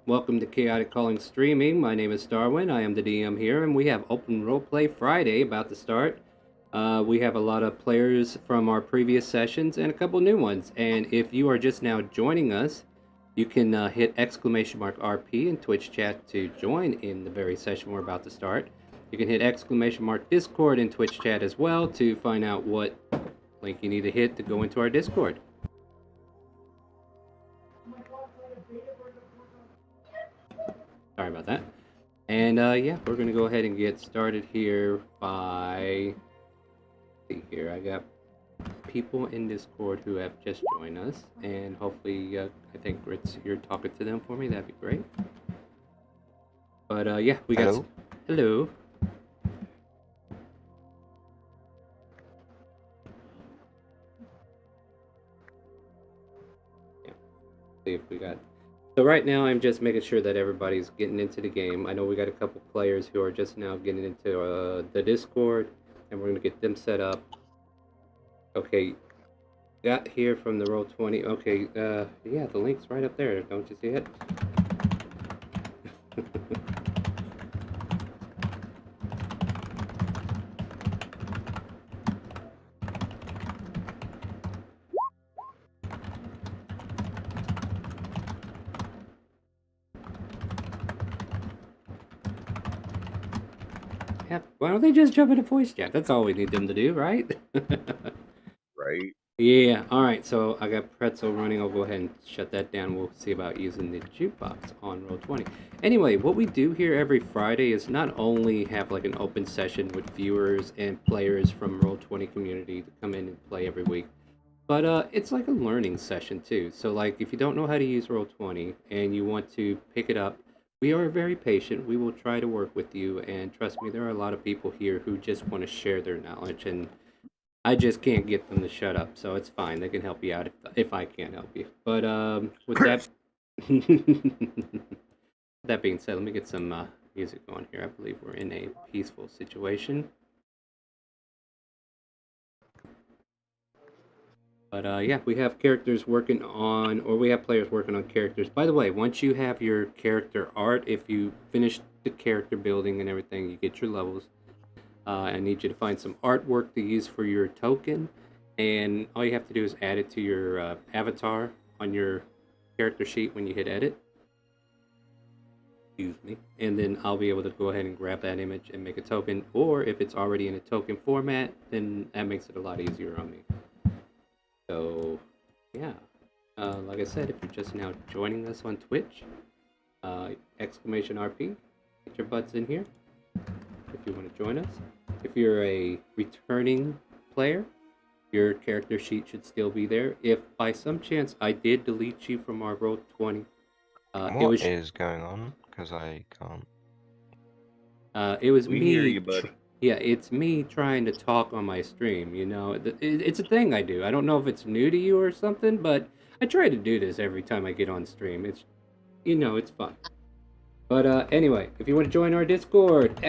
Welcome to Chaoticcalling Streaming. My name is Starwind. I am the DM here, and we have Open Roleplay Friday about to start. We have a lot of players from our previous sessions and a couple new ones. And if you are just now joining us, you can hit !RP in Twitch chat to join in the very session we're about to start. You can hit !Discord in Twitch chat as well to find out what link you need to hit to go into our Discord. Sorry about that. And yeah, we're gonna go ahead and get started here by. Let's see here, I got people in Discord who have just joined us, and hopefully, I think Ritz, you're talking to them for me. That'd be great. But yeah, we got. Hello. Yeah. See if we got. So right now, I'm just making sure that everybody's getting into the game. I know we got a couple players who are just now getting into the Discord, and we're gonna get them set up. Okay, got here from the Roll20. Okay, yeah, the link's right up there. Don't you see it? Yeah, why don't they just jump into voice chat? That's all we need them to do, right? Right. Yeah, alright, so I got Pretzel running. I'll go ahead and shut that down. We'll see about using the jukebox on Roll20. Anyway, what we do here every Friday is not only have like an open session with viewers and players from Roll20 community to come in and play every week, but it's like a learning session too. So like if you don't know how to use Roll20 and you want to pick it up, we are very patient. We will try to work with you, and trust me, there are a lot of people here who just want to share their knowledge, and I just can't get them to shut up. So it's fine. They can help you out if I can't help you. But with that that being said, let me get some music going here. I believe we're in a peaceful situation. But yeah, we have characters working on, or we have players working on characters. By the way, once you have your character art, if you finish the character building and everything, you get your levels. I need you to find some artwork to use for your token, and all you have to do is add it to your avatar on your character sheet when you hit edit. Excuse me. And then I'll be able to go ahead and grab that image and make a token, or if it's already in a token format, then that makes it a lot easier on me. So, yeah. Like I said, if you're just now joining us on Twitch, !RP, get your butts in here if you want to join us. If you're a returning player, your character sheet should still be there. If by some chance I did delete you from our Roll20, What is going on? Because I can't. It was We me. hear you, bud. Yeah, it's me trying to talk on my stream. You know, it's a thing I do. I don't know if it's new to you or something, but I try to do this every time I get on stream. It's, you know, it's fun. But anyway, if you want to join our Discord,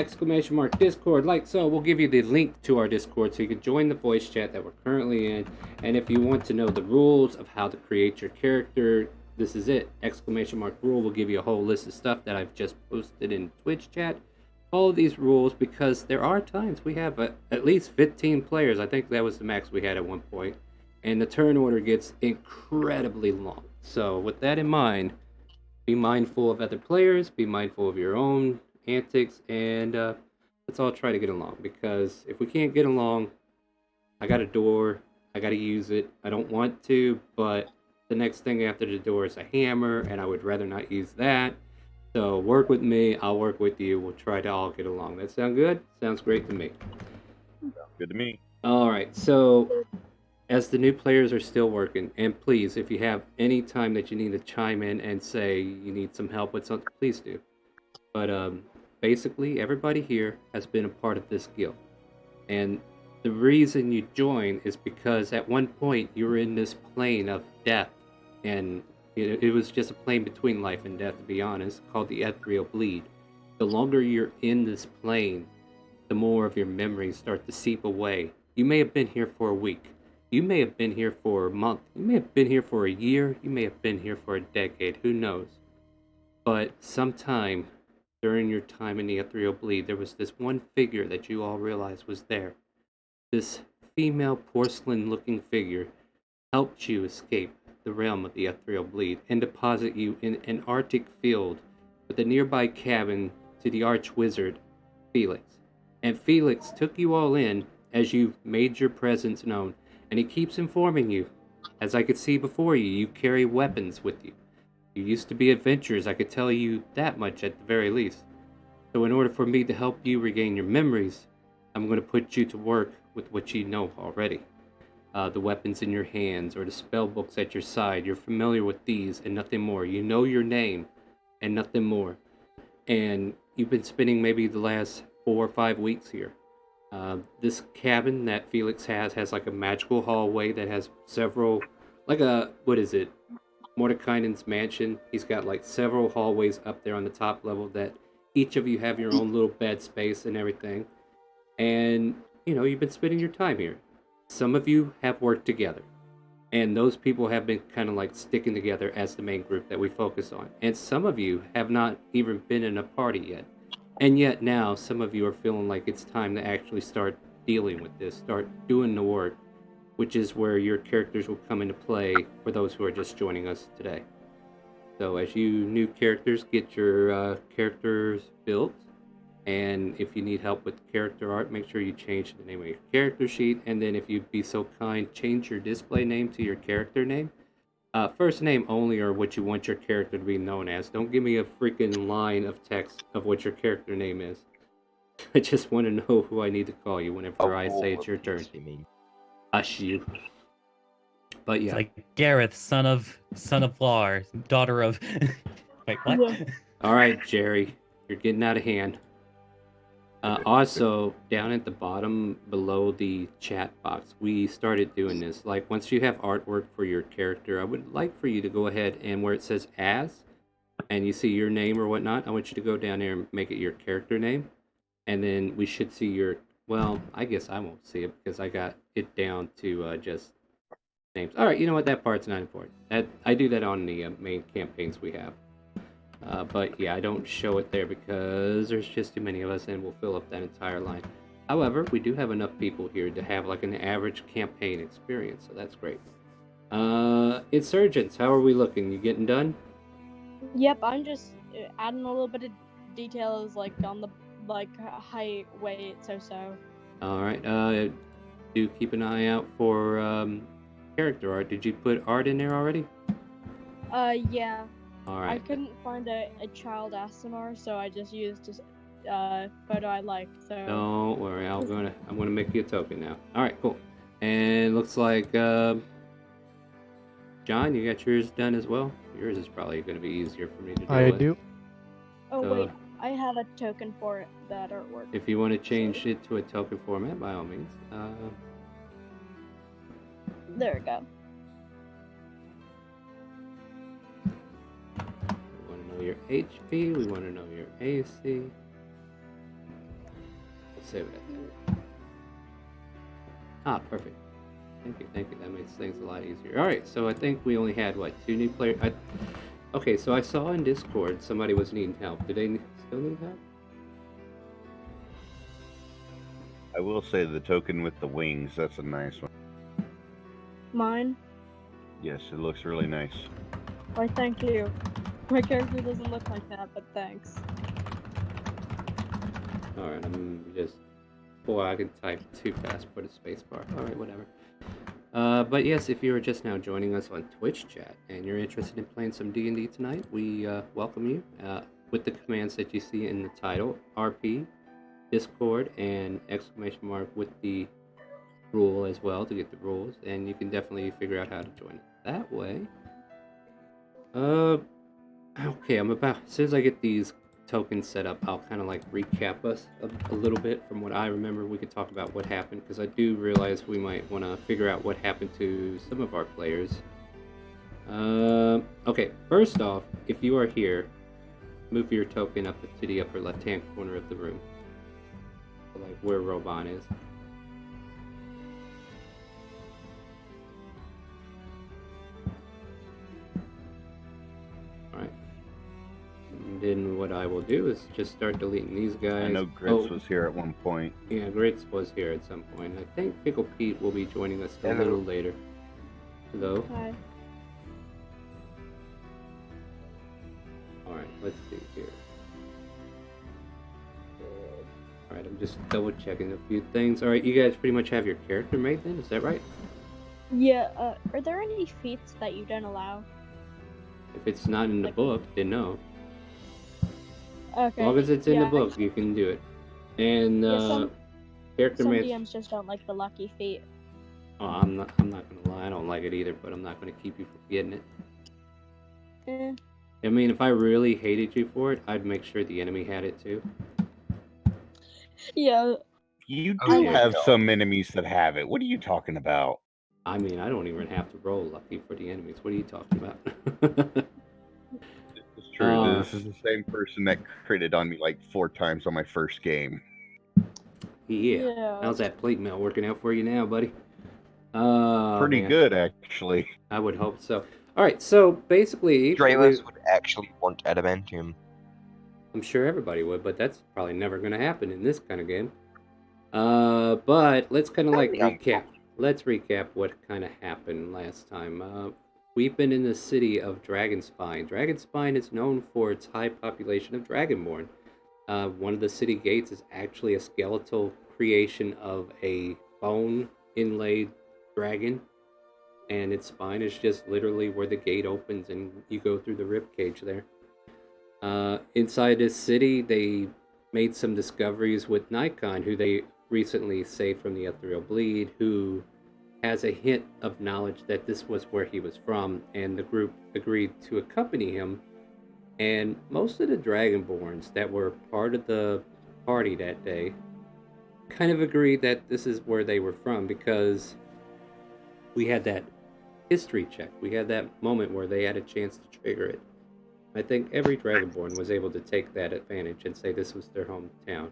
!Discord, like so, we'll give you the link to our Discord so you can join the voice chat that we're currently in. And if you want to know the rules of how to create your character, this is it. !Rule will give you a whole list of stuff that I've just posted in Twitch chat. All of these rules, because there are times we have at least 15 players. I think that was the max we had at one point. And the turn order gets incredibly long. So with that in mind, be mindful of other players, be mindful of your own antics, and let's all try to get along. Because if we can't get along, I got a door, I got to use it. I don't want to, but the next thing after the door is a hammer, and I would rather not use that. So work with me, I'll work with you. We'll try to all get along. That sound good? Sounds great to me. Sounds good to me. All right, so as the new players are still working, and please, if you have any time that you need to chime in and say you need some help with something, please do. But basically, everybody here has been a part of this guild. And the reason you join is because at one point you were in this plane of death, and it was just a plane between life and death, to be honest, called the ethereal bleed. The longer you're in this plane, the more of your memories start to seep away. You may have been here for a week. You may have been here for a month. You may have been here for a year. You may have been here for a decade. Who knows? But sometime during your time in the ethereal bleed, there was this one figure that you all realized was there. This female porcelain looking figure helped you escape the realm of the ethereal bleed and deposit you in an arctic field with a nearby cabin to the arch wizard, Felix. And Felix took you all in as you made your presence known, and he keeps informing you. As I could see before you, you carry weapons with you. You used to be adventurers, I could tell you that much at the very least. So, in order for me to help you regain your memories, I'm going to put you to work with what you know already. The weapons in your hands or the spell books at your side, you're familiar with these and nothing more. You know your name and nothing more. And you've been spending maybe the last 4 or 5 weeks here. This cabin that Felix has like a magical hallway that has several, like a, what is it? Mordekainen's mansion. He's got like several hallways up there on the top level that each of you have your own little bed space and everything. And, you've been spending your time here. Some of you have worked together. And those people have been kind of like sticking together as the main group that we focus on. And some of you have not even been in a party yet. And yet now, some of you are feeling like it's time to actually start dealing with this, start doing the work, which is where your characters will come into play for those who are just joining us today. So as you new characters get your characters built, and if you need help with character art, make sure you change the name of your character sheet, and then if you'd be so kind, change your display name to your character name. First name only, or what you want your character to be known as. Don't give me a freaking line of text of what your character name is. I just want to know who I need to call you whenever I say it's your turn. You mean? Hush you. But yeah. It's like Gareth, son of Lar, daughter of. Wait, what? Yeah. All right, Jerry, you're getting out of hand. Also, down at the bottom below the chat box, we started doing this. Like, once you have artwork for your character, I would like for you to go ahead and where it says as, and you see your name or whatnot, I want you to go down there and make it your character name. And then we should see your, well, I guess I won't see it because I got it down to just names. All right, you know what? That part's not important. I do that on the main campaigns we have. But yeah, I don't show it there because there's just too many of us and we'll fill up that entire line. However, we do have enough people here to have like an average campaign experience, so that's great. Insurgents, how are we looking? You getting done? Yep, I'm just adding a little bit of details like on the height, weight, so. All right. Do keep an eye out for character art. Did you put art in there already? Yeah. All right. I couldn't find a child ASMR, so I just used a photo I like. So don't worry, I'm gonna make you a token now. All right, cool. And looks like John, you got yours done as well. Yours is probably gonna be easier for me to do. I do. Oh wait, I have a token for that artwork. If you want to change it to a token format, by all means. There we go. We want to know your HP. We want to know your AC. Let's save it. Ah, perfect. Thank you. That makes things a lot easier. All right, so I think we only had what, 2 new players. Okay, so I saw in Discord somebody was needing help. Do they still need help? I will say the token with the wings, that's a nice one. Mine? Yes, it looks really nice. Why, thank you. My character doesn't look like that, but thanks. Alright, I'm just... Boy, I can type too fast, put a spacebar. Alright, whatever. But yes, if you are just now joining us on Twitch chat and you're interested in playing some D&D tonight, we welcome you with the commands that you see in the title, RP, Discord, and exclamation mark with the rule as well to get the rules, and you can definitely figure out how to join it that way. Okay, as soon as I get these tokens set up, I'll kind of like recap us a little bit from what I remember. We could talk about what happened, because I do realize we might want to figure out what happened to some of our players. Okay, first off, if you are here, move your token up to the upper left-hand corner of the room, so like where Roban is. what I will do is just start deleting these guys. I know Grits was here at one point. Yeah, Grits was here at some point. I think Pickle Pete will be joining us a Hello. little later. Hello. Hi. Alright, let's see here. Alright, I'm just double checking a few things. Alright, you guys pretty much have your character made then, is that right? Yeah, are there any feats that you don't allow? If it's not in the book, then no. Okay. As long as it's in the yeah, book, you can do it. And some character Some made. DMs just don't like the lucky feat. Oh, I'm not gonna lie, I don't like it either, but I'm not gonna keep you from getting it. Eh. I mean, if I really hated you for it, I'd make sure the enemy had it too. Yeah. You Oh do my have God. some enemies that have it. What are you talking about? I mean, I don't even have to roll lucky for the enemies. What are you talking about? It's true. Uh, This is the same person that critted on me like 4 times on my first game. Yeah. How's that plate mail working out for you now, buddy? Pretty Man. good, actually. I would hope so. All right, so basically, Dravos would actually want adamantium. I'm sure everybody would, but that's probably never going to happen in this kind of game. But let's kind of like recap. Let's recap what kind of happened last time. We've been in the city of Dragonspine. Dragonspine is known for its high population of Dragonborn. One of the city gates is actually a skeletal creation of a bone inlaid dragon, and its spine is just literally where the gate opens and you go through the ribcage there. Inside this city, they made some discoveries with Nikon, who they recently saved from the ethereal bleed, who has a hint of knowledge that this was where he was from, and the group agreed to accompany him. And most of the Dragonborns that were part of the party that day kind of agreed that this is where they were from, because we had that history check. We had that moment where they had a chance to trigger it. I think every Dragonborn was able to take that advantage and say this was their hometown.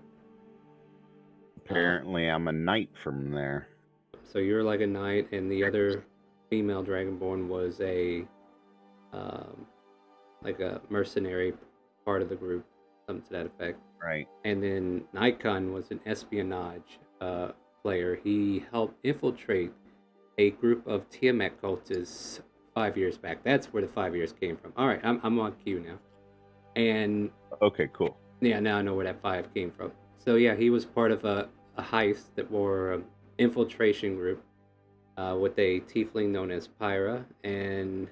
Apparently, I'm a knight from there. So you're like a knight, and the other female Dragonborn was like a mercenary part of the group, something to that effect. Right. And then Nikon was an espionage player. He helped infiltrate a group of Tiamat cultists 5 years back. That's where the 5 years came from. All right, I'm on cue now. And Okay, cool. yeah, now I know where that 5 came from. So yeah, he was part of a heist that were an infiltration group with a tiefling known as Pyra, and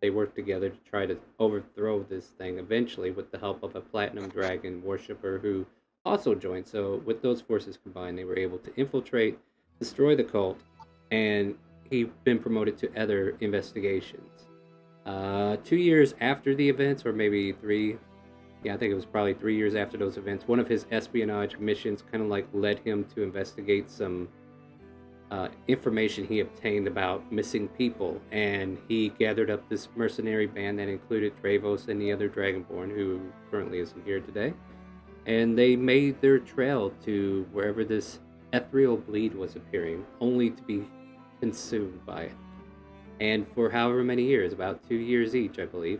they worked together to try to overthrow this thing eventually with the help of a platinum dragon worshipper who also joined. So with those forces combined, they were able to infiltrate, destroy the cult, and he'd been promoted to other investigations. 2 years after the events, or maybe 3, I think it was probably 3 years after those events, one of his espionage missions kind of like led him to investigate some information he obtained about missing people, and he gathered up this mercenary band that included Dravos and the other Dragonborn, who currently isn't here today, and they made their trail to wherever this ethereal bleed was appearing, only to be consumed by it. And for however many years, about 2 years each, I believe,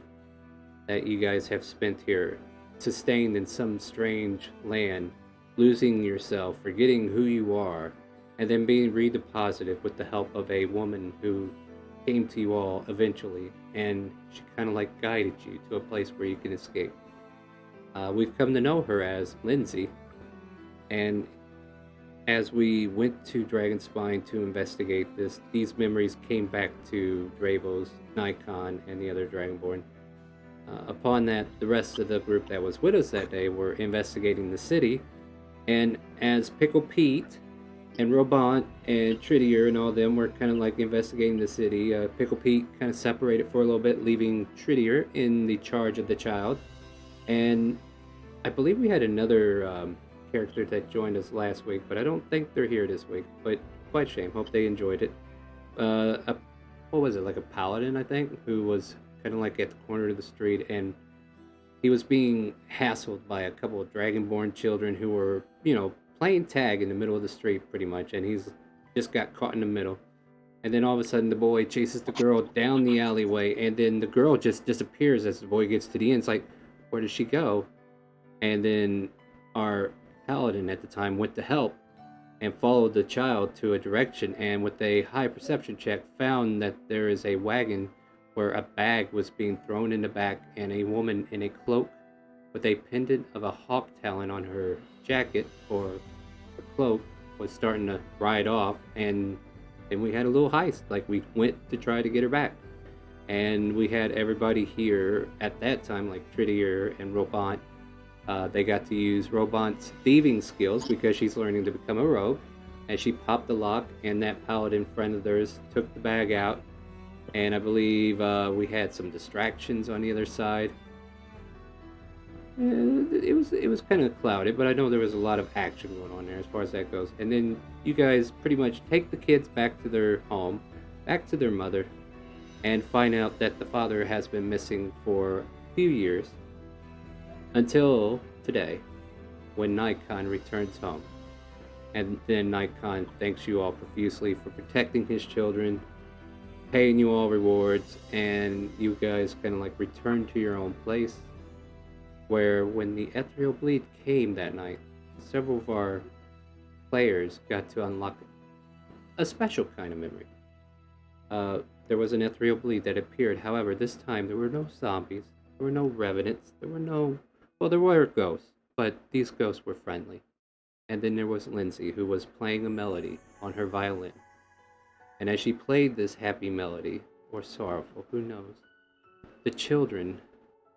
that you guys have spent here, sustained in some strange land, losing yourself, forgetting who you are, and then being redeposited with the help of a woman who came to you all eventually, and she kind of like guided you to a place where you can escape. We've come to know her as Lindsay, and as we went to Dragonspine to investigate this, these memories came back to Dravos, Nikon, and the other Dragonborn. Upon that, the rest of the group that was with us that day were investigating the city, and as Pickle Pete and Robant and Tridier and all of them were kind of like investigating the city, Pickle Pete kind of separated for a little bit, leaving Tridier in the charge of the child. And I believe we had another character that joined us last week, but I don't think they're here this week. But quite a shame. Hope they enjoyed it. What was it, like a paladin, I think, who was kind of like at the corner of the street, and he was being hassled by a couple of Dragonborn children who were, playing tag in the middle of the street pretty much, and he's just got caught in the middle. And then all of a sudden the boy chases the girl down the alleyway, and then the girl just disappears as the boy gets to the end. It's like, where did she go? And then our paladin at the time went to help and followed the child to a direction, and with a high perception check found that there is a wagon where a bag was being thrown in the back, and a woman in a cloak with a pendant of a hawk talon on her jacket or her cloak was starting to ride off. And then we had a little heist. Like, we went to try to get her back, and we had everybody here at that time, like Tridier and Robant. They got to use Robant's thieving skills because she's learning to become a rogue, and she popped the lock, and that paladin friend of theirs took the bag out. And I believe we had some distractions on the other side. It was kind of clouded, but I know there was a lot of action going on there as far as that goes. And then you guys pretty much take the kids back to their home, back to their mother, and find out that the father has been missing for a few years until today, when Nikon returns home. And then Nikon thanks you all profusely for protecting his children, paying you all rewards, and you guys kind of like return to your own place. Where when the ethereal bleed came that night, several of our players got to unlock a special kind of memory. There was an ethereal bleed that appeared. However, this time there were no zombies, there were no revenants, there were ghosts, but these ghosts were friendly. And then there was Lindsay, who was playing a melody on her violin. And as she played this happy melody, or sorrowful, who knows, the children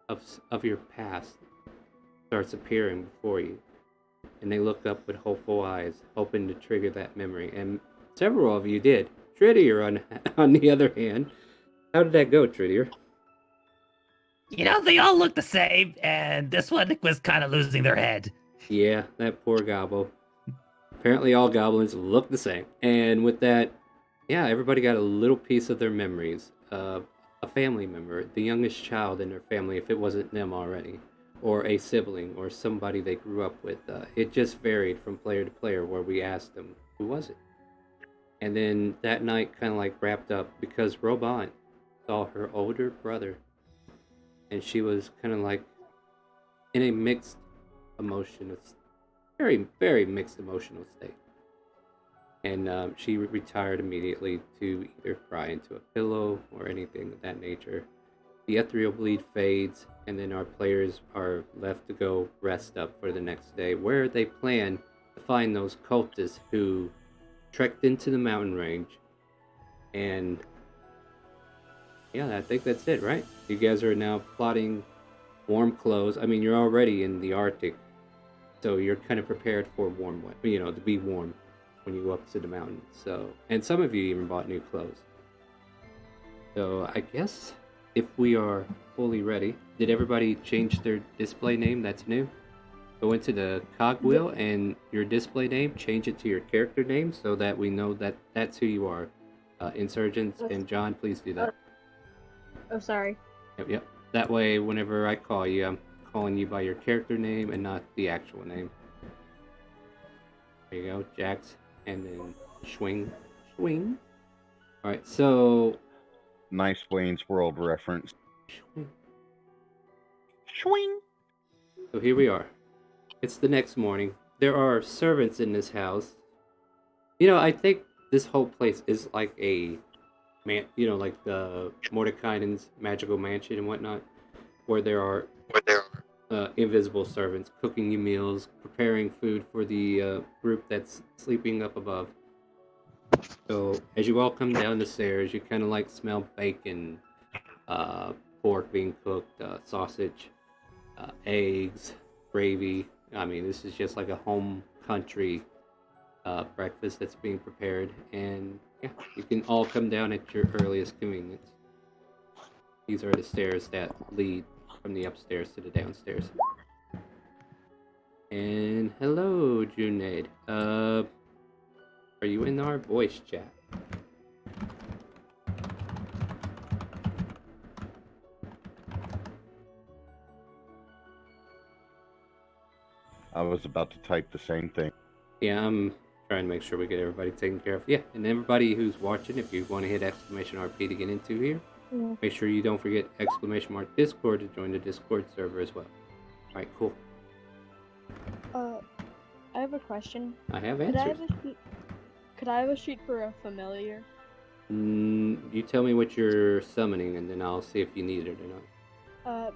of your past starts appearing before you. And they look up with hopeful eyes, hoping to trigger that memory. And several of you did. Tridier, on the other hand, how did that go, Tridier? You know, they all look the same, and this one was kind of losing their head. Yeah, that poor gobble. Apparently all goblins look the same. And with that, yeah, everybody got a little piece of their memories. A family member, the youngest child in their family, if it wasn't them already, or a sibling, or somebody they grew up with. It just varied from player to player where we asked them, who was it? And then that night kind of like wrapped up because Robant saw her older brother, and she was kind of like in a mixed emotion, very, very mixed emotional state. And she retired immediately to either cry into a pillow or anything of that nature. The ethereal bleed fades, and then our players are left to go rest up for the next day, where they plan to find those cultists who trekked into the mountain range. And yeah, I think that's it, right? You guys are now plotting warm clothes. I mean, you're already in the Arctic, so you're kind of prepared for warm weather, to be warm when you go up to the mountains. So, and some of you even bought new clothes. So I guess if we are fully ready, did everybody change their display name? That's new. Go into the cogwheel and your display name, change it to your character name so that we know that that's who you are. Insurgents and John, please do that. Oh, sorry. Yep. That way, whenever I call you, I'm calling you by your character name and not the actual name. There you go, Jax. And then swing. Alright, so... Nice Wayne's World reference. Swing. So here we are. It's the next morning. There are servants in this house. I think this whole place is like a like the Mordekainen's magical mansion and whatnot, where there are invisible servants cooking you meals, preparing food for the group that's sleeping up above. So as you all come down the stairs, you kind of like smell bacon, pork being cooked, sausage, eggs, gravy. I mean, this is just like a home country breakfast that's being prepared, and yeah, you can all come down at your earliest convenience. These are the stairs that lead from the upstairs to the downstairs. And hello, Junaid. Are you in our voice chat? I was about to type the same thing. Yeah, I'm trying to make sure we get everybody taken care of. Yeah, and everybody who's watching, if you want to hit !RP to get into here, make sure you don't forget !Discord to join the Discord server as well. Alright, cool. I have a question. I have Could I answers. have a sheet? Could I have a sheet for a familiar? You tell me what you're summoning, and then I'll see if you need it or not.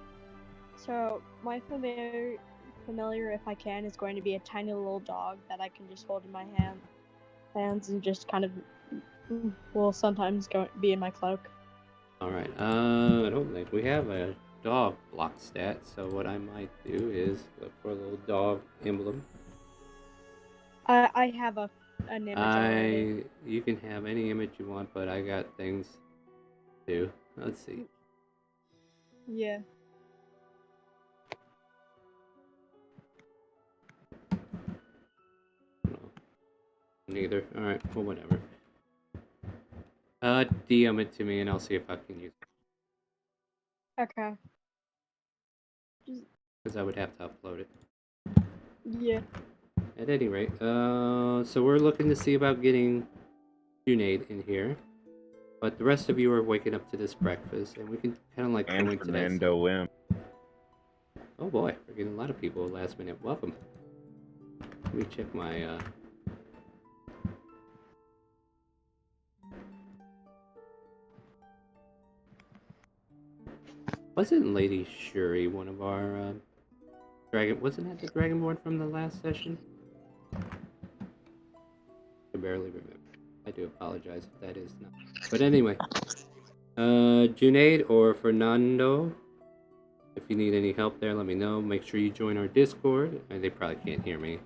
So my familiar, if I can, is going to be a tiny little dog that I can just hold in my hands and just kind of will sometimes be in my cloak. Alright, I don't think we have a dog block stat, so what I might do is look for a little dog emblem. I have an image already. You can have any image you want, but I got things to do. Let's see. Yeah. No, neither. Alright, well, whatever. DM it to me and I'll see if I can use it. Okay. Because I would have to upload it. Yeah. At any rate, so we're looking to see about getting Junaid in here. But the rest of you are waking up to this breakfast, and we can kind of like go And into that. Fernando M. Oh boy, we're getting a lot of people last minute. Welcome. Let me check my, Wasn't Lady Shuri one of our, wasn't that the Dragonborn from the last session? I barely remember. I do apologize if that is not. But anyway, Junaid or Fernando, if you need any help there, let me know. Make sure you join our Discord. They probably can't hear me.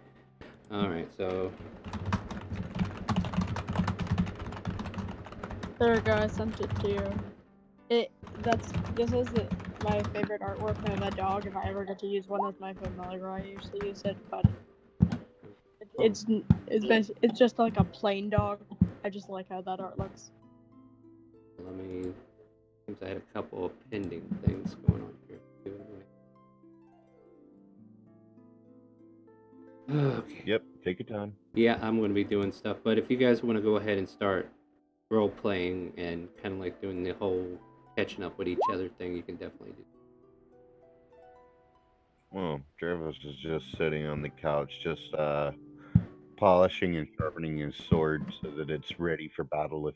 Alright, so... There we go, I sent it to you. This is my favorite artwork of a dog. If I ever get to use one as my familiar, I usually use it, but it's just like a plain dog. I just like how that art looks. Let me... Seems I had a couple of pending things going on here. Okay. Yep, take your time. Yeah, I'm going to be doing stuff, but if you guys want to go ahead and start role-playing and kind of like doing the whole catching up with each other thing, you can definitely do. Well, Travis is just sitting on the couch, just polishing and sharpening his sword so that it's ready for battle.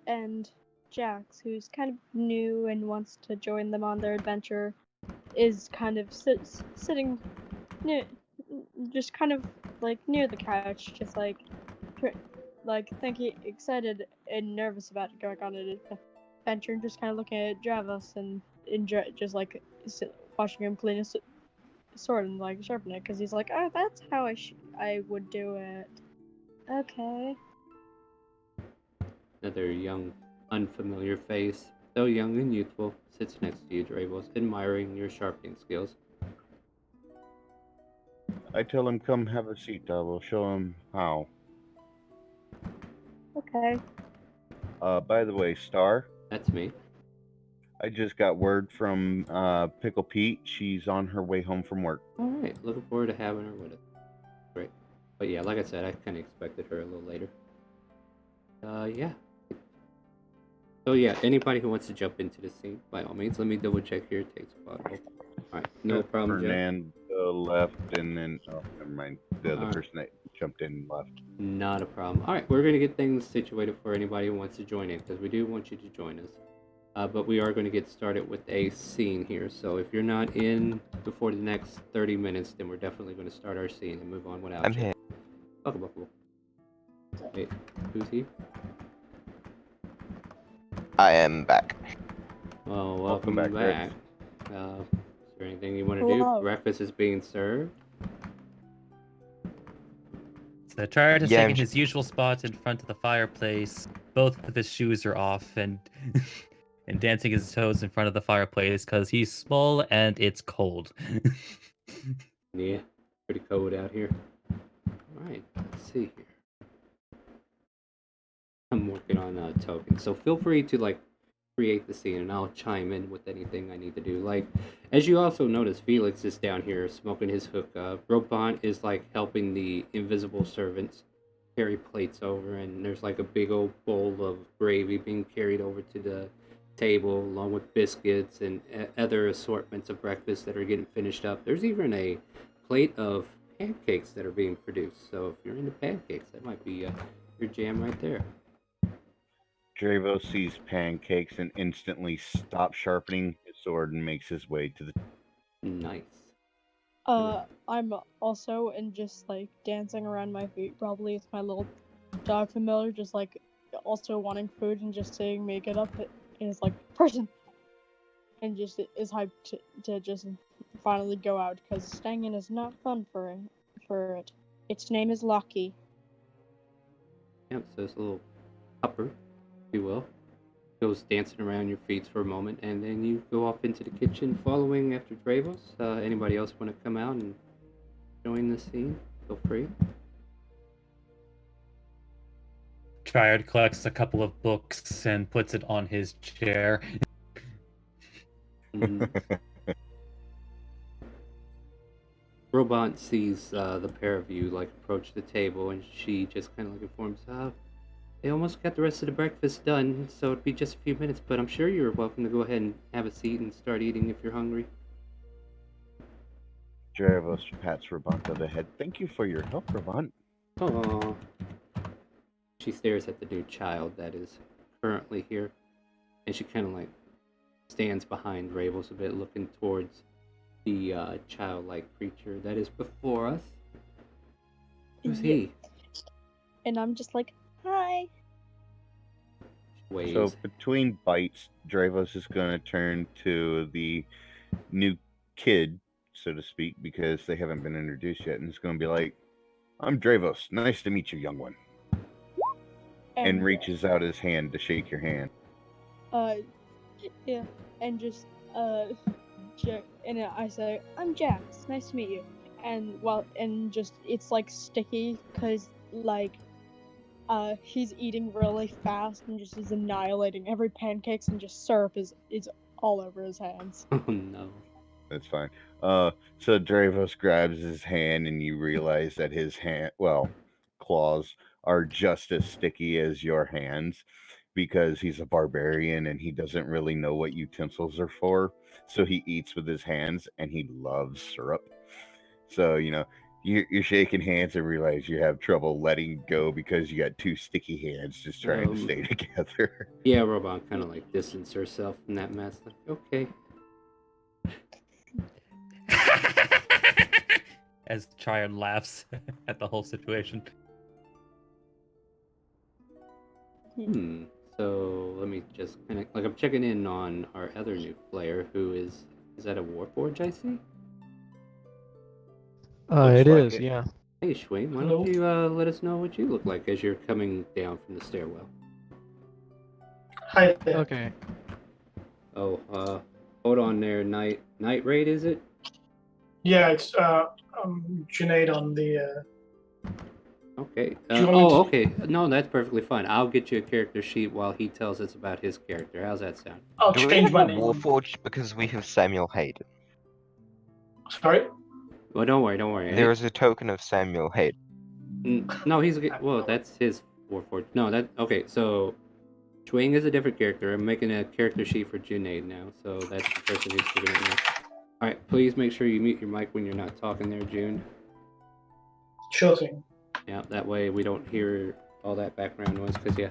And Jax, who's kind of new and wants to join them on their adventure, is kind of sitting near, just kind of like near the couch, just like thinking, excited and nervous about going on an adventure, and just kind of looking at Travis and just like watching him clean his sword and like sharpen it, because he's like, oh, that's how I would do it. Okay. Another young, unfamiliar face, though young and youthful, sits next to you, Dravos, admiring your sharpening skills. I tell him, come have a seat, I will show him how. Okay. By the way, Star, That's me. I just got word from Pickle Pete. She's on her way home from work. Alright, looking forward to having her with us. Great. But yeah, like I said, I kind of expected her a little later. Yeah. So yeah, anybody who wants to jump into the scene, by all means, let me double check here. It takes a while. Alright, no problem, Joe. Fernando left, and then, oh, never mind. The other person that jumped in left. Not a problem. Alright, we're going to get things situated for anybody who wants to join in, because we do want you to join us. But we are going to get started with a scene here, so if you're not in before the next 30 minutes, then we're definitely going to start our scene and move on without I'm you. here. Welcome. Wait, who's he? I am back. Well, welcome back. Rex. Is there anything you want to Hello. do? Breakfast is being served. So Charred is Yeah, taking I'm his usual spot in front of the fireplace. Both of his shoes are off and and dancing his toes in front of the fireplace because he's small and it's cold. Yeah, pretty cold out here. Alright, let's see here. I'm working on tokens, so feel free to like create the scene and I'll chime in with anything I need to do. Like, as you also notice, Felix is down here smoking his hookah. Robont is like helping the invisible servants carry plates over, and there's like a big old bowl of gravy being carried over to the table along with biscuits and other assortments of breakfast that are getting finished up. There's even a plate of pancakes that are being produced. So if you're into pancakes, that might be your jam right there. Dravo sees pancakes and instantly stops sharpening his sword and makes his way to the. Nice. I'm also and just like dancing around my feet. Probably it's my little dog familiar, just like also wanting food and just seeing me get up and is like person, and just is hyped to just finally go out because staying in is not fun for it. Its name is Lucky. Yep, so it's a little upper, if you will. Goes dancing around your feet for a moment, and then you go off into the kitchen following after Dravos. Anybody else want to come out and join the scene? Feel free. Triad collects a couple of books and puts it on his chair. Robot sees the pair of you like approach the table, and she just kind of like informs, they almost got the rest of the breakfast done, so it'd be just a few minutes, but I'm sure you're welcome to go ahead and have a seat and start eating if you're hungry. Dravos pats Rabant on the head. Thank you for your help, Rabant. Aww. She stares at the new child that is currently here, and she kind of like stands behind Ravos a bit, looking towards the childlike creature that is before us. Who's he? And I'm just like, hi. Waves. So between bites, Dravos is going to turn to the new kid, so to speak, because they haven't been introduced yet, and it's going to be like, I'm Dravos. Nice to meet you, young one. And reaches out his hand to shake your hand. Yeah, and just, and I say, I'm Jax. Nice to meet you. And just, it's like sticky, because, like, he's eating really fast and just is annihilating every pancakes, and just syrup is all over his hands. Oh no. That's fine. So Dravos grabs his hand, and you realize that his claws are just as sticky as your hands, because he's a barbarian and he doesn't really know what utensils are for. So he eats with his hands, and he loves syrup. So you're shaking hands and realize you have trouble letting go because you got two sticky hands just trying to stay together. Yeah, Robot kind of like distanced herself from that mess. Like, okay. As Triad laughs at the whole situation. So let me just kind of like I'm checking in on our other new player, who is that a Warforge I see? It is, yeah. Hey Schwing, why don't you let us know what you look like as you're coming down from the stairwell? Hi there. Okay. Oh, hold on there, Night Raid, is it? Yeah, it's Junaid on the. Okay. Do you want me to- Okay. No, that's perfectly fine. I'll get you a character sheet while he tells us about his character. How's that sound? I'll Do we change have my a name. Warforged because we have Samuel Hayden? Sorry? Well, don't worry. There is a token of Samuel Hayden. No, well, that's his Warforged. No, okay. So, Schwing is a different character. I'm making a character sheet for Junaid now, so that's the person who's doing it now. All right, please make sure you mute your mic when you're not talking there, June. Sure thing. Yeah, that way we don't hear all that background noise. Cause yeah,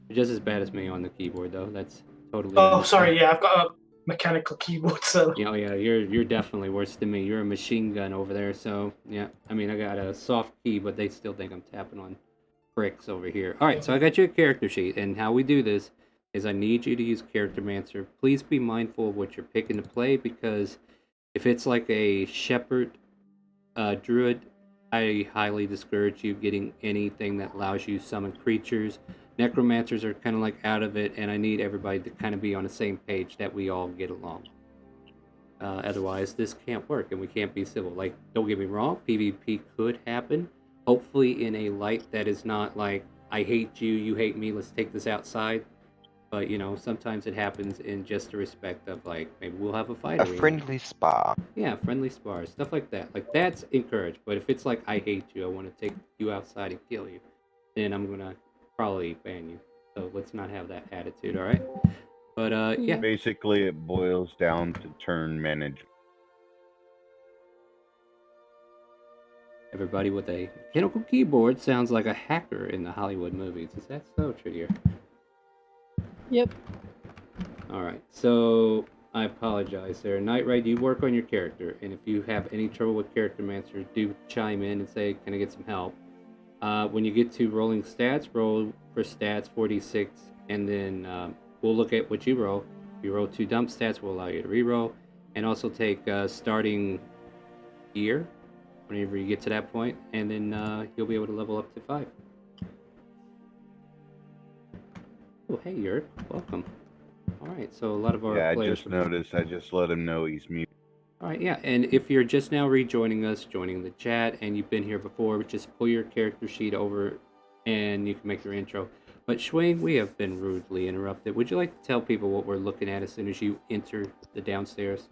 you're just as bad as me on the keyboard though. That's totally. Oh, sorry. Yeah, I've got a mechanical keyboard, so. Yeah, you're definitely worse than me. You're a machine gun over there. So yeah, I mean I got a soft key, but they still think I'm tapping on bricks over here. All right, so I got you a character sheet, and how we do this is I need you to use Charactermancer. Please be mindful of what you're picking to play, because if it's like a shepherd, druid, I highly discourage you getting anything that allows you to summon creatures. Necromancers are kind of like out of it, and I need everybody to kind of be on the same page that we all get along. Otherwise, this can't work, and we can't be civil. Like, don't get me wrong, PvP could happen. Hopefully in a light that is not like, I hate you, you hate me, let's take this outside. But, sometimes it happens in just the respect of, like, maybe we'll have a fight. A friendly spar. Yeah, friendly spars, stuff like that. Like, that's encouraged. But if it's like, I hate you, I want to take you outside and kill you, then I'm going to probably ban you. So let's not have that attitude, alright? But yeah, Basically, it boils down to turn management. everybody with a mechanical keyboard sounds like a hacker in the Hollywood movies. Is that so, Tridier? Yep. Alright, so I apologize there. Nightright, you work on your character, and if you have any trouble with Character Mancer, do chime in and say, can I get some help? When you get to rolling stats, roll for stats 4d6, and then we'll look at what you roll. If you roll 2 dump stats, we'll allow you to reroll, and also take starting gear whenever you get to that point, and then you'll be able to level up to 5. Oh, hey, Yurt, welcome. Alright, so a lot of our Yeah, I players... just noticed. I just let him know he's muted. Alright, yeah, and if you're just now rejoining us, joining the chat, and you've been here before, just pull your character sheet over and you can make your intro. But Schwing, we have been rudely interrupted. Would you like to tell people what we're looking at as soon as you enter the downstairs?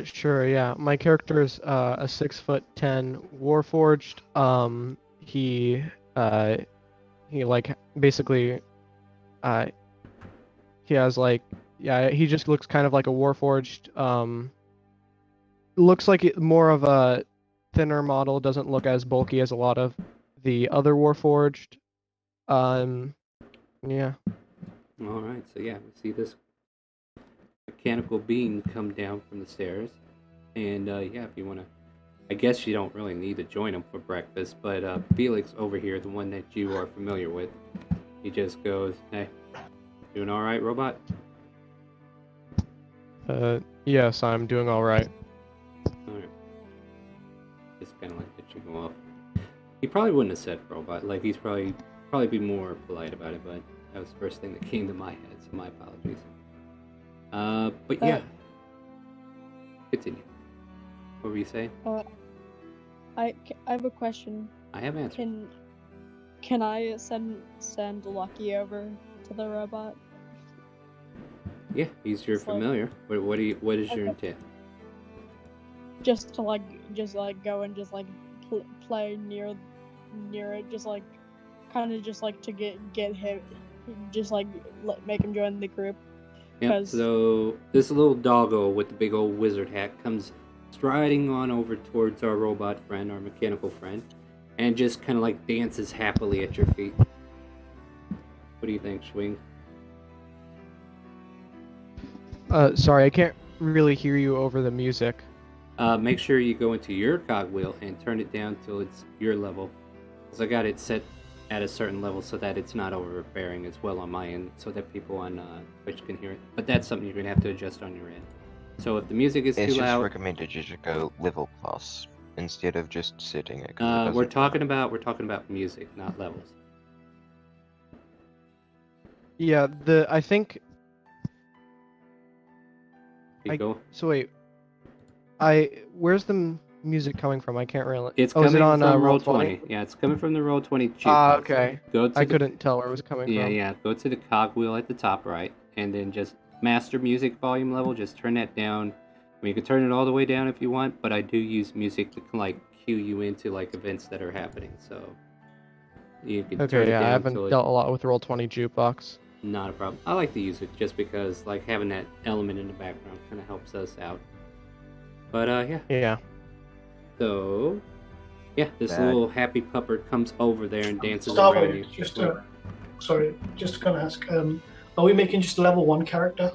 Sure, yeah. My character is a 6'10" warforged. He like basically he has like, yeah, he just looks kind of like a warforged. Looks like more of a thinner model, doesn't look as bulky as a lot of the other warforged. Yeah. Alright, so yeah, we see this mechanical being come down from the stairs. And yeah, if you want to... I guess you don't really need to join him for breakfast, but Felix over here, the one that you are familiar with, he just goes, hey, doing alright, robot? Yes, I'm doing all right. Alright. Just kind of like let you go off. He probably wouldn't have said robot, like he's probably be more polite about it, but that was the first thing that came to my head, so my apologies. But yeah. Continue. What were you saying? I have a question. I have answered. Can I send Lucky over to the robot? Yeah, he's your It's like- familiar. What is your intent? Just to go and just play near it, just kind of just to get him, just make him join the group. Yeah. So this little doggo with the big old wizard hat comes striding on over towards our robot friend, our mechanical friend, and just kind of like dances happily at your feet. What do you think, Schwing? Sorry, I can't really hear you over the music. Make sure you go into your cogwheel and turn it down till it's your level. Because I got it set at a certain level so that it's not overbearing as well on my end, so that people on Twitch can hear it. But that's something you're going to have to adjust on your end. So if the music is It's too just loud... recommended you should go level plus instead of just setting it. we're talking about music, not levels. Yeah, I think... Go. So wait, where's the music coming from? I can't really... It's is coming it on from Roll20? Yeah, it's coming from the Roll20 jukebox. Ah, okay. I couldn't tell where it was coming from. Yeah, go to the cogwheel at the top right, and then just master music volume level, just turn that down. I mean, you can turn it all the way down if you want, but I do use music to like cue you into like events that are happening, so you can turn it down. I haven't dealt a lot with Roll20 jukebox. Not a problem. I like to use it just because like having that element in the background kind of helps us out. But yeah. Yeah. So yeah, this little happy pupper comes over there and dances Starwind, around you. just to kind of ask, are we making just a level 1 character?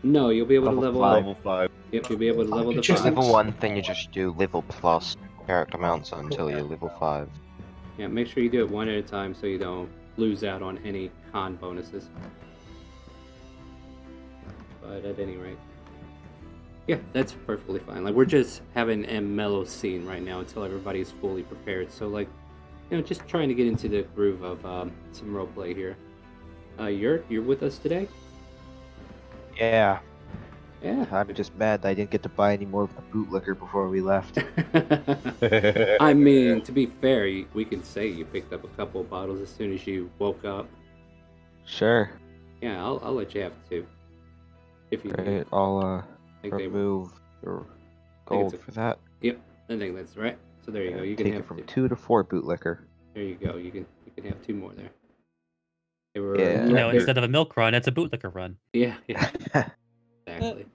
No, you'll be able to level up. Level 5. Yep, you'll be able to level the Just 5. Level 1, then you just do level plus character mounts until you're level 5. Yeah, make sure you do it one at a time so you don't lose out on any con bonuses. But at any rate, yeah, that's perfectly fine. Like, we're just having a mellow scene right now until everybody's fully prepared. So, like, you know, just trying to get into the groove of some roleplay here. Yurt, you're with us today? Yeah, Yeah. I'm just mad that I didn't get to buy any more of the bootlicker before we left. I mean, to be fair, we can say you picked up a couple of bottles as soon as you woke up. Sure. Yeah, I'll let you have two. If you Great. need. I'll think they- remove your think gold it's for that. Yep, I think that's right. So there you go. You can Take have it from two. 2 to 4 bootlicker. There you go. You can have two more there. They were Yeah. You know, instead of a milk run, it's a bootlicker run. yeah, exactly.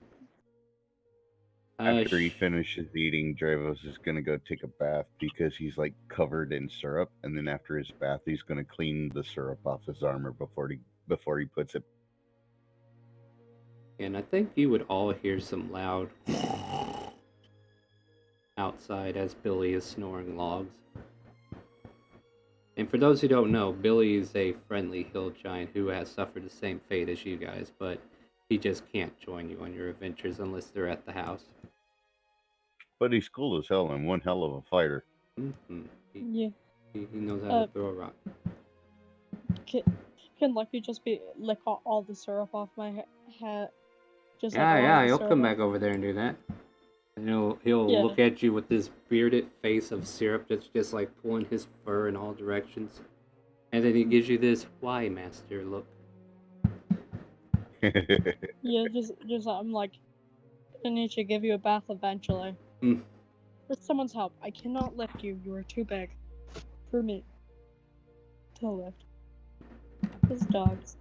After he finishes eating, Dravos is gonna go take a bath because he's like covered in syrup, and then after his bath, he's gonna clean the syrup off his armor before he puts it. And I think you would all hear some loud outside as Billy is snoring logs. And for those who don't know, Billy is a friendly hill giant who has suffered the same fate as you guys, but he just can't join you on your adventures unless they're at the house. But he's cool as hell and one hell of a fighter. Mm-hmm. Yeah. He knows how to throw a rock. Can Lucky just lick all the syrup off my hat? Just like Yeah, all the he'll syrup come off. back over there and do that. And he'll Yeah. look at you with this bearded face of syrup that's just like pulling his fur in all directions. And then he gives you this "Why, Master" look. Yeah, just I'm like, I need to give you a bath eventually. Mm. With someone's help. I cannot lift you. You are too big for me to lift. His dogs.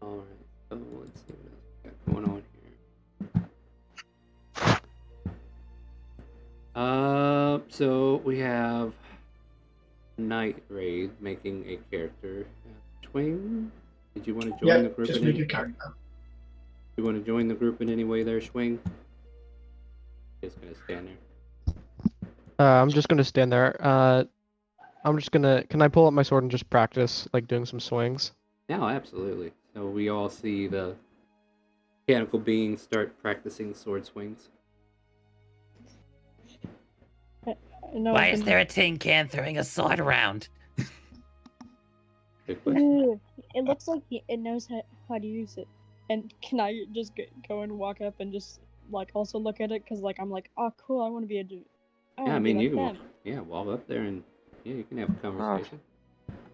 Alright, so let's see what else we got going on here. So we have Night Raid making a character. Swing, did you want to join the group just in make any? a character. You want to join the group in any way there, Swing? Just gonna stand there. I'm just gonna stand there. I'm just gonna. Can I pull up my sword and just practice, like doing some swings? No, absolutely. So we all see the mechanical beings start practicing sword swings. I know Why I've is been- there a tin can throwing a sword around? Good question. Ooh, it looks like it knows how to use it. And can I just go and walk up and just like also look at it? Cause like I'm like, oh cool, I want to be a dude. Yeah, I mean like you can them. walk up there and you can have a conversation.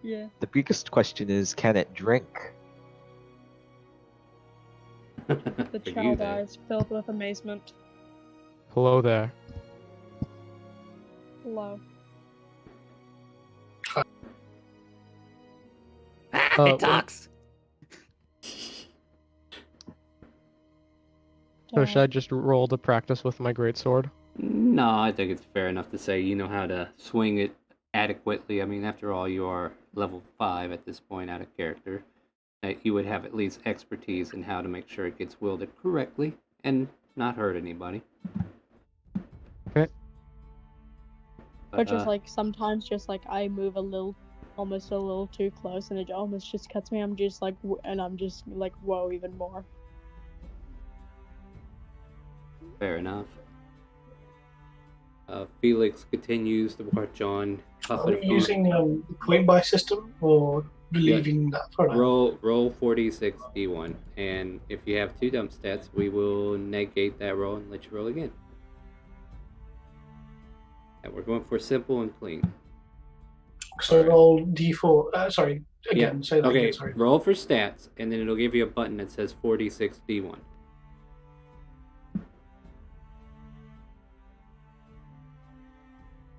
Yeah. The biggest question is, can it drink? The For you child there. eyes filled with amazement. Hello there. Hello. It talks! So should I just roll to practice with my greatsword? No, I think it's fair enough to say you know how to swing it adequately. I mean, after all, you are level 5 at this point out of character. You would have at least expertise in how to make sure it gets wielded correctly and not hurt anybody. Okay. But just like sometimes, just like I move almost a little too close, and it almost just cuts me. I'm just like, and I'm just like, whoa, even more. Fair enough. Felix continues to march on. Are we using the point buy system or leaving that for now? Roll 46d1, and if you have 2 dump stats, we will negate that roll and let you roll again. And we're going for simple and clean. So roll d4. Sorry, again. Say that Okay, again. Sorry. roll for stats, and then it'll give you a button that says 46d1.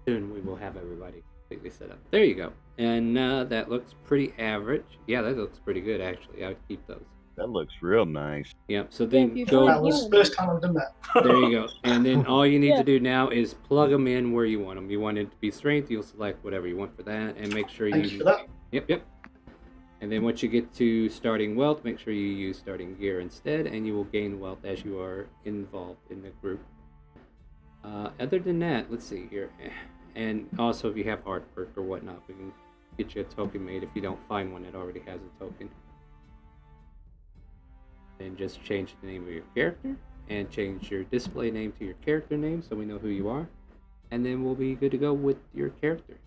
Soon we will have everybody completely set up. There you go. And that looks pretty average. Yeah, that looks pretty good, actually. I would keep those. That looks real nice. Yep, so then you go... That was the first time I've done that. There you go. And then all you need Yeah. to do now is plug them in where you want them. You want it to be strength, you'll select whatever you want for that, and make sure Thanks you... for that. Yep. And then once you get to starting wealth, make sure you use starting gear instead, and you will gain wealth as you are involved in the group. Other than that, let's see here. And also, if you have hard perk or whatnot, we can get you a token made if you don't find one that already has a token. Then just change the name of your character, and change your display name to your character name so we know who you are. And then we'll be good to go with your character.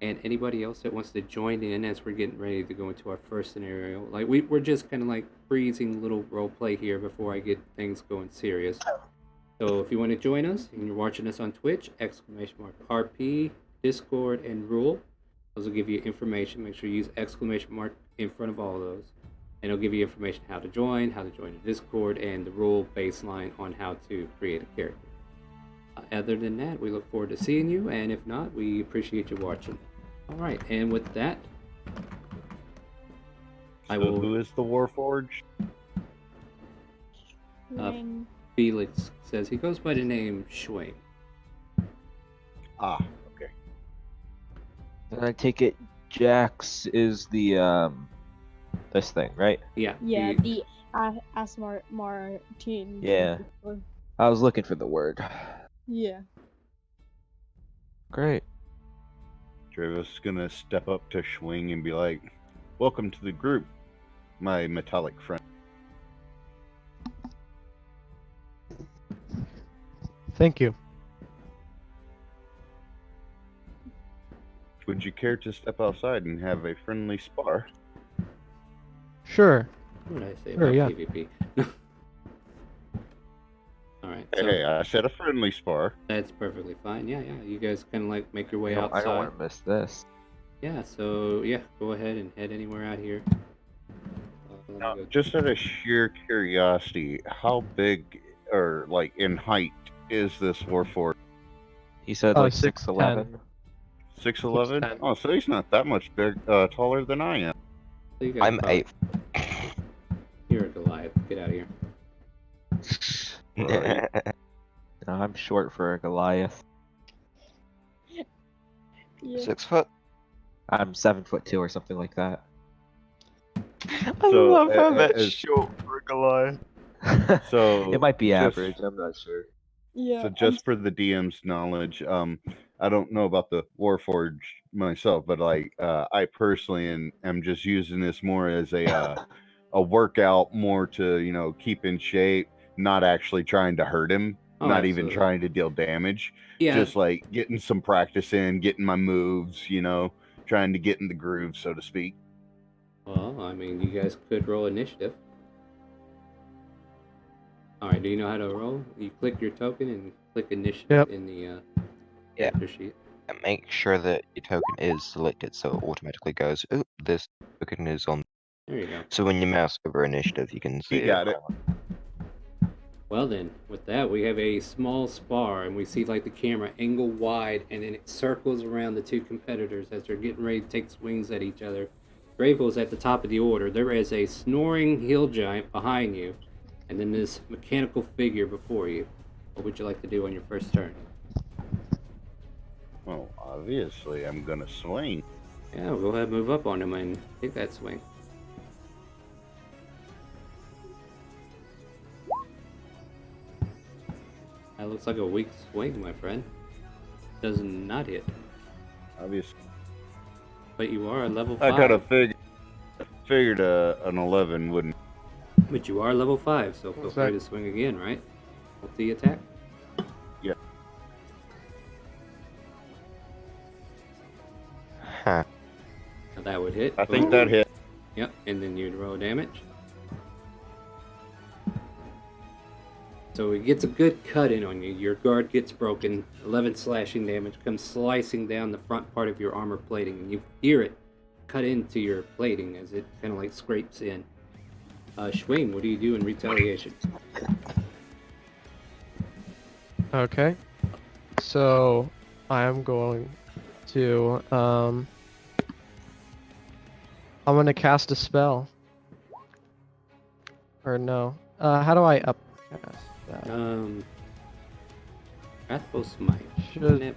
And anybody else that wants to join in as we're getting ready to go into our first scenario, like we're just kind of like breezing little role play here before I get things going serious. So if you want to join us and you're watching us on Twitch, !RP, Discord, and Rule, those will give you information. Make sure you use ! in front of all of those, and it'll give you information how to join the Discord, and the Rule baseline on how to create a character. Other than that, we look forward to seeing you, and if not, we appreciate you watching. Alright, and with that, I So will. who is the Warforged? Ring. Felix says he goes by the name Schwing. Ah, okay. And I take it Jax is the this thing, right? Yeah. Yeah, he- the Asmar Martin. Yeah. I was looking for the word. Yeah. Great. Dravis is gonna step up to Schwing and be like, "Welcome to the group, my metallic friend. Thank you. Would you care to step outside and have a friendly spar?" Sure. What did I say Sure, about yeah. PvP? All right. Hey, So hey, I said a friendly spar. that's perfectly fine. Yeah, yeah. You guys kind of like make your way I outside. don't want to miss this. Yeah. So yeah, go ahead and head anywhere out here. Let me Now, go- just out of sheer curiosity, how big or like in height is this Warforged? He said Oh, like 6'10". 6'11". 6'11"? 6'10". Oh, so he's not that much taller than I am. So you guys I'm probably- 8. You're a Goliath. Get out of here. Right. No, I'm short for a Goliath. Yeah. 6 foot. I'm 7'2" or something like that. So, short for a Goliath. So, it might be just- average. I'm not sure. Yeah. So just for the DM's knowledge, I don't know about the Warforged myself, but like I personally am just using this more as a workout, more to keep in shape, not actually trying to hurt him, Oh, not even absolutely. trying to deal damage, Yeah. just like getting some practice in, getting my moves, trying to get in the groove, so to speak. Well, I mean, you guys could roll initiative. All right. Do you know how to roll? You click your token and click initiative Yep. in the Yeah. character sheet. And make sure that your token is selected so it automatically goes, oh, this token is on. There you go. So when you mouse over initiative, you can see You got it. Well then, with that, we have a small spar, and we see like the camera angle wide, and then it circles around the two competitors as they're getting ready to take swings at each other. Gravel's at the top of the order. There is a snoring hill giant behind you, and then this mechanical figure before you. What would you like to do on your first turn? Well, obviously, I'm gonna swing. Yeah, we'll go ahead and move up on him and take that swing. That looks like a weak swing, my friend. Does not hit. Obviously, But you are a level I 5. kind of figured an 11 wouldn't. But you are level 5, so feel What's free that? to swing again, right? Multi attack? Huh. Now that would hit. I think that hit. Yep, and then you'd roll damage. So it gets a good cut in on you. Your guard gets broken. 11 slashing damage comes slicing down the front part of your armor plating, and you hear it cut into your plating as it kind of like scrapes in. Schwing, what do you do in retaliation? Okay. So I am going to I'm gonna cast a spell. Or no. How do I upcast that? Wrathful Smite. Should- Isn't it?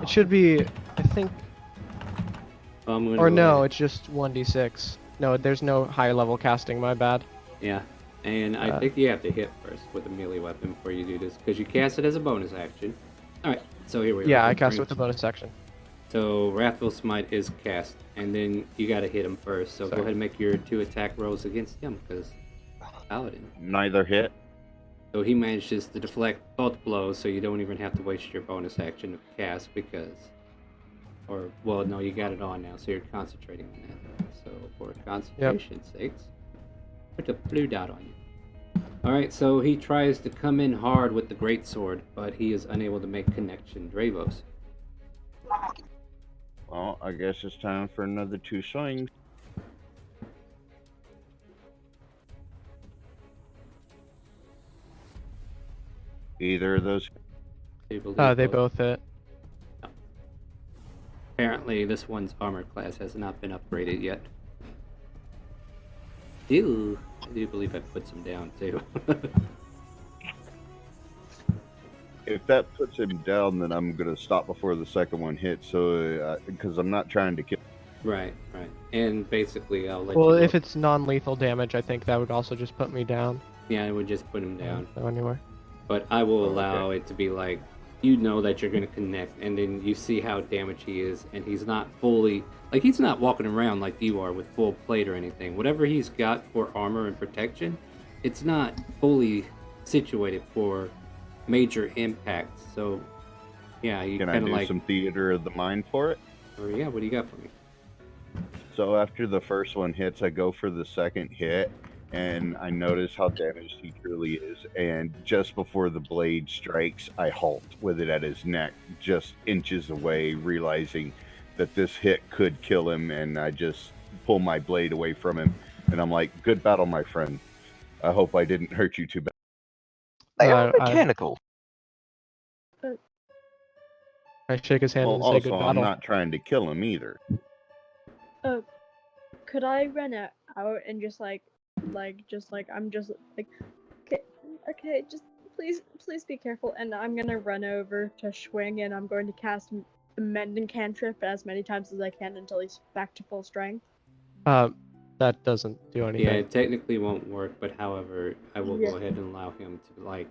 It should be, I think, I'm gonna or go no, ahead. it's just 1d6. No, there's no high level casting, my bad. Yeah, and I Uh, think you have to hit first with a melee weapon before you do this, because you cast it as a bonus action. Alright, so here we go. Yeah, I cast it with the bonus action. So Wrathful Smite is cast, and then you gotta hit him first. So go Sorry. ahead and make your 2 attack rolls against him, because Paladin. Neither hit. So he manages to deflect both blows, so you don't even have to waste your bonus action to cast, because... Or, well, no, you got it on now, so you're concentrating on that. So for concentration's sakes, put a blue dot on you. Alright, so he tries to come in hard with the greatsword, but he is unable to make connection. Dravos. Well, I guess it's time for another 2 swings. Either of those. They They both hit. Apparently, this one's armor class has not been upgraded yet. Ew, I do believe I put some down too. If that puts him down, then I'm gonna stop before the second one hits. So, because I'm not trying to kill. Right. And basically, I'll let Well, you if go. it's non-lethal damage, I think that would also just put me down. Yeah, I would just put him down. So anyway. But I will Oh, okay. allow it to be like, you know that you're going to connect, and then you see how damaged he is, and he's not fully, like, he's not walking around like you are with full plate or anything. Whatever he's got for armor and protection, it's not fully situated for major impacts. So, yeah, you Can I kind of do like, some theater of the mind for it? or yeah, what do you got for me? So after the first one hits, I go for the second hit, and I notice how damaged he truly is. And just before the blade strikes, I halt with it at his neck, just inches away, realizing that this hit could kill him. And I just pull my blade away from him, and I'm like, "Good battle, my friend. I hope I didn't hurt you too bad." They are I mechanical. shake his hand Well, and say also, good I'm battle. not trying to kill him either. Could I run out and just like I'm just like, okay, just please be careful, and I'm gonna run over to Schwing, and I'm going to cast the Mending cantrip as many times as I can until he's back to full strength. That doesn't do Yeah, anything. it technically won't work, but however, I will Yeah. go ahead and allow him to, like,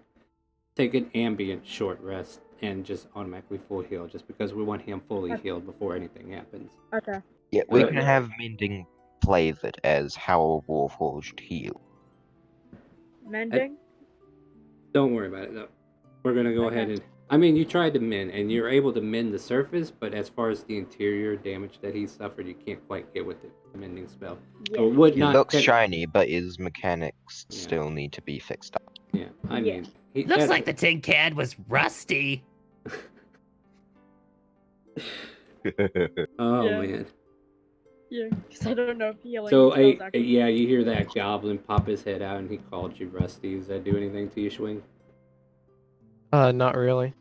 take an ambient short rest and just automatically full heal, just because we want him fully Okay. healed before anything happens. Okay. Yeah, we Right. can have Mending play that as how a Warforged heal. Mending? Don't worry about it, though. We're going to go ahead and... I mean, you tried to mend, and you're able to mend the surface, but as far as the interior damage that he suffered, you can't quite get with the mending spell. Yeah. So it would He not... looks shiny, but his mechanics Yeah. still need to be fixed up. Yeah, I Yeah. mean... He, Looks that's- like the tin can was rusty. Oh, Yeah. man. Yeah, because I don't know if healing So, spells actually. yeah, you hear that goblin pop his head out, and he called you Rusty. Does that do anything to you, Schwing? Not really.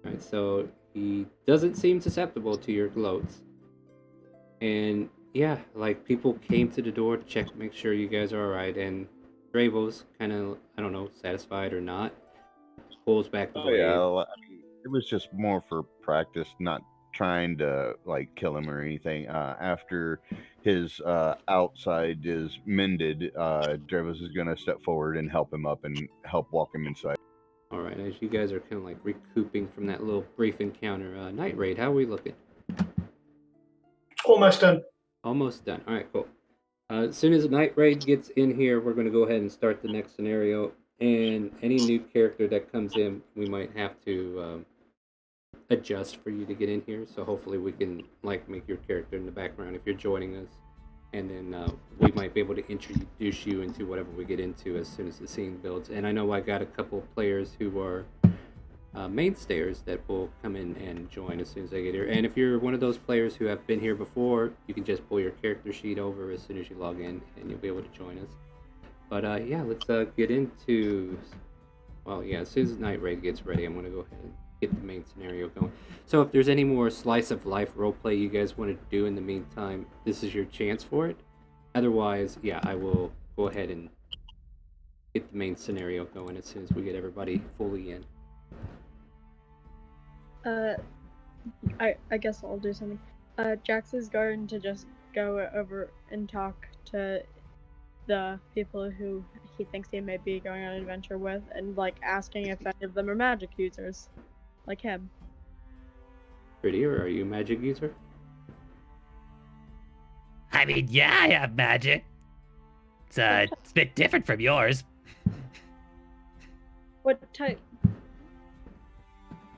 Alright, so he doesn't seem susceptible to your gloats. And yeah, like, people came to the door to check to make sure you guys are alright, and Dravo's kind of, I don't know, satisfied or not, pulls back the Oh blade. yeah, well, I mean, it was just more for practice, not trying to like kill him or anything. After his outside is mended, Dravos is gonna step forward and help him up and help walk him inside. Alright, as you guys are kind of like recouping from that little brief encounter, Night Raid, how are we looking? Almost done. Almost done. Alright, cool. As soon as Night Raid gets in here, we're going to go ahead and start the next scenario. And any new character that comes in, we might have to adjust for you to get in here. So hopefully we can like make your character in the background if you're joining us. And then we might be able to introduce you into whatever we get into as soon as the scene builds. And I know I got a couple players who are mainstayers that will come in and join as soon as they get here. And if you're one of those players who have been here before, you can just pull your character sheet over as soon as you log in, and you'll be able to join us. But yeah, let's get into... Well, yeah, as soon as Night Raid gets ready, I'm going to go ahead and get the main scenario going. So if there's any more slice of life roleplay you guys want to do in the meantime, this is your chance for it. Otherwise, yeah, I will go ahead and get the main scenario going as soon as we get everybody fully in. I guess I'll do something. Jax is going to just go over and talk to the people who he thinks he may be going on an adventure with, and like asking if any of them are magic users, like him. Prettier, are you a magic user? I mean, yeah, I have magic. It's a bit different from yours. What type?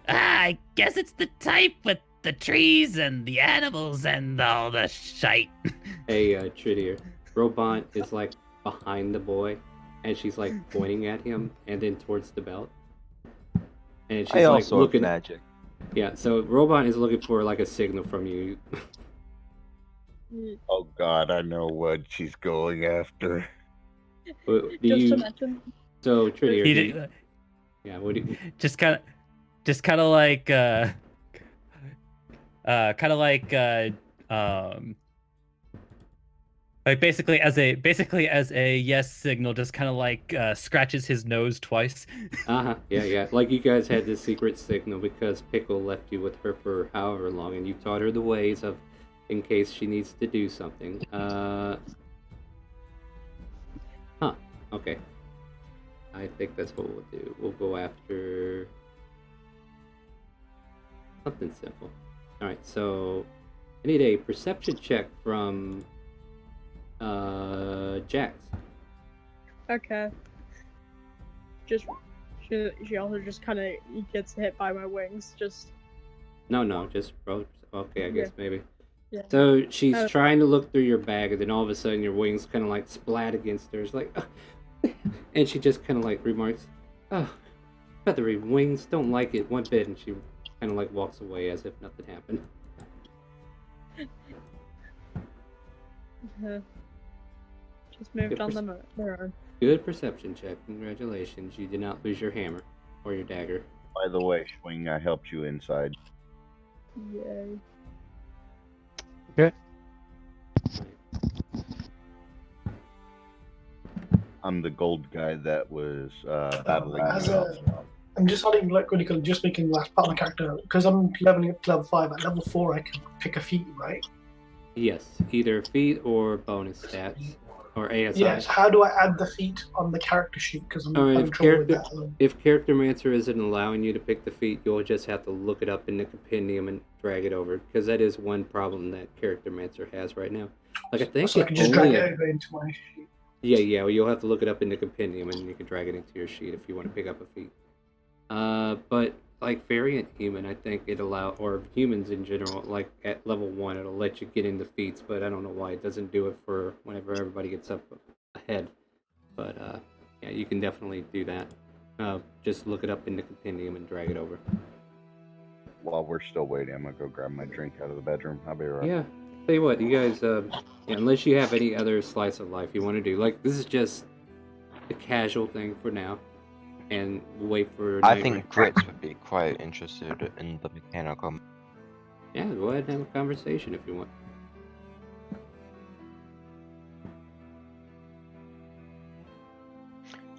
I guess it's the type with the trees and the animals and all the shite. Hey, Tridier, Robot is like behind the boy, and she's like pointing at him and then towards the belt. And she's I like also looking. have magic. Yeah, so Robot is looking for like a signal from you. Oh God, I know what she's going after. Do Just you? to mention. So Tridier, He do you- did, yeah. What do you? just kind of like kind of like basically as a yes signal, just kind of like scratches his nose twice. Yeah. Like you guys had this secret signal because Pickle left you with her for however long, and you taught her the ways of, in case she needs to do something. Okay. I think that's what we'll do. We'll go after something simple. All right. So I need a perception check from Jax. Okay. Just she also just kind of gets hit by my wings. Just No, just roll. Okay, I guess Yeah. maybe. Yeah. So she's Uh, trying to look through your bag, and then all of a sudden your wings kind of like splat against hers, like, and she just kind of like remarks, "Oh, feathery wings, don't like it one bit," and she kind of like walks away as if nothing happened. just moved Good on their own. Good perception check. Congratulations, you did not lose your hammer or your dagger. By the way, Schwing, I helped you inside. Yay. I'm the gold guy that was battling As you a- out. I'm just adding like really quickly, just making the last part of my character because I'm leveling up to level 5. At level 4, I can pick a feat, right? Yes, either feat or bonus stats or ASI. Yes. How do I add the feat on the character sheet? Because I'm Or having trouble with that. if Charactermancer isn't allowing you to pick the feat, you'll just have to look it up in the compendium and drag it over, because that is one problem that Charactermancer has right now. Like I think So I it can just drag only... it over into my sheet. Yeah. Well, you'll have to look it up in the compendium, and you can drag it into your sheet if you want to pick up a feat. But like variant human, I think it or humans in general, like at level 1, it'll let you get into feats, but I don't know why it doesn't do it for whenever everybody gets up ahead. But yeah, you can definitely do that. Just look it up in the compendium and drag it over. While we're still waiting, I'm gonna go grab my drink out of the bedroom. I'll be right. Yeah. Tell you what, you guys, unless you have any other slice of life you want to do, like this is just a casual thing for now, and wait for. I think Grits would be quite interested in the mechanical. Yeah, go ahead and have a conversation if you want.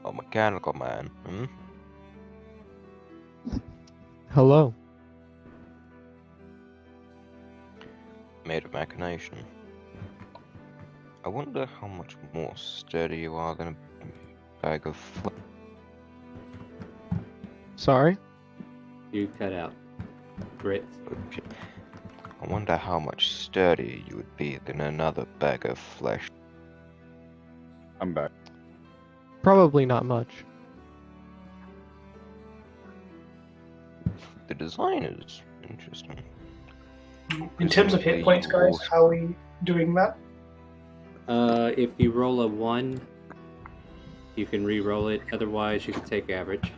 Oh, mechanical man. Hello. Made of machination. I wonder how much more sturdy you are than a bag of flesh. Sorry. You cut out. Grit. Okay. I wonder how much sturdier you would be than another bag of flesh. I'm back. Probably not much. The design is interesting. In terms of hit points, guys, how are we doing that? If you roll a 1, you can re-roll it. Otherwise, you can take average.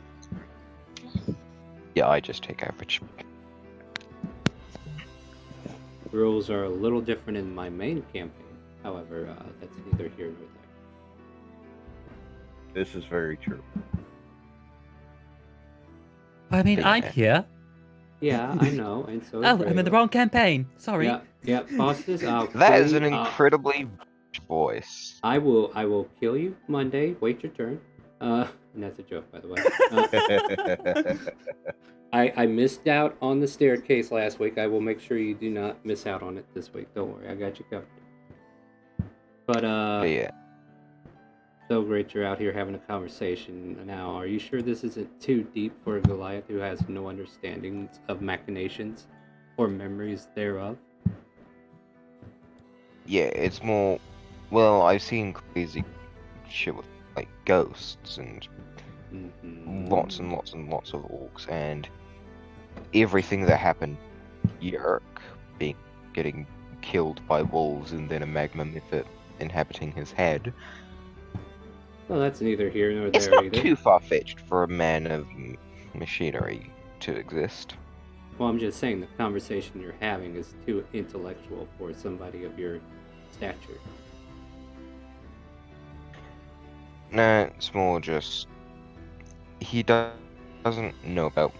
Yeah, I just take average. Rules are a little different in my main campaign. However, that's neither here nor there. This is very true. I mean, I'm Yeah. here. Yeah, I know, and so. Oh, I'm in the wrong campaign. Sorry. Yeah, Faustus, I'll That kill is you. an incredibly voice. I will kill you Monday. Wait your turn. And that's a joke, by the way. I missed out on the staircase last week. I will make sure you do not miss out on it this week. Don't worry, I got you covered. But Yeah. so great you're out here having a conversation now. Are you sure this isn't too deep for a Goliath who has no understanding of machinations or memories thereof? Yeah, it's more. Well, I've seen crazy shit with like ghosts and lots and lots and lots of orcs, and everything that happened. Yerk getting killed by wolves, and then a magma mythic inhabiting his head. Well, that's neither here nor It's there not either. too far-fetched for a man of machinery to exist. Well, I'm just saying the conversation you're having is too intellectual for somebody of your stature. Nah, it's more just he doesn't know about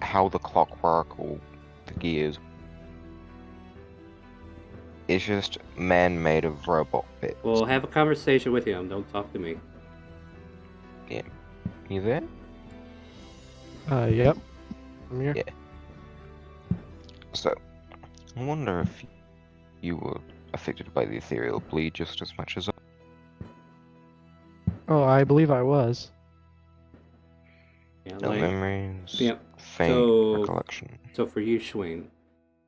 how the clock work or the gears It's just man-made of robot bits. Well, have a conversation with him. Don't talk to me. You there? Yep. I'm here. Yeah. So, I wonder if you were affected by the ethereal bleed just as much as I. Oh, I believe I was. Yeah, No memories. Yep. Faint recollection. So for you, Schwing,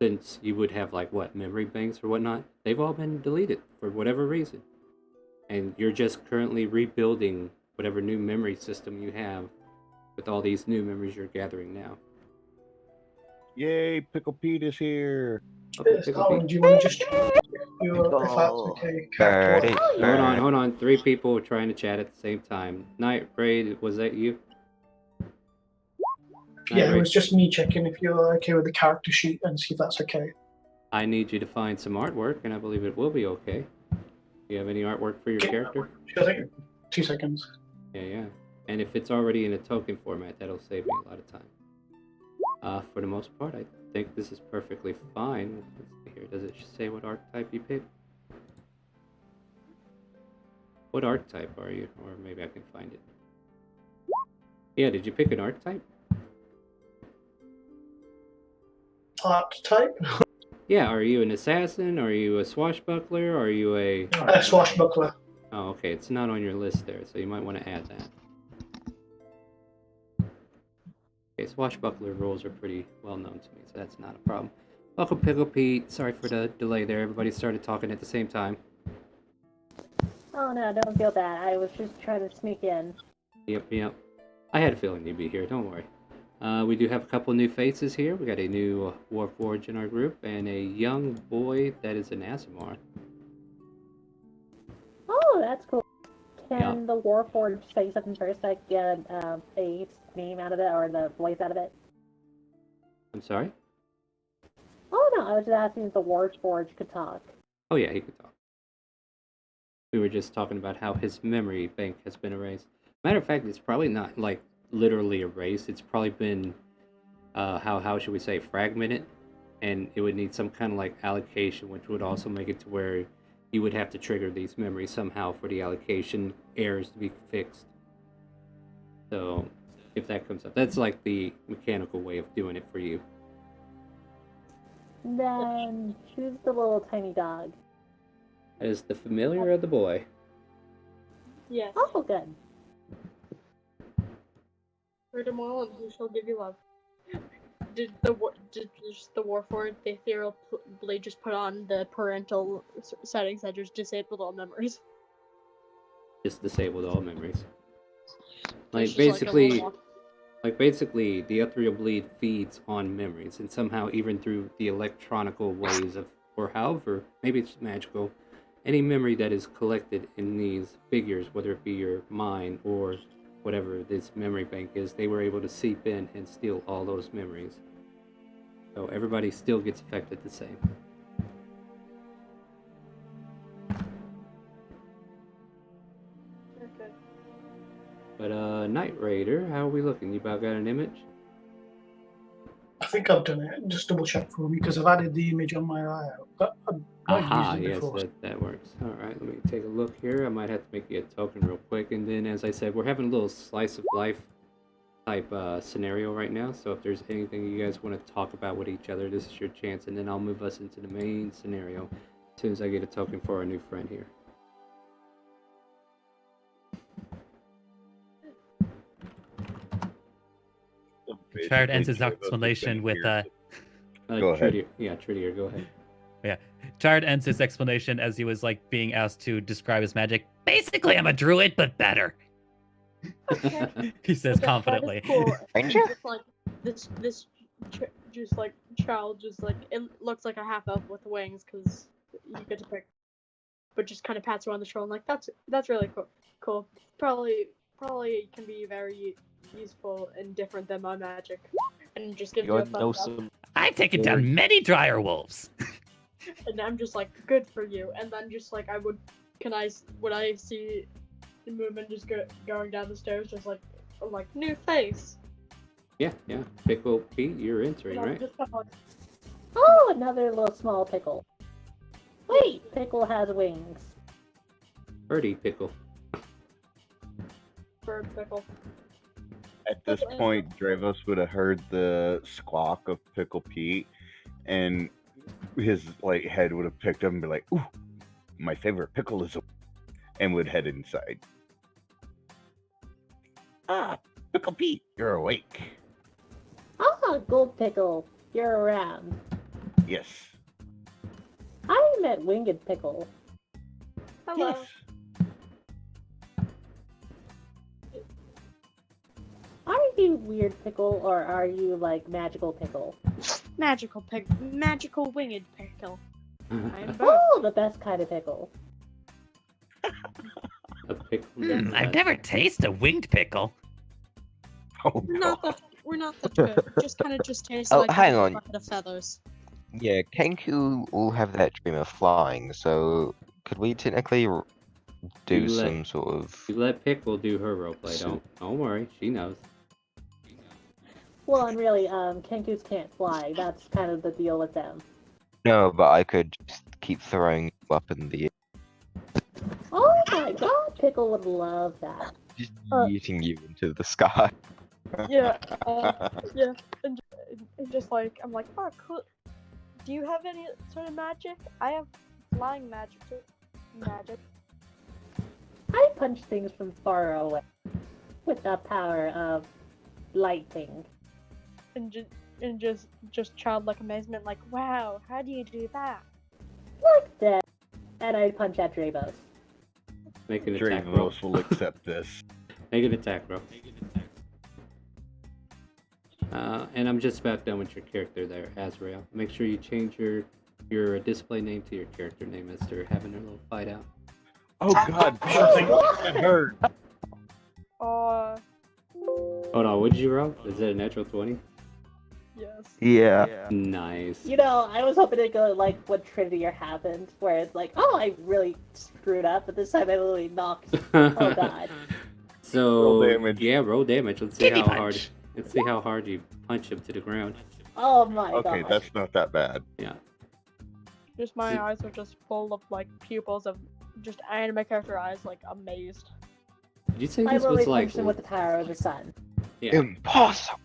since you would have like what memory banks or whatnot, they've all been deleted for whatever reason, and you're just currently rebuilding whatever new memory system you have with all these new memories you're gathering now. Yay, Pickle Pete is here. Okay, Yes, Pickle Darwin, Pete. do you want to just check if that's okay? Birdie, Hold on. 3 people trying to chat at the same time. Night Raid, was that you? Yeah, it was just me checking if you're okay with the character sheet and see if that's okay. I need you to find some artwork, and I believe it will be okay. Do you have any artwork for your character? Sure thing. 2 seconds. Yeah. And if it's already in a token format, that'll save me a lot of time. For the most part, I think this is perfectly fine. Let's see here. Does it say what archetype you picked? What archetype are you? Or maybe I can find it. Yeah, did you pick an archetype? Archetype? Yeah, are you an assassin? Are you a swashbuckler? Are you a... Swashbuckler. Oh, okay, it's not on your list there, so you might want to add that. Okay, swashbuckler rules are pretty well known to me, so that's not a problem. Welcome, Pickle Pete. Sorry for the delay there. Everybody started talking at the same time. Oh no, don't feel bad. I was just trying to sneak in. Yep. I had a feeling you'd be here, don't worry. We do have a couple new faces here. We got a new Warforged in our group, and a young boy that is an Aasimar. Oh, that's cool. Can Yeah. the Warforged say something first? I get a name out of it or the voice out of it? I'm sorry? Oh no, I was just asking if the Warforged could talk. Oh yeah, he could talk. We were just talking about how his memory bank has been erased. Matter of fact, it's probably not like literally erased. It's probably been how should we say, fragmented, and it would need some kind of like allocation, which would also make it to where you would have to trigger these memories somehow for the allocation errors to be fixed. So if that comes up, that's like the mechanical way of doing it for you. Then choose the little tiny dog. As the familiar of the boy. Yes. Oh, good. Hurt him well, and he shall give you love. Did the Warforged, the ethereal blade, just put on the parental settings that just disabled all memories? Just disabled all memories. There's Like just, a little basically, the ethereal bleed feeds on memories, and somehow even through the electronical ways of, or however, maybe it's magical, any memory that is collected in these figures, whether it be your mind or whatever this memory bank is, they were able to seep in and steal all those memories. So everybody still gets affected the same. Okay. But Night Raider, how are we looking? You about got an image? I think I've done it. Just double check for me because I've added the image on my eye out. But I've Aha, used it yes, before. that works. Alright, let me take a look here. I might have to make you a token real quick. And then, as I said, we're having a little slice of life type scenario right now. So if there's anything you guys want to talk about with each other, this is your chance. And then I'll move us into the main scenario as soon as I get a token for our new friend here. Chard ends his explanation with Go ahead. Trudier. Yeah, Trudier, go ahead. Chard ends his explanation as he was like being asked to describe his magic. Basically, I'm a druid, but better. Okay. He says That is confidently. cool. Ranger? Just like this just like child, just like it looks like a half elf with wings because you get to pick, but just kind of pats her on the shoulder like that's really cool. Cool. Probably can be very useful and different than my magic, and just gives you You a know thumbs up. some. I've taken down many dryer wolves. And I'm just like, good for you. And then just like would I see the movement just going down the stairs, just like new face. Yeah. Pickle Pete, you're entering, And I'm right? just kind of like, Oh, another little small pickle. Wait, Pickle has wings. Birdie Pickle. Bird pickle. At this point, Dravos would have heard the squawk of Pickle Pete, and his head would have picked up and be like, "Ooh, my favorite pickle is," and would head inside. Ah, Pickle Pete, you're awake. Ah, Gold Pickle, you're around. Yes. I met Winged Pickle. Hello. Yes. Are you Weird Pickle or are you like Magical Pickle? Magical winged pickle. I'm both. Oh, the best kind of pickle. A pickle. I've never tasted a winged pickle. Oh We're not that good. Just kind of taste Oh, like hang a on. bucket of feathers. Yeah, Kenku all have that dream of flying, so could we technically do You let- some sort of... You let Pickle do her roleplay. Don't worry, she knows. Well, and really, Kenkus can't fly. That's kind of the deal with them. No, but I could just keep throwing you up in the air, Oh my god, Pickle would love that. just yeeting you into the sky. Yeah. Yeah. And just like I'm like, oh cool. Do you have any sort of magic? I have flying magic. I punch things from far away with the power of lightning. And just childlike amazement, like, wow, how do you do that? Like that. And I punch at Dravos. Make an attack roll. Dravos will accept this. Make an attack roll. And I'm just about done with your character there, Azrael. Make sure you change your display name to your character name as they're having a little fight out. Oh god, that hurt. Hold on, what did you roll? Is it a natural 20? Yes. Yeah. Nice. You know, I was hoping to go like what Trinity happened, where it's like, oh, I really screwed up, but this time I literally knocked. Oh god. So Roll damage. Yeah, roll damage. Let's see how hard. Let's see how hard you punch him to the ground. Oh my god. Okay, that's not that bad. Yeah. Just my eyes are just full of like pupils of just anime character eyes, like amazed. Did you say I this really was like? punched him with the power of the sun. Yeah. Impossible!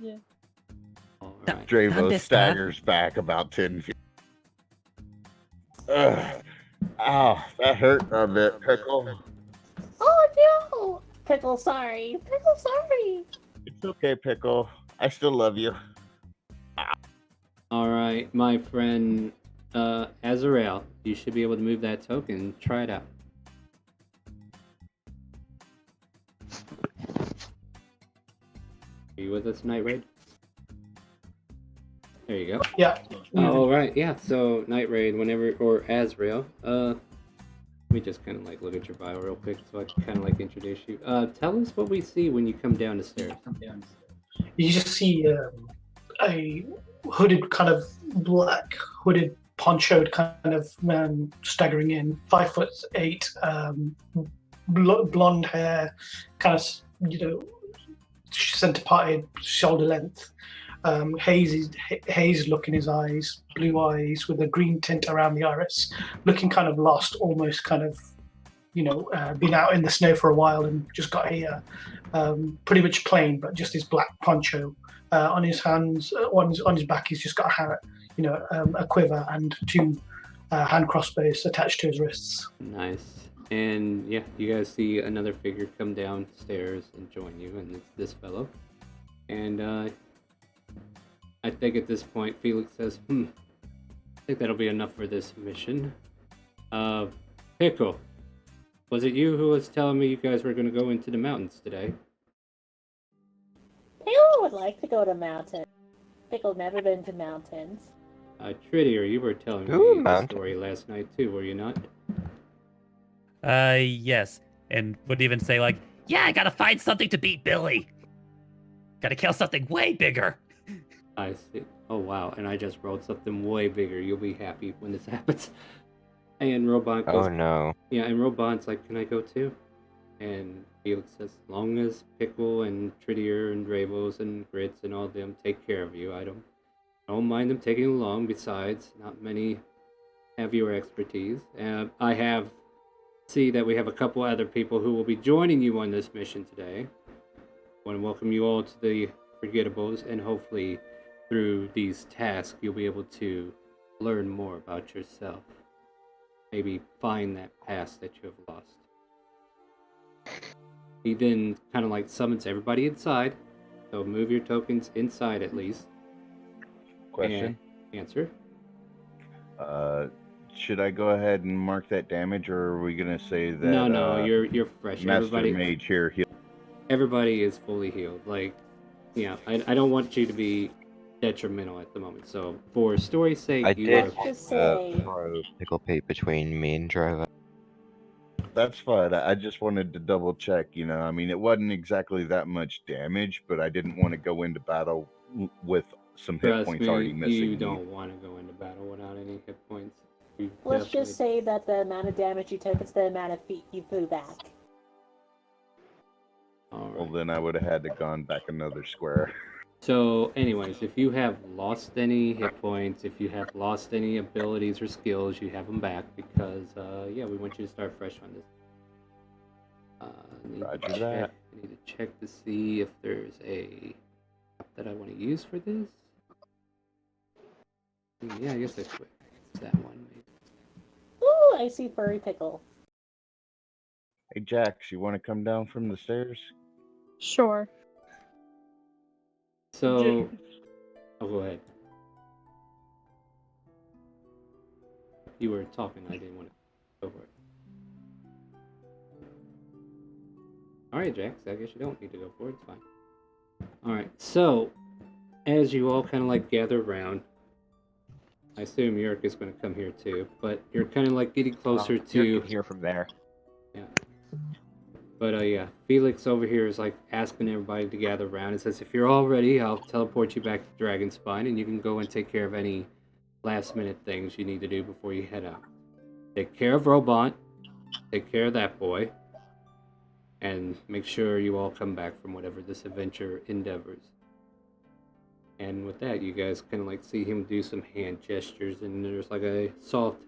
Yeah. All No. right. Dravos staggers back about 10 feet. Ugh. Ow, that hurt a bit, Pickle. Oh no! Pickle, sorry. Pickle, sorry. It's okay, Pickle. I still love you. All right, my friend Azrael, you should be able to move that token. Try it out. Are you with us, Night Raid? There you go. Yeah. All right, yeah. So Night Raid, whenever or Azrael, let me just kind of like look at your bio real quick, so I can kind of like introduce you. Tell us what we see when you come down the stairs. You just see a hooded, kind of black hooded, ponchoed kind of man staggering in, 5'8", blonde hair, kind of center parted, shoulder length, hazy look in his eyes, blue eyes with a green tint around the iris, looking kind of lost, almost kind of been out in the snow for a while and just got here, pretty much plain, but just his black poncho. On his hands, on his back, he's just got a quiver and two hand crossbows attached to his wrists. Nice. And yeah, you guys see another figure come downstairs and join you, and it's this fellow. And I think at this point, Felix says, I think that'll be enough for this mission. Pickle, was it you who was telling me you guys were going to go into the mountains today? Pickle would like to go to mountains. Pickle's never been to mountains. Trittier, you were telling Ooh, me the mountain. story last night too, were you not? Yes. And would even say like, yeah, I gotta find something to beat Billy. Gotta kill something way bigger. I see. Oh wow, and I just rolled something way bigger. You'll be happy when this happens. And Robot goes, Oh no. yeah, and Robot's like, can I go too? And Felix says, as long as Pickle and Trittier and Dravos and Grits and all them take care of you, I don't Don't mind them taking along. Besides, not many have your expertise. I see that we have a couple other people who will be joining you on this mission today. I want to welcome you all to the Forgettables, and hopefully through these tasks you'll be able to learn more about yourself. Maybe find that past that you have lost. He then kind of like summons everybody inside. So move your tokens inside at least. Question. And answer. Should I go ahead and mark that damage, or are we gonna say that? No, you're fresh. Master Mage here. Everybody is fully healed. Like, yeah, I don't want you to be detrimental at the moment. So for story's sake, I you did are. Just say, throw Pickle Pete between me and Driver. That's fine. I just wanted to double check. I mean, it wasn't exactly that much damage, but I didn't want to go into battle with some hit Trust points me, already missing. you don't want to go into battle without any hit points. You let's definitely- just say that the amount of damage you took is the amount of feet you flew back. All right. Well, then I would have had to gone back another square. So, anyways, if you have lost any hit points, if you have lost any abilities or skills, you have them back because, yeah, we want you to start fresh on this. Roger that. I need to check to see if there's a app that I want to use for this. Yeah, I guess I could. It's that one, maybe. Ooh, I see furry pickle. Hey, Jax, you want to come down from the stairs? Sure. So, oh, go ahead. You were talking. I didn't want to go for it. All right, Jax. I guess you don't need to go for it. It's fine. All right. So, as you all kind of like gather around, I assume Yurk is going to come here too. But you're kind of like getting closer to. You can hear from there. Yeah. But yeah, Felix over here is like asking everybody to gather around. It says, if you're all ready, I'll teleport you back to Dragonspine, and you can go and take care of any last-minute things you need to do before you head out. Take care of Robont, take care of that boy, and make sure you all come back from whatever this adventure endeavors. And with that, you guys kind of like see him do some hand gestures, and there's like a soft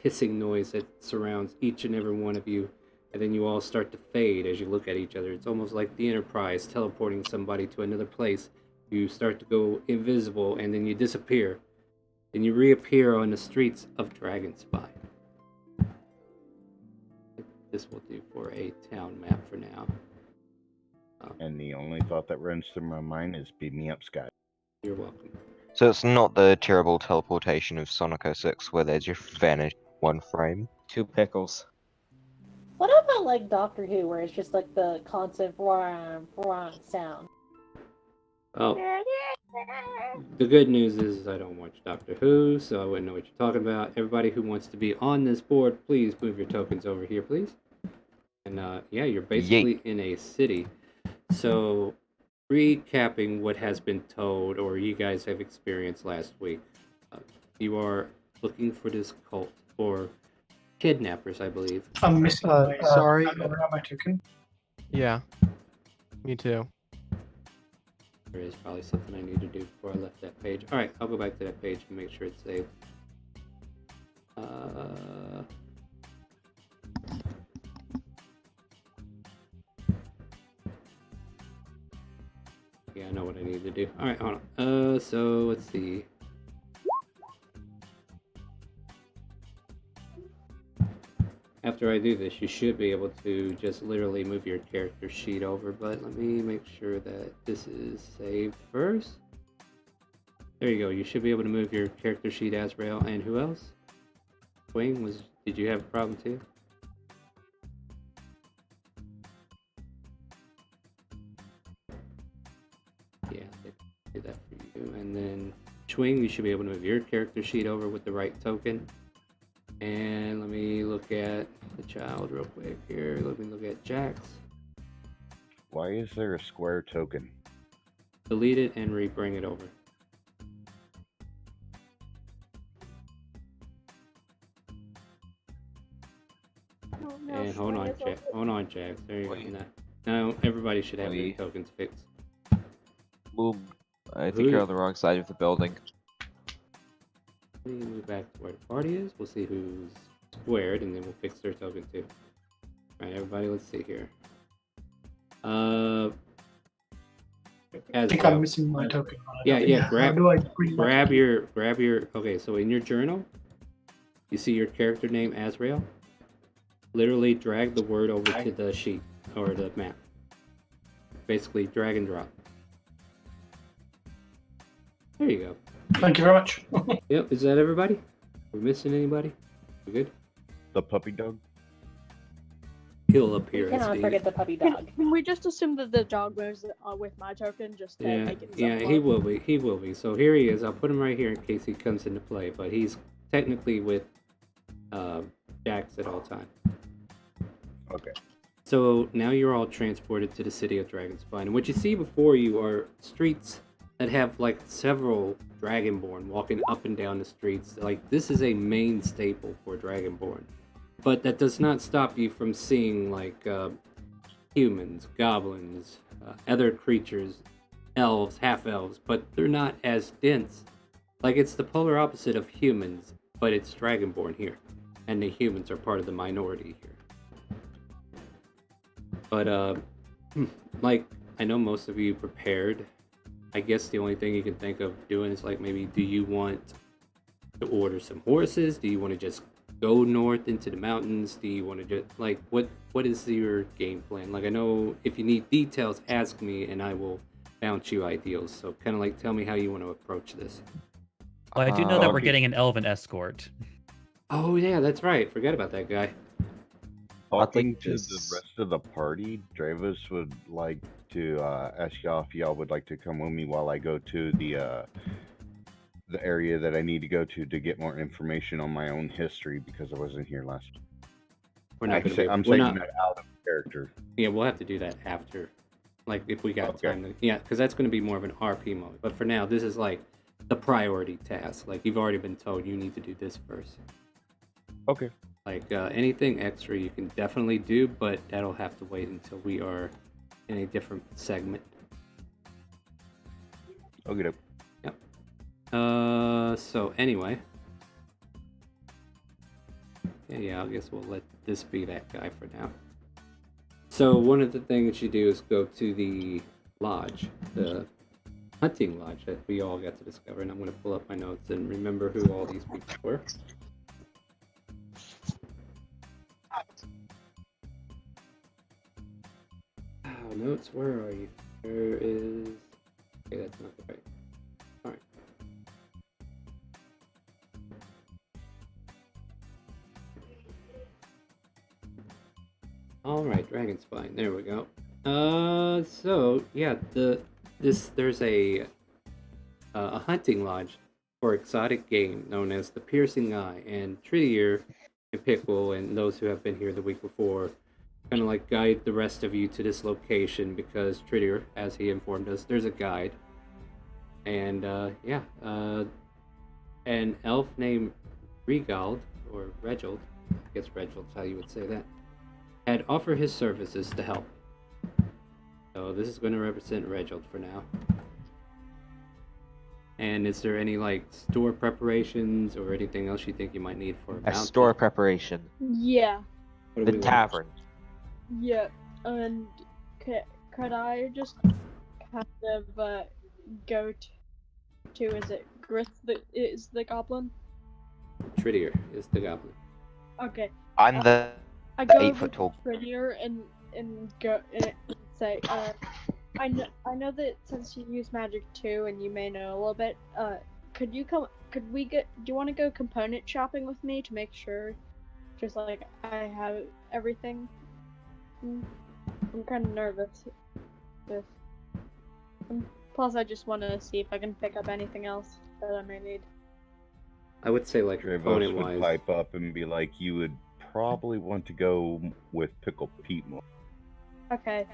hissing noise that surrounds each and every one of you. And then you all start to fade as you look at each other. It's almost like the Enterprise teleporting somebody to another place. You start to go invisible, and then you disappear. Then you reappear on the streets of Dragonspine. This will do for a town map for now. And the only thought that runs through my mind is beam me up, Scott. You're welcome. So it's not the terrible teleportation of Sonic 06 where they just vanish one frame. 2 pickles. What about like Doctor Who, where it's just like the constant sound? Well, the good news is I don't watch Doctor Who, so I wouldn't know what you're talking about. Everybody who wants to be on this board, please move your tokens over here, please. And yeah, you're basically in a city. So, recapping what has been told or you guys have experienced last week, you are looking for this cult or kidnappers, I believe. I'm missing sorry. my token. Yeah. Me too. There is probably something I need to do before I left that page. Alright, I'll go back to that page and make sure it's saved. Yeah, I know what I need to do. Alright, hold on. So let's see. After I do this, you should be able to just literally move your character sheet over, but let me make sure that this is saved first. There you go. You should be able to move your character sheet, Azrael. And who else? Wing, did you have a problem too? Yeah, they did that for you. And then Schwing, you should be able to move your character sheet over with the right token. And let me look at the child real quick here. Let me look at Jax. Why is there a square token? Delete it and re-bring it over. Oh, no, And hold on, Schwing is Jax. also- Hold on, Jax. There you go. Wait. Now everybody should have their Wait. tokens fixed. Boom. I Who think you're you- on the wrong side of the building. Let me move back to where the party is. We'll see who's squared, and then we'll fix their token too. Alright, everybody, let's see here. I think I'm missing my token. Yeah. How do I bring my grab token? your. Okay, so in your journal, you see your character name Azrael. Literally drag the word over to the sheet or the map. Basically, drag and drop. There you go. Thank you very much. Yep. Is that everybody? We missing anybody? We good? The puppy dog. He'll appear. You cannot forget the puppy dog. Can we just assume that the dog moves with my token just to make it He will be. He will be. So here he is. I'll put him right here in case he comes into play. But he's technically with Jax at all times. Okay. So now you're all transported to the city of Dragonspine. And what you see before you are streets that have like several Dragonborn walking up and down the streets. Like this is a main staple for Dragonborn. But that does not stop you from seeing like humans, goblins, other creatures, elves, half-elves, but they're not as dense. Like it's the polar opposite of humans, but it's Dragonborn here. And the humans are part of the minority here. But, like, I know most of you prepared. I guess the only thing you can think of doing is, like, maybe do you want to order some horses? Do you want to just go north into the mountains? Do you want to just, like, what is your game plan? Like, I know if you need details, ask me, and I will bounce you ideals. So kind of, like, tell me how you want to approach this. Well, I do know that we're Okay. getting an elven escort. Oh, yeah, that's right. Forget about that guy. Talking to this- the rest of the party, Dravis would like to ask y'all if y'all would like to come with me while I go to the area that I need to go to get more information on my own history because I wasn't here last. We're not going to be. I'm we're saying not, that out of character. Yeah, we'll have to do that after. Like, if we got Okay. time to. Yeah, because that's going to be more of an RP mode. But for now, this is like the priority task. Like, you've already been told you need to do this first. Okay. Like, anything extra you can definitely do, but that'll have to wait until we are in a different segment. Okay. So anyway. Yeah, I guess we'll let this be that guy for now. So one of the things you do is go to the lodge, the hunting lodge that we all got to discover, and I'm going to pull up my notes and remember who all these people were. Oh, notes, where are you? There is... Okay, that's not the right. Alright. Alright, Dragonspine, there we go. So, yeah, there's a hunting lodge for exotic game known as the Piercing Eye, and Tridier and Pickle and those who have been here the week before kind of like guide the rest of you to this location because Tridier, as he informed us, there's a guide. And an elf named Regald, or Regold, I guess Regold's how you would say that, had offered his services to help. So this is going to represent Regold for now. And is there any like store preparations or anything else you think you might need for A mountain? store preparation. Yeah. What do The we want? tavern. Yeah. And could I just kind of go to is it Grith is the goblin? Tridier is the goblin. Okay. I'm the I go 8 over foot to tall. Tridier and go and say I know that since you use magic too and you may know a little bit, could we do you want to go component shopping with me to make sure just like I have everything? I'm kind of nervous. Plus I just want to see if I can pick up anything else that I may need. I would say like Dravis component would wise. pipe up and be like, you would probably want to go with Pickle Pete more. Okay.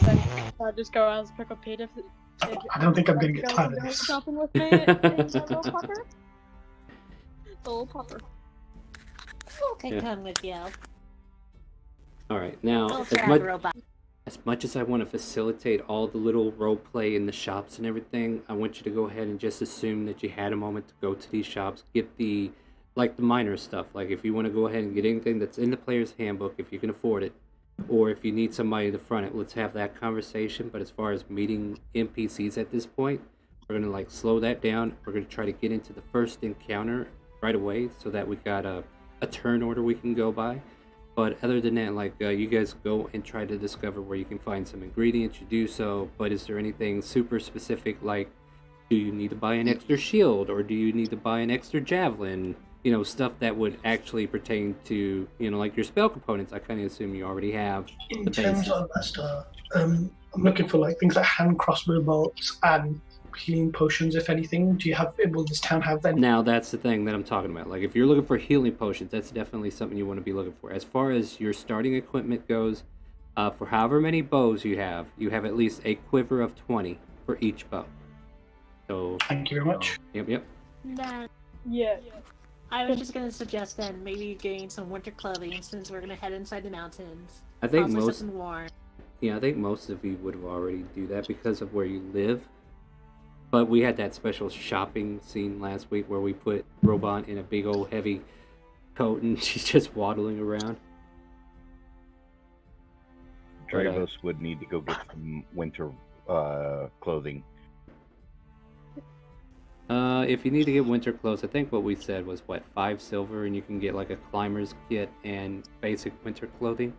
Then I'll just go as Pickle Pete if I don't think I'm gonna get guys time are of going this. shopping with me in my little pupper. The little pupper. I'll take Yeah. time with you. All right, now I'll grab a robot. as much as I want to facilitate all the little role play in the shops and everything, I want you to go ahead and just assume that you had a moment to go to these shops, get the minor stuff. Like if you want to go ahead and get anything that's in the player's handbook, if you can afford it, or if you need somebody to front it, let's have that conversation. But as far as meeting NPCs at this point, we're gonna slow that down. We're gonna try to get into the first encounter right away, so that we got a turn order we can go by. But other than that, you guys go and try to discover where you can find some ingredients. You do so, but is there anything super specific, like do you need to buy an extra shield, or do you need to buy an extra javelin? Stuff that would actually pertain to, like your spell components. I kind of assume you already have. In terms of that stuff, I'm looking for things like hand crossbow bolts and healing potions, if anything. Will this town have them? Now that's the thing that I'm talking about. Like if you're looking for healing potions, that's definitely something you want to be looking for. As far as your starting equipment goes, for however many bows you have at least a quiver of 20 for each bow. So thank you very much. Yep. Yeah. I was just gonna suggest then maybe getting some winter clothing since we're gonna head inside the mountains. I think Also most something warm. Yeah, I think most of you would have already do that because of where you live. But we had that special shopping scene last week where we put Robot in a big old heavy coat and she's just waddling around. Dravos would need to go get some winter clothing. If you need to get winter clothes, I think what we said was 5 silver, and you can get a climber's kit and basic winter clothing.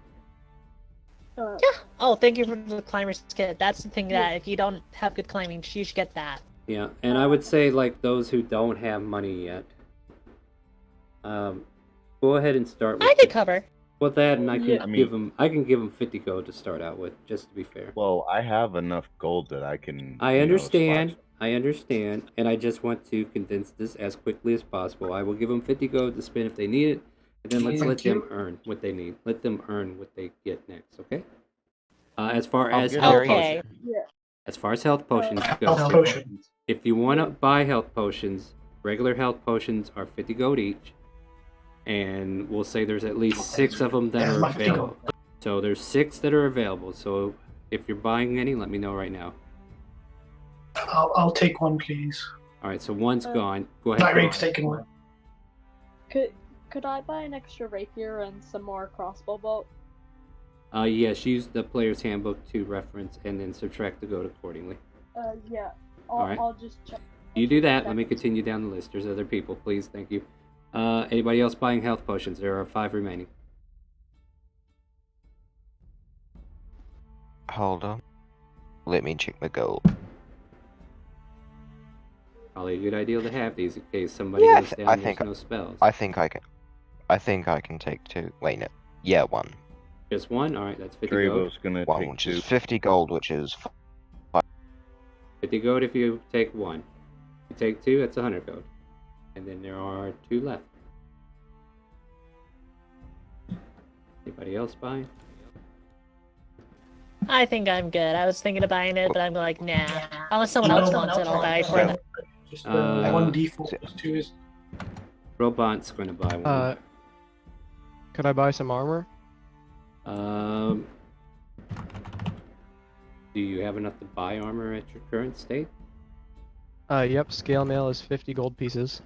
Yeah. Oh, thank you for the climber's kit. That's the thing that if you don't have good climbing, you should get that. Yeah, and I would say those who don't have money yet, go ahead and start with. I could cover. With that, and I can give them 50 gold to start out with, just to be fair. Well, I have enough gold that I can. I understand, and I just want to condense this as quickly as possible. I will give them 50 gold to spend if they need it, and then let's let them earn what they need. Let them earn what they get next, okay? As far as health potions, as far as health potions go, if you want to buy health potions, regular health potions are 50 gold each. And we'll say there's at least 6 of them that are available. So there's 6 that are available. So if you're buying any, let me know right now. I'll take one, please. All right, so one's gone. Go ahead. Nightwing's taking one. Could I buy an extra rapier and some more crossbow bolt? Yes, use the player's handbook to reference and then subtract the gold accordingly. Yeah. All right. I'll just check. You do that. Let me continue down the list. There's other people, please. Thank you. Anybody else buying health potions? There are 5 remaining. Hold on. Let me check my gold. Probably a good idea to have these in case somebody goes down and there's no spells. I think I can take 2. Wait, no. Yeah, 1. Just 1? Alright, that's 50 gold. Gonna 1, take which 2. is 50 gold, which is 50 gold if you take 1. If you take 2, that's 100 gold. And then there are 2 left. Anybody else buying? I think I'm good. I was thinking of buying it, but I'm like, nah. Unless someone else wants it, I'll buy for it. Just 1d4 2 is. Robot's going to buy one. Could I buy some armor? Do you have enough to buy armor at your current state? Yep, scale mail is 50 gold pieces.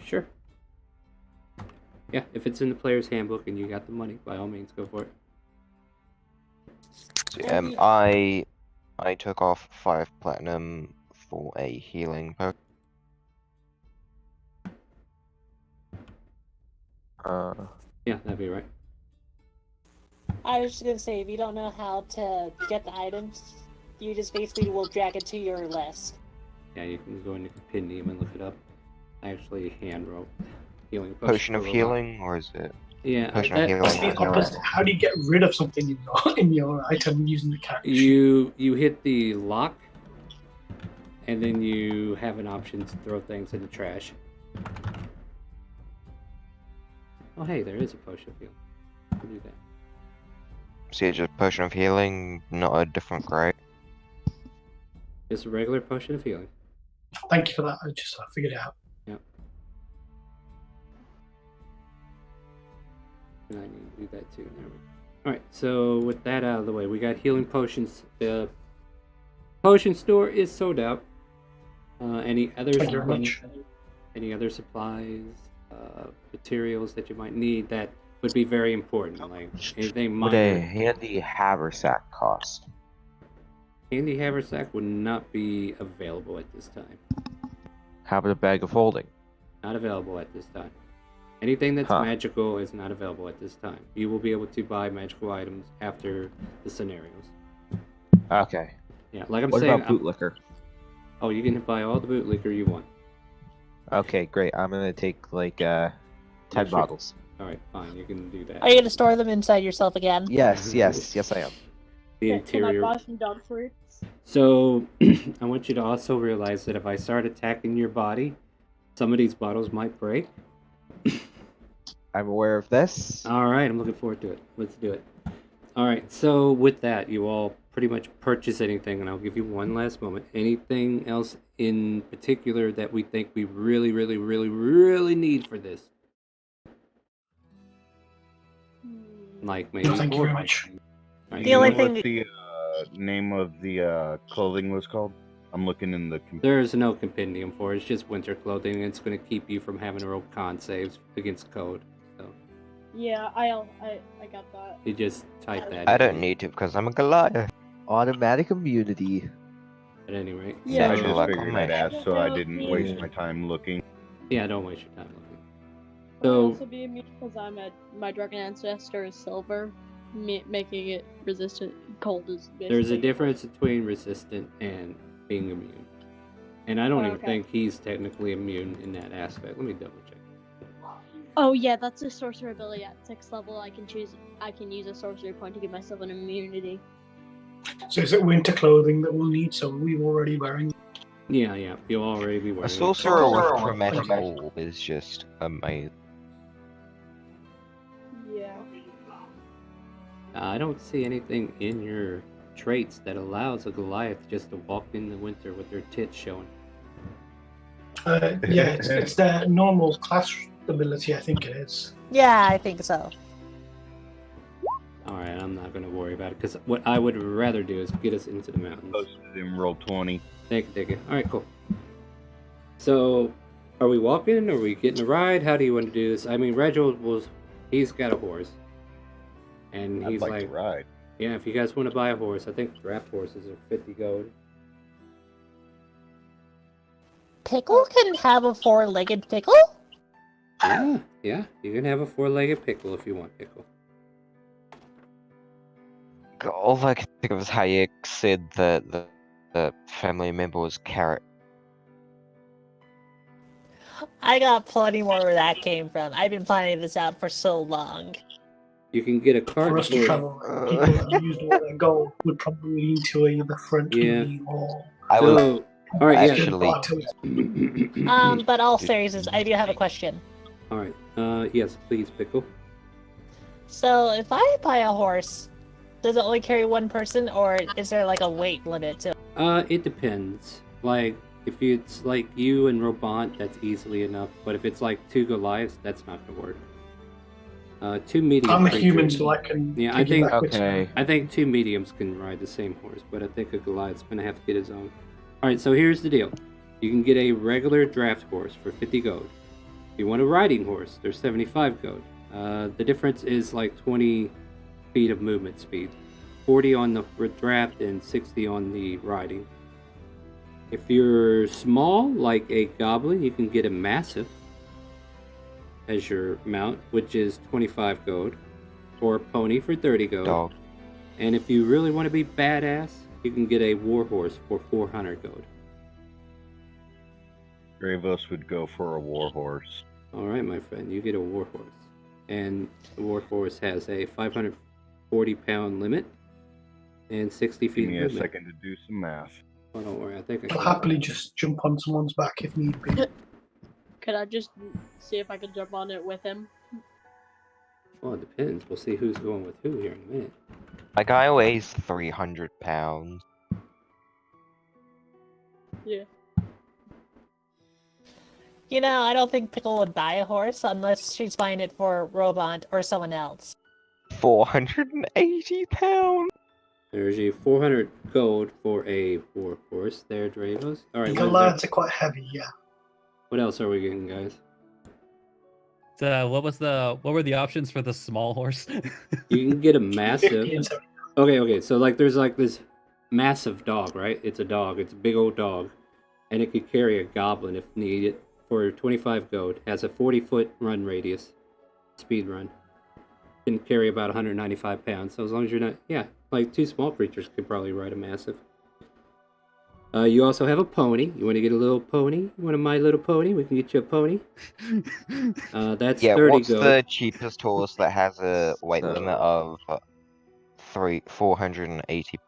Sure. Yeah, if it's in the player's handbook and you got the money, by all means, go for it. I took off 5 platinum for a healing potion. Yeah, that'd be right. I was just gonna say, if you don't know how to get the items, you just basically will drag it to your list. Yeah, you can go into Compendium and look it up. I actually hand wrote healing Potion of healing, or is it? Yeah, Potion of healing. How do you get rid of something in your item using the character? You hit the lock, and then you have an option to throw things in the trash. Oh, hey, there is a potion of healing. I'll do that. See, it's just potion of healing, not a different grade. It's a regular potion of healing. Thank you for that. I figured it out. Yep. And I need to do that too. There we go. Alright, so with that out of the way, we got healing potions. The potion store is sold out. Any other Thank you very much. any other supplies, materials that you might need that would be very important, like anything Would a minor. handy haversack cost? Handy haversack would not be available at this time. How about a bag of holding? Not available at this time. Anything that's Huh. magical is not available at this time. You will be able to buy magical items after the scenarios. Okay. Yeah, like I'm What saying. about boot liquor? Oh, you can buy all the boot liquor you want. Okay, great. I'm gonna take like 10 sure. bottles. All right, fine. You can do that. Are you gonna store them inside yourself again? Yes, yes, I am. The Can I interior. buy some dog fruits? So, I want you to also realize that if I start attacking your body, some of these bottles might break. I'm aware of this. All right, I'm looking forward to it. Let's do it. All right, so with that, you all pretty much purchase anything, and I'll give you one last moment. Anything else in particular that we think we really, really, really, really need for this? Like maybe No, thank you more? very much. All right, The you only know thing What the name of the clothing was called? I'm looking in the. There's no compendium for it. It's just winter clothing, and it's going to keep you from having to roll con saves against code. So Yeah, I got that. you just type that. I in. don't need to because I'm a Goliath. Automatic immunity. At any rate. Yeah, I Natural just luck figured on my I'd ask, ship. so I No, didn't the- waste my time looking. Yeah, don't waste your time looking. Will I So- also be immune because my dragon ancestor is silver, making it resistant. Cold is basically. There's a difference between resistant and being immune. And I don't even Okay. think he's technically immune in that aspect. Let me double check. Oh yeah, that's a sorcerer ability at 6th level. I can use a sorcery point to give myself an immunity. So is it winter clothing that we'll need? So we're already wearing. Yeah, you'll already be wearing A it. sorcerer Sorcerer with with chromatic chromatic. orb is just amazing. Yeah. I don't see anything in your traits that allows a Goliath just to walk in the winter with their tits showing. Yeah, it's their normal class ability, I think it is. Yeah, I think so. Alright, I'm not going to worry about it, because what I would rather do is get us into the mountains. Posted in roll 20. Take it. Alright, cool. So, are we walking? Are we getting a ride? How do you want to do this? I mean, Reginald he's got a horse. And I'd he's like like, to ride. yeah, if you guys want to buy a horse, I think draft horses are 50 gold. Pickle can have a four-legged pickle? Yeah, you can have a 4-legged pickle if you want pickle. All I can think of is Hayek said that the family member was Carrot. I got plenty more where that came from. I've been planning this out for so long. You can get a cart For us to for travel, people that used all their gold would probably lean to either front Yeah. wheel or. I was So, alright, actually- yeah. But all seriousness, I do have a question. Alright, yes, please, pickle. So, if I buy a horse, does it only carry one person, or is there like a weight limit to it? It depends. Like, if it's like you and Robont, that's easily enough. But if it's like 2 Goliaths, that's not gonna work. 2 medium I'm a creatures- human, so I can. Yeah, I think- piggyback with Okay. I think 2 mediums can ride the same horse, but I think a Goliath's gonna have to get his own. Alright, so here's the deal. You can get a regular draft horse for 50 gold. If you want a riding horse, there's 75 gold. The difference is like 20 feet of movement speed. 40 on the draft and 60 on the riding. If you're small, like a goblin, you can get a massive as your mount, which is 25 gold. Or a pony for 30 gold. dog. And if you really want to be badass, you can get a war horse for 400 gold. Gravos would go for a war horse. Alright, my friend, you get a war horse. And the war horse has a 540-pound limit and 60 feet Give me a movement. second to do some math. Oh, don't worry, I think I I'll can. happily just jump on someone's back if need be. Could I just see if I could jump on it with him? Well, it depends. We'll see who's going with who here in a minute. My guy weighs 300 pounds. Yeah. You know, I don't think Pickle would buy a horse unless she's buying it for Robont or someone else. £480. There's your 400 gold for a war horse there, Dravos. All right, Goliaths are quite heavy, yeah. what else are we getting, guys? So what were the options for the small horse? You can get a 50 massive. and 70. Okay. So like, there's like this massive dog, right? It's a dog. It's a big old dog, and it could carry a goblin if needed for 25 gold. Has a 40-foot run radius, speed run. Can carry about 195 pounds. So as long as you're not, like 2 small creatures could probably ride a massive. You also have a pony. You want to get a little pony? You want a My Little Pony? We can get you a pony. That's Yeah, 30 what's gold. the cheapest horse that has a weight limit of 480?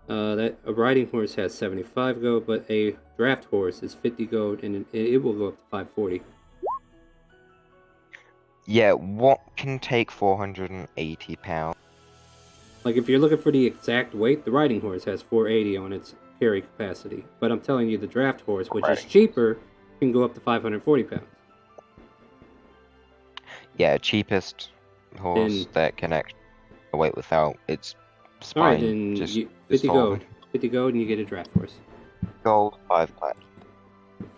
That a riding horse has 75 gold, but a draft horse is 50 gold, and it will go up to 540. Yeah, what can take £480? Like, if you're looking for the exact weight, the riding horse has 480 on its carry capacity. But I'm telling you, the draft horse, which is cheaper, can go up to 540 pounds. Yeah, cheapest horse that can actually weight without its spine. Alright, then just 50 gold. 50 gold, and you get a draft horse. Gold, 5 plat.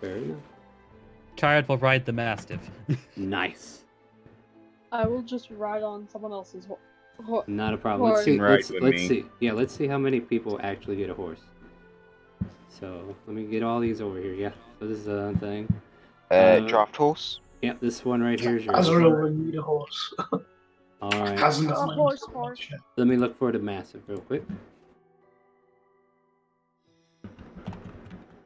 Fair enough. Chard will ride the Mastiff. Nice. I will just ride on someone else's horse. Not a problem. Let's see. Let's see. Yeah, let's see how many people actually get a horse. So let me get all these over here. Yeah. So this is a thing. Draft horse. Yeah, this one right here is yours. Azrael will need a horse. All right. Hasn't A got one. horse. Let me look for the massive real quick.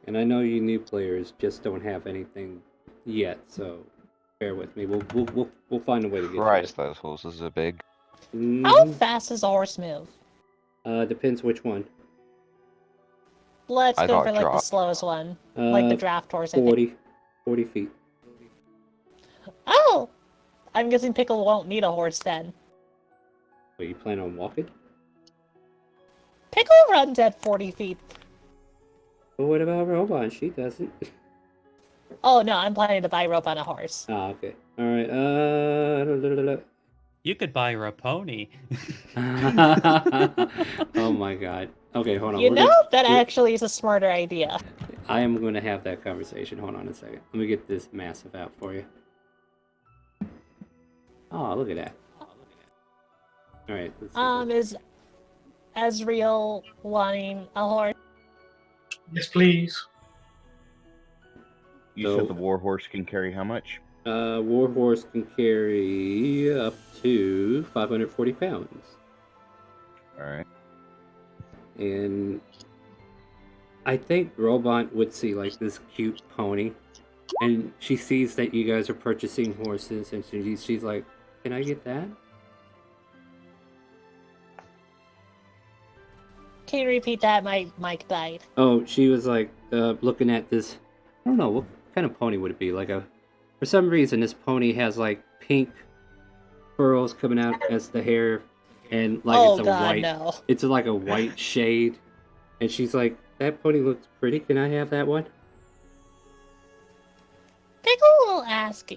And I know you new players just don't have anything yet, so bear with me. We'll find a way to get Christ, those horses are big. How fast does a horse move? Depends which one. Let's I go got for like the dropped. slowest one, like the draft horse. I think. 40 feet. Oh, I'm guessing Pickle won't need a horse then. Wait, you plan on walking? Pickle runs at 40 feet. But what about Robot? She doesn't. Oh no, I'm planning to buy rope on a horse. Ah, okay. All right. You could buy her a pony. Oh my god. Okay, hold on. You know, that actually is a smarter idea. I am going to have that conversation. Hold on a second. Let me get this massive out for you. Oh, look at that. All right. Is Azrael wanting a horse? Yes, please. You said the war horse can carry how much? War horse can carry up to 540 pounds. All right. And I think Robot would see like this cute pony, and she sees that you guys are purchasing horses, and she's like, "Can I get that?" Can you repeat that? My mic died. Oh, she was like looking at this. I don't know what kind of pony would it be. Like for some reason, this pony has like pink furrows coming out as the hair, and like it's a white. No. It's like a white shade, and she's like, "That pony looks pretty. Can I have that one?" Pickle will ask,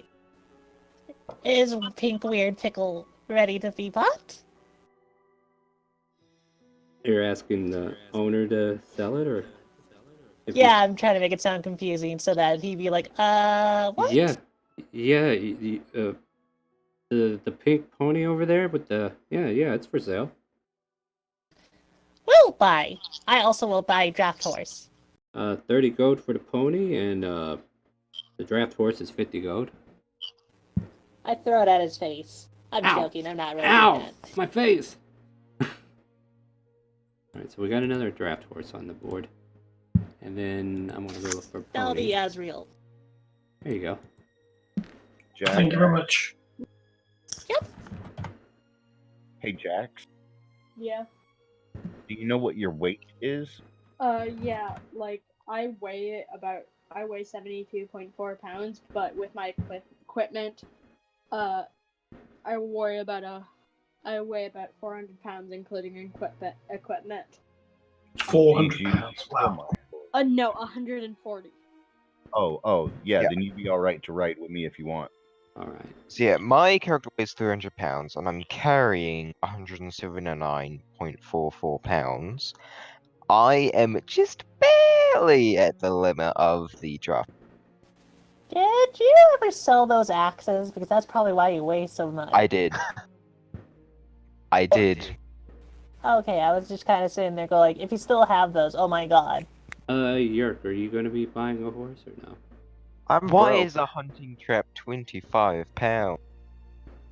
is Pink Weird Pickle ready to be bought? You're asking the owner to sell it, or? Yeah, I'm trying to make it sound confusing so that he'd be like, what? Yeah. The pink pony over there with the yeah, it's for sale. We'll buy. I also will buy draft horse. 30 gold for the pony, and the draft horse is 50 gold. I throw it at his face. I'm Ow. joking. I'm not really. Ow! Doing that. My face. Alright, so we got another draft horse on the board. And then I'm gonna go look for a That'll pony. be Azrael. There you go. Jack. Thank you very much. Yep. Hey, Jax. Yeah. Do you know what your weight is? Yeah, like I weigh 72.4 pounds, but with my equipment, I weigh about 400 pounds, including equipment. 400 pounds. Wow. No, 140. Oh, yeah. Then you'd be all right to ride with me if you want. All right. So yeah, my character weighs 300 pounds, and I'm carrying 179.44 pounds. I am just barely at the limit of the draft. Did you ever sell those axes? Because that's probably why you weigh so much. I did. I did. Okay, I was just kind of sitting there going, if you still have those, oh my god. Yerk, are you going to be buying a horse or no? I'm Why broke. is a hunting trap 25 pounds?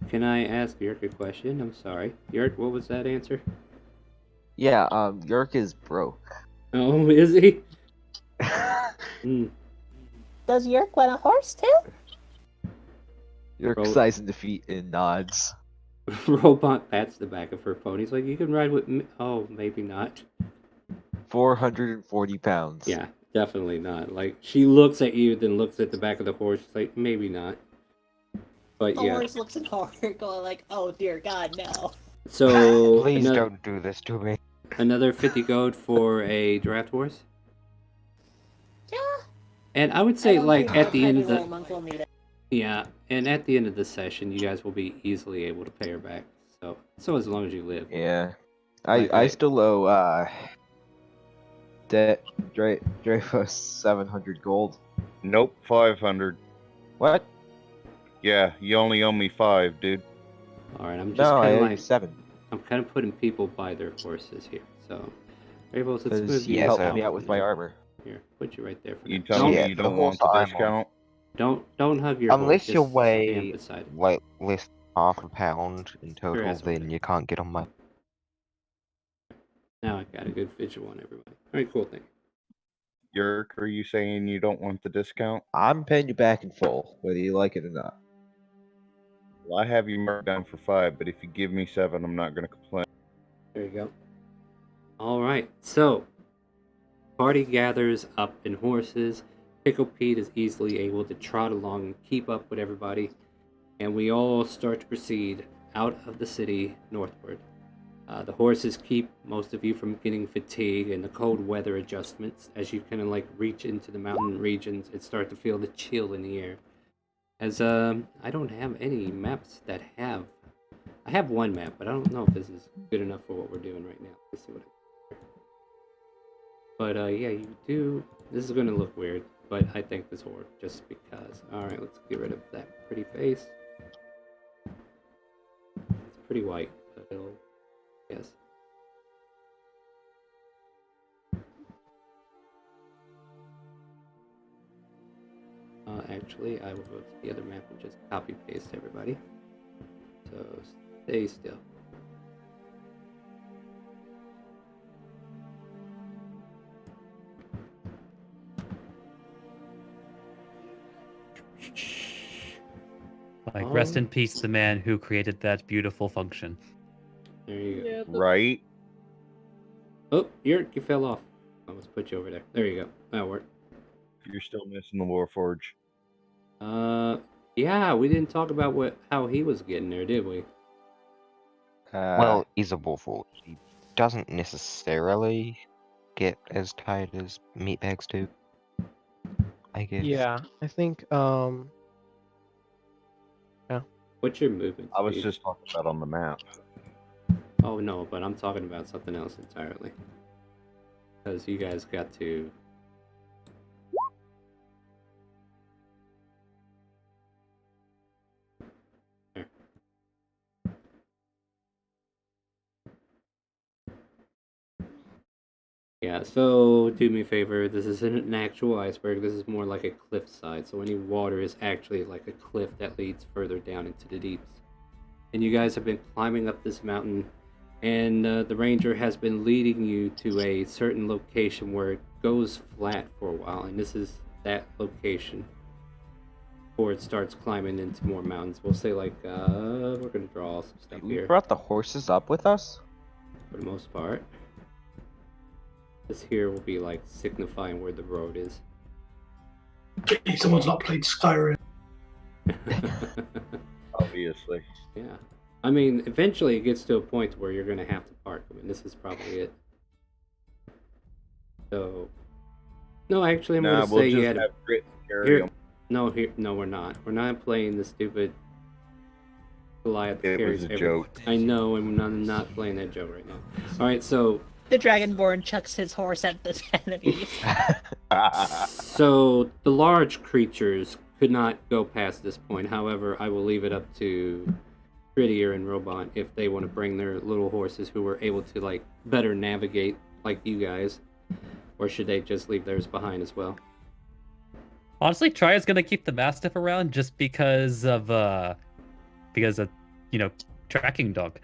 Can I ask Yerk a question? I'm sorry. Yerk, what was that answer? Yeah, Yerk is broke. Oh, is he? Hmm. Does Yerk want a horse too? Yerk Bro- sighs in defeat and nods. Robot pats the back of her pony. He's like, you can ride with me. Oh, maybe not. 440 pounds. Yeah, definitely not. Like, she looks at you, then looks at the back of the horse. She's like, maybe not. But The yeah. horse looks at horror, going like, oh dear god, no. So, Please don't do this to me. another 50 gold for a draft horse? Yeah. And I would I say, don't like, think at the end Heavy of the... Roll Monk will need it. Yeah, and at the end of the session, you guys will be easily able to pay her back. So as long as you live. Yeah. Like, I still owe Dreyfus 700 gold. Nope, 500. What? Yeah, you only owe me 5, dude. Alright, I'm just No, I kind of owe like... you 7. I'm kind of putting people by their horses here. So, Ravos, let's Because move you you helped out me out with my here. armor. Here, put you right there for You now. tell me Yeah, you the don't want horse the I'm on. discount? Don't hug your Unless horse. you Just stand weigh beside it. like less than half a pound in Sure, total, that's okay. then you can't get on my. Now I got a good visual on everybody. Alright, cool thing. Yerk, are you saying you don't want the discount? I'm paying you back in full, whether you like it or not. Well, I have you marked down for 5, but if you give me 7, I'm not going to complain. There you go. Alright, so party gathers up in horses. Pickle Pete is easily able to trot along and keep up with everybody, and we all start to proceed out of the city northward. The horses keep most of you from getting fatigue and the cold weather adjustments. As you kind of like reach into the mountain regions, it starts to feel the chill in the air. As I don't have any maps that have. I have one map, but I don't know if this is good enough for what we're doing right now. Let's see what. But yeah, you do. This is gonna look weird, but I think this will work just because. All right, let's get rid of that pretty face. It's pretty white, but it'll. Yes. Actually, I will go to the other map and just copy paste everybody. So stay still. Like, rest in peace, the man who created that beautiful function. There you go. Yeah, Right? Oh, you fell off. Let's put you over there. There you go. That'll work. You're still missing the Warforge. Yeah, we didn't talk about how he was getting there, did we? Well, he's a Warforged. He doesn't necessarily get as tight as meatbags do. I guess. Yeah, I think What's your movement I was speed? just talking about on the map. Oh no, but I'm talking about something else entirely. Because you guys got to. There. Yeah, so do me a favor. This isn't an actual iceberg. This is more like a cliffside. So any water is actually like a cliff that leads further down into the deeps. And you guys have been climbing up this mountain, and the ranger has been leading you to a certain location where it goes flat for a while, and this is that location before it starts climbing into more mountains. We'll say like we're gonna draw some stuff we here brought the horses up with us? for the most part. This here will be like signifying where the road is. Someone's not played Skyrim. Obviously. Yeah. I mean, eventually it gets to a point where you're going to have to park. I mean, this is probably it. So, no, actually, I'm Nah, going to we'll say just you had have Grit carry here. 'em. No, we're not. We're not playing the stupid Goliath It carries was a every- joke. I know, and I'm not playing that joke right now. All right, so The Dragonborn chucks his horse at the enemies. so the large creatures could not go past this point. However, I will leave it up to Prettier and Robot if they want to bring their little horses who were able to like better navigate like you guys, or should they just leave theirs behind as well? Honestly, Triad's gonna keep the Mastiff around just because of tracking dog.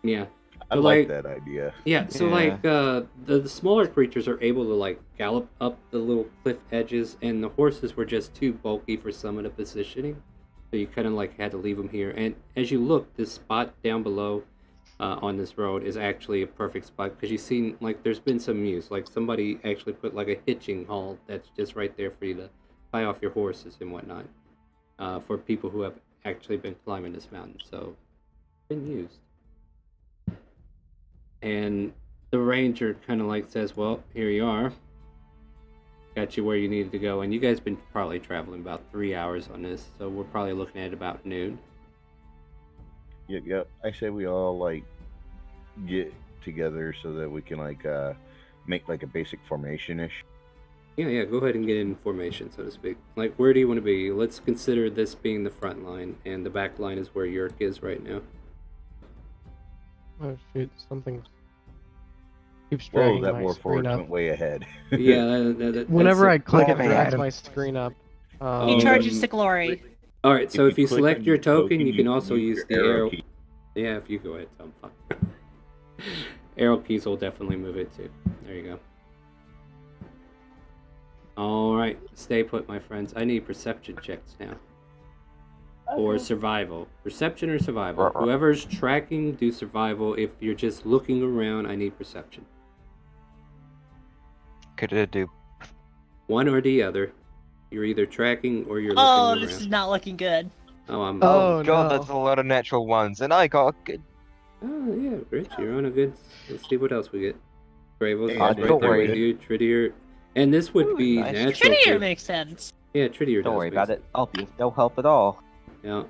Yeah. I So, like that idea. Yeah, so Yeah. like the smaller creatures are able to like gallop up the little cliff edges, and the horses were just too bulky for some of the positioning, so you kind of like had to leave them here. And as you look, this spot down below on this road is actually a perfect spot because you've seen like there's been some use, like somebody actually put like a hitching hall that's just right there for you to tie off your horses and whatnot for people who have actually been climbing this mountain. So been used. And the ranger kind of like says, well, here you are. Got you where you needed to go. And you guys been probably traveling about 3 hours on this. So we're probably looking at about noon. Yep. I say we all like get together so that we can like make like a basic formation-ish. Yeah, go ahead and get in formation, so to speak. Like, where do you want to be? Let's consider this being the front line. And the back line is where Yerk is right now. Oh shoot, something keeps Whoa, dragging that my Warforged screen up. went way ahead. Yeah, Whenever I click it, Oh, drags man. my screen up. He Um, charges to glory. All right, so if you click select on your the token, you can can also use the your arrow. key. Yeah, if you go ahead, Tom. Fuck. Arrow keys will definitely move it too. There you go. All right, stay put, my friends. I need perception checks now. Or survival. Perception or survival. Right. Whoever's tracking, do survival. If you're just looking around, I need perception. Could it do? One or the other. You're either tracking or you're Oh, looking this around. is not looking good. Oh, I'm. Oh, God, no. that's a lot of natural ones, and I got a good. Oh, yeah, Rich, you're on a good. Let's see what else we get. Bravos is Yeah, right don't there worry. with you. Trittier. And this would Ooh, be nice. natural. Prettier for- makes sense. Yeah, Trittier Don't does worry make about sense. it. I'll be of no help at all. Yeah,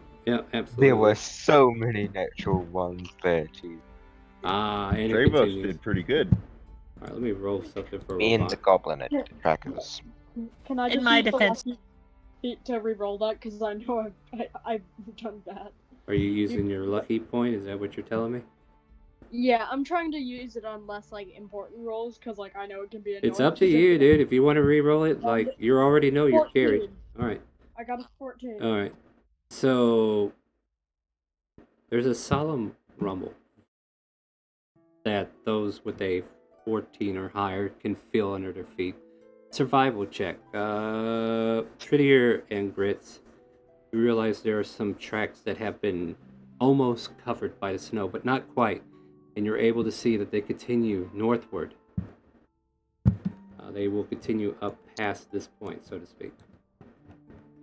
absolutely. There were so many natural ones there too. And it Dravos continues. did pretty good. Alright, let me roll something for Me and Robot. the goblin at trackers. Can I In just my use the defense- lucky feat to re-roll that? Because I know I've done that. Are you using your lucky point? Is that what you're telling me? Yeah, I'm trying to use it on less like important rolls because like I know it can be annoying. It's up to you, dude. If you want to re-roll it, like you already know you're carried. 14. Alright. I got a 14. Alright. So there's a solemn rumble that those with a 14 or higher can feel under their feet. Survival check. Trittier and Grits, you realize there are some tracks that have been almost covered by the snow, but not quite. And you're able to see that they continue northward. They will continue up past this point, so to speak.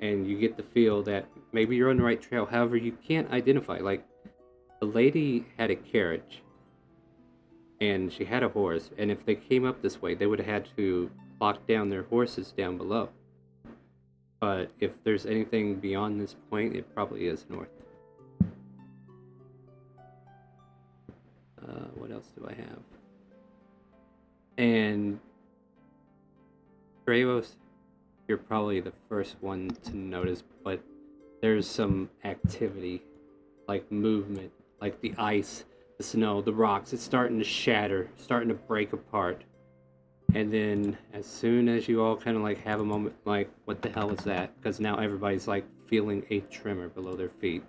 And you get the feel that maybe you're on the right trail. However, you can't identify. Like, the lady had a carriage, and she had a horse. And if they came up this way, they would have had to lock down their horses down below. But if there's anything beyond this point, it probably is north. What else do I have? And Bravos, you're probably the first one to notice, but there's some activity, like movement, like the ice, the snow, the rocks. It's starting to shatter, starting to break apart. And then as soon as you all kind of like have a moment, like, what the hell is that? Because now everybody's like feeling a tremor below their feet.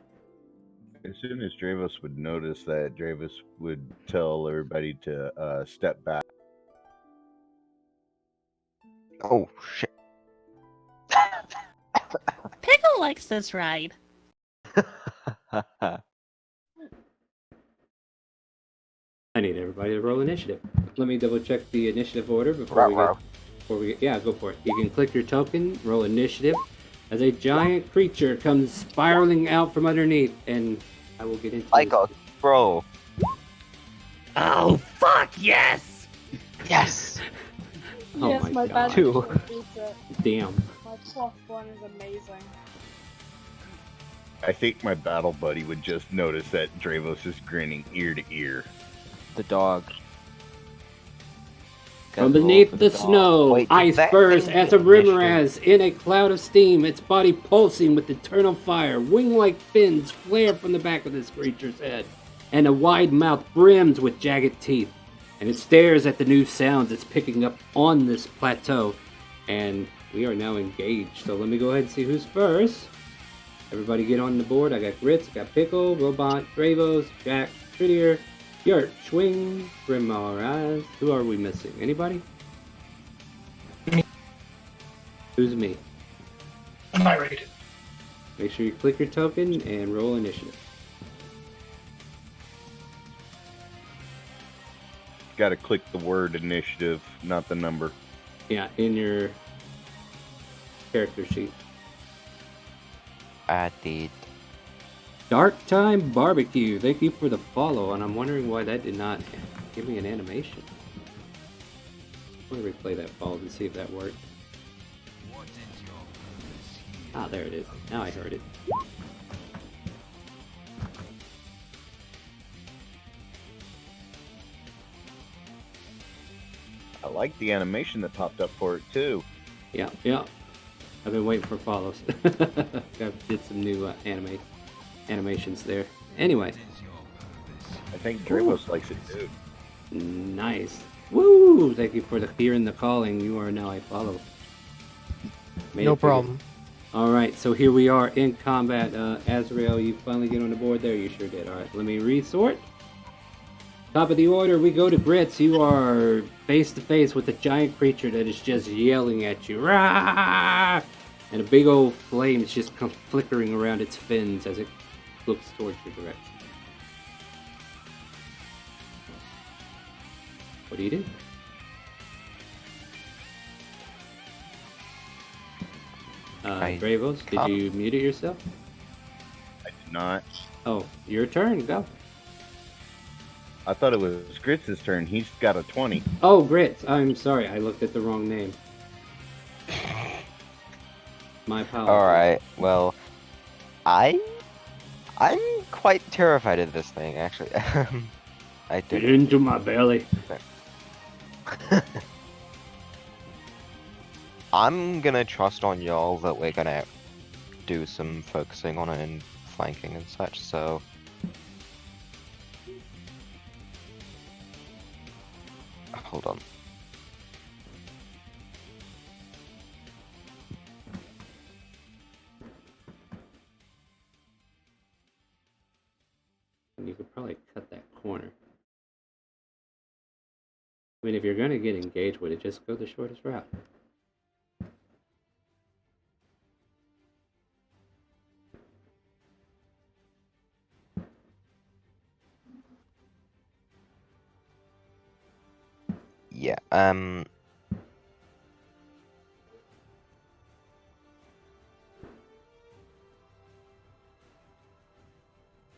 As soon as Dravos would notice that, Dravos would tell everybody to step back. Oh shit! Pickle likes this ride. I need everybody to roll initiative. Let me double check the initiative order before we get. Yeah, go for it. You can click your token, roll initiative, as a giant creature comes spiraling out from underneath, and I will get into I it. got bro. Oh fuck yes! Yes. Oh Yes, my my god. bad Two. beats it. Damn. My +1 is amazing. I think my battle buddy would just notice that Dravos is grinning ear to ear. The dog. From Gotta roll beneath for the dog. snow, Wait, did ice that bursts thing as get a rimmer initiative? as, in a cloud of steam, its body pulsing with eternal fire. Wing-like fins flare from the back of this creature's head, and a wide mouth brims with jagged teeth. And it stares at the new sounds it's picking up on this plateau. And we are now engaged. So let me go ahead and see who's first. Everybody get on the board. I got Grits, got Pickle, Robot, Bravos, Jack, Prettier, Yurt, Schwing, Grimaraz. Who are we missing? Anybody? Who's me? I'm not ready. Make sure you click your token and roll initiative. Got to click the word initiative, not the number. Yeah, in your character sheet. I did. Dark Time Barbecue. Thank you for the follow, and I'm wondering why that did not give me an animation. I'm going to replay that follow and see if that worked. Ah, there it is. Now I heard it. I like the animation that popped up for it too. Yeah, yeah. I've been waiting for follows. I did some new animations there. Anyway. I think Dravos likes it too. Nice. Woo! Thank you for hearing the calling. You are now a follow. Made No it for you. problem. Alright, so here we are in combat. Azrael, you finally get on the board there? You sure did. Alright, let me resort. Top of the order, we go to Grits. You are face to face with a giant creature that is just yelling at you. Rah! And a big old flame is just flickering around its fins as it looks towards your direction. What do you do? Bravos, did you mute it yourself? I did not. Oh, your turn, go. I thought it was Grits' turn. He's got a 20. Oh, Grits, I'm sorry, I looked at the wrong name. My apologies. Alright, well, I'm quite terrified of this thing, actually. I Get did. into my belly. I'm gonna trust on y'all that we're gonna do some focusing on it and flanking and such, so... Hold on. And you could probably cut that corner. I mean, if you're gonna get engaged with it, just go the shortest route. Yeah,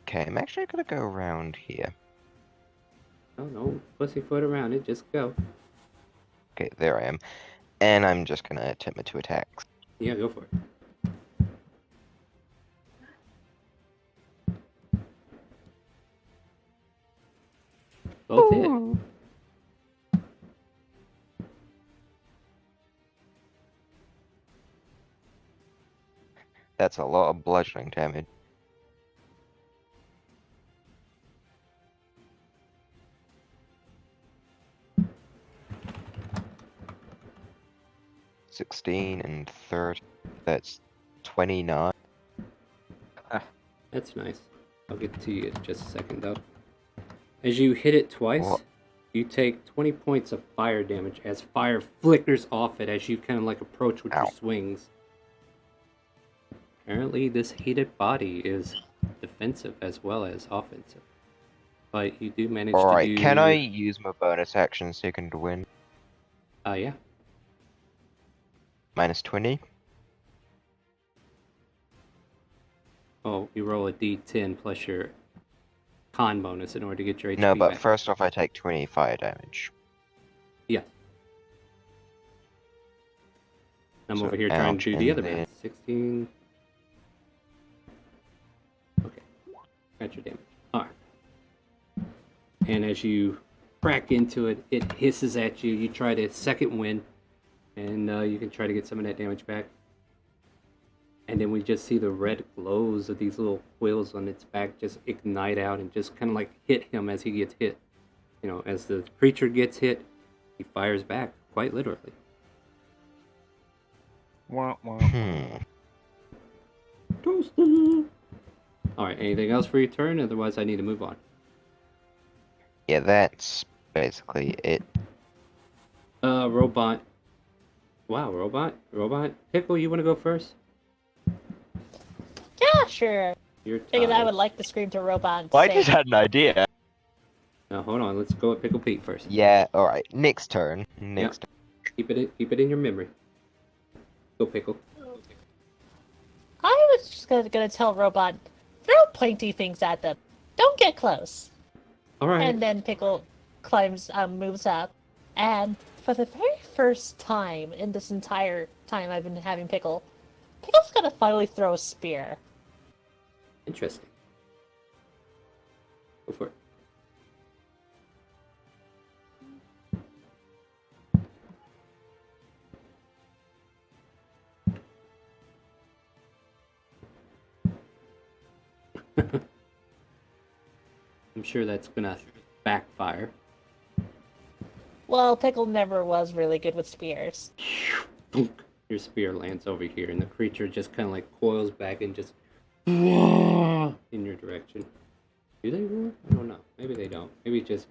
Okay, I'm actually gonna go around here. Oh, no pussyfoot around it, just go. Okay, there I am. And I'm just gonna attempt my 2 attacks. Yeah, go for it. Both hit. That's a lot of bludgeoning damage. $16 and 30. That's 29. That's nice. I'll get to you in just a second, though. As you hit it twice, What? you take 20 points of fire damage as fire flickers off it as you kind of like approach with your Ow. swings. Apparently, this heated body is defensive as well as offensive. But you do manage to Alright, do... can I use my bonus action second win? Yeah. Minus 20? Oh, you roll a d10 plus your con bonus in order to get your HP No, but back. first off I take 20 fire damage. Yes. I'm So over here trying ouch, to do the and other then- math. 16. Okay. Got your damage. Alright. And as you crack into it, it hisses at you. You try to second wind, and you can try to get some of that damage back. And then we just see the red glows of these little quills on its back just ignite out and just kind of like hit him as he gets hit. You know, as the creature gets hit, he fires back, quite literally. Toasty! Alright, anything else for your turn? Otherwise, I need to move on. Yeah, that's basically it. Robot. Wow, robot? Robot? Pickle, you want to go first? Yeah, sure. You're Because I tied. would like to scream to Robot and Well, I say, just had an idea. Now, hold on. Let's go with Pickle Pete first. Yeah, alright. Next turn. Next turn. Keep it in your memory. Go, Pickle. I was just gonna tell Robot, throw pointy things at them. Don't get close. Alright. And then Pickle moves up, and for the very first time in this entire time I've been having Pickle's gonna finally throw a spear. Interesting. Go for it. I'm sure that's gonna backfire. Well, Pickle never was really good with spears. Your spear lands over here, and the creature just kind of like coils back and just in your direction. Do they roar? I don't know. Maybe they don't. Maybe it just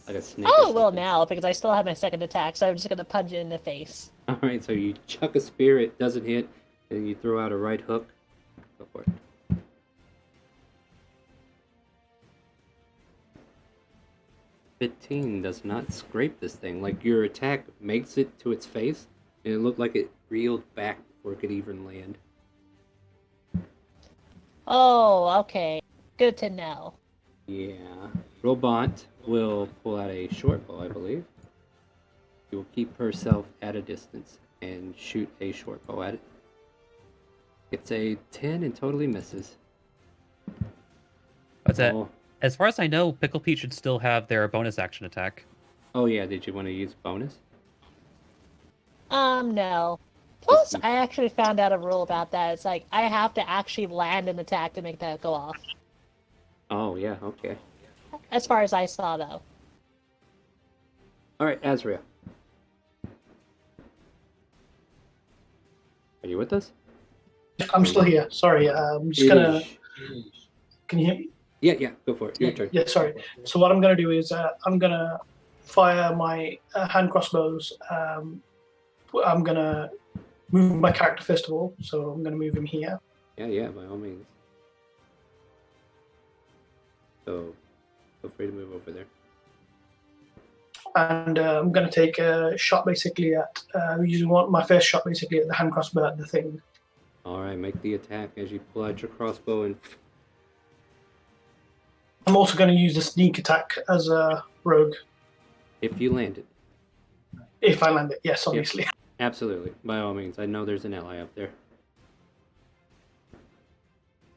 like a snake. Oh, well now, because I still have my second attack, so I'm just gonna punch it in the face. Alright, so you chuck a spear, it doesn't hit, and you throw out a right hook. Go for it. $15 does not scrape this thing. Like, your attack makes it to its face, and it looked like it reeled back before it could even land. Oh, okay. Good to know. Yeah. Robot will pull out a short bow, I believe. She will keep herself at a distance and shoot a short bow at it. It's a 10 and totally misses. What's that? Oh, As far as I know, Pickle Pete should still have their bonus action attack. oh yeah, did you want to use bonus? No. Plus, I actually found out a rule about that. It's like, I have to actually land an attack to make that go off. Oh yeah, okay. As far as I saw, though. Alright, Azrael. Are you with us? I'm still here. Sorry, I'm just gonna. Can you hear me? Yeah, go for it. Your turn. Yeah, sorry. So what I'm gonna do is I'm gonna fire my hand crossbows. I'm gonna move my character first of all. So I'm gonna move him here. Yeah, by all means. So, feel free to move over there. And I'm going to take a shot basically at using my first shot basically at the hand crossbow at the thing. Alright, make the attack as you pull out your crossbow and... I'm also going to use the sneak attack as a rogue. If you land it. If I land it, yes, obviously. Yep. Absolutely, by all means. I know there's an ally up there.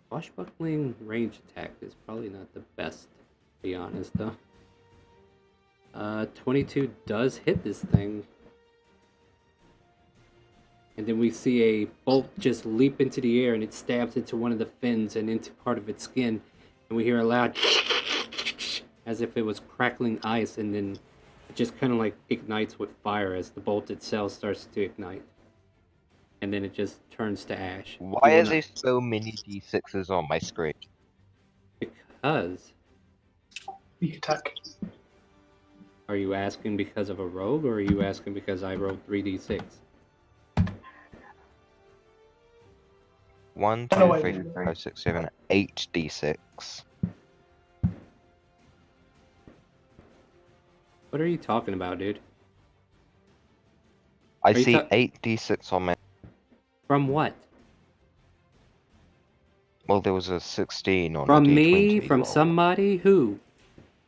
Swashbuckling range attack is probably not the best, to be honest, though. 22 does hit this thing. And then we see a bolt just leap into the air, and it stabs into one of the fins and into part of its skin. And we hear a loud as if it was crackling ice, and then it just kind of like ignites with fire as the bolt itself starts to ignite. And then it just turns to ash. Why are there so many D6s on my screen? Because... Sneak attack. Are you asking because of a rogue, or are you asking because I rolled 3d6? 1, Oh, no, 2, wait. 3, 4, 5, 6, 7, 8 D6. What are you talking about, dude? I Are you see ta- 8 D6 on my. From what? Well, there was a 16 on From a D20 me? From roll. somebody? Who?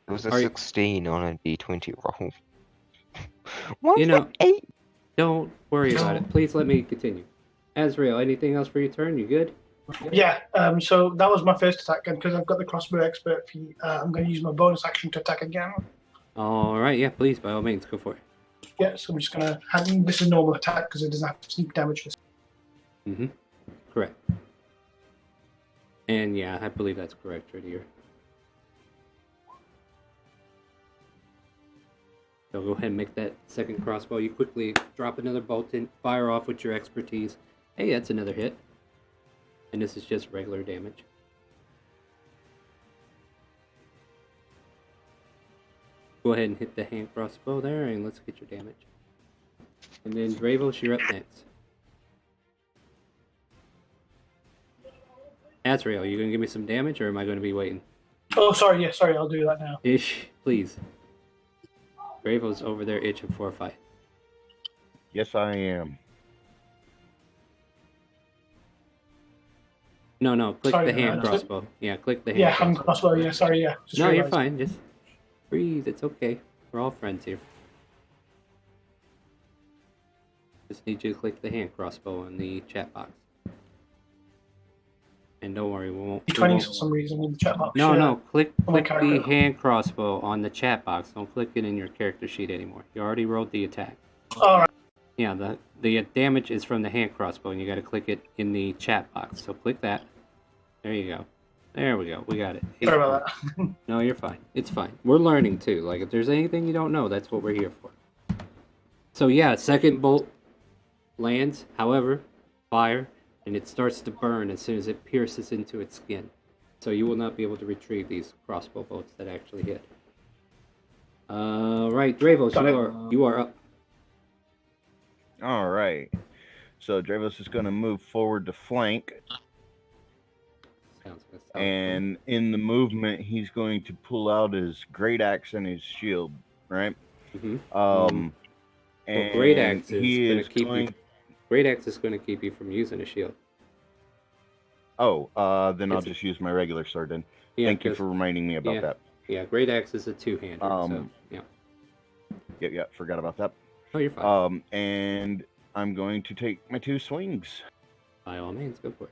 There was a Are you- 16 on a D20 roll. Why You is know- there 8? Don't worry about it. Please let me continue. Azrael, anything else for your turn? You good? Yeah, so that was my first attack, and because I've got the crossbow expert feat, I'm going to use my bonus action to attack again. All right, yeah, please, by all means, go for it. Yeah, so I'm just going to have this is normal attack because it doesn't have sneak damage. Mm-hmm. Correct. And yeah, I believe that's correct right here. So go ahead and make that second crossbow. You quickly drop another bolt in, fire off with your expertise. Hey, that's another hit. And this is just regular damage. Go ahead and hit the hand crossbow there, and let's get your damage. And then Dravos, you're up next. Azrael, you gonna give me some damage, or am I gonna be waiting? Oh, sorry, yeah, sorry, I'll do that now. Ish, please. Dravos over there itching for a fight. Yes, I am. No, click Sorry, the hand that's it? crossbow. Yeah, click the hand Yeah, crossbow. hand crossbow, yeah, sorry, yeah. Just No, you're realised. fine. Just breathe. It's okay. We're all friends here. Just need you to click the hand crossbow in the chat box. And don't worry, we won't. D20s for some reason in the chat box. No, click on my the character. hand crossbow on the chat box. Don't click it in your character sheet anymore. You already rolled the attack. Alright, Yeah, the damage is from the hand crossbow, and you got to click it in the chat box. So click that. There you go. There we go. We got it. sorry about that. No, you're fine. It's fine. We're learning too. Like, if there's anything you don't know, that's what we're here for. So yeah, second bolt lands, however, fire, and it starts to burn as soon as it pierces into its skin. So you will not be able to retrieve these crossbow bolts that actually hit. Right, Dravos, you are up. All right. So Dravos is going to move forward to flank, Sounds good. and in the movement, he's going to pull out his great axe and his shield, right? Mm-hmm. Well, Great axe is he going is to keep going. you. Great axe is going to keep you from using a shield. Oh, then I'll It's- just use my regular sword then. Yeah, Thank you 'cause- for reminding me about yeah. that. Yeah, great axe is a two-hander. So yeah. Yeah, forgot about that. Oh, you're fine. And I'm going to take my 2 swings. By all means, go for it.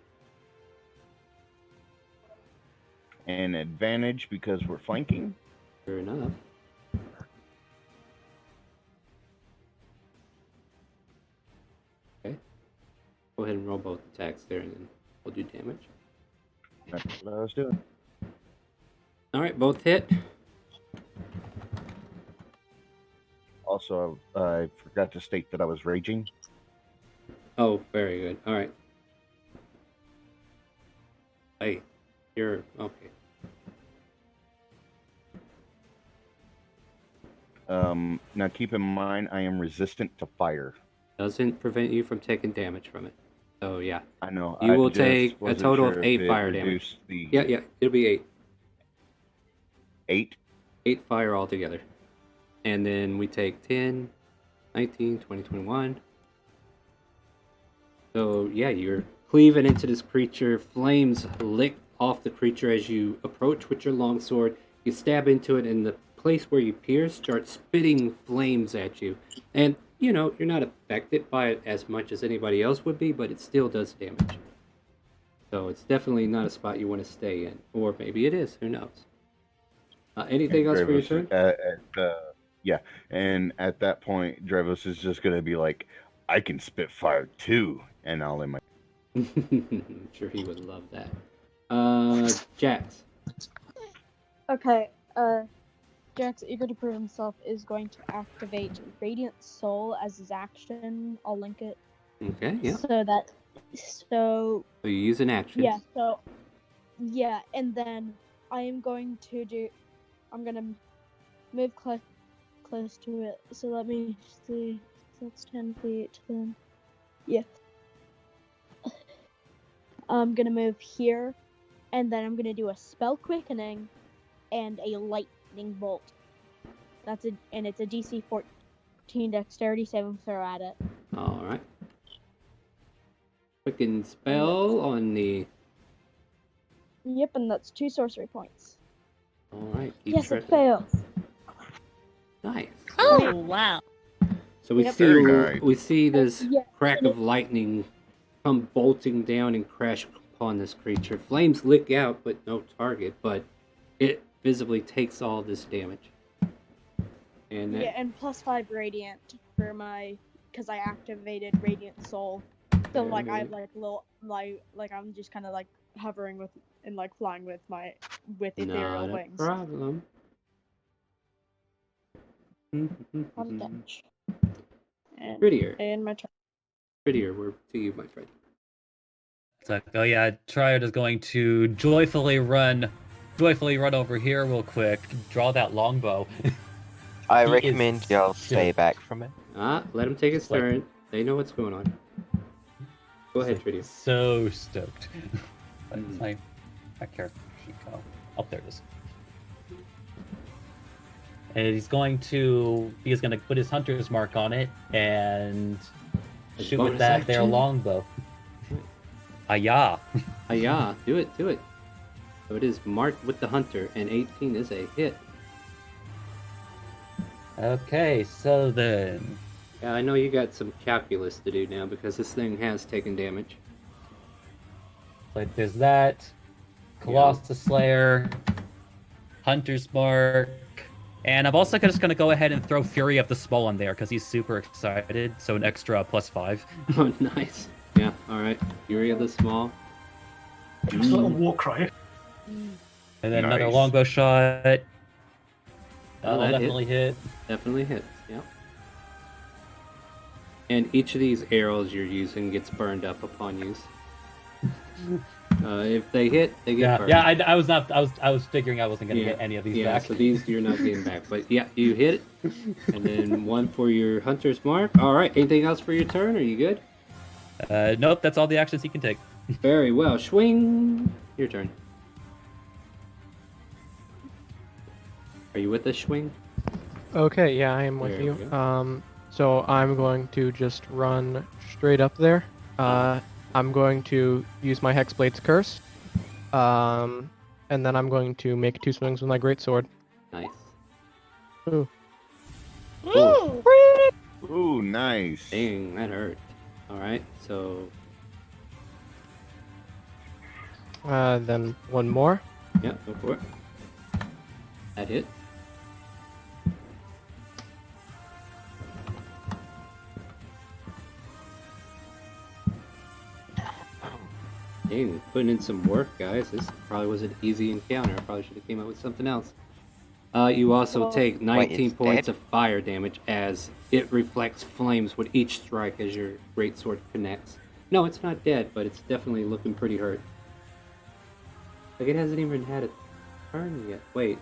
And advantage because we're flanking. Fair enough. Okay. Go ahead and roll both attacks there, and then we'll do damage. That's what I was doing. All right, both hit. Also, I forgot to state that I was raging. Oh, very good. All right. Hey, you're okay. Now keep in mind, I am resistant to fire. Doesn't prevent you from taking damage from it. So yeah, I know. you I will just take a wasn't total sure of if 8 it fire damage. reduced the Yeah, it'll be 8. 8. 8 fire altogether. And then we take 10, 19, 20, 21. So yeah, you're cleaving into this creature. Flames lick off the creature as you approach with your longsword. You stab into it, and the place where you pierce starts spitting flames at you. And, you're not affected by it as much as anybody else would be, but it still does damage. So it's definitely not a spot you want to stay in. Or maybe it is. Who knows? Anything else for your turn? Yeah, and at that point, Dravos is just going to be like, I can spit fire too. And I'll let my... I'm sure he would love that. Jax. Okay, Jax, eager to prove himself, is going to activate Radiant Soul as his action. I'll link it. Okay, yeah. So So you use an action. Yeah, and then I'm gonna move close to it. So let me see. That's 10 feet. Then, yeah. I'm gonna move here, and then I'm gonna do a spell quickening and a lightning bolt. It's a DC 14 dexterity saving throw at it. All right. Quicken spell on the. Yep, and that's 2 sorcery points. All right. Keep Yes, track. it fails. Nice. Oh wow! So we Yep. see Very nice. we see this Yeah, crack and of lightning come bolting down and crash upon this creature. Flames lick out, but no target. But it visibly takes all this damage. And that, Yeah, and +5 radiant for my, because I activated Radiant Soul. So like I have like little like I'm just kind of like hovering with and like flying with ethereal not a wings. problem. On the bench. And Prettier, and my turn. prettier. We're to you, my friend. It's like, oh yeah, Triad is going to joyfully run over here real quick, draw that longbow. I He recommend is y'all stay stoked. back from it. Let him take his It's like- turn. They know what's going on. Go ahead, Like, Tridia. so stoked. But it's my character sheet go. Oh, there it is. And he's going to put his hunter's mark on it and His shoot with bonus that there action? longbow. Yeah. Yeah, do it. So it is marked with the hunter, and 18 is a hit. Okay, so then Yeah, I know you got some calculus to do now because this thing has taken damage. like there's that Colossus Slayer, Hunter's Mark, and I'm also just gonna go ahead and throw Fury of the Small on there because he's super excited. So an extra +5. Oh, nice. Yeah, alright. Fury of the Small. Just a little war cry. And then another Nice. longbow shot. Oh, That'll that definitely hit. Definitely hits, yep. And each of these arrows you're using gets burned up upon use. If they hit, they get Yeah, burned. yeah. I was figuring I wasn't gonna get any of these yeah, back. so these you're not getting back. But yeah, you hit it. And then one for your hunter's mark. Alright, anything else for your turn? Are you good? Nope, that's all the actions he can take. Very well. Swing. Your turn. Are you with us, Swing? Okay, yeah, I am with There you. we go. So I'm going to just run straight up there. I'm going to use my Hexblade's Curse. And then I'm going to make 2 swings with my greatsword. Nice. Ooh. Woo! Ooh, nice. Dang, that hurt. Alright, so Then one more. yeah, go for it. That hit. Dang, putting in some work, guys. This probably was an easy encounter. I probably should have came up with something else. You also take 19 it's points dead? of fire damage as it reflects flames with each strike as your greatsword connects. No, it's not dead, but it's definitely looking pretty hurt. Like it hasn't even had a turn yet. Wait.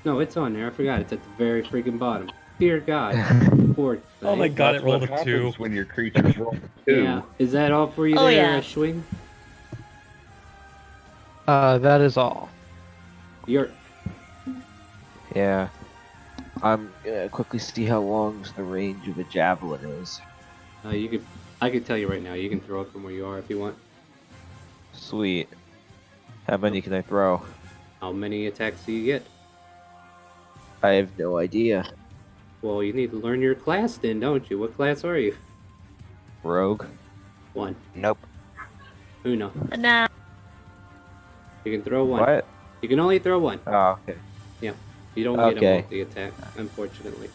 No, it's on there. I forgot. It's at the very freaking bottom. Dear God. Poor Oh my thing. God, That's it rolled what a 2. happens when your creatures roll a 2. Yeah. Is that all for you Oh, there, yeah. Schwing? That is all. You're... Yeah. I'm gonna quickly see how long the range of a javelin is. I could tell you right now. You can throw it from where you are if you want. Sweet. How many can I throw? How many attacks do you get? I have no idea. Well, you need to learn your class then, don't you? What class are you? Rogue? 1. Nope. Uno. Nah. You can throw 1. What? You can only throw 1. Oh, okay. You don't get a Okay. multi-attack, unfortunately.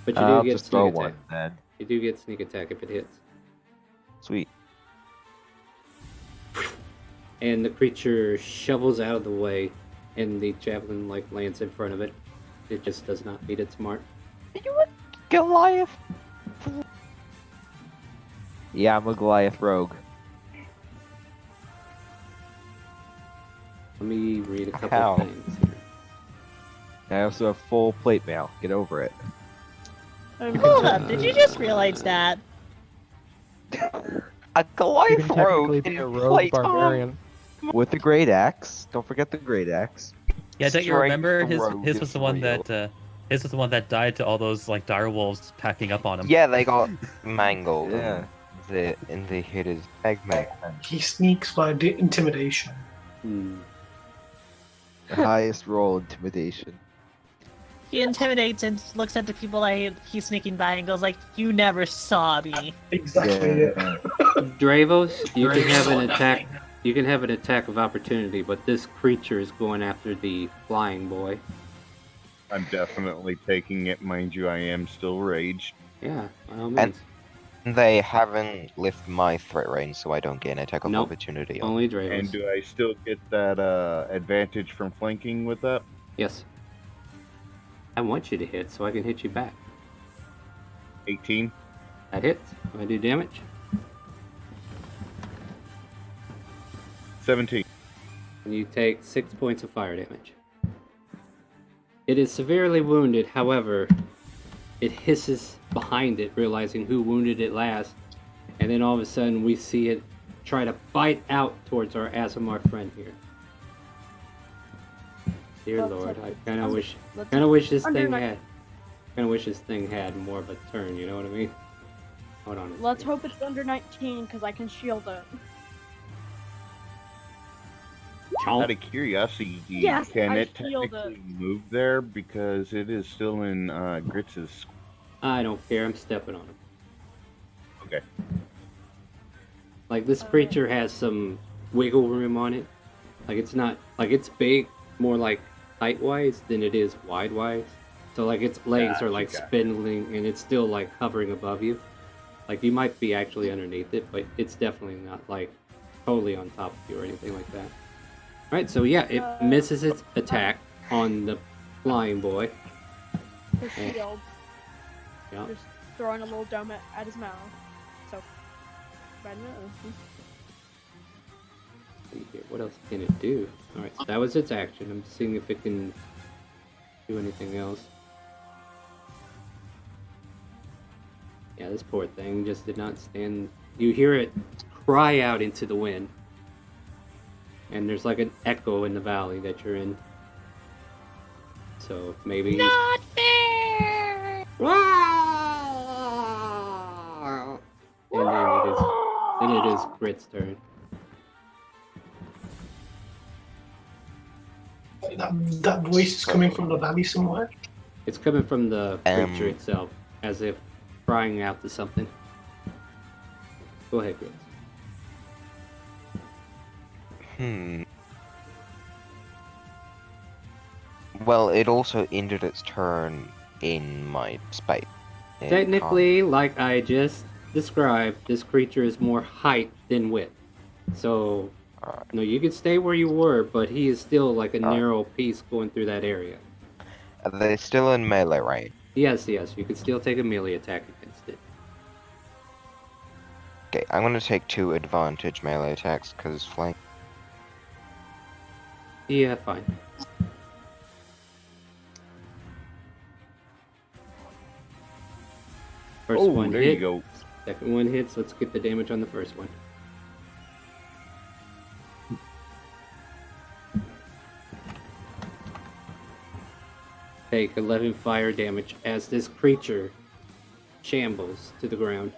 But you I'll do get just throw sneak one attack. then. You do get sneak attack if it hits. Sweet. And the creature shovels out of the way, and the javelin lands in front of it. It just does not meet its mark. Goliath. Yeah, I'm a Goliath rogue. Let me read a couple How? things here. I also have full plate mail. Get over it. Hold up, did you just realize that? A You Goliath can rogue technically be in a rogue plate barbarian. With the great axe. Don't forget the great axe. Yeah, don't you Straight remember his rogue his is was the one real. that his was the one that died to all those like dire wolves packing up on him. Yeah, they got mangled. Yeah. And they hit his magma. He sneaks by intimidation. Hmm. The highest roll intimidation. He intimidates and looks at the people he's sneaking by and goes like, "You never saw me." Exactly. Yeah. Dravos, you can have an Nothing. attack. You can have an attack of opportunity, but this creature is going after the flying boy. I'm definitely taking it. Mind you, I am still raged. Yeah, by all means. They haven't lifted my threat range, so I don't get an attack of Nope. opportunity on. Only And Dravos. do I still get that advantage from flanking with that? Yes. I want you to hit so I can hit you back. 18. That hits. Do I do damage? 17. And you take 6 points of fire damage. It is severely wounded, however, it hisses behind it, realizing who wounded it last, and then all of a sudden we see it try to bite out towards our Asimar friend here. Dear Lord, I kind of wish this thing had more of a turn. You know what I mean? Hold on. Let's hope it's under 19 because I can shield it. Out of curiosity, Yes, can I it feel technically move there because it is still in Gritz's? I don't care. I'm stepping on him. Okay. Like this creature has some wiggle room on it. Like it's not like it's big, more like height wise than it is wide wise. So like its legs are like spindling and it's still like hovering above you. Like you might be actually underneath it, but it's definitely not like totally on top of you or anything like that. Alright, so yeah, it misses its attack on the flying boy. The shield. Yeah. Just throwing a little dome at his mouth. So, right now. See here, what else can it do? Alright, so that was its action. I'm seeing if it can do anything else. Yeah, this poor thing just did not stand. You hear it cry out into the wind. And there's like an echo in the valley that you're in. So maybe. Not fair! And then it is Grit's turn. That voice is coming from the valley somewhere. It's coming from the creature itself, as if crying out to something. Go ahead, Grit. Well, it also ended its turn in my space. Technically, like I just described, this creature is more height than width. So, no, you can stay where you were, but he is still like a narrow piece going through that area. They're still in melee range. Yes, you can still take a melee attack against it. Okay, I'm gonna take 2 advantage melee attacks, because flank. Yeah, fine. First one there hit. you go. Second one hits. Let's get the damage on the first one. Take 11 fire damage as this creature shambles to the ground.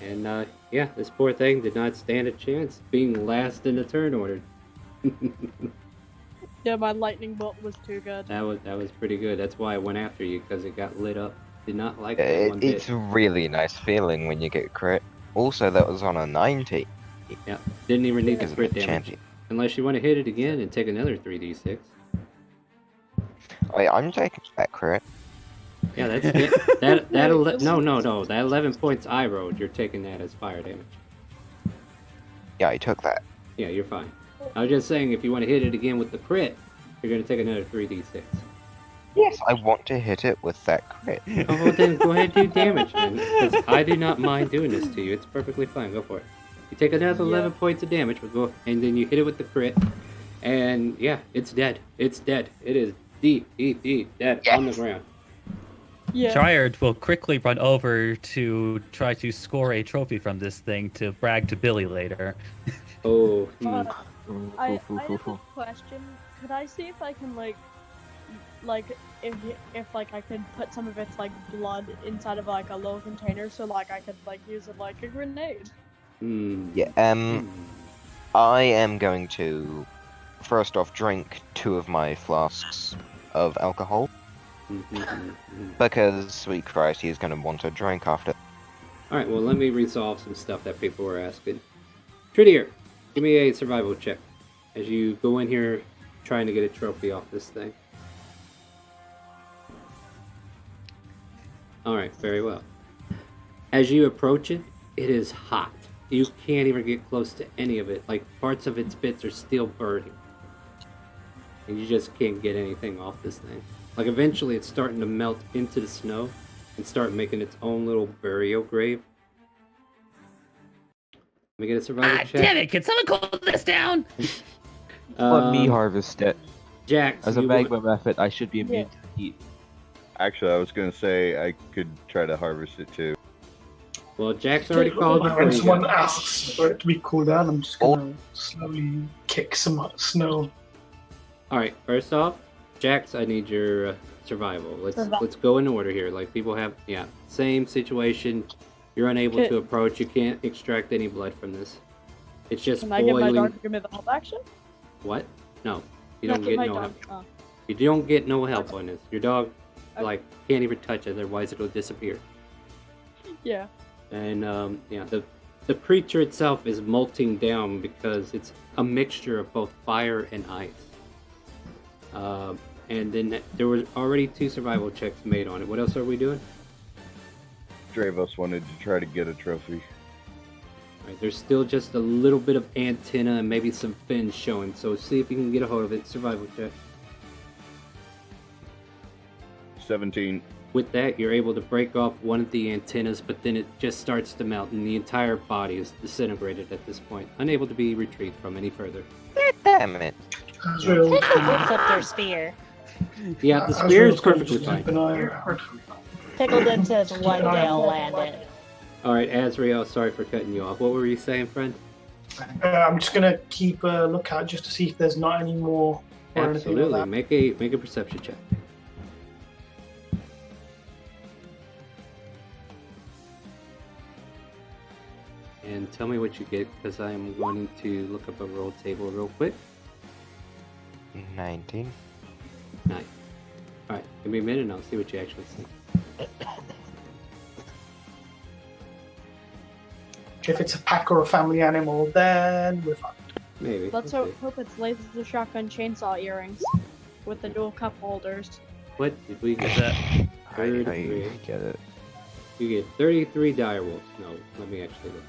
And yeah, this poor thing did not stand a chance, being last in the turn order. Yeah, my lightning bolt was too good. That was pretty good. That's why I went after you, because it got lit up. Did not like that one bit. It's a really nice feeling when you get crit. Also, that was on a 90. Yeah, didn't even need the Because of crit the damage. champion. Unless you want to hit it again and take another 3d6. Wait, I'm taking that crit. Yeah, that's it. No. That 11 points I rolled, you're taking that as fire damage. Yeah, I took that. Yeah, you're fine. I was just saying, if you want to hit it again with the crit, you're going to take another 3d6. Yes, I want to hit it with that crit. Oh, well then go ahead and do damage, then. Because I do not mind doing this to you. It's perfectly fine. Go for it. You take another 11 points of damage, but go, and then you hit it with the crit. And yeah, it's dead. It's dead. It is deep dead on the ground. Yeah. Triard will quickly run over to try to score a trophy from this thing to brag to Billy later. Oh, I have a question. Could I see if I can like if like I could put some of its like blood inside of like a little container so like I could like use it like a grenade? Yeah, I am going to first off drink 2 of my flasks of alcohol. Because, sweet Christ, he's going to want a drink after. Alright, well, let me resolve some stuff that people were asking. Trittier, give me a survival check as you go in here trying to get a trophy off this thing. Alright, very well. As you approach it, it is hot. You can't even get close to any of it. Like, parts of its bits are still burning. And you just can't get anything off this thing. Like, eventually it's starting to melt into the snow and start making its own little burial grave. Let me get a survival check. Damn it! Can someone cool this down? Let me harvest it. Jax, As a magma method, I should be immune to heat. Actually, I was gonna say I could try to harvest it too. Well, Jack's already called before When you someone go. asks for it to be cooled down, I'm just gonna slowly kick some snow. Alright, first off, Jax, I need your survival. Survival. Let's go in order here. Like, people have, yeah, same situation. You're unable Okay. to approach. You can't extract any blood from this. It's just Can I get my boiling. dog to give me the help action? What? No, you Not don't get get my no dog. help. Oh. You don't get no help Okay. on this. Your dog, Okay. like, can't even touch it. Otherwise, it'll disappear. Yeah. And yeah, the creature itself is molting down because it's a mixture of both fire and ice. And then there was already 2 survival checks made on it. What else are we doing? Dravos wanted to try to get a trophy. Right, there's still just a little bit of antenna and maybe some fins showing. So see if you can get a hold of it. Survival check. 17. With that, you're able to break off one of the antennas, but then it just starts to melt, and the entire body is disintegrated at this point, unable to be retrieved from any further. Damn it. Azrael, Pickle whips up their spear. Yeah, the spear is Azrael's gonna perfectly just fine. keep an eye out. Pickle then says one day I'll land it. Alright, Azrael, sorry for cutting you off. What were you saying, friend? I'm just gonna keep a lookout just to see if there's not any more or anything Absolutely. like that. Make a perception check. And tell me what you get, because I am wanting to look up a roll table real quick. 19. Nice. Alright, give me a minute and I'll see what you actually see. If it's a pack or a family animal, then we're fine. Maybe. Let's we'll see. hope it's laser shotgun chainsaw earrings with the dual cup holders. What did we Is get? that I 33. get it. You get 33 dire wolves. No, let me actually look.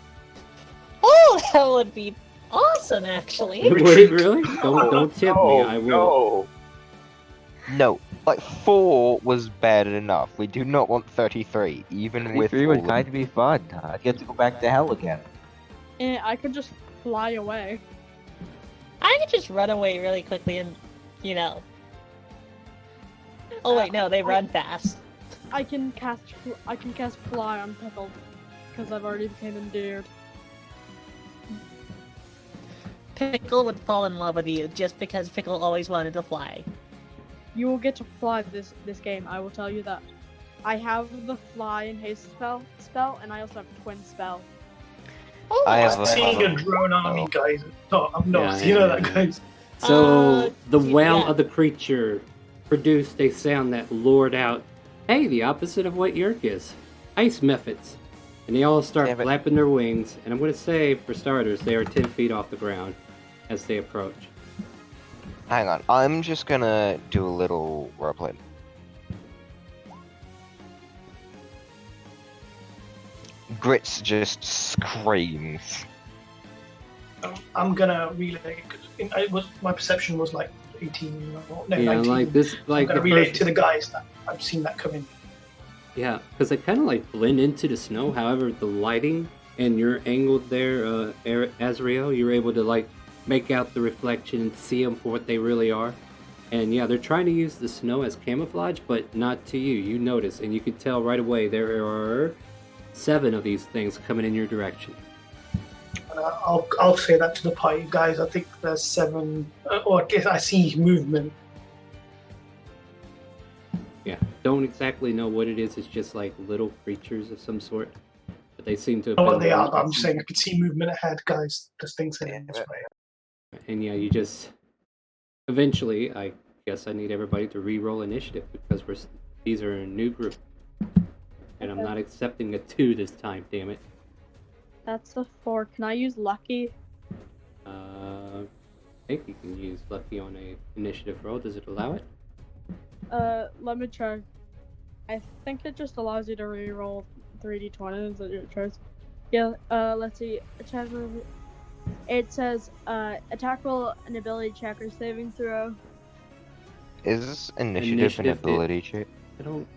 Oh, that would be awesome, actually. Would it really? Don't tip me. I will. No, like 4 was bad enough. We do not want 33, even with 3 would all kind of be fun. I'd get to go back to hell again. And I could just fly away. I could just run away really quickly and, you know. Oh wait, no, they run fast. I can cast fly on Pickle because I've already became endeared. Pickle would fall in love with you just because Pickle always wanted to fly. You will get to fly this game. I will tell you that. I have the fly and haste spell, and I also have twin spell. Oh, I that's have a- Seeing a drone army, guys. No, I'm not. You know that, guys. So the wail yeah. of the creature produced a sound that lured out, hey, the opposite of what Yerk is. Ice methods. And they all start Damn it. flapping their wings, and I'm going to say, for starters, they are 10 feet off the ground as they approach. Hang on, I'm just gonna do a little roleplay. Grits just screams. I'm gonna relay. My perception was like 18. No, Yeah, 19. like this, like I'm the gonna relay first, it to the guys that I've seen that coming. yeah, because they kind of like blend into the snow. However, the lighting and your angle there, Azrael, you're able to like make out the reflection and see them for what they really are. And yeah, they're trying to use the snow as camouflage, but not to you. You notice, and you can tell right away there are 7 of these things coming in your direction. I'll say that to the party, guys. I think there's 7, or I guess I see movement. Yeah, don't exactly know what it is. It's just like little creatures of some sort. But they seem to have I don't know been what they are, born- but I'm just saying I can see movement ahead, guys. There's things heading this way. And yeah, you just eventually, I guess I need everybody to re-roll initiative because these are a new group, and I'm Okay. not accepting a 2 this time. Damn it. That's a 4. Can I use lucky? I think you can use lucky on a initiative roll. Does it allow it? Let me try. I think it just allows you to re-roll 3d20s at your choice. Yeah, let's see. It says, attack roll an ability check or saving throw. Is this initiative an ability check? I don't.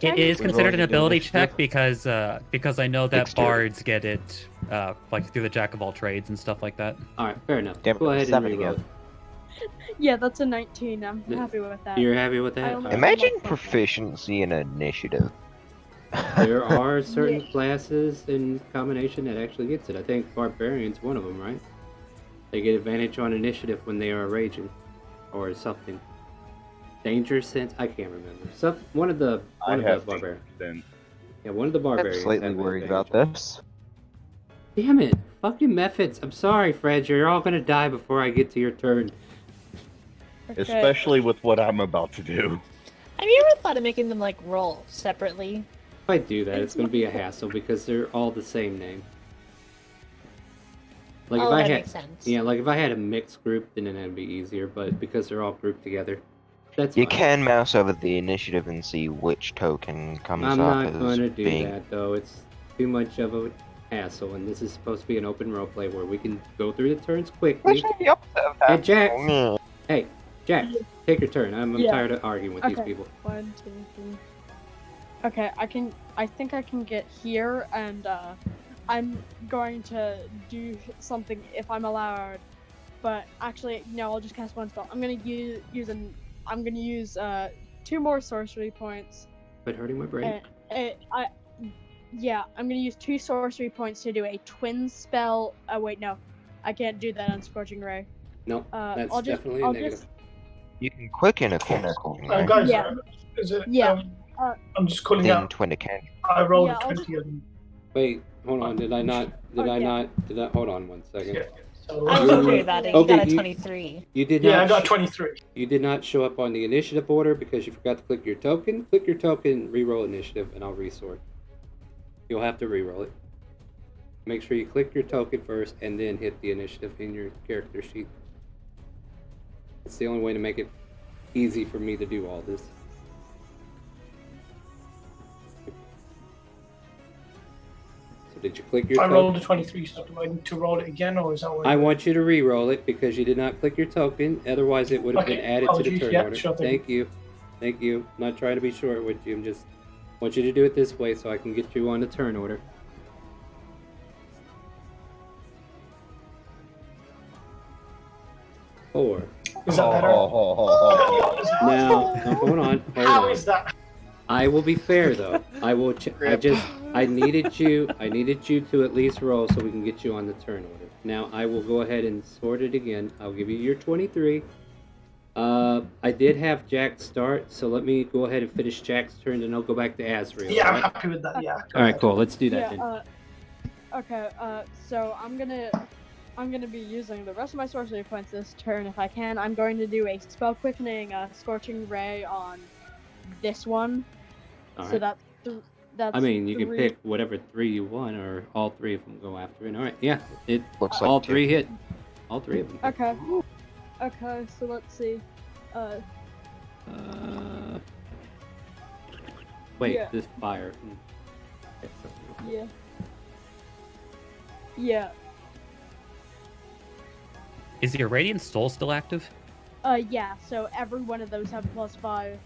It is We're considered going an to do ability initiative. check because I know that Dexterity. bards get it like through the jack of all trades and stuff like that. Alright, fair enough. Damn it, Go I'm ahead and 7 re-roll again. Yeah, that's a 19. I'm Th- happy with that. You're happy with that? I only Alright. Imagine Like, proficiency in initiative. There are certain classes in combination that actually gets it. I think Barbarian's one of them, right? They get advantage on initiative when they are raging, or something. Danger sense? I can't remember. One of the barbarians. Then Yeah, one of the I'm barbarians. slightly have an worried advantage. about this. Damn it! Fucking methods. I'm sorry, Fred. You're all gonna die before I get to your turn. okay. especially with what I'm about to do. Have you ever thought of making them like roll separately? If I do that, it's gonna be a hassle because they're all the same name. Like Oh, if I that had, makes sense. yeah, like if I had a mixed group, then it'd be easier. But because they're all grouped together, that's You fine. can mouse over the initiative and see which token comes I'm up not as gonna do being. that though. It's too much of a hassle, and this is supposed to be an open roleplay where we can go through the turns quickly. Which is the opposite of Hey, that. Jax! Mm. Hey, Jax, take your turn. I'm Yeah. tired of arguing with these Okay. people. 1, 2, 3. Okay, I think I can get here, and I'm going to do something if I'm allowed. But actually, no, I'll just cast one spell. I'm gonna use 2 more sorcery points. Quit hurting my brain. I'm gonna use 2 sorcery points to do a twin spell. Oh wait, no, I can't do that on Scorching Ray. No, that's I'll just, definitely a I'll negative. just, You can quicken a corner. Guys, Yeah. is it? Yeah. I'm just calling Then out. 20 can. I rolled Yeah, a I'll 20 and Wait, hold on. Did I not? yeah. Hold on one second. yeah. So, I was wondering about it. You Okay, got a you- 23. You did yeah, not. I got 23. You did not show up on the initiative order because you forgot to click your token. Click your token, re-roll initiative, and I'll resort. You'll have to re-roll it. Make sure you click your token first and then hit the initiative in your character sheet. It's the only way to make it easy for me to do all this. So did you click your I token? rolled a 23, so do I need to roll it again, or is that what? I want you to re-roll it because you did not click your token. Otherwise, it would have been Okay, added to the apologies. turn Yeah, order. sure thing. Thank you. Thank you. I'm not trying to be short with you. I'm just want you to do it this way so I can get you on the turn order. Four. Is that better? Now, hold on. Hold How on. is that? I will be fair though. I will. I needed you to at least roll so we can get you on the turn order. Now I will go ahead and sort it again. I'll give you your 23. I did have Jack start, so let me go ahead and finish Jack's turn, and I'll go back to Asriel. Yeah, I'm alright? happy with that. Yeah. All right, cool. Let's do that then. Okay, so I'm gonna be using the rest of my sorcery points this turn if I can. I'm going to do a spell quickening, Scorching Ray on this one. All So right. that's. I mean, you can 3. pick whatever 3 you want, or all 3 of them go after it. All right, yeah, it Looks like all two. 3 hit. All 3 of them. hit. Okay. Okay, so let's see. Wait, Yeah. this fire. Okay, so- Yeah. Yeah. Is your Radiant Soul still active? Yeah. So every one of those have +5.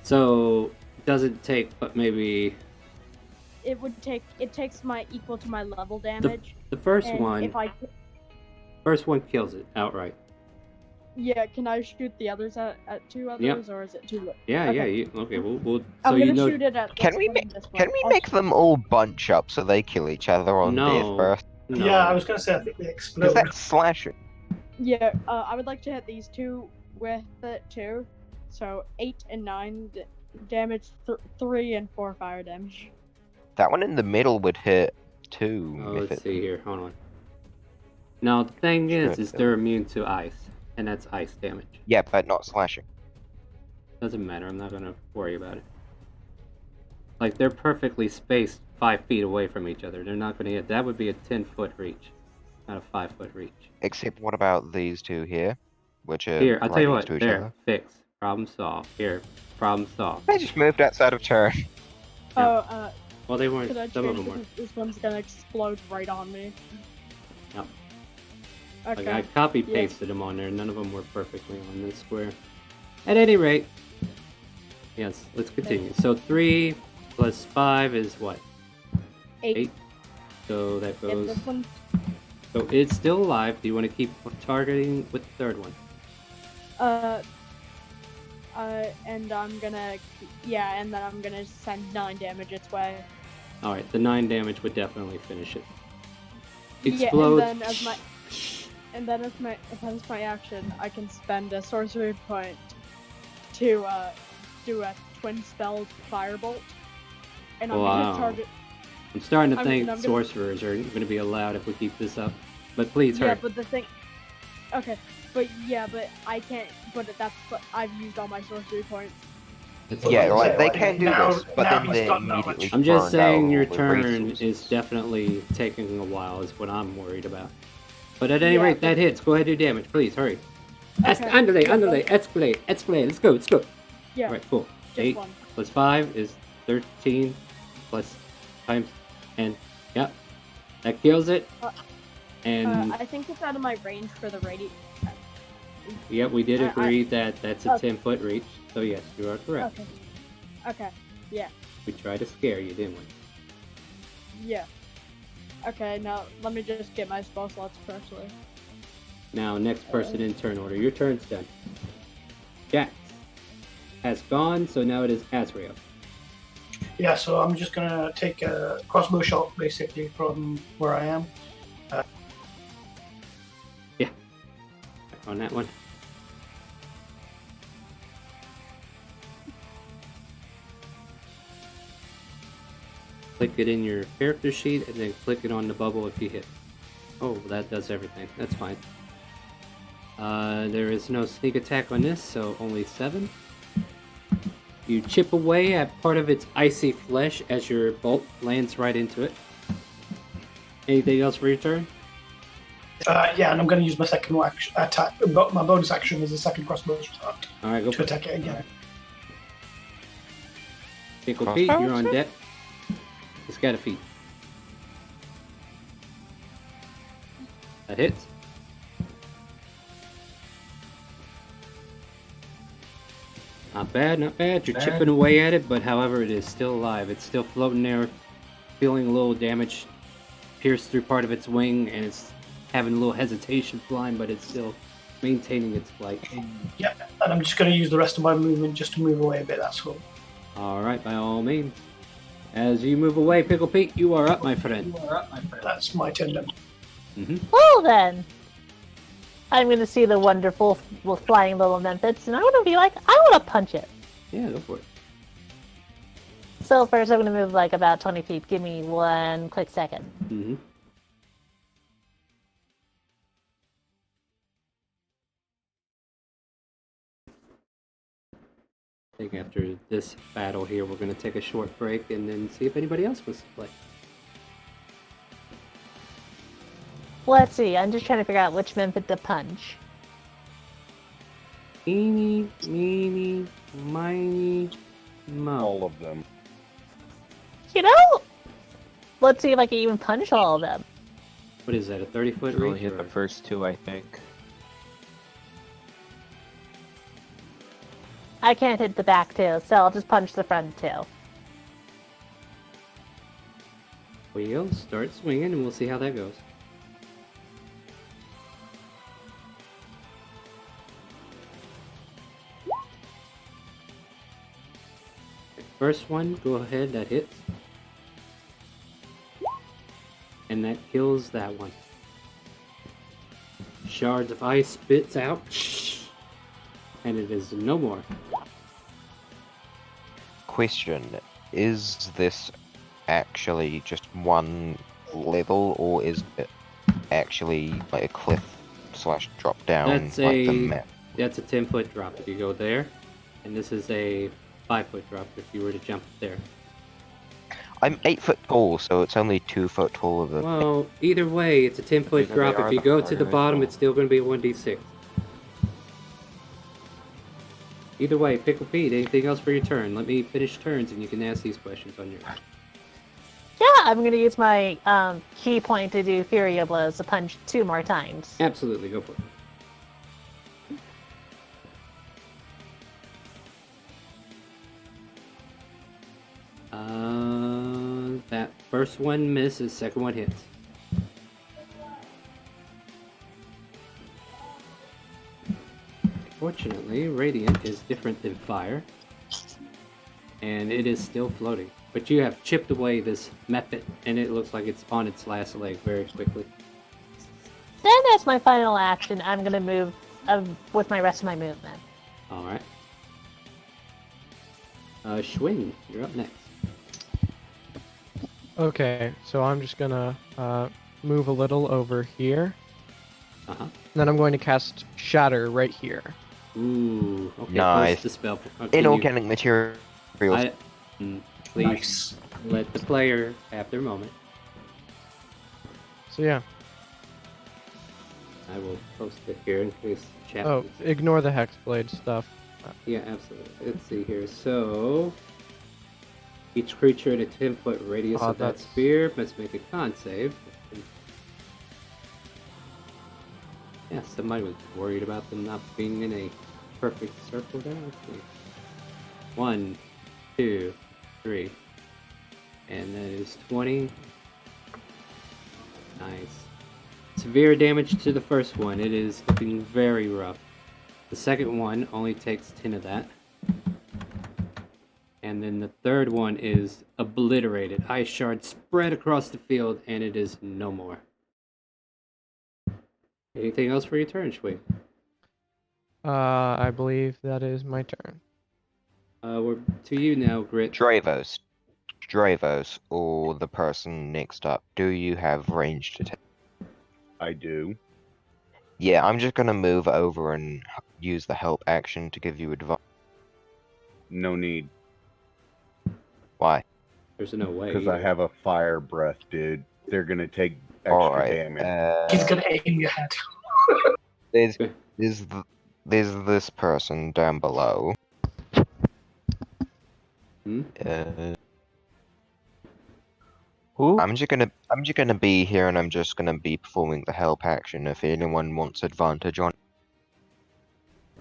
So doesn't take, but maybe It takes my equal to my level damage. the first and one. If I. First one kills it outright. Yeah. Can I shoot the others at 2 others, or is it too late? Yeah, Okay. yeah. Okay, we'll. So I'm you gonna know. shoot it at. Can this we one make- and this Can one. we I'll make them all bunch up so they kill each other on No. their first? No. Yeah, I was gonna say I think they Because explode. that's slashing. Yeah, I would like to hit these 2 with it too. So 8 and 9 damage, 3 and 4 fire damage. That one in the middle would hit too. Oh, if let's it... see here. Hold on. Now the thing is Should they're immune to ice, and that's ice damage. Yeah, but not slashing. Doesn't matter. I'm not gonna worry about it. Like they're perfectly spaced 5 feet away from each other. They're not gonna hit. That would be a 10-foot reach, not a 5-foot reach. Except what about these two here, which are Here, I'll right tell you next what. to each There, other? fix. Problem solved. Here, problem solved. They just moved outside of turn. Oh, Well, they weren't. could I Some of change them weren't. this one's gonna explode right on me. No. Okay. Like I copy pasted them on there. None of them were perfectly on this square. At any rate, yes. Let's continue. So 3 plus 5 is what? 8. So that And goes. this one, So it's still alive. Do you want to keep targeting with the third one? and I'm gonna, and then I'm gonna send 9 damage its way. All right. The 9 damage would definitely finish it. Yeah, Explode. and then as my action, I can spend a sorcery point to do a twin spell firebolt. And I'm Wow. gonna target. I'm starting to I'm think gonna- sorcerers are going to be allowed if we keep this up. But please Yeah, hurry. but the thing. Okay, but I can't. But that's. I've used all my sorcery points. Yeah, like they can do Now- this, but now then he's they're got that immediately much. I'm just burned out saying your all the turn resources. is definitely taking a while, is what I'm worried about. But at any Yeah, rate, but- that hits. Go ahead and do damage, please. Hurry. Okay. Underlay, escalate. Let's go, let's go. Yeah. Alright, cool. Just 8 one. plus 5 is 13 plus times 10. Yep. That kills it. And I think it's out of my range for the radiant. yep, we did I- agree that that's a Okay. 10-foot reach. So yes, you are correct. Okay. Yeah. We tried to scare you, didn't we? Yeah. Okay. Now let me just get my spell slots correctly. Now, next person in turn order. Your turn's done. Jax has gone, so now it is Azrael. Yeah, so I'm just gonna take a crossbow shot basically from where I am. On that one. Click it in your character sheet and then click it on the bubble if you hit. Oh, that does everything. That's fine. There is no sneak attack on this, so only 7. You chip away at part of its icy flesh as your bolt lands right into it. Anything else for your turn? Yeah, and I'm gonna use my second attack. But my bonus action is a second crossbow shot Alright, go to for it. attack it again. Tickle feet, you're on deck. It's got a feet. That hits. Not bad, not bad. You're chipping away at it, but however, it is still alive. It's still floating there, feeling a little damage pierced through part of its wing, and it's having a little hesitation flying, but it's still maintaining its flight. Yeah, and I'm just gonna use the rest of my movement just to move away a bit. That's all. Alright, by all means. As you move away, Pickle Pete, you are up, my friend. That's my turn then. Well then, I'm gonna see the wonderful flying little Memphis, and I'm gonna be like, I want to punch it. Yeah, go for it. So first, I'm gonna move like about 20 feet. Give me 1 quick second. Mm-hmm. I think after this battle here, we're going to take a short break and then see if anybody else wants to play. Let's see. I'm just trying to figure out which Memphis to punch. Eeny, meeny, miny, mo. All of them. You know, let's see if I can even punch all of them. What is that, a 30-foot Only reach? hit the or- first 2, I think. I can't hit the back two, so I'll just punch the front two. We'll start swinging and we'll see how that goes. First one, go ahead, that hits. And that kills that one. Shards of ice spits out. And it is no more. Question: is this actually just one level, or is it actually like a cliff / drop down That's like the a map? that's a 10-foot drop if you go there, and this is a 5-foot drop if you were to jump there. I'm 8 foot tall, so it's only 2 foot taller than. Well, either way, it's a 10-foot Either drop. they are If you the go hard to the or bottom, cool. it's still going to be a 1d6. Either way, Pickle Pete, anything else for your turn? Let me finish turns and you can ask these questions on your own. Yeah, I'm gonna use my key point to do Fury of Blows to punch 2 more times. Absolutely, go for it. That first one misses, second one hits. Fortunately, Radiant is different than Fire, and it is still floating. But you have chipped away this method, and it looks like it's on its last leg very quickly. Then as my final action, I'm gonna move with my rest of my movement. Alright. Schwing, you're up next. Okay, so I'm just gonna move a little over here. Uh-huh. Then I'm going to cast Shatter right here. Ooh, okay, Nice. post the spell. Can Inorganic materials. please Nice. let the player have their moment. So yeah. I will post it here in case chat. Oh, ignore the Hexblade stuff. Yeah, absolutely. Let's see here. So, each creature in a 10-foot radius of that that's- sphere must make a con save. Yeah, somebody was worried about them not being in a perfect circle there. Let's see. 1, 2, 3. And that is 20. Nice. Severe damage to the first one. It is looking very rough. The second one only takes 10 of that. And then the third one is obliterated. Ice shards spread across the field, and it is no more. Anything else for your turn, Shui? I believe that is my turn. We're to you now, Grit. Dravos, or the person next up, do you have ranged attack? I do. Yeah, I'm just gonna move over and use the help action to give you advice. No need, Why? There's no way. because I either. have a fire breath, dude. They're gonna take extra Alright. damage. He's gonna aim your head. There's this person down below. Hmm? Who? I'm just gonna be here and I'm just gonna be performing the help action if anyone wants advantage on.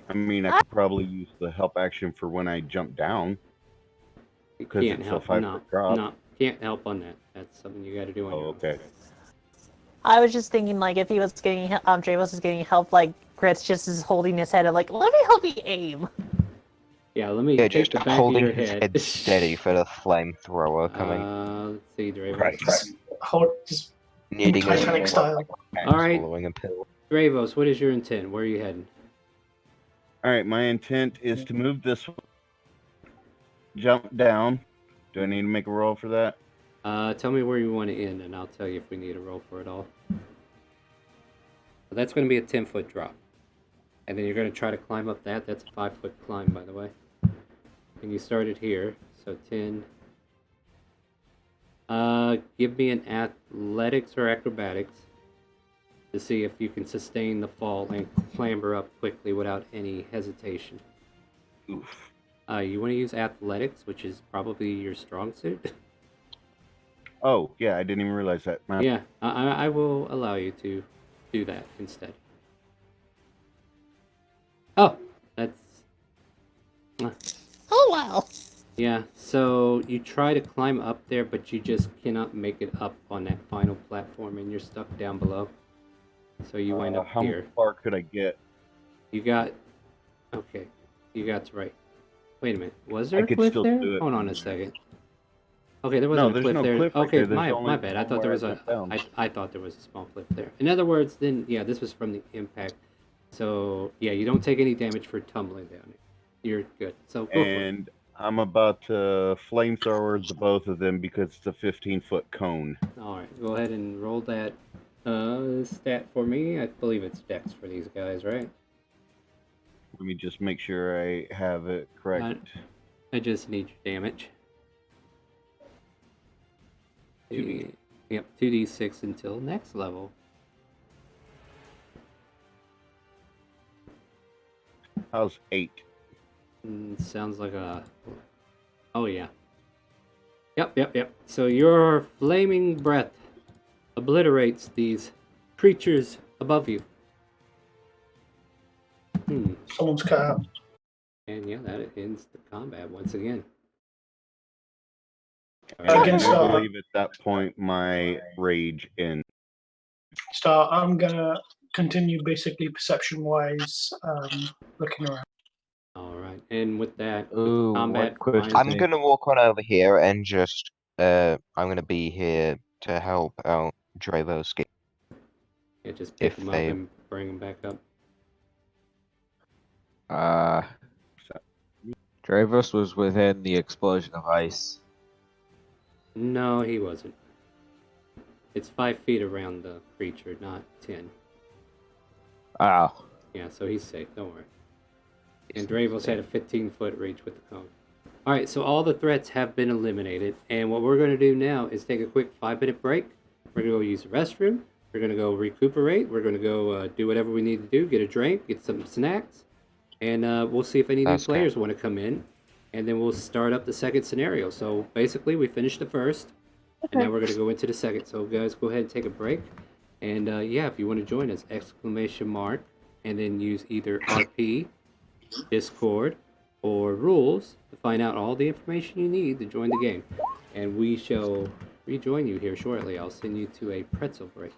I mean, I could probably use the help action for when I jump down. You 'Cause can't it's a help. 5-foot drop. No, can't help on that. That's something you got to do on Oh, your own. okay. I was just thinking, like, if he was getting Dravos is getting help, like Grit's just is holding his head, and like, let me help you aim. Yeah, let me Yeah, take just the back of holding your his head. head steady for the flamethrower coming. Let's see, Dravos. Right. Just Needing Titanic a style. Alright. swallowing a pill. Dravos, what is your intent? Where are you heading? All right, my intent is to move this one. Jump down. Do I need to make a roll for that? Tell me where you want to end, and I'll tell you if we need a roll for it all. So that's going to be a 10-foot drop. And then you're going to try to climb up that. That's a 5-foot climb, by the way. And you started here, so 10. Give me an athletics or acrobatics to see if you can sustain the fall and clamber up quickly without any hesitation. Oof. You want to use athletics, which is probably your strong suit. Oh, yeah, I didn't even realize that. Yeah, I will allow you to do that instead. Oh, that's... Oh wow. Yeah, so you try to climb up there, but you just cannot make it up on that final platform, and you're stuck down below. So you wind up How here. far could I get? You got... Okay, you got right. Wait a minute, was there I a could cliff still there? do it Hold on from a here. second. Okay, there No, wasn't a there's cliff no there. cliff right Okay, there. There's my only bad. I one thought there where was I a... jumped down. I thought there was a small cliff there. In other words, then, yeah, this was from the impact. So, yeah, you don't take any damage for tumbling down. You're good. So, go for it. And I'm about to flamethrower the both of them because it's a 15-foot cone. Alright, go ahead and roll that Stat for me, I believe it's Dex for these guys, right? Let me just make sure I have it correct. I just need your damage. 2d. Yep, 2d6 until next level. How's 8? Sounds like a... Oh, yeah. Yep. So your flaming breath obliterates these creatures above you. Someone's cut out. And yeah, that ends the combat once again. Again, I Star. believe at that point my rage ends. Star, I'm gonna continue basically perception-wise, looking around. All right, and with that, with Ooh, combat one question. finally- I'm gonna walk on over here and just I'm gonna be here to help out Dravos. Yeah, just pick if them up they- and bring them back up. Dravos was within the explosion of ice. No, he wasn't. It's 5 feet around the creature, not 10. Oh. Yeah, so he's safe. Don't worry. And Dravos had a 15-foot reach with the cone. All right, so all the threats have been eliminated, and what we're going to do now is take a quick 5-minute break. We're going to go use the restroom. We're going to go recuperate. We're going to go do whatever we need to do, get a drink, get some snacks, and we'll see if any new players want to come in, and then we'll start up the second scenario. So basically, we finished the first, and now we're going to go into the second. So guys, go ahead and take a break, and yeah, if you want to join us, ! And then use either RP, Discord, or rules to find out all the information you need to join the game. And we shall rejoin you here shortly. I'll send you to a pretzel break.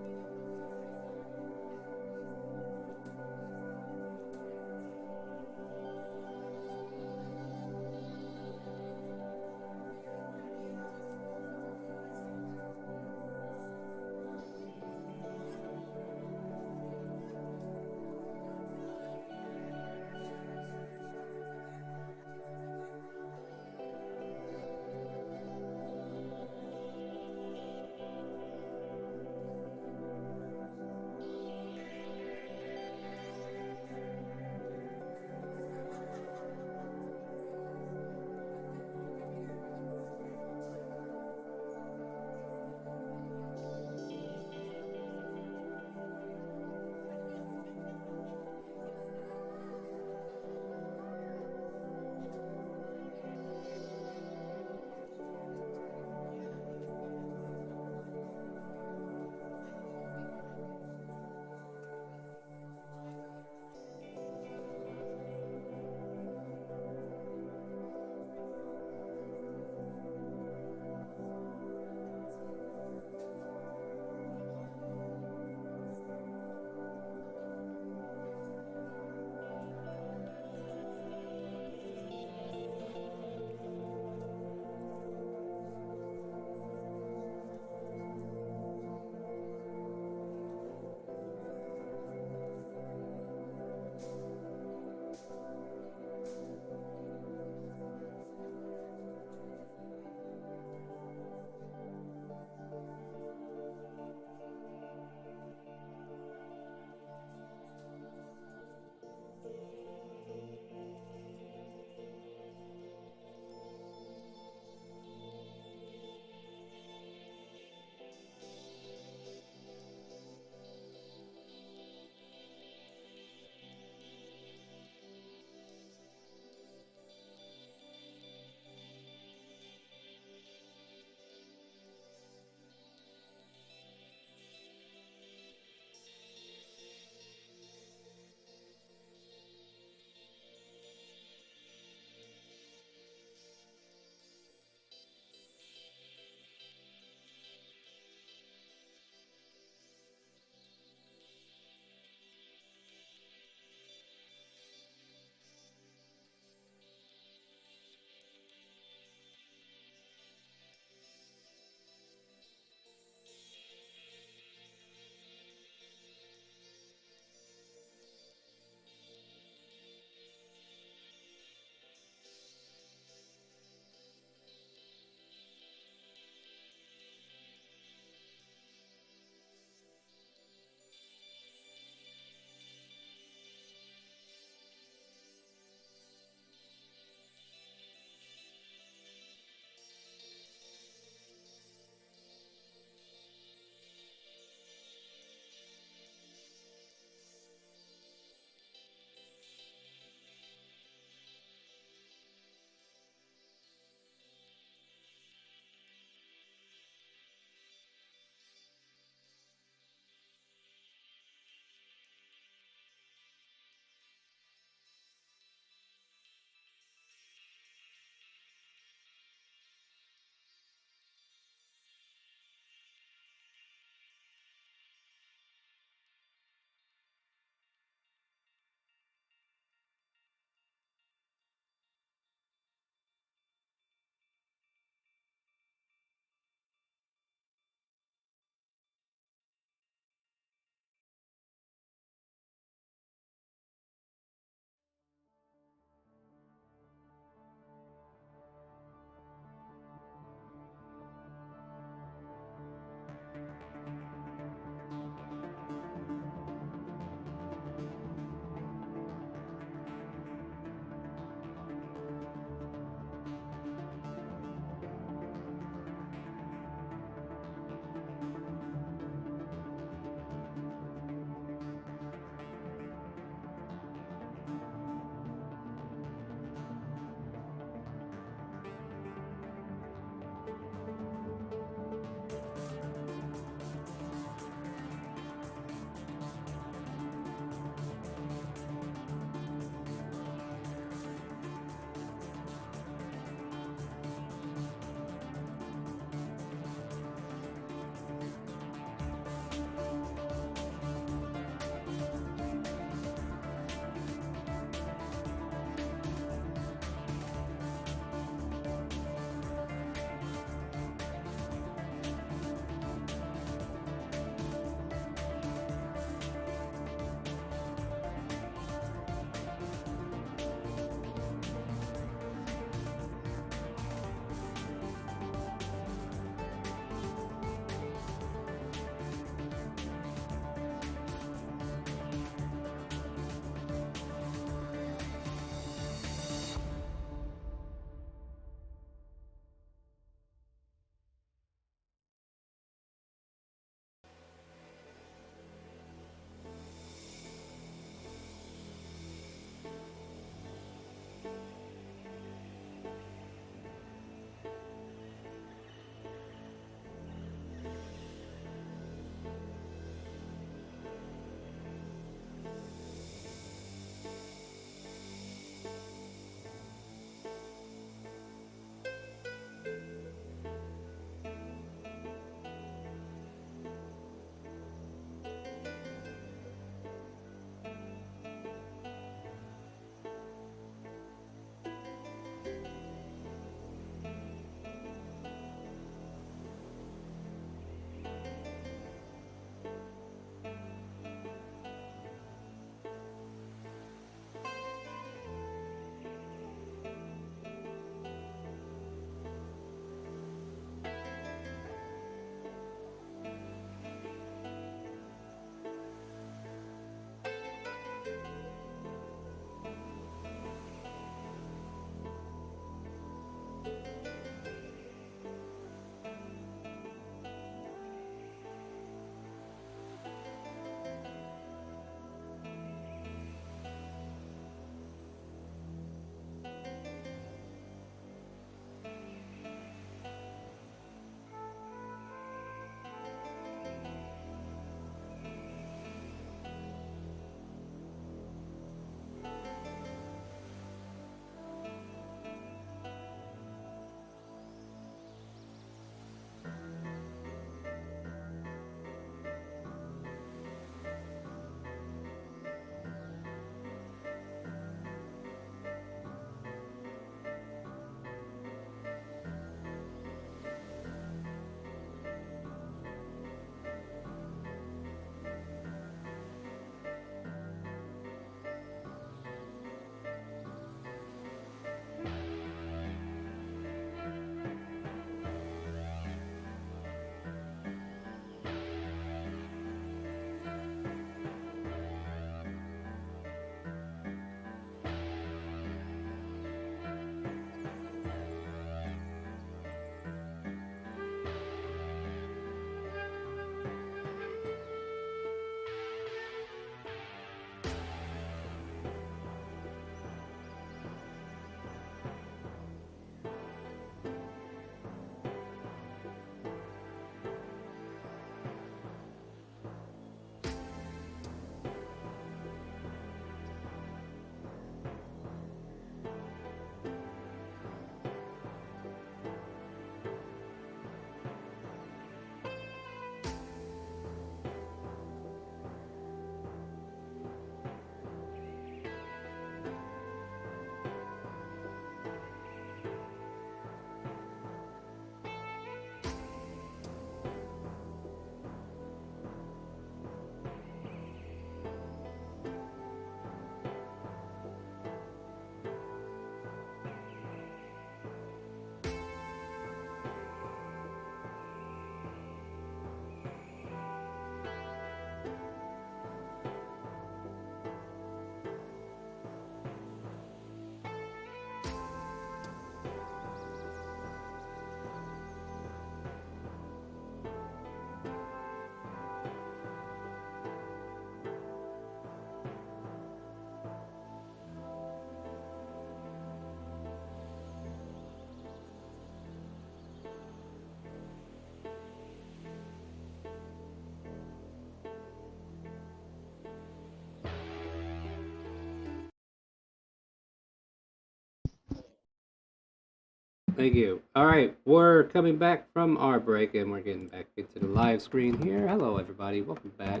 Thank you. All right, we're coming back from our break, and we're getting back into the live screen here. Hello, everybody. Welcome back.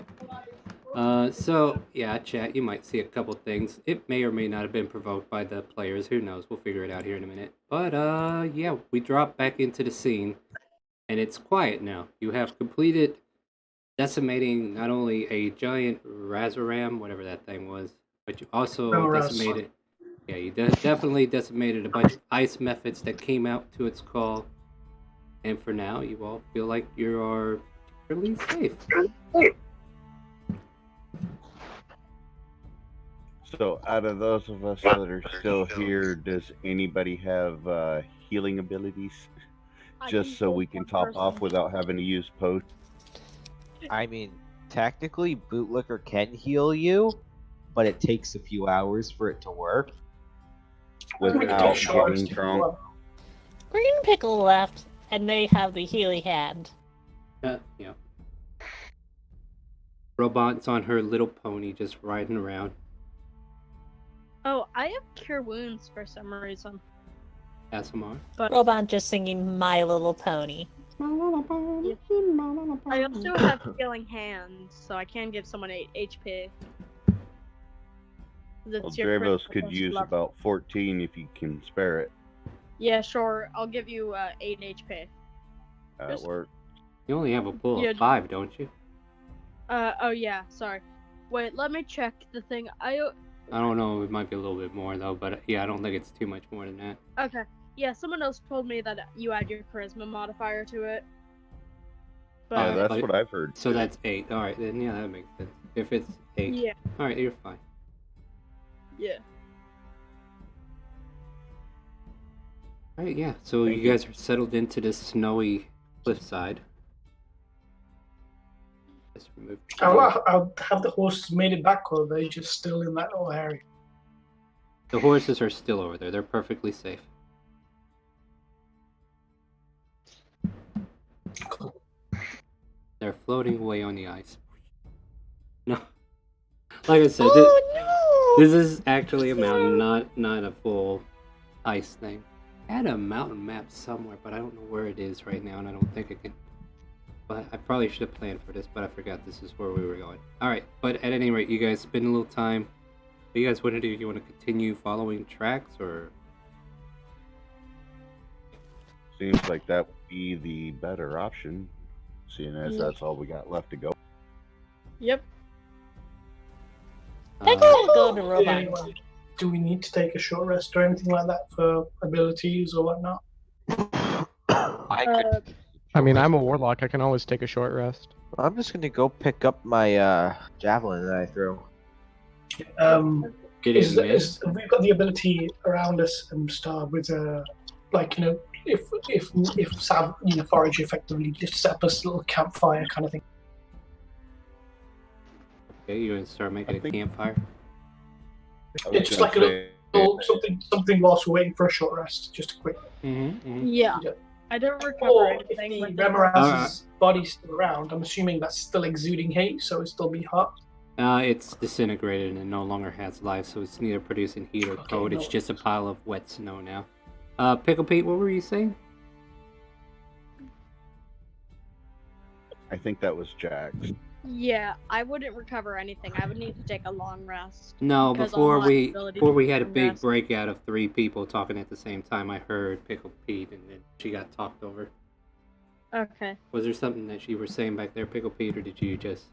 So yeah, chat. You might see a couple things. It may or may not have been provoked by the players. Who knows? We'll figure it out here in a minute. But yeah, we drop back into the scene, and it's quiet now. You have completed decimating not only a giant Razaram, whatever that thing was, but you also Razaras. decimated. Yeah, you definitely decimated a bunch of ice methods that came out to its call. And for now, you all feel like you are particularly safe. So, out of those of us that are still here, does anybody have healing abilities? Just so we can top off without having to use potions? I mean, technically, Bootlicker can heal you, but it takes a few hours for it to work. Without getting drunk? Green Pickle left, and they have the Healy hand. Yeah. Robot's on her little pony just riding around. Oh, I have Cure Wounds for some reason. ASMR. But Robot just singing My Little Pony. I also have Healing Hands, so I can give someone 8 HP. Well, Dravos could use about 14 if you can spare it. Yeah, sure. I'll give you 8 HP. That works. You only have a pool of 5, don't you? Oh yeah, sorry. Wait, let me check the thing. I don't know, it might be a little bit more though, but yeah, I don't think it's too much more than that. Okay. Yeah, someone else told me that you add your charisma modifier to it. But yeah, that's what I've heard. So that's 8. Alright, then yeah, that makes sense. If it's 8. Yeah. Alright, you're fine. Yeah. Alright, yeah. So you guys are settled into this snowy cliffside. Just remove. I'll have the horses made it back, or are they just still in that little area? The horses are still over there. They're perfectly safe. Cool. They're floating away on the ice. No. Like I said, this is actually a mountain, not a full ice thing. I had a mountain map somewhere, but I don't know where it is right now, and I don't think I can. But I probably should have planned for this, but I forgot this is where we were going. Alright, but at any rate, you guys spend a little time. What do you guys want to do? You want to continue following tracks, or? Seems like that would be the better option, seeing as that's all we got left to go. Yep. Go to Robot. Do we need to take a short rest or anything like that for abilities or whatnot? I mean, I'm a warlock. I can always take a short rest. I'm just gonna go pick up my javelin that I threw. Have we got the ability around us and Star with like, you know, if Sav, you know, Forage effectively just set up a little campfire kind of thing. Okay, you're gonna start making a campfire. It's just like a little something whilst we're waiting for a short rest, just a quick. Yeah. I don't recover Or anything. if the Remoraz's body's still around, I'm assuming that's still exuding heat, so it'll still be hot. It's disintegrated and no longer has life, so it's neither producing heat or cold. It's just a pile of wet snow now. Pickle Pete, what were you saying? I think that was Jack's. Yeah, I wouldn't recover anything. I would need to take a long rest. No, because before all my we abilities had a from big rest. breakout of 3 people talking at the same time, I heard Pickle Pete, and then she got talked over. Okay. Was there something that you were saying back there, Pickle Pete, or did you just...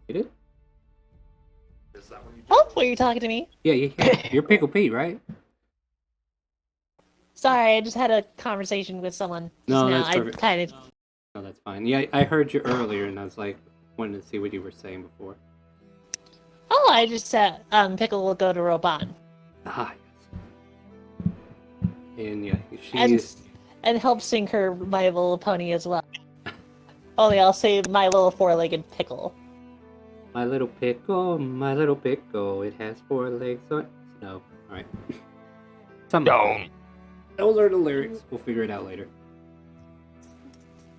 You did? Hopefully you're talking to me. Yeah. You're Pickle Pete, right? Sorry, I just had a conversation with someone. No, just that's now. perfect. I kind of. No, that's fine. Yeah, I heard you earlier, and I was like, wanted to see what you were saying before. Oh, I just said Pickle will go to Roban. Ah, yes. And yeah, she's... And help sing her My Little Pony as well. Only I'll say My Little Four-Legged Pickle. My little pickle, it has 4 legs on... No, alright. Something like that. Those are the lyrics. We'll figure it out later.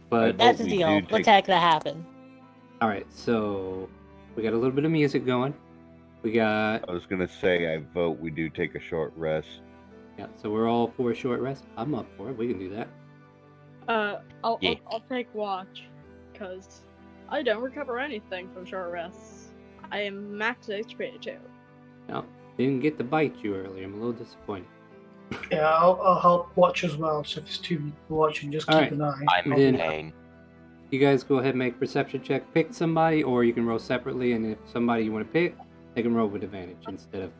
But That's the deal. Let's make that happen. Alright, so we got a little bit of music going. We got I was gonna say, I vote we do take a short rest. yeah. So we're all for a short rest. I'm up for it. We can do that. Yeah. I'll take watch, cause I don't recover anything from short rests. I am max HP too. No, didn't get to bite you earlier. I'm a little disappointed. Yeah, I'll help watch as well. So if there's two people watching, just keep Alright. an eye. I'm Then- in pain. You guys go ahead and make a perception check. Pick somebody, or you can roll separately. And if somebody you want to pick, they can roll with advantage instead of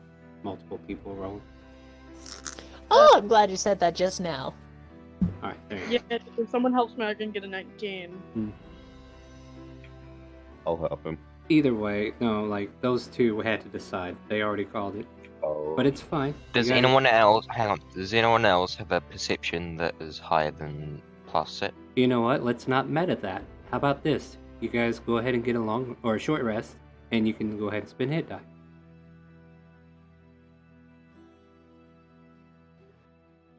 multiple people rolling. Oh, I'm glad you said that just now. All right, there you go. Yeah, if someone helps me, I can get a 19. I'll help him. Either way, no, like those two had to decide. They already called it, Oh, but it's fine. Does You gotta- anyone else hang on? Does anyone else have a perception that is higher than +6? You know what? Let's not meta that. How about this? You guys go ahead and get a long or a short rest, and you can go ahead and spin hit die.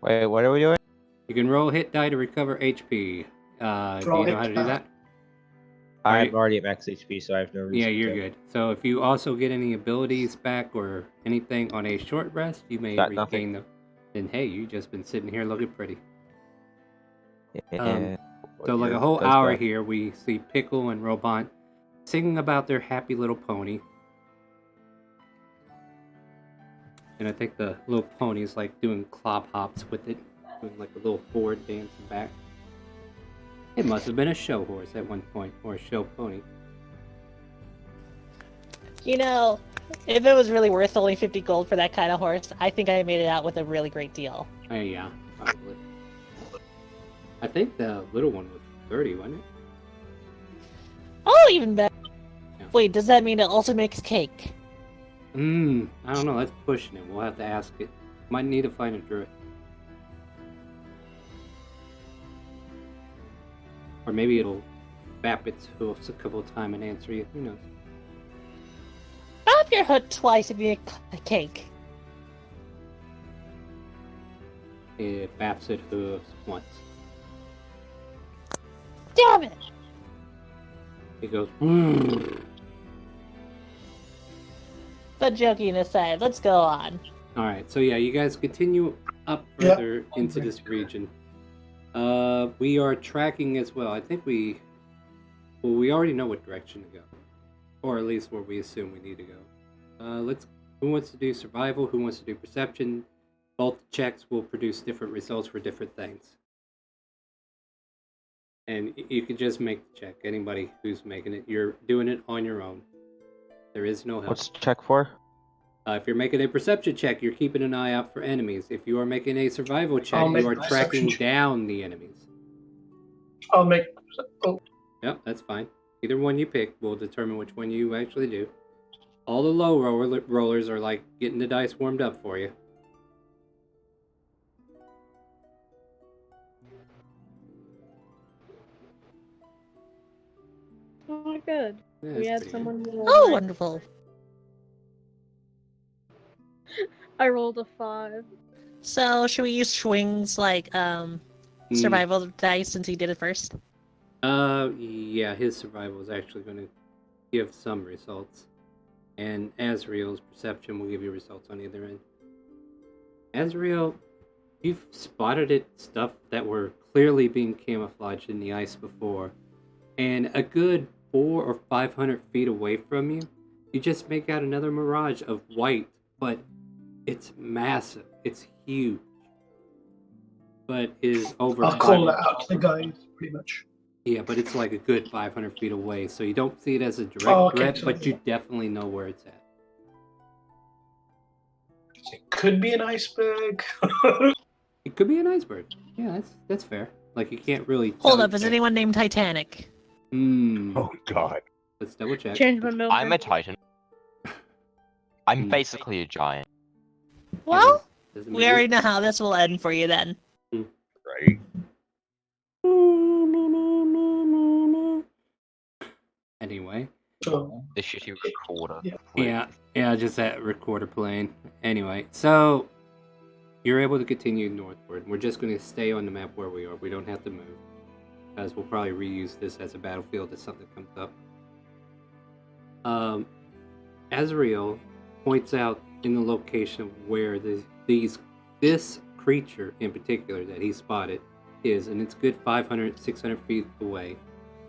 Wait, what are we doing? You can roll hit die to recover HP. Do Roll you know hit how to do die. that? I'm already at max HP, so I have no reason Yeah, you're to. good. So if you also get any abilities back or anything on a short rest, you may Got regain nothing. them. Then hey, you just been sitting here looking pretty. Yeah. So like a Your whole goes hour back. here, we see Pickle and Robot singing about their happy little pony. And I think the little pony's like doing clop hops with it, doing like a little forward dancing back. It must have been a show horse at one point, or a show pony. You know, if it was really worth only 50 gold for that kind of horse, I think I made it out with a really great deal. Oh yeah, probably. I think the little one was 30, wasn't it? Oh, even better. Yeah. Wait, does that mean it also makes cake? I don't know, that's pushing it. We'll have to ask it. Might need to find a druid. Or maybe it'll bap its hoofs a couple of times and answer you. Who knows? Bop your hood twice and make a cake. It baps its hooves once. Damn it! It goes. But joking aside, let's go on. Alright, so yeah, you guys continue up Yeah. further into this region. We are tracking as well. I think we already know what direction to go. Or at least where we assume we need to go. Who wants to do survival? Who wants to do perception? Both checks will produce different results for different things. And you can just make the check. Anybody who's making it, you're doing it on your own. There is no help. What's the check for? If you're making a perception check, you're keeping an eye out for enemies. If you are making a survival check, I'll make you are a perception tracking check. down the enemies. I'll make. Oh, Yep, that's fine. Either one you pick will determine which one you actually do. All the low rollers are like getting the dice warmed up for you. Oh, good. Yeah, We that's had pretty someone who rolled Oh, nine. wonderful. I rolled a 5. So, should we use Schwing's, like, good. survival dice since he did it first? Yeah, his survival is actually going to give some results. And Azrael's perception will give you results on either end. Azrael, you've spotted stuff that were clearly being camouflaged in the ice before. And a good 400 or 500 feet away from you, you just make out another mirage of white, but it's massive. It's huge. But is over I'll call 500 that out to the guys, pretty much. Yeah, but it's like a good 500 feet away, so you don't see it as a direct Oh, okay, threat, so- but you definitely know where it's at. It could be an iceberg. It could be an iceberg. Yeah, that's fair. Like, you can't really Hold tell up, is yet. anyone named Titanic? Oh God. Let's double check. Change my milk. I'm a titan. I'm Hmm. basically a giant. Well, Doesn't we matter. already know how this will end for you then. Right. Anyway, So, The shitty recorder. Yeah. yeah, just that recorder playing. Anyway, so you're able to continue northward. We're just going to stay on the map where we are. We don't have to move, because we'll probably reuse this as a battlefield if something comes up. Azrael, points out in the location of where this creature in particular that he spotted is, and it's good 500, 600 feet away.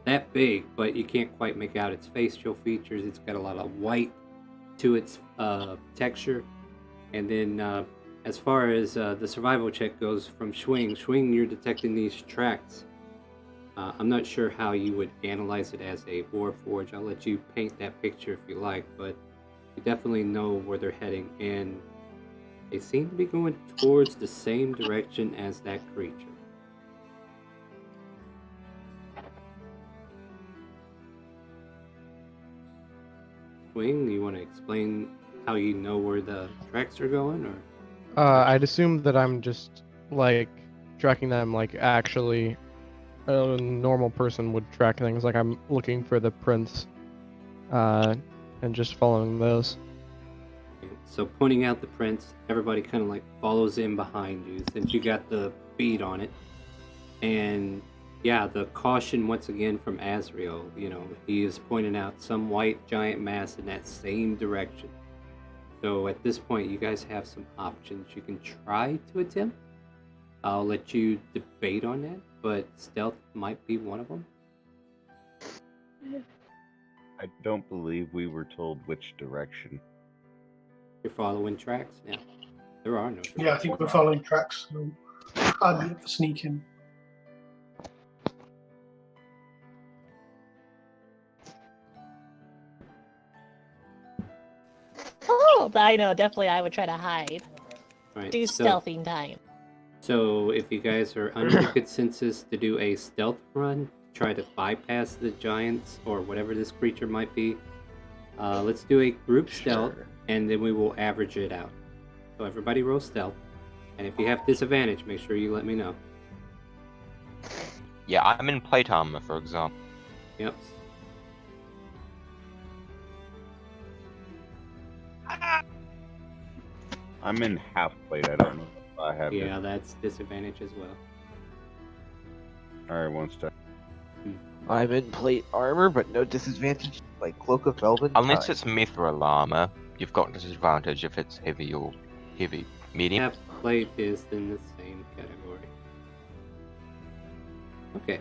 That big, but you can't quite make out its facial features. It's got a lot of white to its texture. And then as far as the survival check goes from Schwing, you're detecting these tracks. I'm not sure how you would analyze it as a Warforged. I'll let you paint that picture if you like, but you definitely know where they're heading, and they seem to be going towards the same direction as that creature. Wing, you want to explain how you know where the tracks are going, or? I'd assume that I'm just like tracking them like actually a normal person would track things. Like I'm looking for the prints, and just following those. So pointing out the prints, everybody kind of like follows in behind you since you got the bead on it. And yeah, the caution once again from Azrael, he is pointing out some white giant mass in that same direction. So at this point, you guys have some options you can try to attempt. I'll let you debate on that, but stealth might be one of them. I don't believe we were told which direction. You're following tracks now. There are no tracks. Yeah, I think we're following tracks. So I'd be up for sneaking. Oh, I know. Definitely, I would try to hide. Right, Do stealthing time. So if you guys are under the consensus to do a stealth run, try to bypass the giants or whatever this creature might be, let's do a group stealth, and then we will average it out. So everybody roll stealth, and if you have disadvantage, make sure you let me know. Yeah, I'm in plate armor, for example. Yep. I'm in half plate. I don't know if I have Yeah, that's disadvantage as well. Alright, one step. I'm in plate armor, but no disadvantage. Like Cloak of Velvet. Unless it's mithril armor, you've got disadvantage if it's heavy or heavy. Medium. Half plate is in the same category. Okay.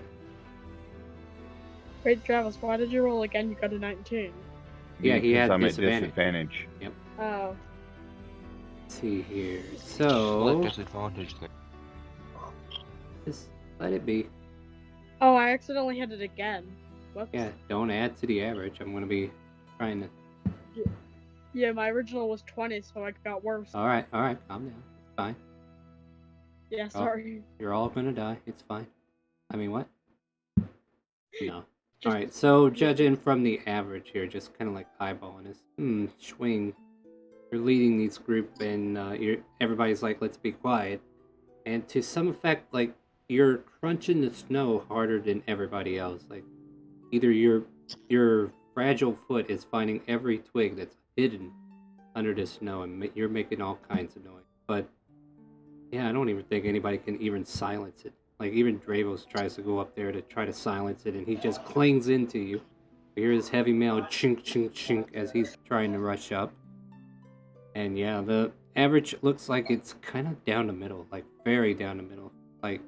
Wait, Travis, why did you roll again? You got a 19. Yeah, he had I'm disadvantage. at disadvantage. Yep. Oh. Let's see here. Split So disadvantage thing. just let it be. Oh, I accidentally hit it again. Whoops. Yeah, don't add to the average. I'm gonna be trying to. Yeah, my original was 20, so it got worse. All right, calm down. It's fine. Yeah, sorry. You're all gonna die. It's fine. I mean, what? No. Just- All right. So judging from the average here, just kind of like eyeballing this. Schwing. You're leading these group, and everybody's like, "Let's be quiet." And to some effect, like you're crunching the snow harder than everybody else. Like either your fragile foot is finding every twig that's hidden under the snow, and you're making all kinds of noise. But yeah, I don't even think anybody can even silence it. Like even Dravos tries to go up there to try to silence it, and he just clings into you. You hear his heavy mail chink chink chink as he's trying to rush up. And yeah, the average looks like it's kind of down the middle, like very down the middle. Like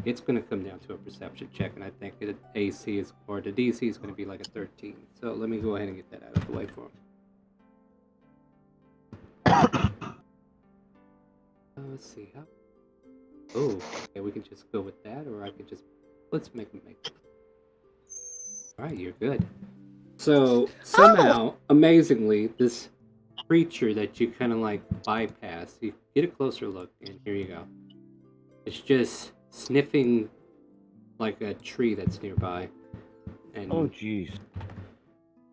it's going to come down to a perception check, and I think the AC is, or the DC is going to be like a 13. So let me go ahead and get that out of the way for him. Let's see how. Oh, okay, we can just go with that, or I could just let's make him make it. All right, you're good. So somehow, amazingly, this creature that you kind of like bypass, you get a closer look, and here you go. It's just sniffing like a tree that's nearby, and Oh, jeez.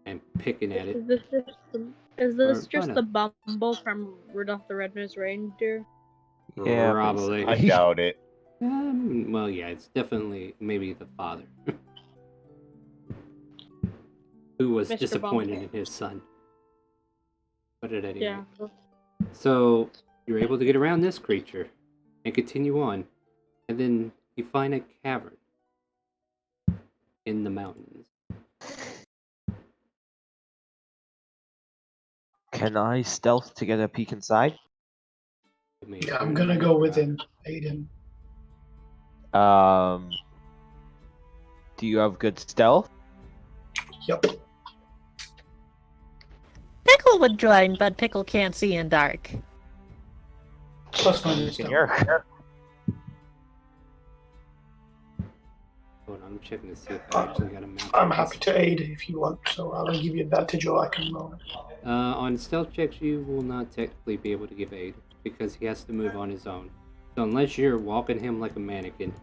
and picking at it. Is this just Or- the Bumble from Rudolph the Red-Nosed Reindeer? Yeah, Probably. I doubt it. Well, yeah, it's definitely maybe the father who was Mr. disappointed Bumble. in his son. But at any Yeah. rate. So you're able to get around this creature and continue on, and then you find a cavern in the mountains. Can I stealth to get a peek inside? Yeah, I'm gonna go with him, Aiden. Do you have good stealth? Yep. Pickle would join, but Pickle can't see in dark. Plus 9 Can is you? Hold on, I'm checking to see if I actually got a map. I'm happy to aid if you want, so I'll give you advantage or I can roll it. On stealth checks, you will not technically be able to give aid because he has to move on his own. So unless you're walking him like a mannequin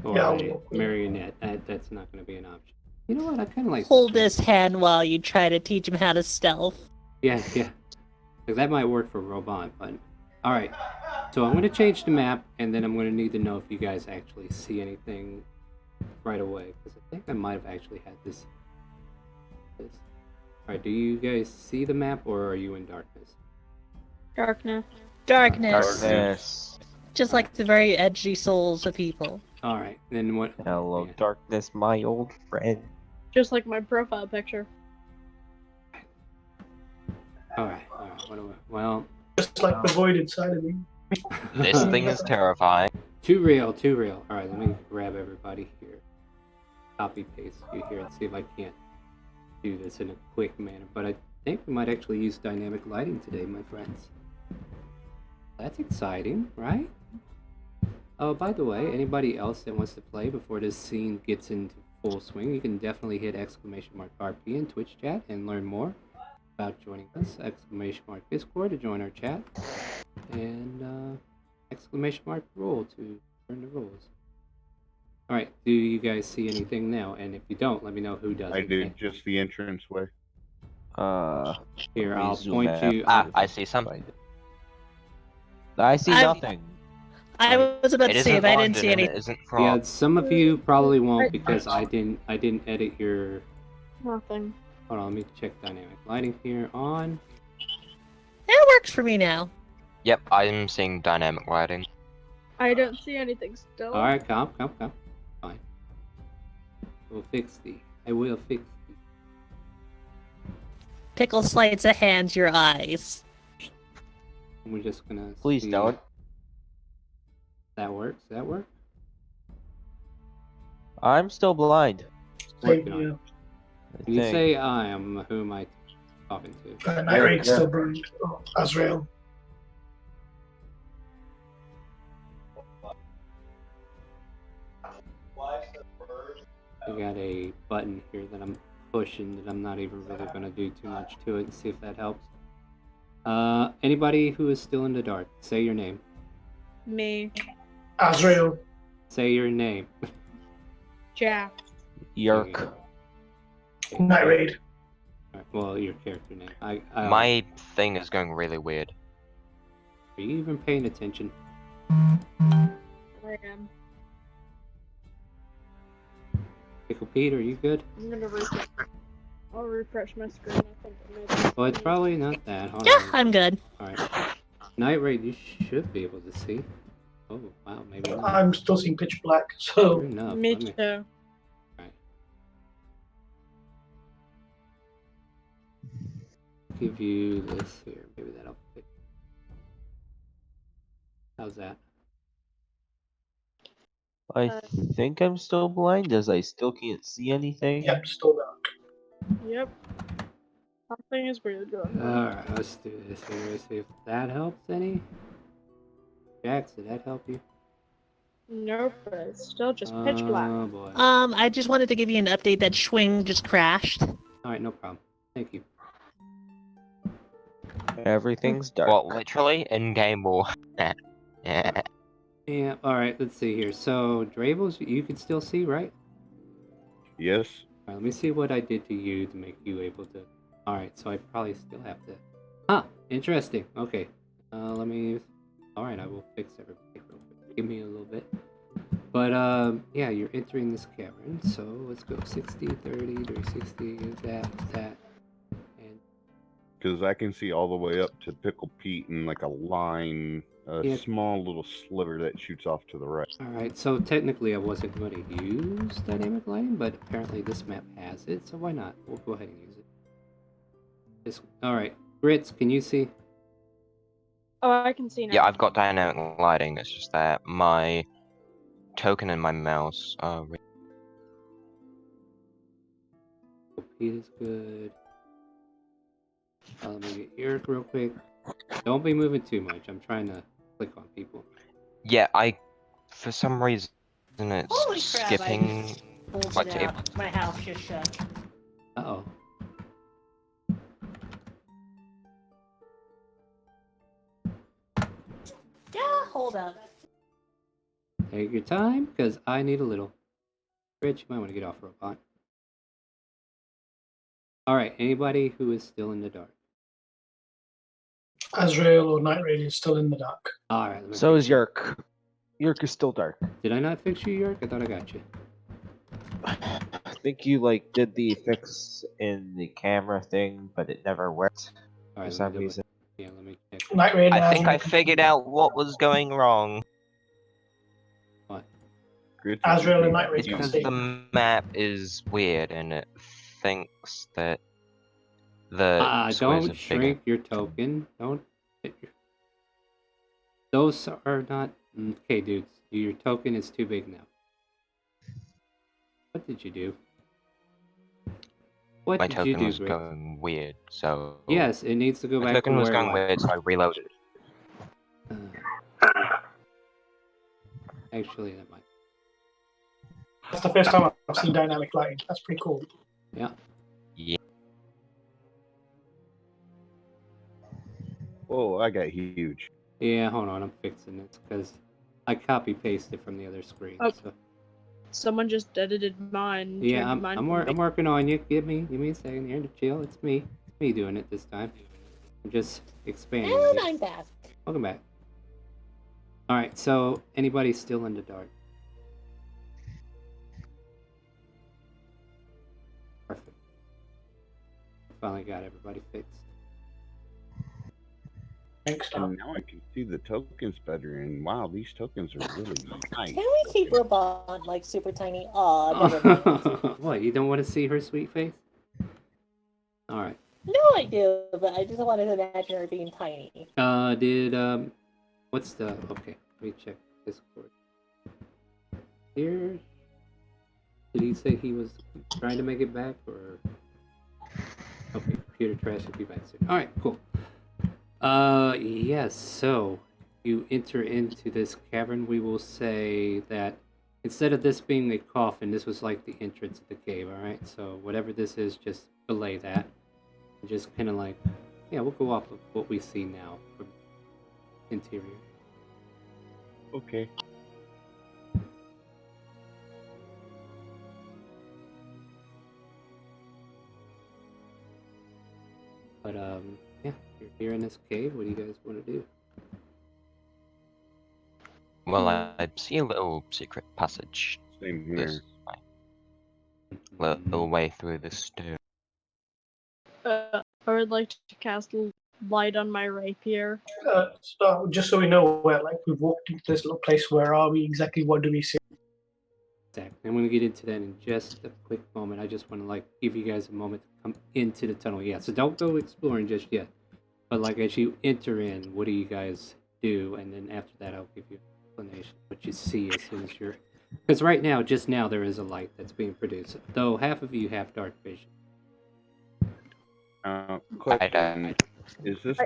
or Yeah, a marionette, that's not going to be an option. You know what? I kind of like Hold his hand while you try to teach him how to stealth. Yeah. Like, that might work for Robot, but all right. So I'm going to change the map, and then I'm going to need to know if you guys actually see anything right away, because I think I might have actually had this. All right, do you guys see the map, or are you in darkness? Darkness. Darkness. Just like the very edgy souls of people. All right, then what? Hello, darkness, my old friend. Just like my profile picture. All right. What do I? Well, just like the void inside of me. This thing is terrifying. Too real. All right, let me grab everybody here. Copy paste you here and see if I can't do this in a quick manner. But I think we might actually use dynamic lighting today, my friends. That's exciting, right? Oh, by the way, anybody else that wants to play before this scene gets into full swing, you can definitely hit !RP in Twitch chat and learn more about joining us. !Discord to join our chat. And !roll to learn the rules. Alright, do you guys see anything now? And if you don't, let me know who doesn't. I do, just the entrance way. Here, I'll point you. I see something. I see nothing. I was about to say if I didn't see anything. Yeah, some of you probably won't because I didn't edit your. Nothing. Hold on, let me check dynamic lighting here on. It works for me now. Yep, I'm seeing dynamic lighting. I don't see anything still. Alright, calm. Fine. I will fix thee. Pickle sleights of hand your eyes. We're just gonna. Please see. don't. That works. Does that work? I'm still blind. Working on it. When you say I am, who am I talking to? Night Raid's still blind. Oh, Azrael. I got a button here that I'm pushing that I'm not even really going to do too much to it and see if that helps. Anybody who is still in the dark, say your name. Me. Azrael. Say your name. Jack. Yerk. Night Raid. Right, well, your character name. My thing is going really weird. Are you even paying attention? I am. Pickle Pete, are you good? I'm gonna refresh. I'll refresh my screen. I think it may. Well, it's probably not that. Hold Yeah, on. I'm good. Alright. Night Raid, you should be able to see. Oh, wow, maybe not. I'm still seeing pitch black, so. Fair enough. Me Let me- too. Alright. Give you this here. Maybe that'll fit. How's that? I think I'm still blind as I still can't see anything. Yep, still dark. Yep. Something is weird going on. Alright, let's do this here. Let's see if that helps any. Jax, did that help you? Nope, but it's still just pitch black. Oh boy. I just wanted to give you an update that Schwing just crashed. Alright, no problem. Thank you. Everything's dark. Well, literally in game or. Yeah, alright, let's see here. So, Dravos, you can still see, right? Yes. Alright, let me see what I did to you to make you able to. Alright, so I probably still have to. Huh, interesting. Okay. Let me. Alright, I will fix everything real quick. Give me a little bit. But, yeah, you're entering this cavern, so let's go 60, 30, 360, that. And. Because I can see all the way up to Pickle Pete in like a line, a small little sliver that shoots off to the right. Alright, so technically I wasn't going to use dynamic lighting, but apparently this map has it, so why not? We'll go ahead and use it. Alright, Grits, can you see? Oh, I can see now. Yeah, I've got dynamic lighting. It's just that my token and my mouse are. Pete is good. Let me get Eric real quick. Don't be moving too much. I'm trying to click on people. Yeah, for some reason it's Holy crap! skipping. I pulled my it table. out. My house just shook. Uh-oh. Yeah, hold up. Take your time, because I need a little. Rich, you might want to get off robot. Alright, anybody who is still in the dark. Azrael or Night Rail is still in the dark. Alright. So is Yerk. Yerk is still dark. Did I not fix you, York? I thought I got you. I think you did the fix in the camera thing, but it never worked for Alright, some let me do it. reason. Yeah, let me check. Night Rail and I think I Azrael. figured out what was going wrong. What? Azrael and Night Rail. It's because the map is weird and it thinks that the squares Don't are shrink bigger. your token. Don't. Those are not. Okay, dudes. Your token is too big now. What did you do? What My did token you do, was Grits? going weird, so. Yes, it needs to go My back to token was where it going was. weird, so I reloaded it. Actually, that might. That's the first time I've seen dynamic lighting. That's pretty cool. Yeah. Yeah. Whoa, I got huge. Yeah, hold on. I'm fixing it because I copy pasted from the other screen. Oh. So. Someone just edited mine. Yeah, turned mine I'm from working on you. Give me a second here to chill. It's me. It's me doing it this time. I'm just expanding. And it. I'm back. Welcome back. All right. So anybody still in the dark? Perfect. Finally got everybody fixed. Thanks, And now I can see the tokens better. And wow, these tokens are really nice. Can we keep Rabon super tiny? Aw, never mind. What? You don't want to see her sweet face? All right. No, I do, but I just wanted to imagine her being tiny. What's the? Okay, let me check Discord. Here. Did he say he was trying to make it back, or? Okay, computer trash will be back soon. All right, cool. Yes. So you enter into this cavern. We will say that instead of this being a coffin, this was like the entrance of the cave. All right. So whatever this is, just belay that. And just kind of like, yeah, we'll go off of what we see now from interior. Okay. But yeah, you're here in this cave. What do you guys want to do? Well, I see a little secret passage. Same This here. little way through the stone. I would like to cast light on my rapier. So just so we know where, we've walked into this little place. Where are we exactly? What do we see? Exactly. I'm going to get into that in just a quick moment. I just want to give you guys a moment to come into the tunnel. Yeah, so don't go exploring just yet. But as you enter in, what do you guys do? And then after that, I'll give you an explanation of what you see as soon as you're. Because right now, just now, there is a light that's being produced. Though half of you have dark vision. Question: Is this?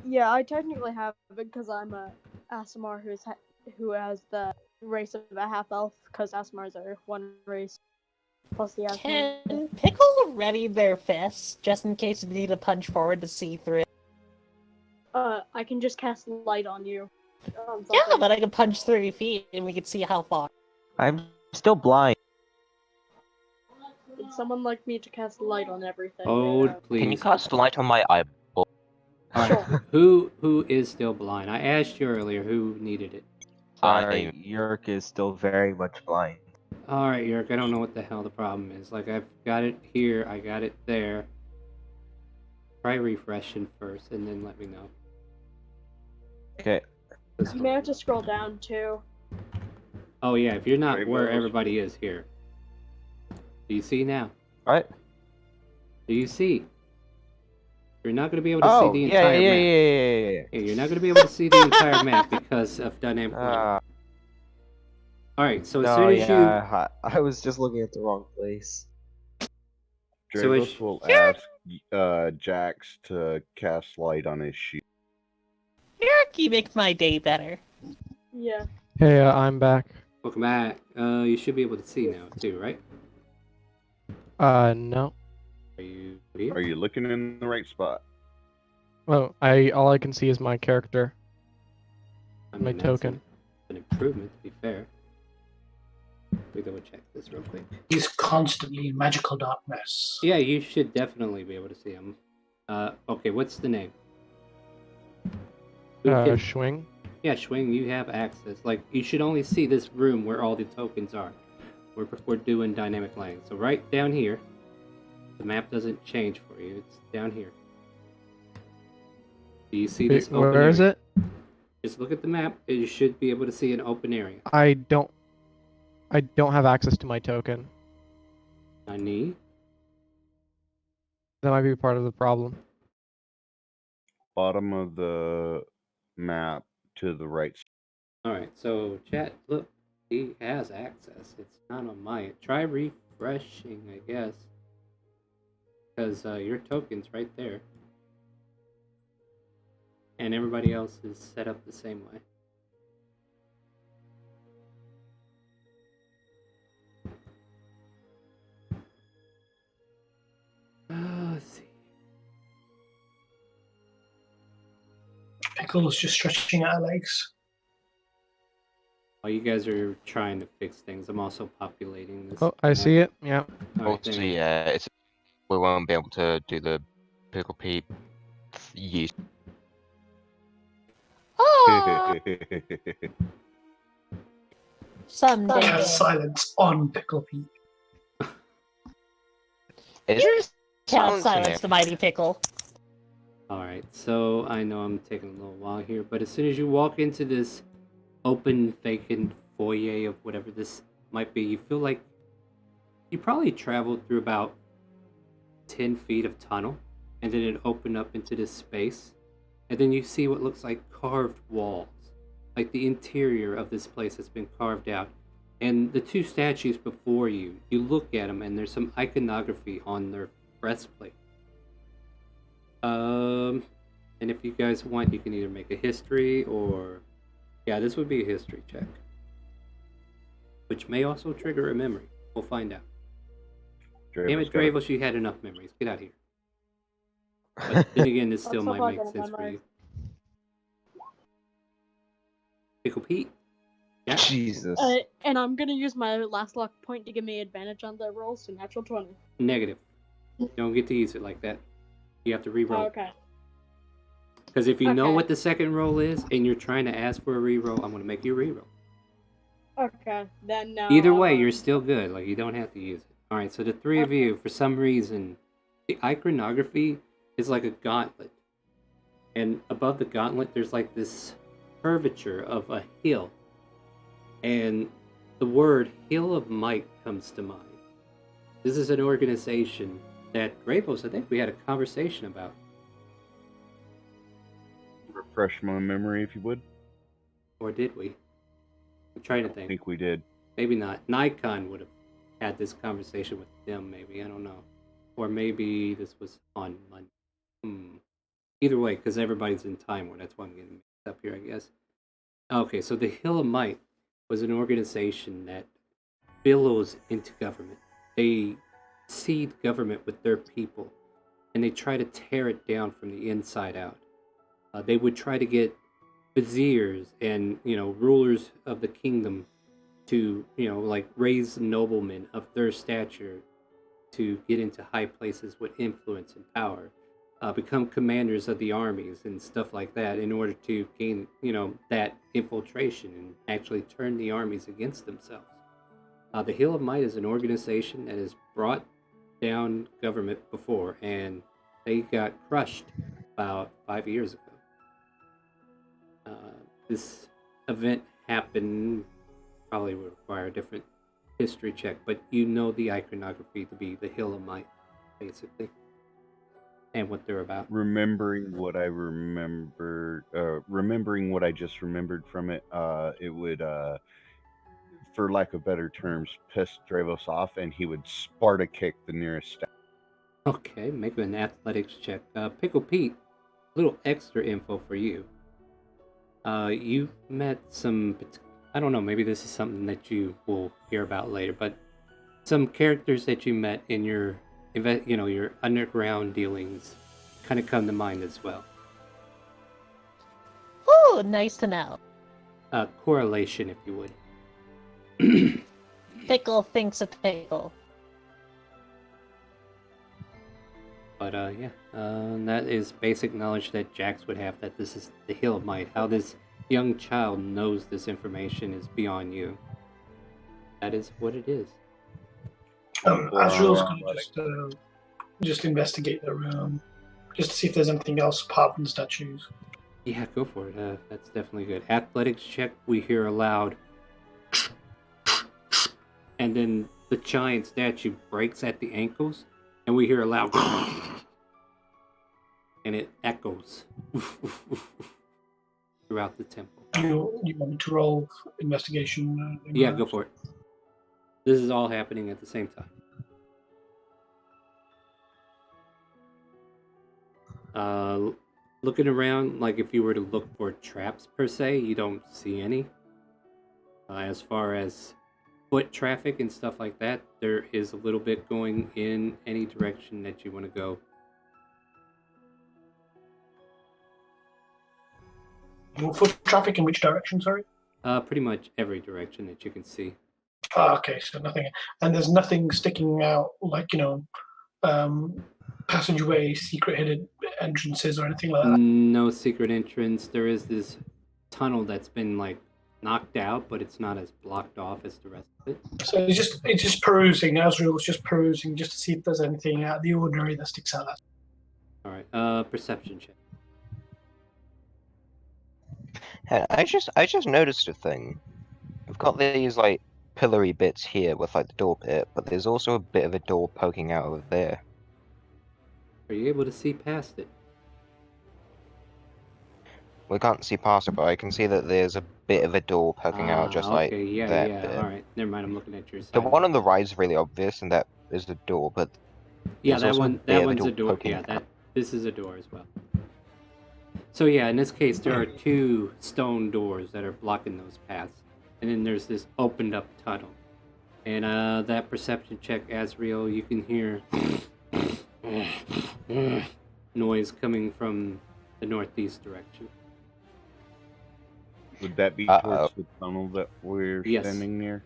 Yeah, I technically have it because I'm a Asimar who has the race of a half elf. Because Asimars are one race plus the Asimar. Can Pickle ready their fists just in case they need to punch forward to see through it? I can just cast light on you. Yeah, but I can punch 30 feet and we can see how far. I'm still blind. Would someone like me to cast light on everything? Please. Can you cast light on my eyeball? Alright, who is still blind? I asked you earlier who needed it. Sorry, Yerk is still very much blind. Alright, Yerk, I don't know what the hell the problem is. I've got it here, I got it there. Try refreshing first, and then let me know. Okay. You may have to scroll down, too. Oh yeah, if you're not Rainbows. where everybody is here. Do you see now? Alright. Do you see? You're not going to be able to see Oh, the yeah, entire yeah, map. yeah. Yeah, you're not going to be able to see the entire map because of dynamic link. Uh, Alright, so as no, soon as you... Yeah, I was just looking at the wrong place. So as- Dravos will ask Jax to cast light on his shield. Miracle makes my day better. Yeah. Hey, I'm back. Welcome back. You should be able to see now, too, right? No. Are you here? Are you looking in the right spot? Well, all I can see is my character. My that's token. An improvement, to be fair. Let me double check this real quick. He's constantly in magical darkness. Yeah, you should definitely be able to see him. Okay, what's the name? Who can- Schwing. Yeah, Schwing, you have access. Like, you should only see this room where all the tokens are. We're doing dynamic lane. So right down here, the map doesn't change for you. It's down here. Do you see this open Where is area? it? Just look at the map, and you should be able to see an open area. I don't have access to my token. Nani? That might be part of the problem. Bottom of the map to the right. Alright, so chat, look, he has access. It's not on my... Try refreshing, I guess. Because your token's right there. And everybody else is set up the same way. Let's see. Pickle's just stretching out her legs. While you guys are trying to fix things, I'm also populating this. Oh, I see it. Yeah. Alright, Also, yeah, we won't be able to do the Pickle Pete use. Oh, someday. Silence on Pickle Pete. It's Can't silence in silence there. the mighty pickle. Alright, so I know I'm taking a little while here, but as soon as you walk into this open, vacant foyer of whatever this might be, you feel like you probably traveled through about 10 feet of tunnel, and then it opened up into this space, and then you see what looks like carved walls. Like the interior of this place has been carved out. And the two statues before you, you look at them, and there's some iconography on their breastplate. And if you guys want, you can either make a history or... Yeah, this would be a history check. Which may also trigger a memory. We'll find out. Damn it, Dravos, you had enough memories. Get out of here. But then again, this still Let's might hope I make get sense for memorized. you. Pickle Pete? Yeah? Jesus. And I'm gonna use my last luck point to give me advantage on the rolls to natural 20. Negative. You don't get to use it like that. You have to re-roll. Oh, okay. Because if you know Okay. what the second roll is, and you're trying to ask for a re-roll, I'm going to make you re-roll. Okay, then no. Either way, you're still good. Like, you don't have to use it. Alright, so the three of Okay. you, for some reason, the iconography is like a gauntlet. And above the gauntlet, there's like this curvature of a hill. And the word Hill of Might comes to mind. This is an organization that Gravos, I think we had a conversation about. Refresh my memory, if you would. Or did we? I'm trying to I think. think we did. Maybe not. Nikon would have had this conversation with them, maybe. I don't know. Or maybe this was on Monday. Either way, because everybody's in Time War. That's why I'm getting mixed up here, I guess. Okay, so the Hill of Might was an organization that billows into government. They seed government with their people, and they try to tear it down from the inside out. They would try to get viziers and, rulers of the kingdom to, like raise noblemen of their stature to get into high places with influence and power, become commanders of the armies and stuff like that in order to gain, that infiltration and actually turn the armies against themselves. The Hill of Might is an organization that has brought down government before, and they got crushed about 5 years ago. This event happened, probably would require a different history check, but you know the iconography to be the Hill of Might, basically. and what they're about. Remembering what I remembering what I just remembered from it, it would, for lack of better terms, piss Dravos off, and he would Sparta kick the nearest statue. Okay, make an athletics check. Pickle Pete, a little extra info for you. You've met some, I don't know, maybe this is something that you will hear about later, but some characters that you met in your, your underground dealings kind of come to mind as well. Ooh, nice to know. Correlation, if you would. Pickle thinks of Pickle. But that is basic knowledge that Jax would have, that this is the Hill of Might. How this young child knows this information is beyond you. That is what it is. Azrael's going to just investigate the room, just to see if there's anything else apart from the statues. Yeah, go for it. That's definitely good. Athletics check, we hear aloud. And then the giant statue breaks at the ankles, and we hear a loud and it echoes throughout the temple. You want me to roll investigation? Yeah, go for it. This is all happening at the same time. Looking around, like if you were to look for traps per se, you don't see any. As far as foot traffic and stuff like that, there is a little bit going in any direction that you want to go. Foot traffic in which direction, sorry? Pretty much every direction that you can see. Okay, so nothing. And there's nothing sticking out, like, passageway, secret hidden entrances or anything like that? No secret entrance. There is this tunnel that's been, like, knocked out, but it's not as blocked off as the rest of it. So it's just perusing. Azrael's just perusing just to see if there's anything out of the ordinary that sticks out. Alright, perception check. Hey, I just noticed a thing. We've got these like pillory bits here with like the door bit, but there's also a bit of a door poking out of there. Are you able to see past it? We can't see past it, but I can see that there's a bit of a door poking out just like that bit. Alright, never mind, I'm looking at your side. The one on the right is really obvious, and that is the door, but yeah, that one's a door. Yeah, this is a door as well. So yeah, in this case, there are two stone doors that are blocking those paths, and then there's this opened up tunnel. And that perception check, Azrael, you can hear noise coming from the northeast direction. Would that be towards the tunnel that we're standing near?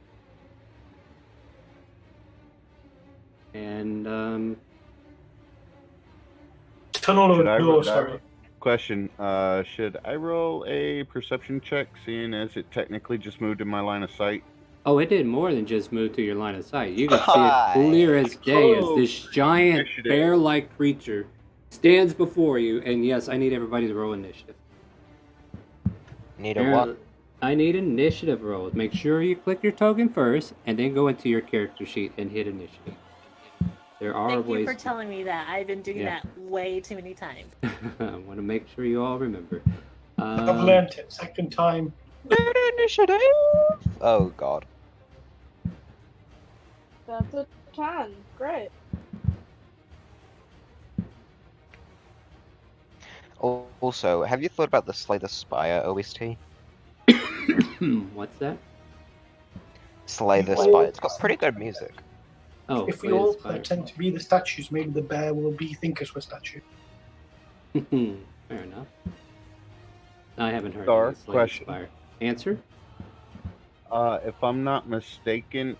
And tunnel or door, sorry. Question, should I roll a perception check, seeing as it technically just moved in my line of sight? Oh, it did more than just move to your line of sight. You can see it clear as day as this giant bear-like creature stands before you. And yes, I need everybody to roll initiative. Need a what? I need initiative rolls. Make sure you click your token first, and then go into your character sheet and hit initiative. There are Thank ways. you for telling me that. I've been doing that way too many times. I want to make sure you all remember. I've learned it second time. Initiative! Oh god. That's a 10. Great. Also, have you thought about the Slay the Spire OST? What's that? Slay the Spire. It's got pretty good music. Oh, if we all pretend to be the statues, maybe the bear will think us we're statues. Fair enough. I haven't heard Star, any Slay the question. Spire. Answer? If I'm not mistaken,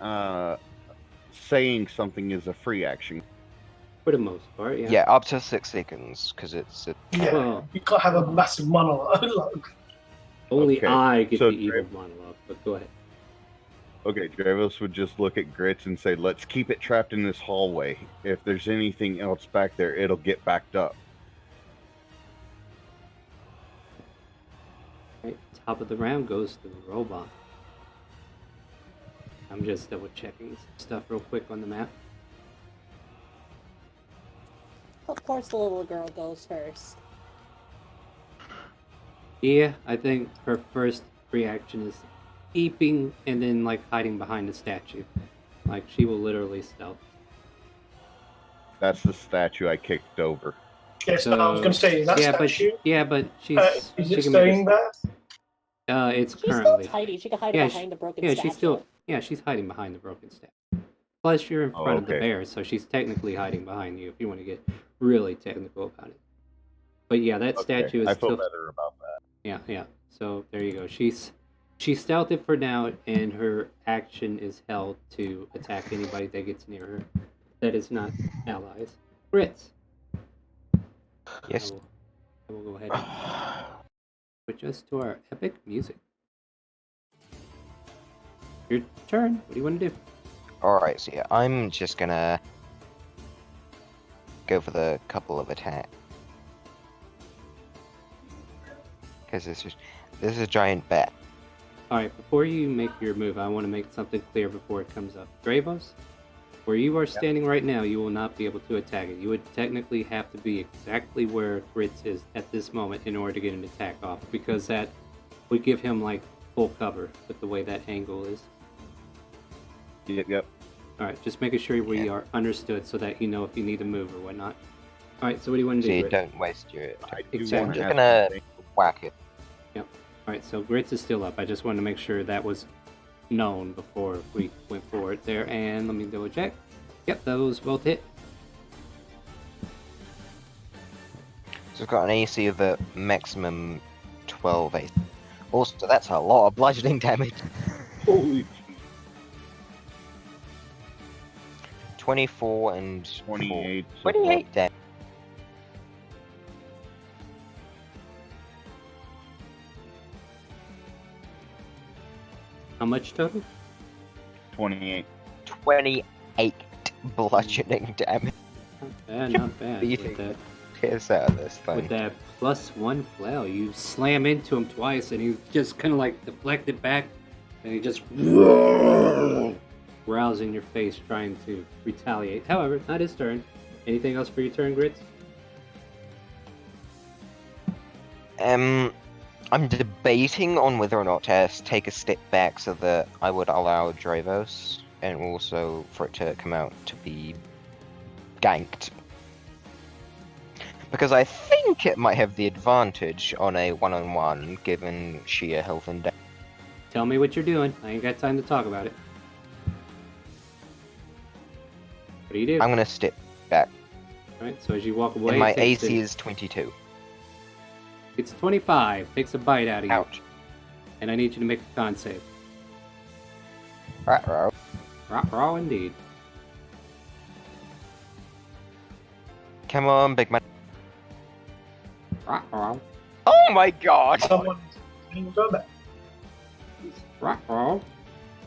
saying something is a free action. For the most part, yeah. Yeah, up to 6 seconds, because it's... Yeah, Well, you can't have a massive monologue. only Okay, I get so the evil monologue, but go ahead. Okay, Dravos would just look at Grits and say, let's keep it trapped in this hallway. If there's anything else back there, it'll get backed up. Right, top of the round goes to the robot. I'm just double checking stuff real quick on the map. Oh, course the little girl goes first. Yeah, I think her first reaction is eeping and then like hiding behind the statue. Like she will literally stealth. That's the statue I kicked over. Yes, I was going to say, is that statue? But she's Is she it can make staying there? It's She's currently still tiny. She can hide yeah, behind the broken yeah, statue. she's hiding behind the broken statue. Plus, you're in front of the okay. bear, so she's technically hiding behind you. If you want to get really technical about it. But yeah, that statue is I feel still better about that. yeah. So there you go. She's stealthed for now, and her action is held to attack anybody that gets near her that is not allies. Grits. Yes. I will go ahead and switch us to our epic music. Your turn. What do you want to do? Alright, so yeah, I'm just gonna go for the couple of attacks. Because this is a giant bat. Alright, before you make your move, I want to make something clear before it comes up. Dravos, where you are standing right now, you will not be able to attack it. You would technically have to be exactly where Grits is at this moment in order to get an attack off, because that would give him like full cover with the way that angle is. Yep. Alright, just making sure we are understood so that you know if you need to move or whatnot. Alright, so what do you want to So do? you Grits? don't waste your I Exactly. So I'm wanna just ask gonna something. whack it. Alright, so Grits is still up. I just wanted to make sure that was known before we went forward there. And let me double check. Yep, those both hit. So it's got an AC of the maximum 12 AC. Also, that's a lot of bludgeoning damage. Holy 24 and 28. 28 damage. How much total? 28. 28 bludgeoning damage. Not bad, not bad. Beating With that, piss out of this with thing. that +1 flail, you slam into him twice, and he just kind of like deflected back, and he just growls in your face, trying to retaliate. However, not his turn. Anything else for your turn, Grits? I'm debating on whether or not to take a step back so that I would allow Dravos, and also for it to come out to be ganked. Because I think it might have the advantage on a one-on-one, given sheer health and damage. Tell me what you're doing. I ain't got time to talk about it. What do you do? I'm gonna step back. Alright, so as you walk away, And my it takes AC a- is 22. It's 25. Takes a bite out of you. Ouch. And I need you to make a con save. Ruh-roh. Raw indeed. Come on, big man. Raw. Oh my god! Someone in combat. Raw. Alright,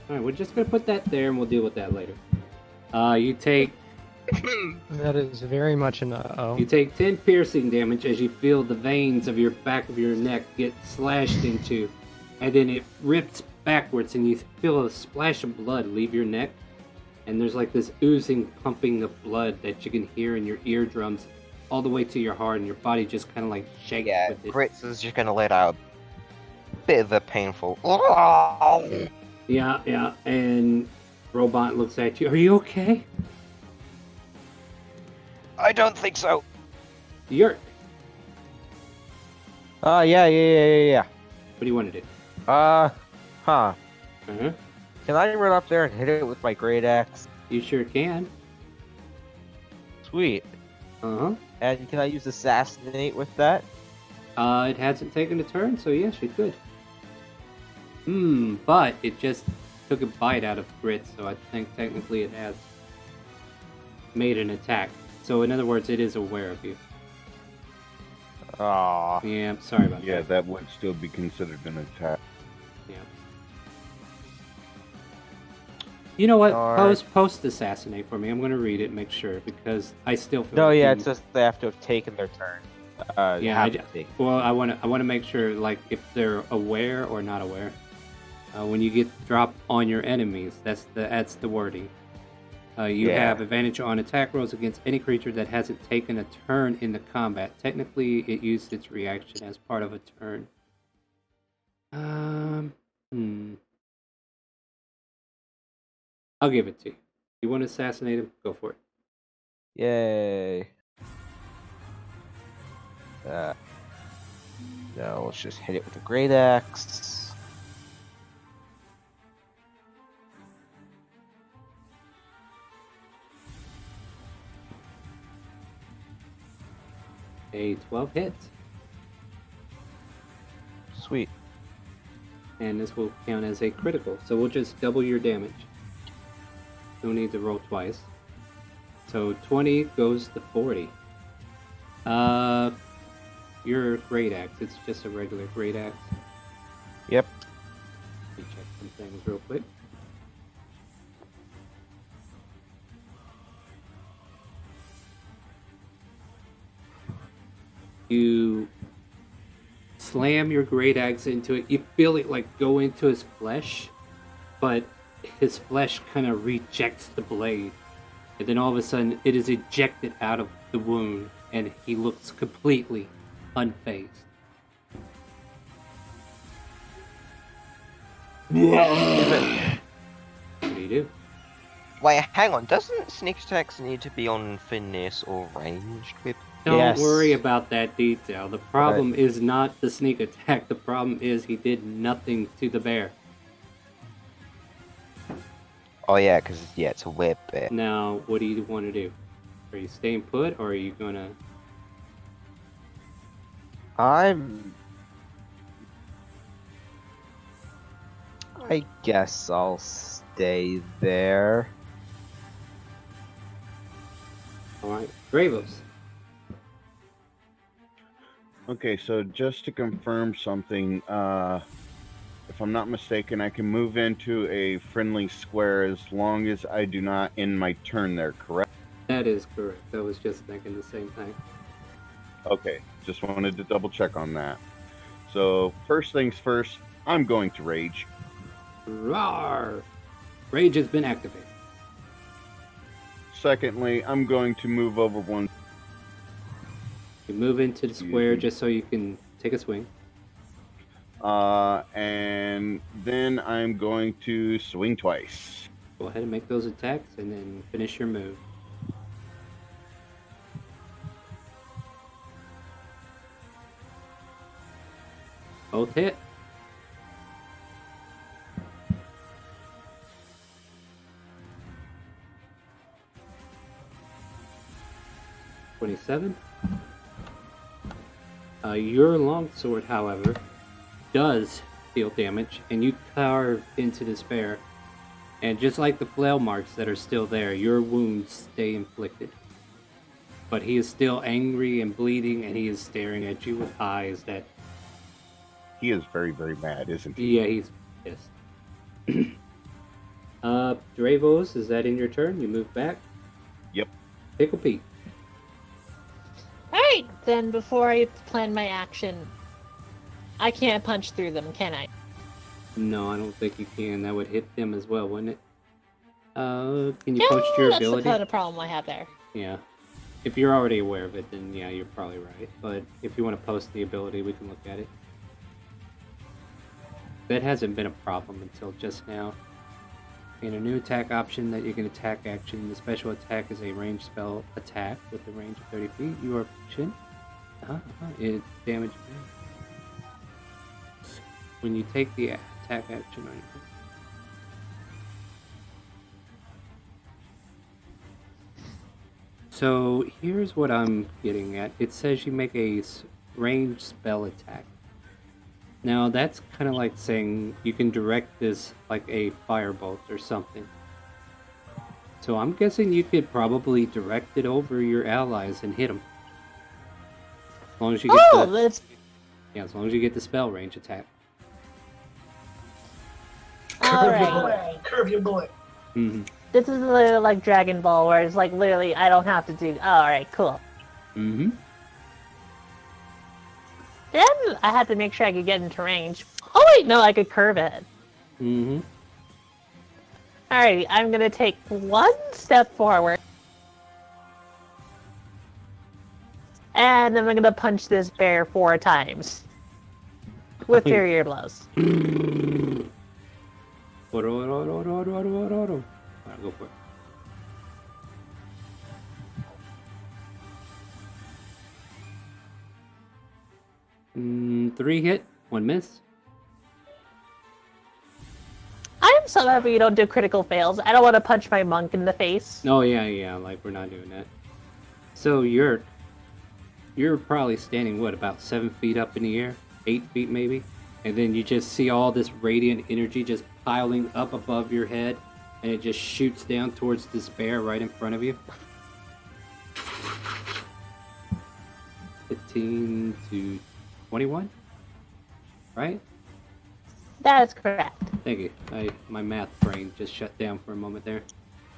we're just gonna put that there and we'll deal with that later. You take That is very much an uh-oh. You take 10 piercing damage as you feel the veins of your back of your neck get slashed into, and then it rips backwards and you feel a splash of blood leave your neck, and there's like this oozing pumping of blood that you can hear in your eardrums all the way to your heart, and your body just kind of like shakes Yeah, with it. Grits is just gonna let out a bit of a painful. Yeah, and Robot looks at you. Are you okay? I don't think so. Yerk, Yeah. what do you want to do? Huh. Uh-huh. Can I run up there and hit it with my great axe? You sure can. Sweet. Uh-huh. And can I use assassinate with that? It hasn't taken a turn, so yes, you could. But it just took a bite out of Grit, so I think technically it has made an attack. So in other words, it is aware of you. Aw. Yeah, I'm sorry about Yeah, that. that would still be considered an attack. Yeah. You know what? Alright. Post assassinate for me. I'm gonna read it and make sure because I still feel. No, like yeah, you- it's just they have to have taken their turn. Yeah, have to take. Well, I want to make sure, like, if they're aware or not aware. When you get dropped on your enemies, that's the wording. You Yeah. have advantage on attack rolls against any creature that hasn't taken a turn in the combat. Technically, it used its reaction as part of a turn. I'll give it to you. You want to assassinate him? Go for it. Yay. Now let's just hit it with a great axe. A 12 hits. Sweet. And this will count as a critical. So we'll just double your damage. No need to roll twice. So 20 goes to 40. Your great axe, it's just a regular great axe. Yep. Let me check some things real quick. You slam your great axe into it. You feel it like go into his flesh, but his flesh kind of rejects the blade. And then all of a sudden, it is ejected out of the wound, and he looks completely unfazed. What do you do? Wait, hang on. Doesn't sneak attacks need to be on finesse or ranged with? Don't Yes. worry about that detail. The problem is not the sneak attack. The problem is he did nothing to the bear. Oh yeah, because it's a web bear. Now, what do you want to do? Are you staying put, or are you gonna... I guess I'll stay there. Alright, Bravos. Okay, so just to confirm something, if I'm not mistaken, I can move into a friendly square as long as I do not end my turn there, correct? That is correct. I was just thinking the same thing. Okay, just wanted to double check on that. So, first things first, I'm going to rage. Roar! Rage has been activated. Secondly, I'm going to move over one. You move into the square just so you can take a swing. And then I'm going to swing twice. Go ahead and make those attacks, and then finish your move. Both hit. $27. Your longsword, however, does deal damage, and you carve into this bear. And just like the flail marks that are still there, your wounds stay inflicted. But he is still angry and bleeding, and he is staring at you with eyes that... He is very, very mad, isn't he? Yeah, he's pissed. Dravos, is that in your turn? You move back? Yep. Pickle Pete. Alright, then before I plan my action, I can't punch through them, can I? No, I don't think you can. That would hit them as well, wouldn't it? Can you Yeah, post your that's ability? the kind of problem I have there. Yeah. If you're already aware of it, then yeah, you're probably right. But if you want to post the ability, we can look at it. That hasn't been a problem until just now. In a new attack option that you can attack action, the special attack is a ranged spell attack with a range of 30 feet. You are proficient. It damage. When you take the attack action on your... So here's what I'm getting at. It says you make a ranged spell attack. Now that's kind of like saying you can direct this like a firebolt or something. So I'm guessing you could probably direct it over your allies and hit them. As long as you get that's... Yeah, as long as you get the spell range attack. Alright. Curve your bullet. Mm-hmm. This is literally like Dragon Ball, where it's like literally I don't have to do... Alright, cool. Mm-hmm. Then I had to make sure I could get into range. Oh wait, no, I could curve it. Mm-hmm. Alright, I'm gonna take one step forward. And then I'm gonna punch this bear 4 times. With Fury blows. Alright, go for it. Three hit, one miss. I'm so happy you don't do critical fails. I don't want to punch my monk in the face. Oh yeah, like we're not doing that. So you're probably standing what, about 7 feet up in the air, 8 feet maybe, and then you just see all this radiant energy just piling up above your head, and it just shoots down towards this bear right in front of you. 15 to 21, right? That is correct. Thank you. My math brain just shut down for a moment there.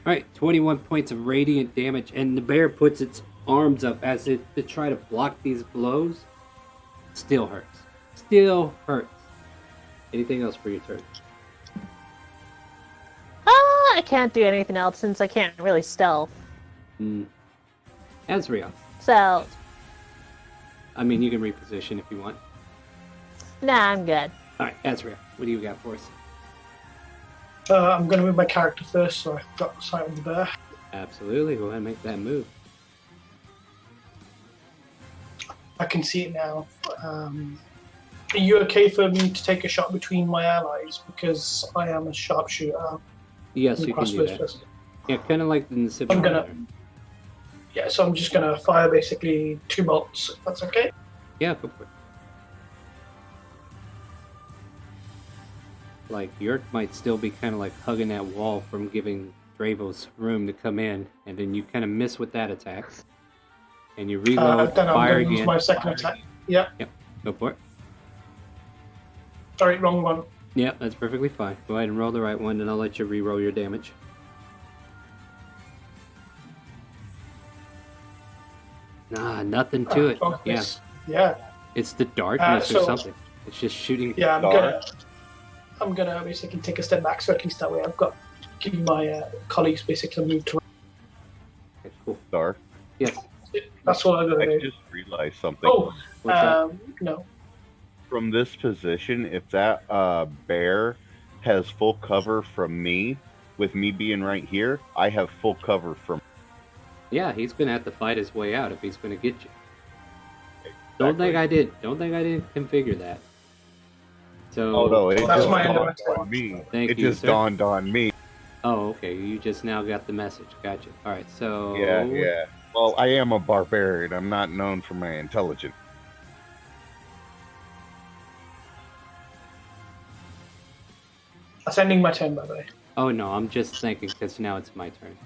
Alright, 21 points of radiant damage, and the bear puts its arms up as if to try to block these blows. Still hurts. Still hurts. Anything else for your turn? I can't do anything else since I can't really stealth. Azrael. So, I mean, you can reposition if you want. nah, I'm good. Alright, Azrael, what do you got for us? I'm going to move my character first, so I've got sight of the bear. Absolutely, go ahead and make that move. I can see it now. Are you okay for me to take a shot between my allies? Because I am a sharpshooter. Yes, you can do that. Person. Yeah, kind of like the Nisip. I'm gonna. Yeah, so I'm just going to fire basically 2 bolts, if that's okay. Yeah, go for it. Like, Yurt might still be kind of like hugging that wall from giving Dravos room to come in, and then you kind of miss with that attack. And you reload, then fire I'm going to use again. my second attack. Yeah. Yep, go for it. Sorry, wrong one. Yep, that's perfectly fine. Go ahead and roll the right one, and I'll let you re-roll your damage. Nah, nothing to it. Oh, Yeah, Yeah. it's the darkness or so- something. It's just shooting. Yeah, dark. I'm gonna basically take a step back, so at least that way I've got give my colleagues basically move to. Okay, cool. Dark. Yes. That's what I'm I gonna do. just realized something. Oh, What's that? no. From this position, if that bear has full cover from me, with me being right here, I have full cover from. Yeah, he's gonna have to fight his way out if he's gonna get you. Don't think I did. Don't think I didn't configure that. So. Oh no, it That's just my end of dawned my on me. Thank It you, just sir. dawned on me. Oh, okay. You just now got the message. Gotcha. All right. So. Yeah. Well, I am a barbarian. I'm not known for my intelligence. That's ending my turn, by the way. Oh no, I'm just thinking because now it's my turn.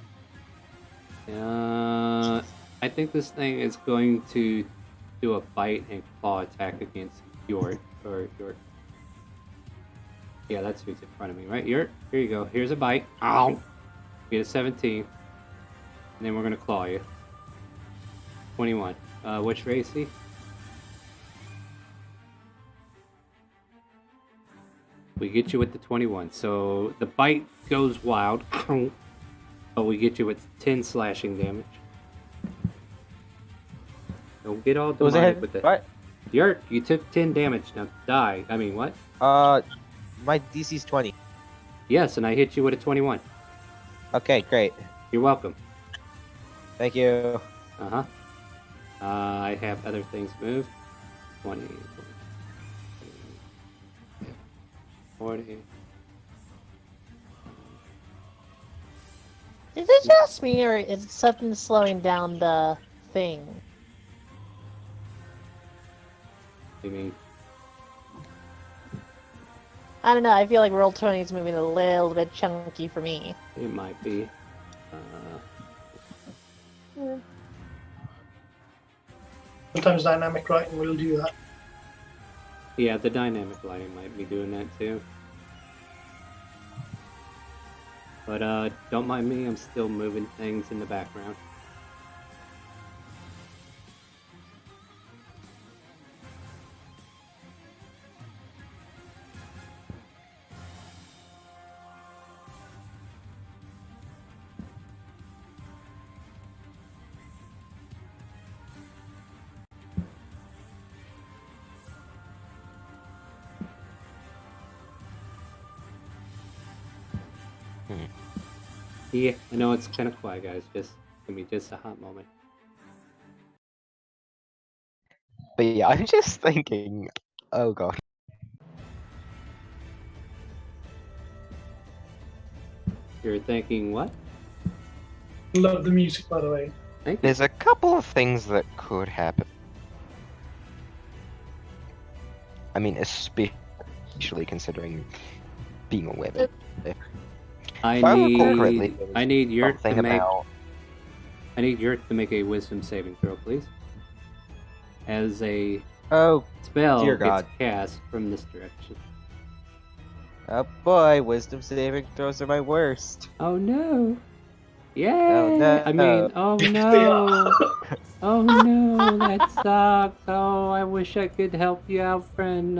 I think this thing is going to do a bite and claw attack against Yort. Yeah, that's who's in front of me, right? Yort, here you go. Here's a bite. Ow! Get a 17. And then we're gonna claw you. 21. What's your AC? We get you with the 21. So the bite goes wild, but we get you with 10 slashing damage. Don't get all Was demonic it with it. what? You took 10 damage. Now die. I mean, what? My DC's 20. Yes, and I hit you with a 21. Okay, great. You're welcome. Thank you. Uh-huh. I have other things moved. 20, 40. Is it just me, or is something slowing down the thing? I mean, I don't know, I feel like Roll20 is moving a little bit chunky for me. it might be. Sometimes dynamic writing will do that. Yeah, the dynamic lighting might be doing that too. But don't mind me, I'm still moving things in the background. Yeah, I know it's kind of quiet, guys. Just give me just a hot moment. But yeah, I'm just thinking. Oh gosh. You're thinking what? Love the music, by the way. Thank you. There's a couple of things that could happen. I mean, especially considering being a woman. I If I recall correctly, need there was I need Yurt to something make about. I need Yurt to make a wisdom saving throw, please. As a Oh, spell Dear gets God. cast from this direction. oh boy, wisdom saving throws are my worst. Oh no! Yay! Oh, no. I mean, oh They no! are. Oh no, that sucks. Oh, I wish I could help you out, friend.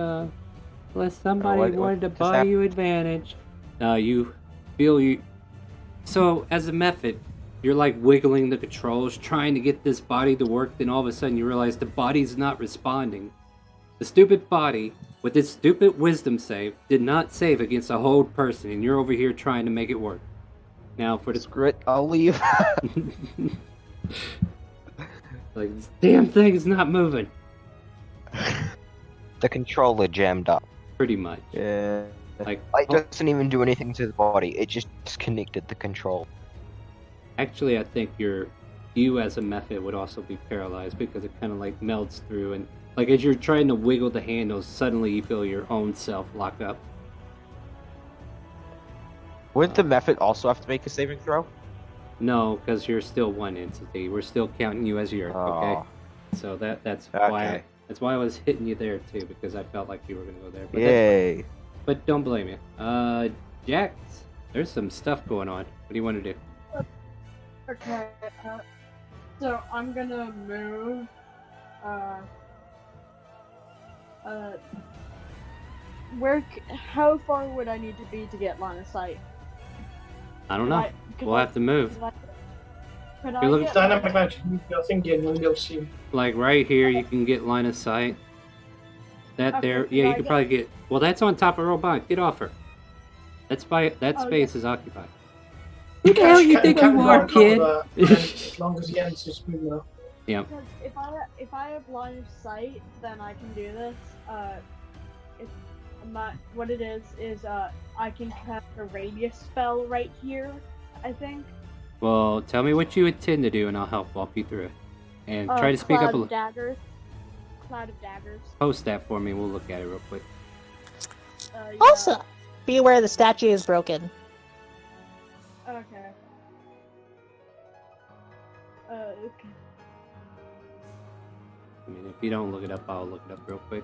Unless somebody what wanted to just buy you advantage. You feel you. So, as a method, you're like wiggling the controls, trying to get this body to work, then all of a sudden you realize the body's not responding. The stupid body, with its stupid wisdom save, did not save against a whole person, and you're over here trying to make it work. Now, for the Screw it, I'll leave. like, this damn thing is not moving. The controller jammed up. Pretty much. Yeah. Like, It doesn't even do anything to the body. It just disconnected the control. actually, I think you as a method would also be paralyzed because it kind of like melts through, and like as you're trying to wiggle the handles, suddenly you feel your own self lock up. Wouldn't the method also have to make a saving throw? No, because you're still one entity. We're still counting you as your okay. Oh. So that's Okay. why I was hitting you there too, because I felt like you were gonna go there. But Yay. but don't blame you. Jax, there's some stuff going on. What do you want to do? Okay, so I'm gonna move, how far would I need to be to get line of sight? I don't know. We'll have to move. Could You're I looking- get, Dynamic range, I think you'll be able to see. Like right here, you can get line of sight. That Okay, there, could yeah, you I can get- probably get. Well, that's on top of Robot. Get off her. That Oh, space is occupied. You the hell you think you are, kid? As long as he answers me now. Yeah. because if I have line of sight, then I can do this. What it is I can cast a radius spell right here, I think. Well, tell me what you intend to do, and I'll help walk you through it. And try to speak up a Cloud little. of daggers. Cloud of daggers. Post that for me. We'll look at it real quick. Yeah. Also, be aware the statue is broken. Okay. Okay. I mean, if you don't look it up, I'll look it up real quick.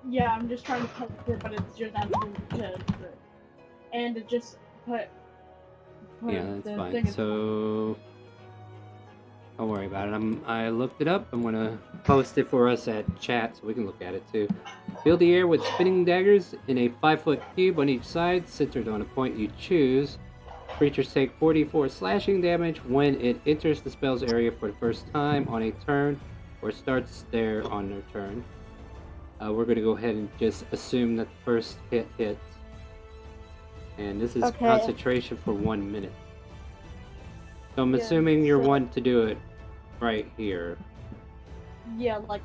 Yeah, I'm just trying to post it, but it's just and it just put Yeah, that's the fine. thing in- So don't worry about it. I looked it up. I'm gonna post it for us at chat so we can look at it too. Fill the air with spinning daggers in a 5-foot cube on each side, centered on a point you choose. Creatures take 44 slashing damage when it enters the spell's area for the first time on a turn, or starts there on their turn. We're gonna go ahead and just assume that the first hit hits. And this is Okay. concentration for 1 minute. So I'm Yeah, assuming you're so- one to do it right here. Yeah, like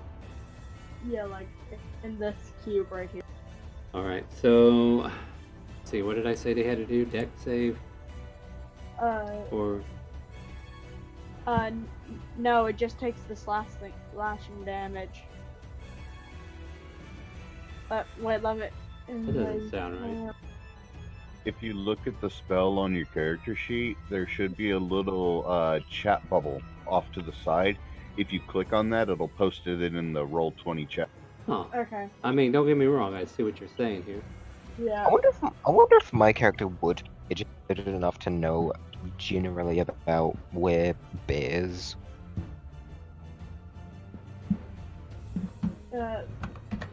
in this cube right here. Alright, so let's see, what did I say they had to do? Deck save? Or No, it just takes the slashing damage. Wait, let me. that doesn't sound right. If you look at the spell on your character sheet, there should be a little chat bubble off to the side. If you click on that, it'll post it in the Roll20 chat. Huh. Okay. I mean, don't get me wrong, I see what you're saying here. Yeah. I wonder if my character would be educated enough to know generally about where bears.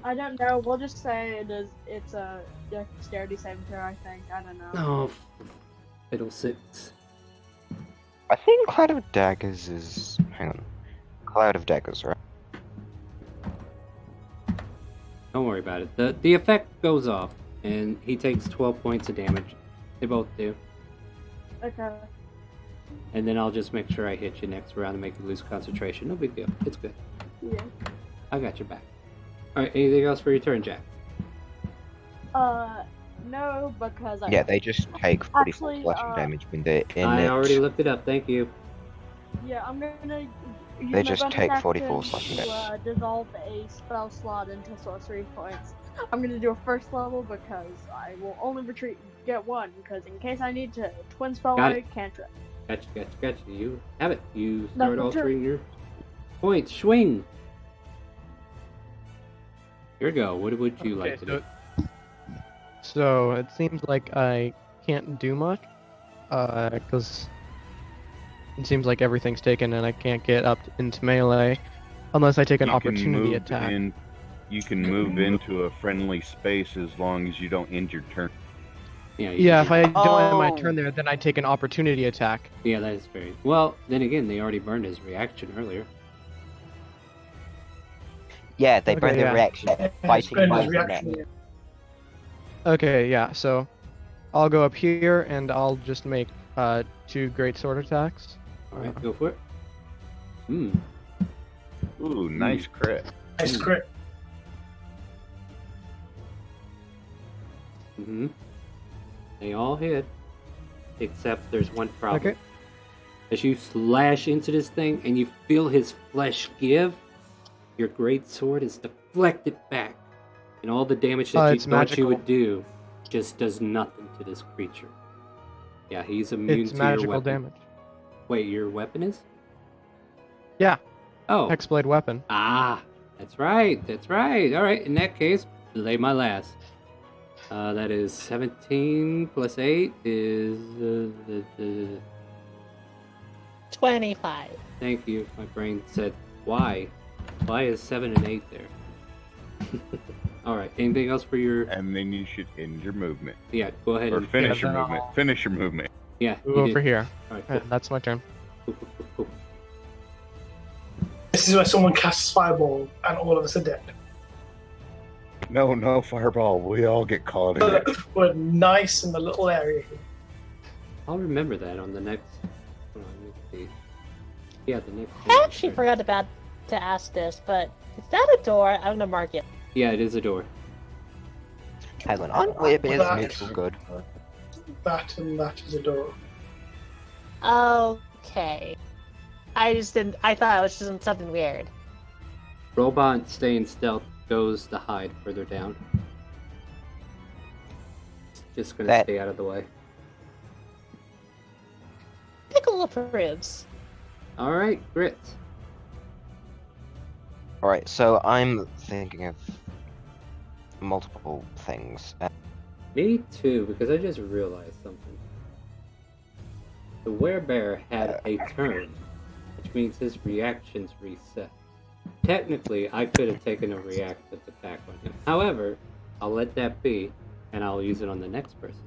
I don't know. We'll just say it's a dexterity saving throw. I think. I don't know. Oh, fiddlesticks. I think Cloud of Daggers is. Hang on. Cloud of Daggers, right? Don't worry about it. The effect goes off, and he takes 12 points of damage. They both do. Okay. And then I'll just make sure I hit you next round and make you lose concentration. No big deal. It's good. Yeah. I got your back. Alright, anything else for your turn, Jack? No, because Yeah, they just take 44 Actually, slashing damage when they're in I it. already looked it up, thank you. yeah, I'm gonna use They my just bonus take action 44 slashing damage. to dissolve a spell slot into sorcery points. I'm gonna do a first level because I will only get one, because in case I need to twin spell Got my it. cantrip. Gotcha. You have it. You That's start my turn. altering your points. Swing! Here we go. What would you like to do? So it seems like I can't do much, because it seems like everything's taken and I can't get up into melee unless I take an You can opportunity move attack. You can move into a friendly space as long as you don't end your turn. Yeah, Yeah, if I don't end my Oh. turn there, then I take an opportunity attack. Yeah, that is very... Well, then again, they already burned his reaction earlier. Yeah, they Okay, burn their yeah. reaction. Fighting Burn his by the reaction. neck. Yeah. Okay, yeah, so I'll go up here and I'll just make 2 great sword attacks. Alright, go for it. Ooh, nice crit. Nice crit. Mm-hmm. They all hit. Except there's one problem. Okay. As you slash into this thing and you feel his flesh give, your great sword is deflected back. And all the damage that you It's thought magical. you would do just does nothing to this creature. Yeah, he's immune It's to your magical weapon. damage. Wait, your weapon is? Yeah, Oh. Hexblade weapon. Ah, that's right. Alright, in that case, lay my last. That is 17 plus 8 is... 25. Thank you. My brain said, why? Why is 7 and 8 there? Alright, anything else for your... And then you should end your movement. Yeah, go ahead Or and... finish your then movement. I'll- Finish your movement. Yeah, Move you over did. here. Alright, Yeah, cool. that's my turn. Cool. This is where someone casts fireball and all of us are dead. No, fireball. We all get caught in it. We're nice in the little area here. I'll remember that on the next... Hold on, let's see. Yeah, the next... I actually forgot to ask this, but is that a door? I'm gonna mark it. Yeah, it is a door. Hang on, unweb is That- neutral good. That and that is a door. Okay. I thought it was just something weird. Robot staying stealth goes to hide further down. Just gonna That- stay out of the way. Pickle approves. Alright, Grit. Alright, so I'm thinking of multiple things. Me too, because I just realized something. The werebear had a turn, which means his reactions reset. Technically, I could have taken a reactive attack on him. However, I'll let that be, and I'll use it on the next person.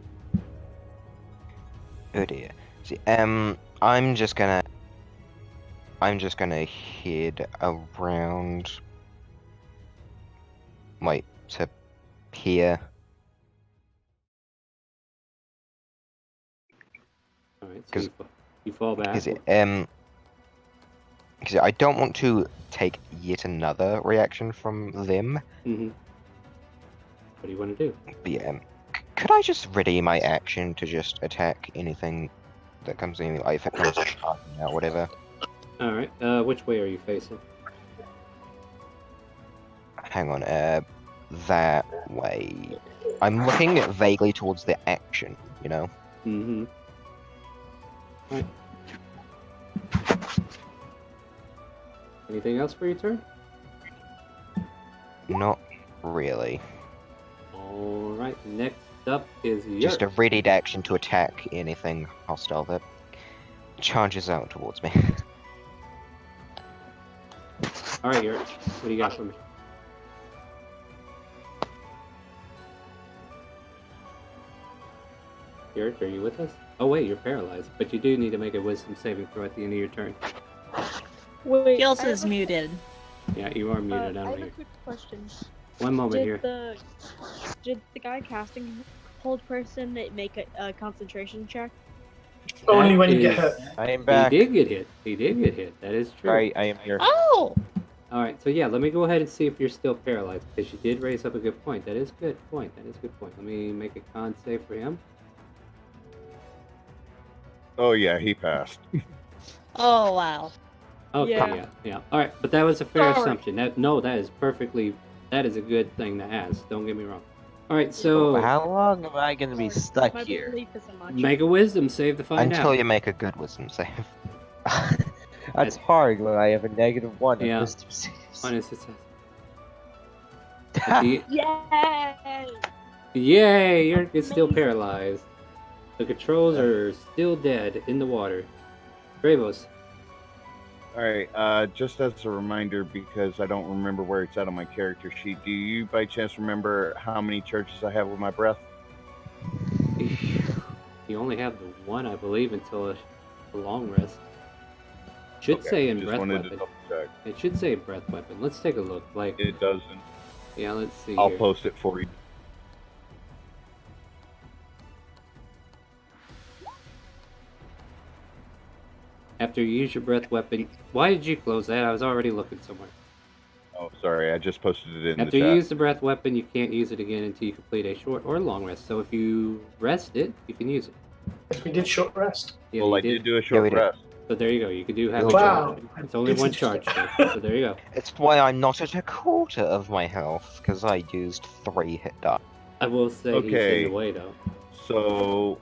Oh dear. See, I'm just gonna head around, like, to here. Alright, so 'Cause- you fall back. Because I don't want to take yet another reaction from them. Mm-hmm. What do you want to do? But yeah, could I just ready my action to just attack anything that comes in, like if it comes out, whatever? Alright, which way are you facing? Hang on, that way. I'm looking vaguely towards the action, you know? Mm-hmm. Alright. Anything else for your turn? Not really. Alright, next up is Just a Yurt. readied action to attack anything hostile that charges out towards me. Alright, Yurt. What do you got for me? Yurt, are you with us? Oh wait, you're paralyzed, but you do need to make a wisdom saving throw at the end of your turn. Wait, He also I is have a- muted. Yeah, you are muted. I I don't have hear. a quick question. One moment here. Did the guy casting hold person make a concentration check? Only That when you get is- hurt. I am He back. did get hit. He did get hit. That is true. Right, I am here. Oh! Alright, so yeah, let me go ahead and see if you're still paralyzed, because you did raise up a good point. That is a good point. That is a good point. Let me make a con save for him. Oh yeah, he passed. Oh, wow. Okay, Yeah. yeah. Alright, but that was a fair Sorry. assumption. That is a good thing to ask. Don't get me wrong. Alright, so How long am I gonna be stuck My here? belief isn't much. make a wisdom save to find Until out. you make a good wisdom save. That's hard when I have a -1 Yeah. of wisdom saves. Honest success. At the- Yay! Yay! You're still Amazing. paralyzed. The controls are still dead in the water. Bravos. All right. Just as a reminder, because I don't remember where it's at on my character sheet. Do you, by chance, remember how many charges I have with my breath? You only have the one, I believe, until a long rest. Should Okay, say in just breath wanted weapon. to double check. It should say breath weapon. Let's take a look. Like, It doesn't. yeah, let's see I'll here. post it for you. After you use your breath weapon, why did you close that? I was already looking somewhere. Oh, sorry. I just posted it in After the you chat. use the breath weapon, you can't use it again until you complete a short or long rest. So if you rest it, you can use it. Yes, we did short rest. Yeah, Well, you I did do a short we did. rest. So there you go. You can do half a Wow. charge. It's only one charge, though. So there you go. It's why I'm not at a quarter of my health, because I used 3 hit die. I will say he's Okay. in the way, though. So,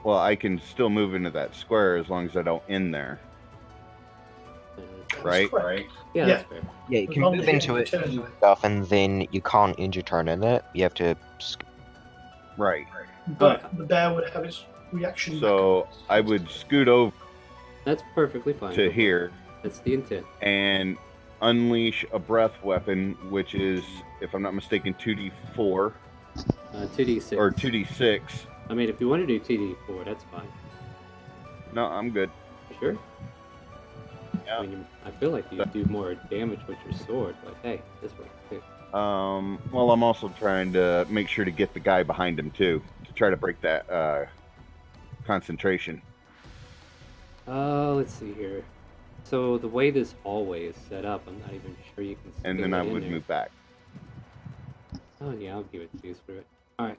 well, I can still move into that square as long as I don't end there, right? correct. Yeah, Yeah. that's fair. Yeah, you As can long move as you into it, turn. do stuff, and then you can't end your turn in it. You have to. Right. But the bear would have its reaction. So I would scoot over That's perfectly fine. to here That's the intent. and unleash a breath weapon, which is, if I'm not mistaken, 2d4 2d6. or 2d6. I mean, if you want to do TD4, that's fine. No, I'm good. You sure? Yeah. I mean, I feel like you do more damage with your sword, but hey, this works too. Well, I'm also trying to make sure to get the guy behind him too, to try to break that concentration. Let's see here. So the way this hallway is set up, I'm not even sure you can. And fit then it I in would there. move back. Oh yeah, I'll give it to you. Screw it. All right.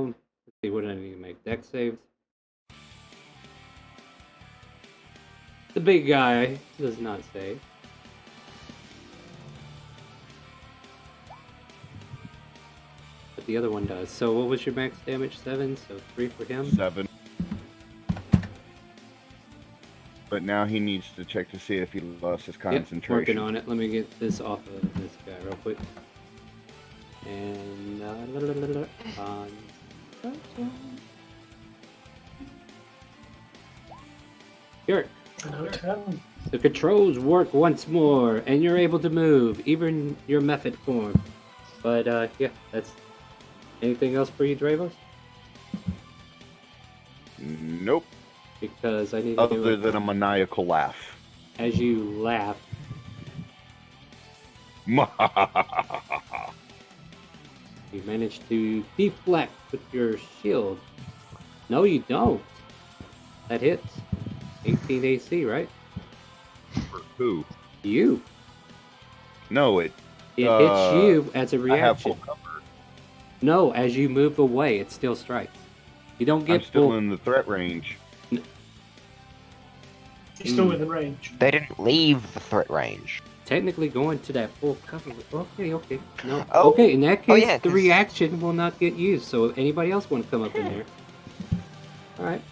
Let's see. What do I need to make? Deck saves. The big guy does not save. But the other one does. So what was your max damage? 7. So 3 for him. 7. But now he needs to check to see if he lost his Yep, concentration. working on it. Let me get this off of this guy real quick. And here, Another turn. the controls work once more, and you're able to move, even your method form. But yeah, that's anything else for you, Dravos? Nope. Because I need to do Other it than a maniacal laugh. as you laugh. You manage to deflect with your shield. No, you don't. That hits. 18 AC, right? For who? You. No, it It hits you as a I have reaction. full cover. No, as you move away, it still strikes. You don't I'm get still full. in the threat range. He's still within range. They didn't leave the threat range. Technically going to that full cover. Okay. No. Oh. Okay, in that Oh, case, yeah, the 'cause- reaction will not get used. So if anybody else want to come up in there. Alright.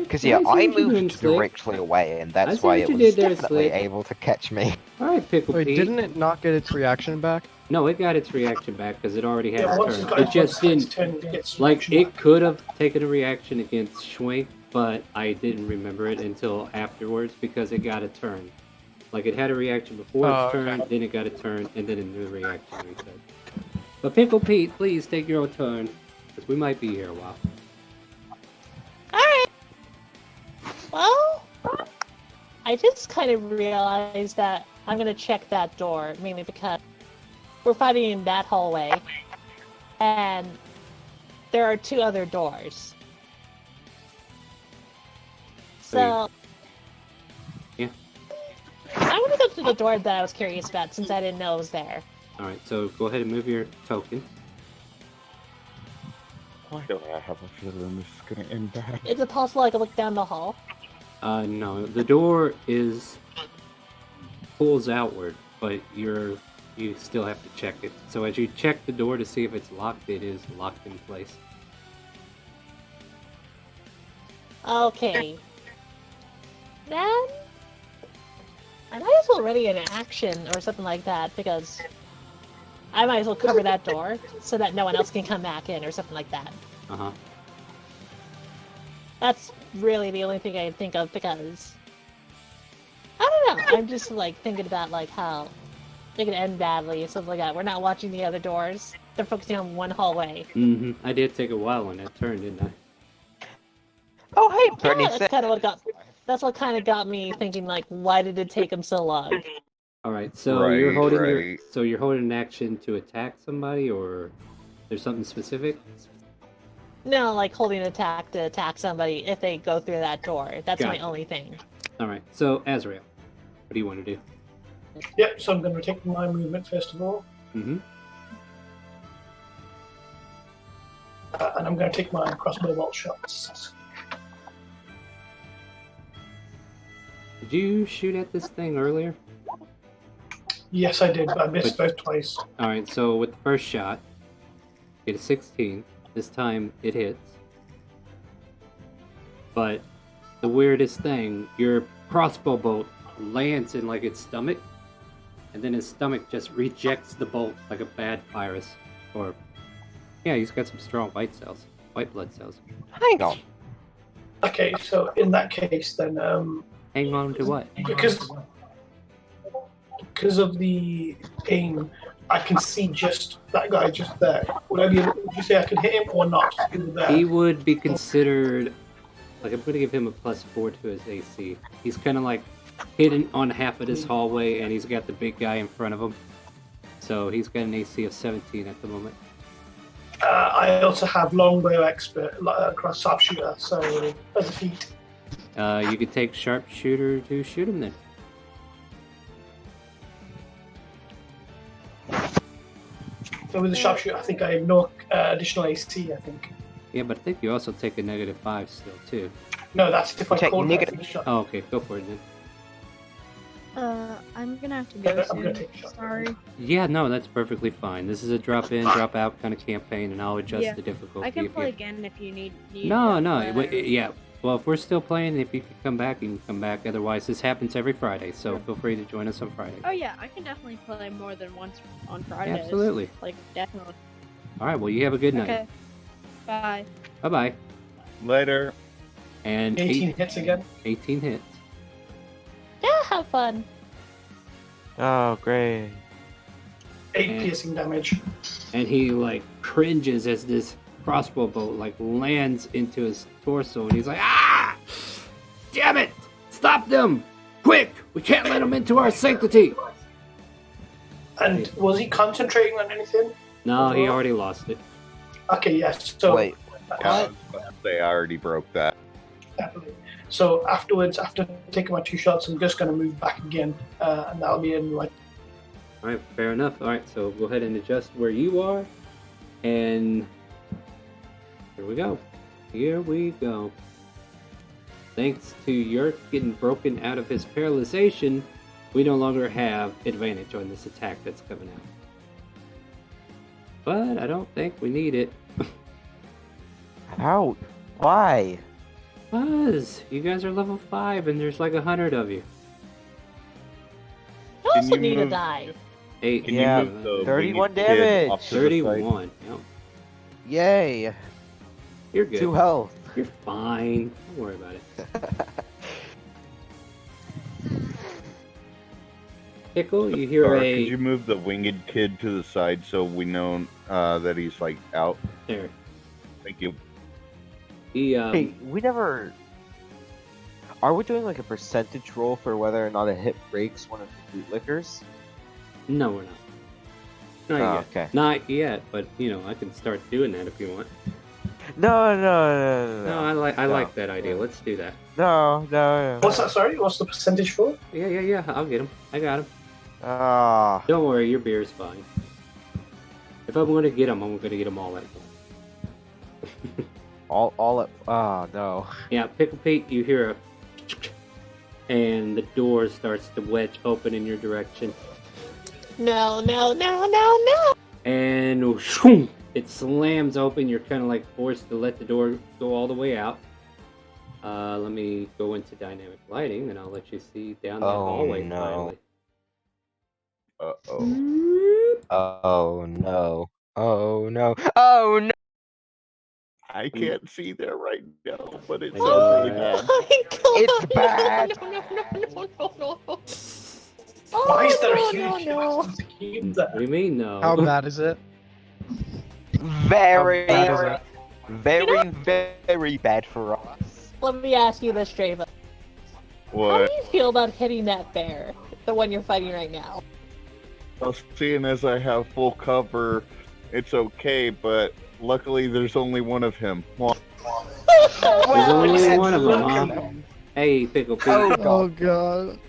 Because yeah, see I what you're doing, moved Slick. directly away, and I that's see why what it you was did there, definitely Slick. able to catch me. Alright, Pickle Wait, Pete. didn't it not get its reaction back? No, it got its reaction back because it already had Yeah, its once turn. it's got It just once it's didn't. turned, it gets Like, reaction it back. could have taken a reaction against Schwink, but I didn't remember it until afterwards because it got a turn. Like, it had a reaction before its Oh, okay. turn, then it got a turn, and then a new reaction reset. But Pickle Pete, please take your turn, because we might be here a while. Alright. Well, I just kind of realized that I'm gonna check that door, mainly because we're fighting in that hallway, and there are 2 other doors. So. Yeah. I want to go to the door that I was curious about since I didn't know it was there. Alright, so go ahead and move your token. Why do I have a feeling this is gonna end bad? Is it possible I could look down the hall? No, the door pulls outward, but you still have to check it. So as you check the door to see if it's locked, it is locked in place. Okay. Then I might as well ready an action or something like that because I might as well cover that door so that no one else can come back in or something like that. Uh-huh. That's really the only thing I can think of because I don't know. I'm just like thinking about like how it could end badly or something like that. We're not watching the other doors. They're focusing on one hallway. Mm-hmm. I did take a while on that turn, didn't I? Oh, hey, Brittany. Yeah, that's kind of what got. That's what kind of got me thinking. Like, why did it take him so long? All right, so you're Right, holding right. you're holding an action to attack somebody, or there's something specific? No, like holding an attack to attack somebody if they go through that door. That's my Gotcha. only thing. All right, so Azrael, what do you want to do? Yep, so I'm going to take my movement first of all, Mm-hmm. and I'm going to take my crossbow bolt shots. Did you shoot at this thing earlier? Yes, I did, but I missed both twice. All right, so with the first shot, get a 16. This time it hits. But the weirdest thing, your crossbow bolt lands in like its stomach, and then his stomach just rejects the bolt like a bad virus. Or, yeah, he's got some strong white blood cells. Hang on. Okay, so in that case, then Hang on to what? because of the aim, I can see just that guy just there. Would you say I can hit him or not? He would be considered, like, I'm going to give him a +4 to his AC. He's kind of like hidden on half of this hallway, and he's got the big guy in front of him. So he's got an AC of 17 at the moment. I also have longbow expert, cross sharpshooter, so as a feat. You could take sharpshooter to shoot him then. So with the sharpshooter, I think I ignore additional AC, I think. Yeah, but I think you also take a -5 still, too. No, that's if I Take call negative- shot. Oh, okay, go for it then. I'm gonna have to Yeah, go I'm gonna soon. take a shot. Sorry. Yeah, no, that's perfectly fine. This is a drop-in, drop-out kind of campaign, and I'll adjust Yeah, the difficulty I can if play you... again if you need. No, no, whatever. yeah. Well, if we're still playing, if you can come back, you can come back. Otherwise, this happens every Friday, so feel free to join us on Friday. Oh yeah, I can definitely play more than once on Fridays. Absolutely. Like definitely. All right, well, you have a good night. Okay. Bye. Bye-bye. Later. And 18 hits again. 18 hits. Yeah, have fun. Oh, great. 8 And- piercing damage. And he, like, cringes as this crossbow bolt, like, lands into his torso, and he's like, ah! Damn it! Stop them! Quick! We can't let them into our sanctity! And was he concentrating on anything? No, he already lost it. Okay, yes. So Wait. Yeah, they already broke that. definitely. So afterwards, after taking my 2 shots, I'm just going to move back again, and that'll be in like. All right, fair enough. All right, so go ahead and adjust where you are, and here we go. Here we go. Thanks to Yerk getting broken out of his paralyzation, we no longer have advantage on this attack that's coming out. But I don't think we need it. How? Why? Because you guys are level 5 and there's like 100 of you. You also you need to move- die. 8. Can Yeah, you move the 31 winged kid damage. off to the side? 31. Yep. Yay. You're good. 2 health. You're fine. Don't worry about it. Pickle, you hear Or a... could you move the winged kid to the side so we know that he's like out? There. Thank you. He, Hey, we never. Are we doing like a percentage roll for whether or not a hit breaks one of the bootlickers? No, we're not. Not Oh, yet. okay. Not yet, but, you know, I can start doing that if you want. No, I No. like that idea. Let's do that. No. What's that? Sorry, what's the percentage for? Yeah. I'll get him. I got him. Ah. Don't worry, your beer is fine. If I'm gonna get them, I'm gonna get them all at once. all at. Oh no. Yeah, Pickle Pete, you hear a, and the door starts to wedge open in your direction, No. and whoosh, it slams open. You're kind of like forced to let the door go all the way out. Let me go into dynamic lighting, and I'll let you see down that Oh, hallway no. finally. Oh no. Oh no. Oh no. I can't see there right now, but it I sounds know, really right? bad. It's bad. No. Why is there a Oh, huge no. cube there? We may know. How bad is it? Very, bad is it? very bad for us. Let me ask you this, Drava. How do What? you feel about hitting that bear? The one you're fighting right now? Well, seeing as I have full cover, it's okay, but luckily there's only one of him. Well, There's only said one of them, look huh? at them. Hey, Pickle Pete, Oh Oh god. god.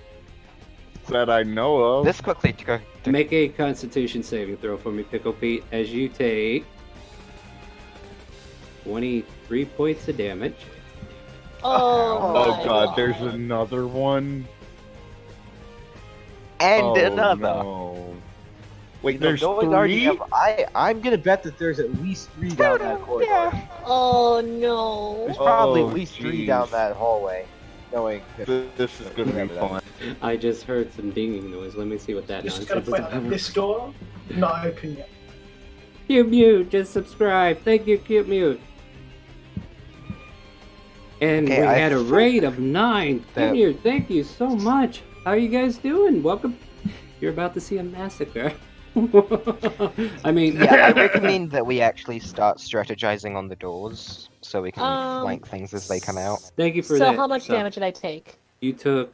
that I know of. This quickly to go. make a Constitution saving throw for me, Pickle Pete, as you take 23 points of damage. Oh, Oh my god, there's another one. And Oh, another. No. Wait, You know, there's knowing our three? DM, I'm gonna bet that there's at least 3 down that corridor. Oh no. There's probably Oh, at least 3 jeez. down that hallway. Knowing This is gonna be Whatever that fun. I just heard some dinging noise. Let me see what that Just gotta nonsense put is. this door not open yet. Cute Mute, just subscribe. Thank you, Cute Mute. And Okay, we I had a think rate of 9. Cute that- Mute, thank you so much. How are you guys doing? Welcome. You're about to see a massacre. I mean, Yeah, I recommend that we actually start strategizing on the doors so we can flank things as they come out. Thank you for So that. how much So, damage did I take? You took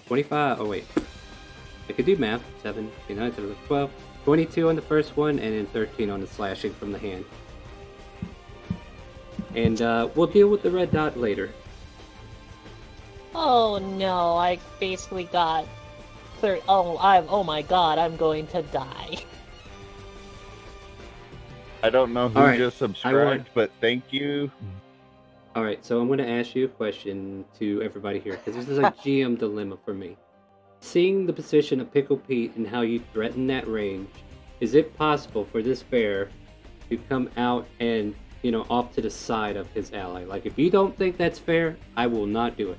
25. Oh wait, I could do math. 7, 9, 12, 22 on the first one, and then 13 on the slashing from the hand. And we'll deal with the red dot later. Oh no, I basically got oh my god, I'm going to die. I don't know who All right, just subscribed, but thank you. All right, so I'm going to ask you a question to everybody here because this is a GM dilemma for me. Seeing the position of Pickle Pete and how you threaten that range, is it possible for this bear to come out and, off to the side of his ally? Like, if you don't think that's fair, I will not do it.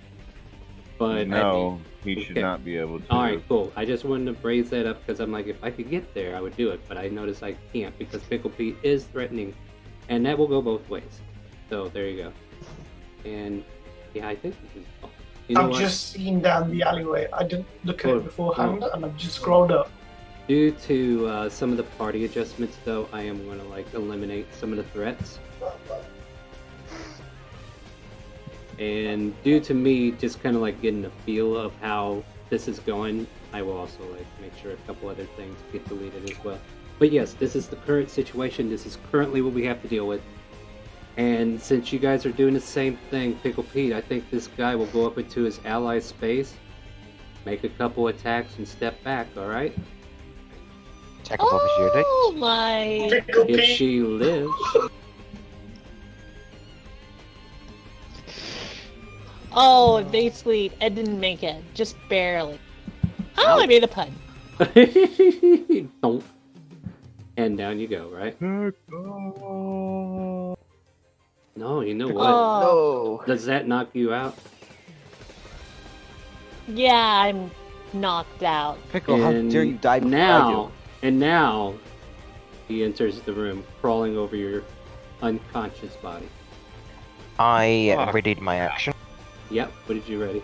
But No, he should Okay. not be able to. all right, cool. I just wanted to raise that up because I'm like, if I could get there, I would do it. But I notice I can't because Pickle Pete is threatening, and that will go both ways. So there you go. And yeah, I think this is. You know I've what? just seen down the alleyway. I didn't look at Oh, it beforehand, oh. and I've just scrolled up. Due to some of the party adjustments, though, I am going to eliminate some of the threats. And due to me just kind of getting a feel of how this is going, I will also make sure a couple other things get deleted as well. But yes, this is the current situation. This is currently what we have to deal with. And since you guys are doing the same thing, Pickle Pete, I think this guy will go up into his ally space, make a couple attacks, and step back. All right? Attack of opportunity. Oh my. Pickle If Pete. she lives. Oh, basically, it didn't make it. Just barely. Oh, I made a pun. Donk. And down you go, right? No, you know what? Oh, No. Does that knock you out? yeah, I'm knocked out. Pickle, how And dare you die before I now, do? and now, he enters the room, crawling over your unconscious body. I Fuck. readied my action Yep. What did you ready?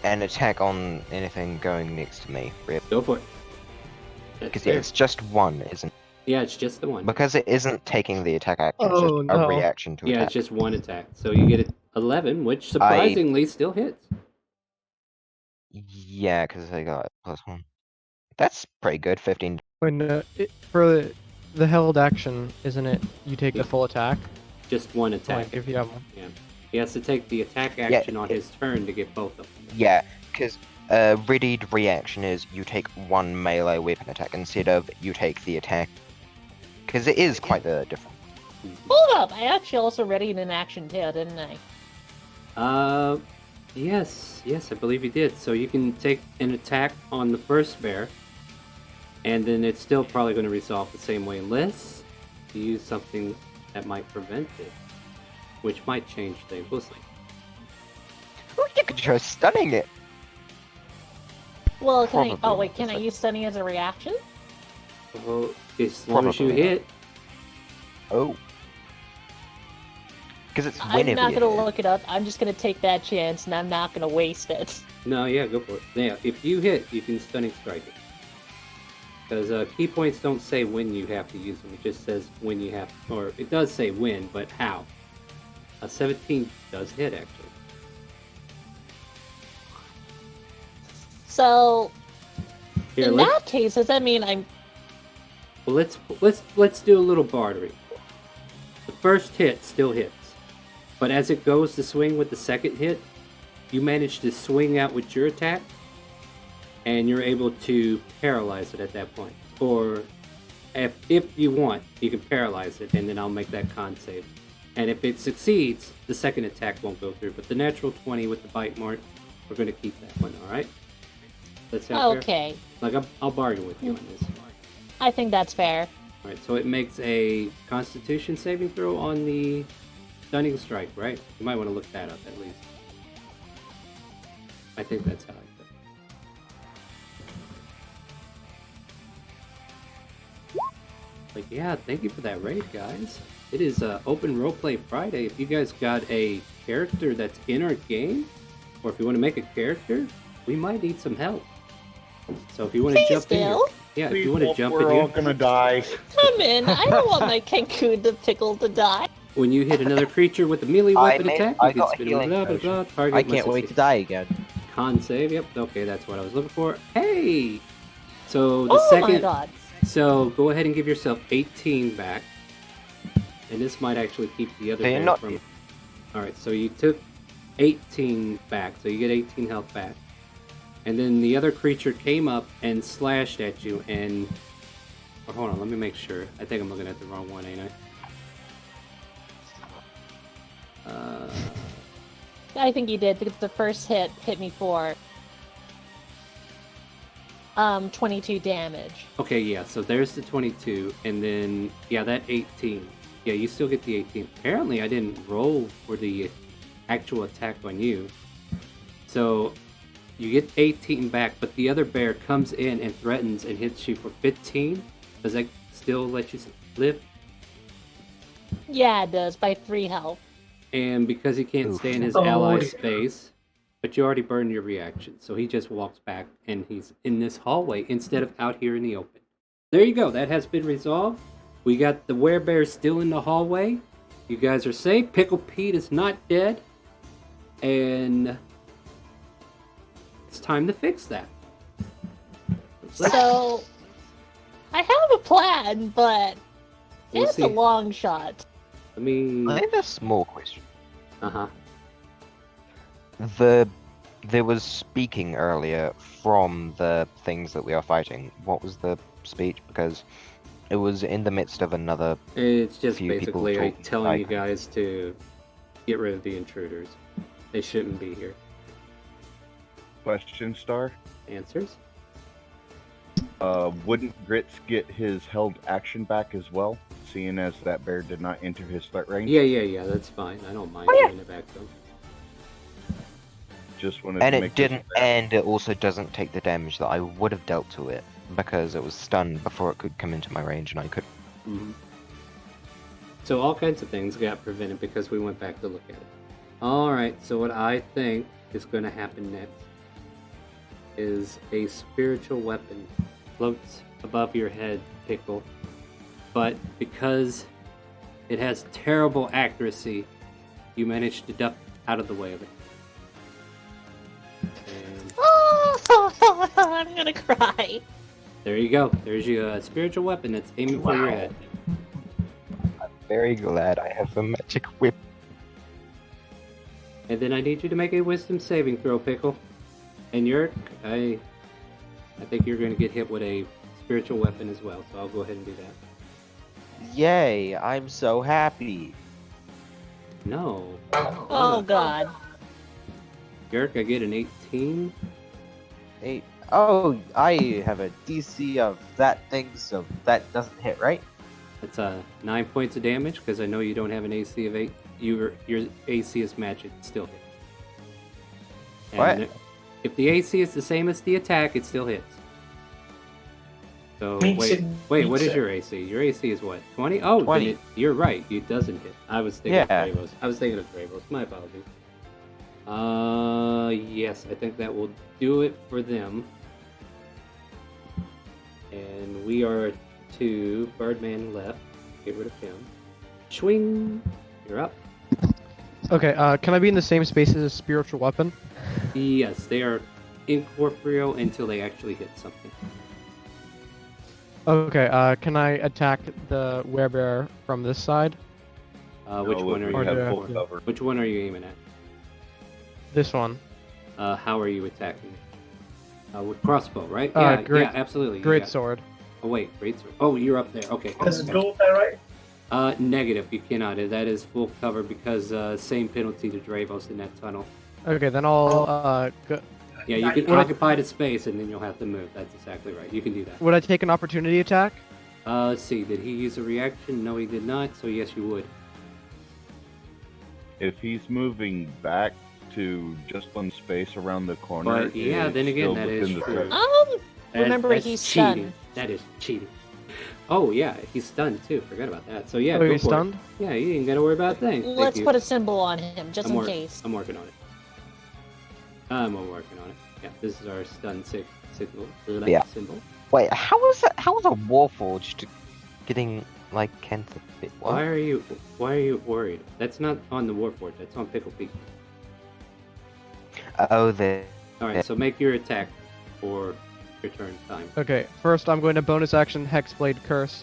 and attack on anything going next to me. Go for it. That's Because fair. it's just one, isn't? Yeah, it's just the one. Because it isn't taking the attack action. It's Oh, just no. a reaction to Yeah, attack. it's just one attack. So you get it 11, which surprisingly still hits. Yeah, because I got +1. That's pretty good. 15. When the held action, isn't it? You take Yeah. the full attack. Just one attack. Like if you have one. Yeah. He has to take the attack action on his turn to get both of them. Yeah, because readied reaction is you take one melee weapon attack instead of you take the attack. Because it is quite different. Hold up! I actually also readied an action too, didn't I? Yes, I believe you did. So you can take an attack on the first bear, and then it's still probably going to resolve the same way, unless you use something that might prevent it, which might change things. We'll see. Oh, you could try stunning it. Well, can I? Oh Probably. wait, can I use stunning as a reaction? Well, as long as you Probably. hit. Oh. Because it's I'm whenever not you gonna hit. look it up. I'm just gonna take that chance, and I'm not gonna waste it. No, yeah, go for it. Yeah, if you hit, you can stunning strike it. Because key points don't say when you have to use them. It just says when you have, or it does say when, but how. A 17 does hit actually. So, Here, in let's, that case, does that mean I'm? well, let's do a little bartering. The first hit still hits, but as it goes to swing with the second hit, you manage to swing out with your attack, and you're able to paralyze it at that point. Or if you want, you can paralyze it, and then I'll make that con save. And if it succeeds, the second attack won't go through. But the natural 20 with the bite mark, we're going to keep that one, alright? That sound fair? Okay, Like, I'll bargain with you on this. I think that's fair. Alright, so it makes a Constitution saving throw on the stunning strike, right? You might want to look that up at least. I think that's how I put it. But yeah, thank you for that raid, guys. It is Open Roleplay Friday. If you guys got a character that's in our game, or if you want to make a character, we might need some help. So if you want to jump in here, yeah, if you want to jump in We're all here, gonna die. Come in. I don't want my Cancun the pickle to die. when you hit another creature with a melee weapon attack, I you can got a spin healing blah, blah, blah, target I can't must wait to succeed. die again. Con save, yep, okay, that's what I was looking for. Hey! So the Oh my second, god. so go ahead and give yourself 18 back. And this might actually keep the other They're bear not- from... Alright, so you took 18 back, so you get 18 health back. And then the other creature came up and slashed at you and... Oh, hold on, let me make sure. I think I'm looking at the wrong one, ain't I? I think you did because the first hit me for 22 damage. Okay, yeah, so there's the 22, and then, yeah, that 18. Yeah, you still get the 18. Apparently, I didn't roll for the actual attack on you. So, you get 18 back, but the other bear comes in and threatens and hits you for 15. Does that still let you live? Yeah, it does by 3 health. And because he can't Oof. stay in his Oh, ally's dear. space, but you already burned your reaction, so he just walks back and he's in this hallway instead of out here in the open. There you go, that has been resolved. We got the werebear still in the hallway. You guys are safe. Pickle Pete is not dead. And it's time to fix that. So, I have a plan, but We'll it's see. a long shot. Let me... I have a small question. Uh-huh. There was speaking earlier from the things that we are fighting. What was the speech? Because it was in the midst of another. It's just Few people basically talking telling you like- guys to get rid of the intruders. They shouldn't be here. Question star. Answers? Wouldn't Grits get his held action back as well, seeing as that bear did not enter his threat range? Yeah, that's fine. I don't mind giving it back though. Just wanted And to it make this didn't, clear. and it also doesn't take the damage that I would have dealt to it because it was stunned before it could come into my range, and I could. Mhm. So all kinds of things got prevented because we went back to look at it. Alright, so what I think is going to happen next is a spiritual weapon floats above your head, Pickle. But because it has terrible accuracy, you manage to duck out of the way of it. And Oh, I'm gonna cry. There you go. There's your spiritual weapon that's aiming for your Wow. head. Very glad I have a magic whip. And then I need you to make a wisdom saving throw, Pickle. And Yerk, I think you're going to get hit with a spiritual weapon as well, so I'll go ahead and do that. Yay! I'm so happy. No. Oh god. Yerk, I get an 18. Hey, oh, I have a DC of that thing, so that doesn't hit, right? That's 9 points of damage, because I know you don't have an AC of 8. Your AC is matched, it still hits. And What? if the AC is the same as the attack, it still hits. So, Meets wait, it, what meets is it. your AC? Your AC is what, 20? Oh, then 20. you're right, it doesn't hit. I was thinking of Yeah. Bravos. My apologies. Yes, I think that will do it for them. And we are to Birdman left. Get rid of him. Swing! You're up. Okay, can I be in the same space as a spiritual weapon? Yes, they are incorporeal until they actually hit something. Okay, can I attack the werebear from this side? Which No, one are we you Or do I have have full to- cover. Which one are you aiming at? This one. How are you attacking? With crossbow, right? Great- yeah, absolutely. Great yeah. sword. Oh wait, great sword. Oh, you're up there. Okay. There's a door there, right? Negative. You cannot. That is full cover because same penalty to Dravos in that tunnel. Okay, then I'll go. Yeah, you can Would I- occupy the space and then you'll have to move. That's exactly right. You can do that. Would I take an opportunity attack? Let's see. Did he use a reaction? No, he did not. So yes, you would. If he's moving back to just one space around the corner, But yeah, it's then again, still that is within the true. threat. Remember That's he's cheating. stunned. That is cheating. Oh yeah, he's stunned too. Forgot about that. So yeah, Oh, go he's for it. stunned? Yeah, you ain't gotta worry about a thing. Thank Let's you. put a symbol on him, just in case. I'm working on it. I'm working on it. Yeah, this is our stun signal. Yeah. Symbol. Wait, how was that? How was a warforged getting like Kent a bit? What? Why are you worried? That's not on the Warforged. That's on Pickle Peak. Oh, there. All right, so make your attack for your turn time. Okay, first I'm going to bonus action Hexblade Curse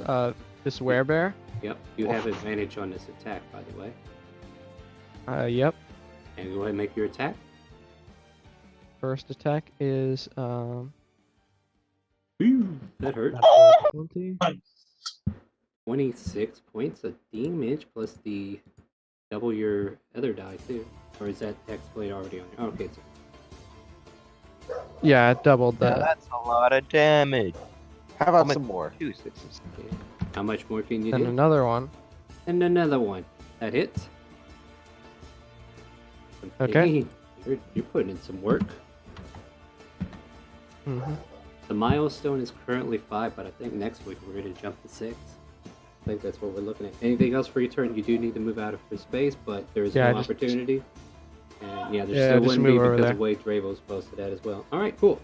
this werebear. Yep, you have advantage on this attack, by the way. Yep. And go ahead and make your attack. First attack is That hurt. 20. 26 points of damage plus the double your other die too. Or is that Hexblade already on you? Oh, okay, so Yeah, it doubled Yeah, that. that's a lot of damage. How about I'll some more? 2 6s. okay. How much more can you And do? another one. And another one. That hits. Okay. You're putting in some work. hmm The milestone is currently 5, but I think next week we're going to jump to 6. I think that's what we're looking at. Anything else for your turn? You do need to move out of his space, but there is Yeah, no just- opportunity. And yeah, there Yeah, still just wouldn't be move over because there. of the way Dravo's posted that as well. Alright, cool.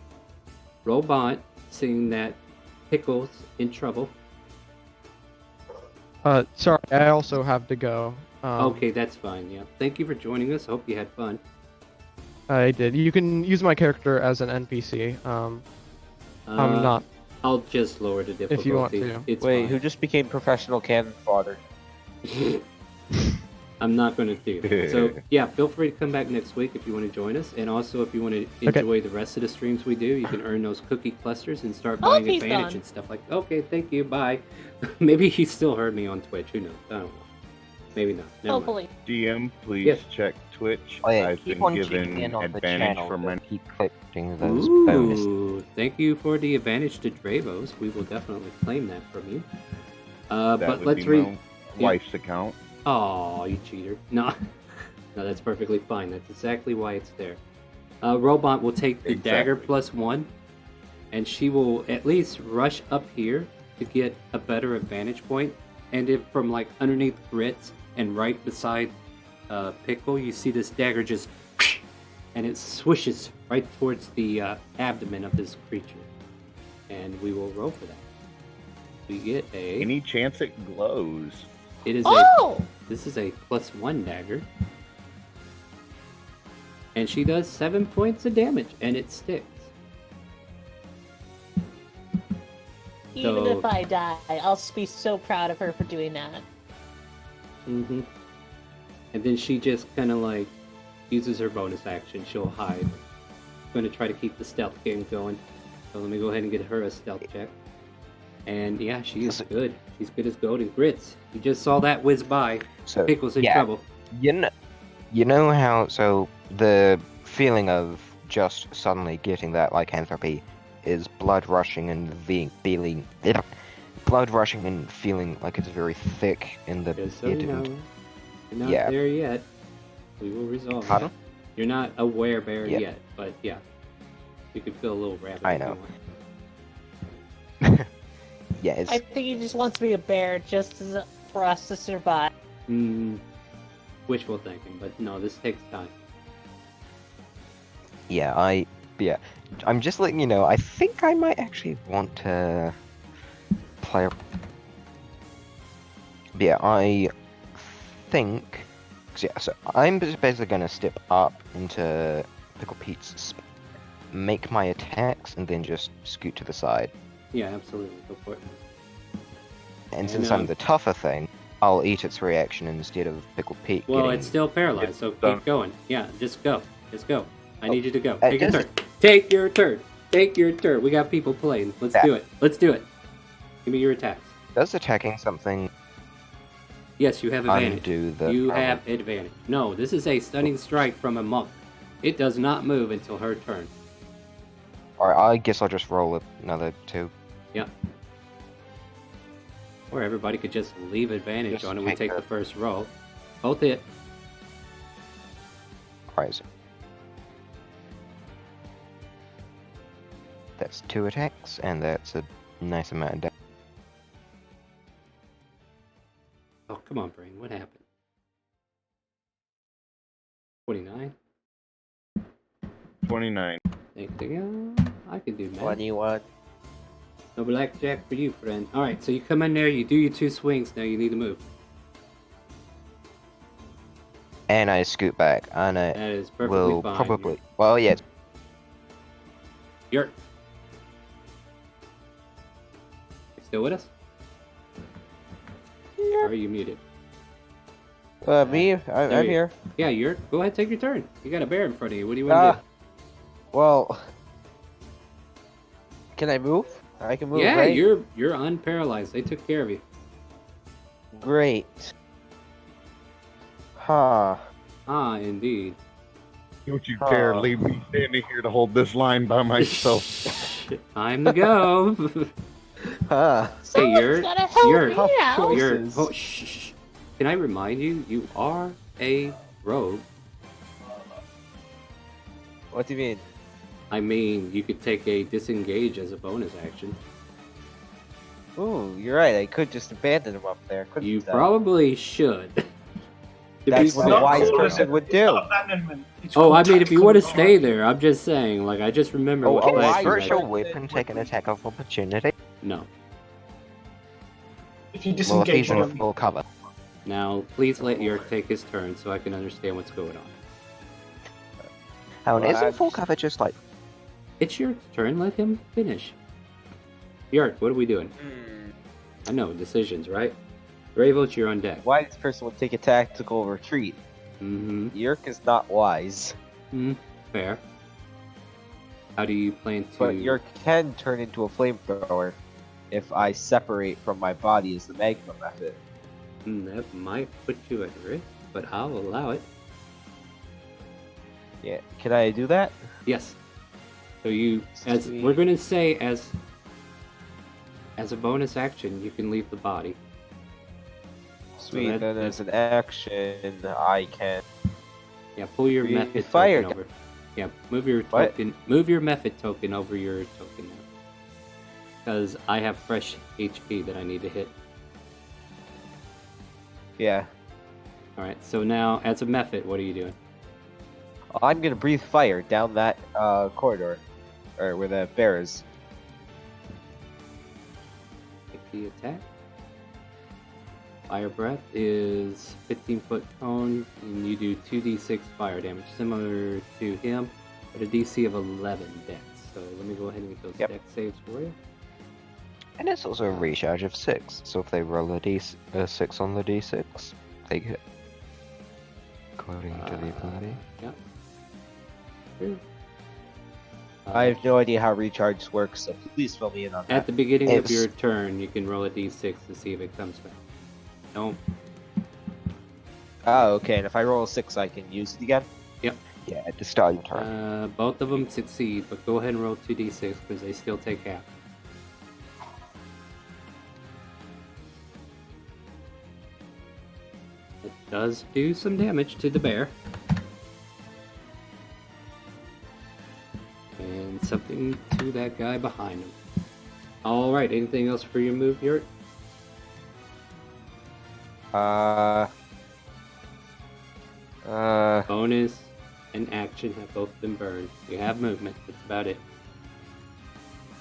Robot, seeing that Pickle's in trouble. Sorry, I also have to go. Okay, that's fine, yeah. Thank you for joining us. Hope you had fun. I did. You can use my character as an NPC. I'm not. I'll just lower the difficulty. If you want to. It's Wait, fine. who just became professional cannon fodder? I'm not going to do that. So, yeah, feel free to come back next week if you want to join us. And also, if you want to Okay. enjoy the rest of the streams we do, you can earn those cookie clusters and start Oh, buying he's Advantage gone. and stuff like Okay, thank you, bye. Maybe he still heard me on Twitch. Who knows? I don't know. Maybe not. Never mind. Hopefully. DM, please Yes. check Twitch. Oh yeah, I've keep been on checking given in on the advantage channel for my. to keep collecting those bonuses. Ooh, thank you for the advantage to Dravos. We will definitely claim that from you. That But would let's be read. my wife's account. Oh, you cheater. No. No, that's perfectly fine. That's exactly why it's there. Robot will take the dagger Exactly. +1, and she will at least rush up here to get a better advantage point. And if from like underneath Grits and right beside Pickle, you see this dagger just and it swishes right towards the abdomen of this creature. And we will roll for that. We get a. Any chance it glows? It is Oh! This is a +1 dagger. And she does 7 points of damage, and it sticks. Even So- if I die, I'll be so proud of her for doing that. Mm-hmm. And then she just kind of like uses her bonus action. She'll hide. Going to try to keep the stealth game going. So let me go ahead and get her a stealth check. And yeah, she is good. She's good as gold and grits. You just saw that whiz by. So Pickle's in yeah, trouble. you know how the feeling of just suddenly getting that lycanthropy is blood rushing and feeling like it's very thick in the Just so pit you know, and you're not yeah. there yet. We will resolve Pardon? that. You're not a werebear Yeah. yet, but yeah. You can feel a little rabbit. I if you know. want. Yeah, it's I think he just wants to be a bear just for us to survive. Wishful thinking, but no, this takes time. I'm just letting you know, I think I might actually want to play. Yeah, I think. Yeah, so I'm just basically gonna step up into Pickle Pete's spot, make my attacks, and then just scoot to the side. Yeah, absolutely. Go for it. And since I'm the tougher thing, I'll eat its reaction instead of Pickle Pete Well, getting... it's still paralyzed, so done. keep going. Yeah, just go. Just go. I Oh, need you to go. uh, Take your does- turn. Take your turn. Take your turn. We got people playing. Let's Yeah. do it. Let's do it. Give me your attacks. Does attacking something Yes, you have advantage. undo the... You power? have advantage. No, this is a stunning strike from a monk. It does not move until her turn. Alright, I guess I'll just roll another 2. Yeah. Or everybody could just leave advantage Just on and we take take her. the first roll. Both hit. Alright, so... That's 2 attacks, and that's a nice amount of damage. Oh, come on, Brain. What happened? 29? 29. Thank you. I can do math. 21. No blackjack for you, friend. Alright, so you come in there, you do your 2 swings, now you need to move. And I scoot back, and I That is perfectly will fine. probably... Well, yeah, You're... You still with us? Or are you muted? Me? I'm There you- here. Yeah, you're... Go ahead, take your turn. You got a bear in front of you. What do you want to Well, can I move? I can do? move, Yeah, right? you're unparalyzed. They took care of you. Great. Huh. Ah, indeed. Don't you dare Oh. leave me standing here to hold this line by myself. Time to go. Huh. Hey, Someone's you're... gotta help you're- me out. You're... Choices. Oh, shh. Can I remind you, you are a rogue. What do you mean? I mean, you could take a disengage as a bonus action. Ooh, you're right. I could just abandon him up there. Couldn't You I? probably should. To be That's It's what a fair. not wise called person would it's do. not abandonment. It's Oh, called I mean, if you want to tactical stay authority. there, I'm just saying. Like, I just remember Oh, what a class you virtual read. weapon take an attack of opportunity? No. If you Well, if disengage he's in one, full cover. Now, please let York take his turn so I can understand what's going on. How Well, isn't I full just- cover just like... It's your turn. Let him finish. York, what are we doing? Hmm. I know, decisions, right? Ravos, you're on deck. Wise person would take a tactical retreat. Mm-hmm. Yerk is not wise. Fair. How do you plan to... But Yerk can turn into a flamethrower if I separate from my body as the magma method. That might put you at risk, but I'll allow it. Yeah, can I do that? Yes. So you, as Sweet. we're gonna say, as a bonus action, you can leave the body. Sweet, that- then as an action, I can... Yeah, pull your Be method fired. token over. Yeah, move your What? token. Move your method token over your token now. Because I have fresh HP that I need to hit. Yeah. All right. So now, as a method, what are you doing? I'm gonna breathe fire down that corridor. Or where the bear is. Make the attack. Fire breath is 15-foot cone, and you do 2d6 fire damage, similar to him, but a DC of 11 dex. So let me go ahead and get those Yep. dex saves for you. And it's also a recharge of 6, so if they roll a 6 on the d6, they hit. According to the ability. Yeah. True. I have no idea how recharge works, so please fill me in on that. At the beginning of It's- your turn, you can roll a d6 to see if it comes back. Don't. Oh, okay. And if I roll a 6, I can use it again? Yep. Yeah, at the start of your turn. Both of them succeed, but go ahead and roll 2d6 because they still take half. It does do some damage to the bear. And something to that guy behind him. Alright, anything else for your move, Yurt? Bonus and action have both been burned. You have movement, that's about it.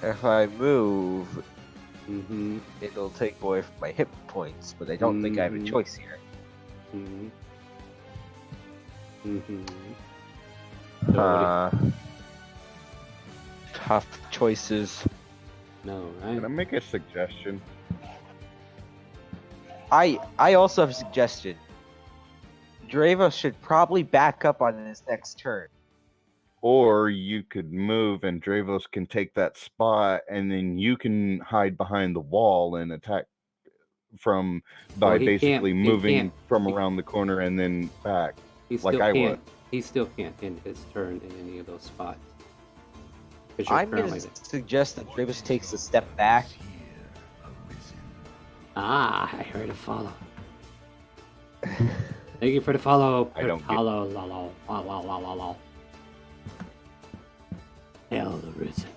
If I move, Mm-hmm. it'll take away from my hit points, but I don't think I have a Mhm. choice here. Mm-hmm. Mm-hmm. So what Tough choices. no, Can I right? make a suggestion? I also have a suggestion. Dravo should probably back up on his next turn. Or you could move and Dravos can take that spot and then you can hide behind the wall and attack from by Well, he basically can't- he moving can't. from around the corner and then back. He like still I can't. would. He still can't end his turn in any of those spots. 'Cause you're I'm going currently to there. suggest that Dravos takes a step back. Ah, I heard a follow. Thank you for the follow. I don't get- follow. La. Hail the risen.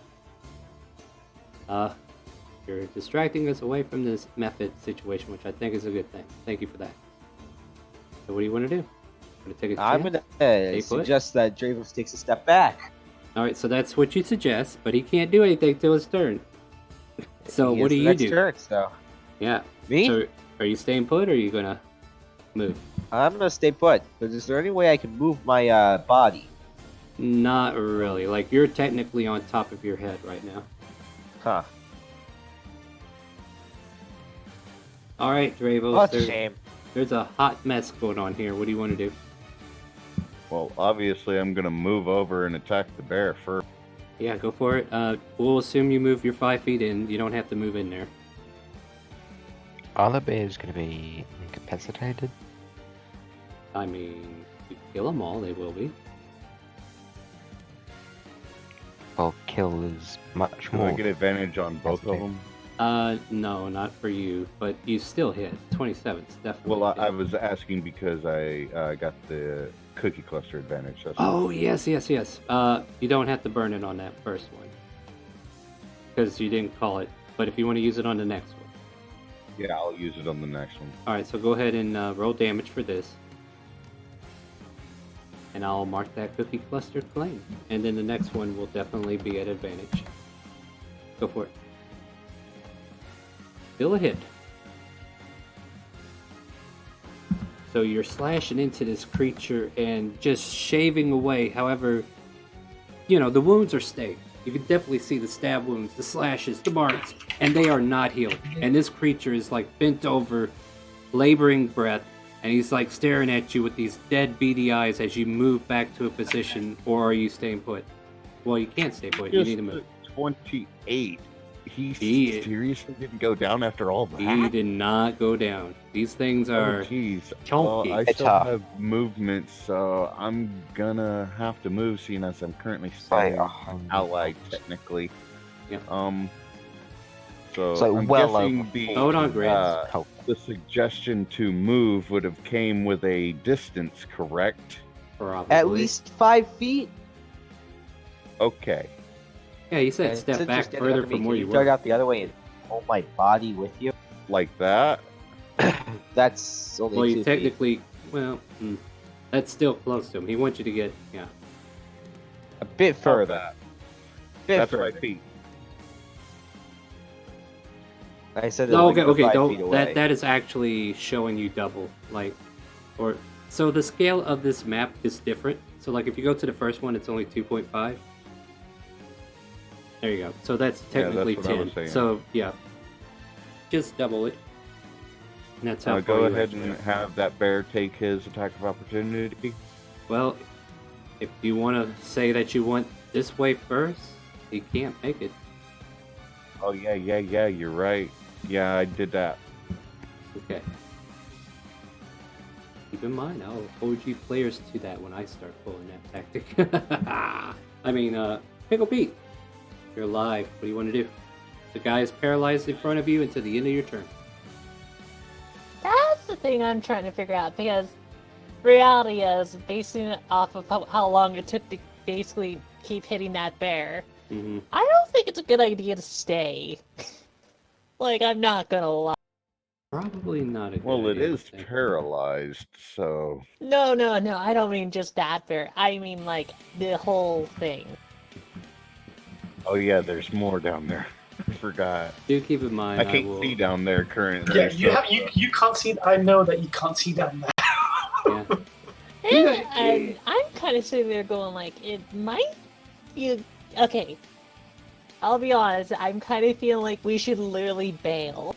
You're distracting us away from this method situation, which I think is a good thing. Thank you for that. So what do you want to do? Want to take a chance? I'm going to put? suggest that Dravos takes a step back. All right, so that's what you suggest, but he can't do anything till his turn. So He what gets do the you next do? Turn, so. Yeah. Me? So are you staying put, or are you gonna move? I'm going to stay put. But is there any way I can move my body? Not really. Like you're technically on top of your head right now. Huh. All right, Dravos. Oh, that's a shame. There's a hot mess going on here. What do you want to do? Well, obviously I'm gonna move over and attack the bear first. Yeah, go for it. We'll assume you move your 5 feet in. You don't have to move in there. Are the bears going to be incapacitated? I mean, you kill them all, they will be. Well, kill is much Can more. I get advantage on both of them? No, not for you, but you still hit. 27, it's definitely. Well, hit. I was asking because I got the cookie cluster advantage. That's Oh, yes. You don't have to burn it on that first one. Because you didn't call it. But if you want to use it on the next one. yeah, I'll use it on the next one. Alright, so go ahead and roll damage for this. And I'll mark that cookie cluster claim. And then the next one will definitely be at advantage. Go for it. Still a hit. So you're slashing into this creature and just shaving away. However, you know, the wounds are staying. You can definitely see the stab wounds, the slashes, the marks, and they are not healed. And this creature is like bent over, laboring breath, and he's like staring at you with these dead, beady eyes as you move back to a position. Or are you staying put? Well, you can't stay put. You need to move. 28. He- seriously didn't go down after all that? He did not go down. These things are jeez. chunky. Well, I It's still tough. have movement, so I'm gonna have to move, seeing as I'm currently By staying 100 allied, points. technically. Yeah. So So I'm well guessing over the Hold on, Grant. Help. the suggestion to move would have came with a distance, correct? probably. At least 5 feet? Okay. Yeah, you said And step since back you're standing further under me, from can where you you dug were. out the other way and hold my body with you? Like that? That's only Well, 2 you feet. technically, that's still close to him. He wants you to get, yeah. A bit further. That. Bit That's further. 5 feet. I said No, that okay, 5 feet don't. away. That is actually showing you double, like, or so the scale of this map is different. So, like, if you go to the first one, it's only 2.5. There you go. So that's Yeah, that's technically what I was 10. saying. So yeah, Just double it. And that's how far Go you ahead actually and are. have that bear take his attack of opportunity. Well, if you want to say that you want this way first, you can't make it. Oh yeah, you're right. Yeah, I did that. Okay. Keep in mind, I'll hold you players to that when I start pulling that tactic. I mean, Pickle Pete, you're alive. What do you want to do? The guy is paralyzed in front of you until the end of your turn. That's the thing I'm trying to figure out, because reality is, basing it off of how long it took to basically keep hitting that bear, Mm-hmm. I don't think it's a good idea to stay. Like, I'm not gonna lie. Probably not a good Well, it idea, I is think. paralyzed, so No, I don't mean just that bear. I mean, like, the whole thing. oh yeah, there's more down there. I forgot. Do keep in mind, I can't will. see down there currently. Yeah, so, you can't see. I know that you can't see down there. Yeah. Yeah, and I'm kind of sitting there going, like, it might be... Okay, I'll be honest, I'm kind of feeling like we should literally bail.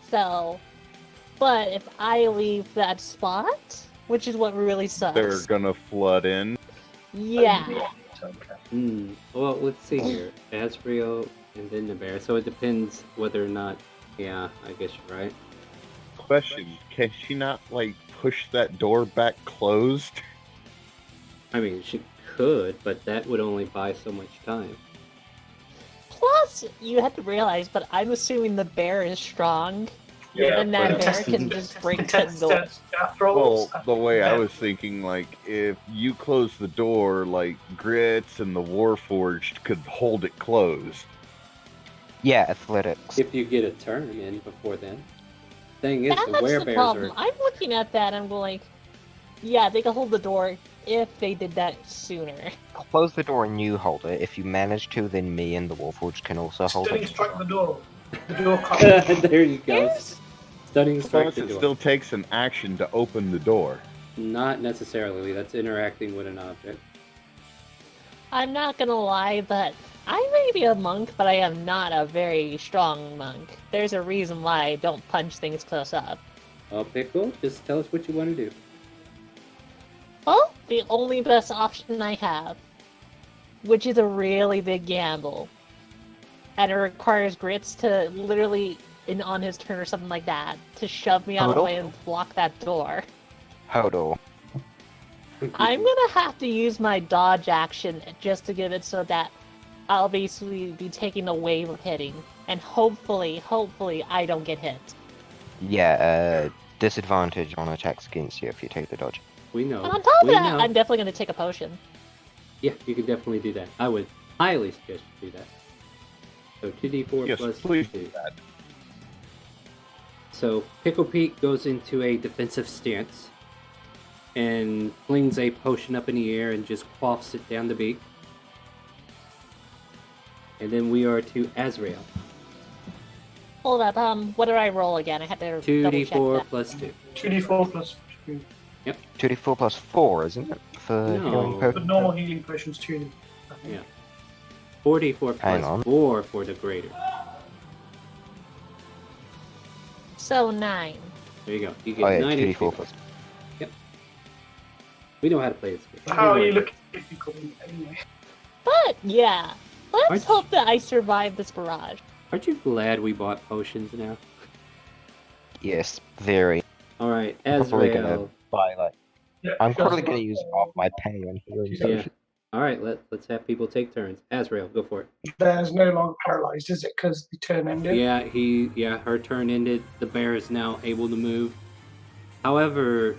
So, but if I leave that spot, which is what really sucks. they're gonna flood in. Yeah. Well, let's see here. Asriel and then the bear. So it depends whether or not. Yeah, I guess you're right. Question: can she not like push that door back closed? I mean, she could, but that would only buy so much time. Plus, you have to realize, but I'm assuming the bear is strong, and that bear can just break the door. Well, the way I was thinking, like, if you close the door, like, Grits and the Warforged could hold it closed. Yeah, athletics. If you get a turn in before then. Thing is, the That's the werebears problem. are. I'm looking at that, and I'm going, like, yeah, they could hold the door if they did that sooner. Close the door and you hold it. If you manage to, then me and the Warforged can also hold Stunning it. strike the door. The door can't. There you go. Here's- Stunning strike Plus, the it door. still takes an action to open the door. Not necessarily. That's interacting with an object. I'm not gonna lie, but I may be a monk, but I am not a very strong monk. There's a reason why I don't punch things close up. Oh, Pickle, just tell us what you want to do. Well, the only best option I have, which is a really big gamble, and it requires Grits to literally, on his turn or something like that, to shove me out of the Hodl? way and block that door. Hodl. I'm gonna have to use my dodge action just to give it so that I'll basically be taking a wave of hitting, and hopefully, I don't get hit. Yeah, disadvantage on attacks against you if you take the dodge. We know. And on top of We that, know. I'm definitely gonna take a potion. Yeah, you can definitely do that. I would highly suggest you do that. So 2d4 Yes, plus please 2. do that. So Pickle Pete goes into a defensive stance and flings a potion up in the air and just quaffs it down the beak. And then we are to Azrael. Hold up, what did I roll again? I had to double check 2d4 that. plus 2. 2d4 plus 2. 2d4 plus 4, isn't it? For No. healing But potion? normal healing potions 2. I think. Yeah. 4d4 Hang plus on. 4 for the greater. So 9. There you go. You get Oh yeah, 9 2d4 HP. plus. We know how to play this game. How are you looking difficult anyway? But yeah, let's Aren't- hope that I survive this barrage. Aren't you glad we bought potions now? Yes, very. Alright, Probably Azrael. gonna buy like. Yeah, I'm go probably for gonna it. use half my pay on healing Yeah. Yeah. Alright, let's have people take turns. Azrael, go for it. Bear's no longer paralyzed, is it? Because the turn ended. Yeah, her turn ended. The bear is now able to move. However,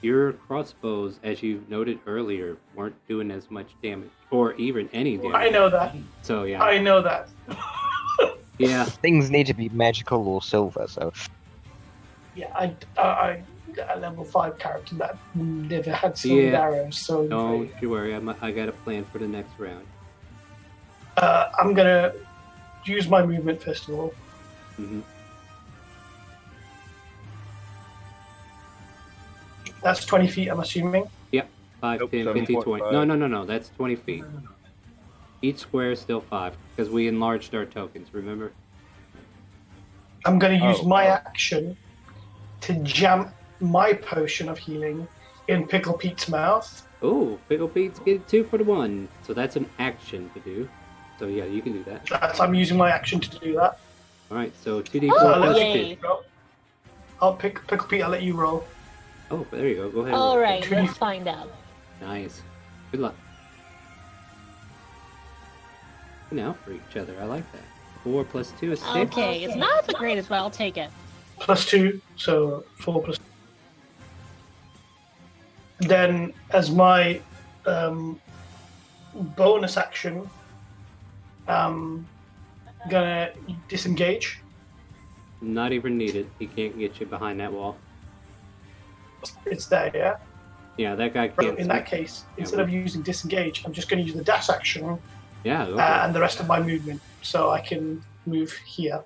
your crossbows, as you noted earlier, weren't doing as much damage, or even any damage. I know that. So yeah, I know that. yeah. Things need to be magical or silver, so. Yeah, I a level 5 character that never had silver Yeah. arrows, so Don't you worry. I got a plan for the next round. I'm gonna use my movement first of all. Hmm. That's 20 feet, I'm assuming. 5, Nope, 10, 15, 20. 7.5. No. That's 20 feet. Each square is still 5 because we enlarged our tokens. Remember? I'm going to use Oh, my oh. action to jam my potion of healing in Pickle Pete's mouth. Oh, Pickle Pete's get 2 for the 1. So that's an action to do. So yeah, you can do that. I'm using my action to do that. All right, so 2d4 Oh, plus yay. 2. I'll Pickle Pete. I'll let you roll. Oh, there you go. Go ahead. All and roll. right, let's find out. Nice. Good luck. Now for each other. I like that. 4 plus 2 is 6. Okay, it's not the greatest, but I'll take it. +2, so 4 plus. Then, as my bonus action, I'm gonna disengage. Not even needed. He can't get you behind that wall. It's there, yeah. Yeah, that guy But can't. in that case, instead of using disengage, I'm just going to use the dash action Yeah, okay. and the rest of my movement, so I can move here.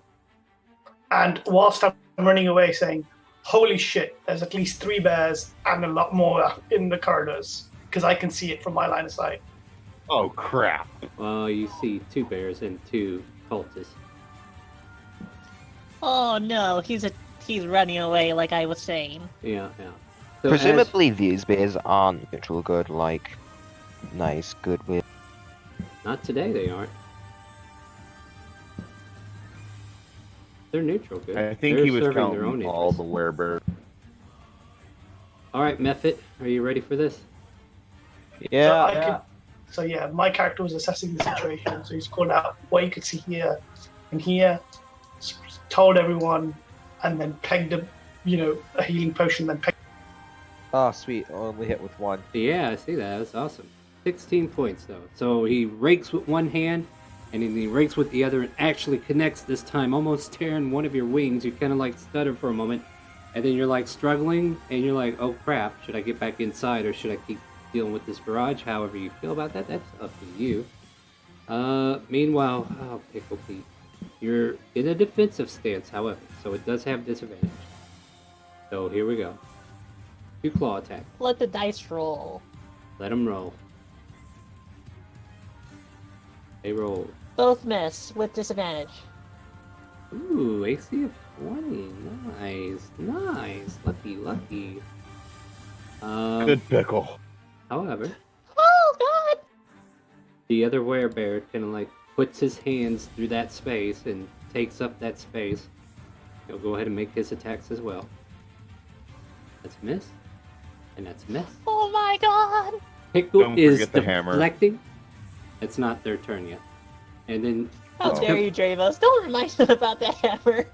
And whilst I'm running away, saying, "Holy shit! There's at least 3 bears and a lot more in the corridors," because I can see it from my line of sight. Oh crap! Well, you see 2 bears and 2 cultists. Oh no, he's running away like I was saying. Yeah, yeah. So Presumably these bears aren't neutral good, like nice, good with. not today, they aren't. They're neutral good. I think They're he was serving their own counting all interests. the werebirds. All right, Mephit, are you ready for this? Yeah. So yeah, my character was assessing the situation, so he's called out what he could see here and here, told everyone, and then pegged a healing potion, then pegged. Oh, sweet. Only hit with 1. Yeah, I see that. That's awesome. 16 points, though. So he rakes with one hand, and then he rakes with the other and actually connects this time, almost tearing one of your wings. You kind of like stutter for a moment, and then you're like struggling, and you're like, oh crap, should I get back inside or should I keep dealing with this barrage? However you feel about that, that's up to you. Meanwhile, oh, Pickle Pete, you're in a defensive stance, however, so it does have disadvantage. So here we go. 2 claw attack. Let the dice roll. Let them roll. They roll. Both miss with disadvantage. Ooh, AC of 20. Nice. Nice. Lucky, lucky. Good pickle. However, Oh god! the other werebear kind of like puts his hands through that space and takes up that space. He'll go ahead and make his attacks as well. That's a miss. And that's a miss. Oh my god! Pickle Don't is forget the hammer. deflecting. It's not their turn yet. And then, How Oh. dare you, Dravos? Don't remind him about that hammer.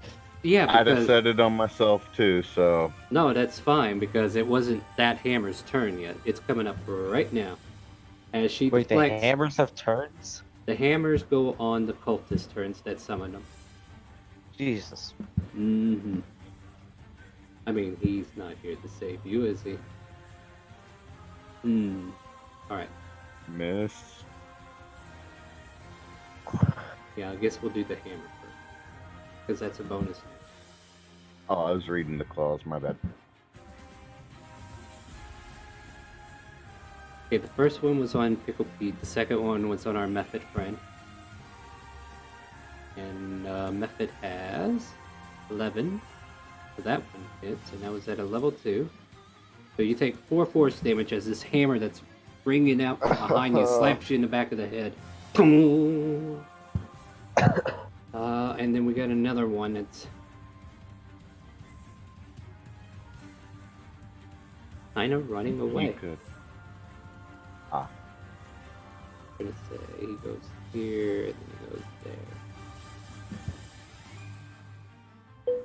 yeah, I'd have because said it on myself too, so no, that's fine because it wasn't that hammer's turn yet. It's coming up right now. As she Wait, the deflects, hammers have turns? the hammers go on the cultist turns that summon them. Jesus. Mm-hmm. I mean, he's not here to save you, is he? Alright. miss. Yeah, I guess we'll do the hammer first. Because that's a bonus. Oh, I was reading the clause. My bad. Okay, the first one was on Pickle Pete. The second one was on our Mephit friend. And Mephit has 11. So that one hits, and that was at a level 2. So you take 4 force damage as this hammer that's ringing out from behind you slaps you in the back of the head. And then we got another one that's kind of running away. You could. I'm gonna say he goes here, and then he goes there.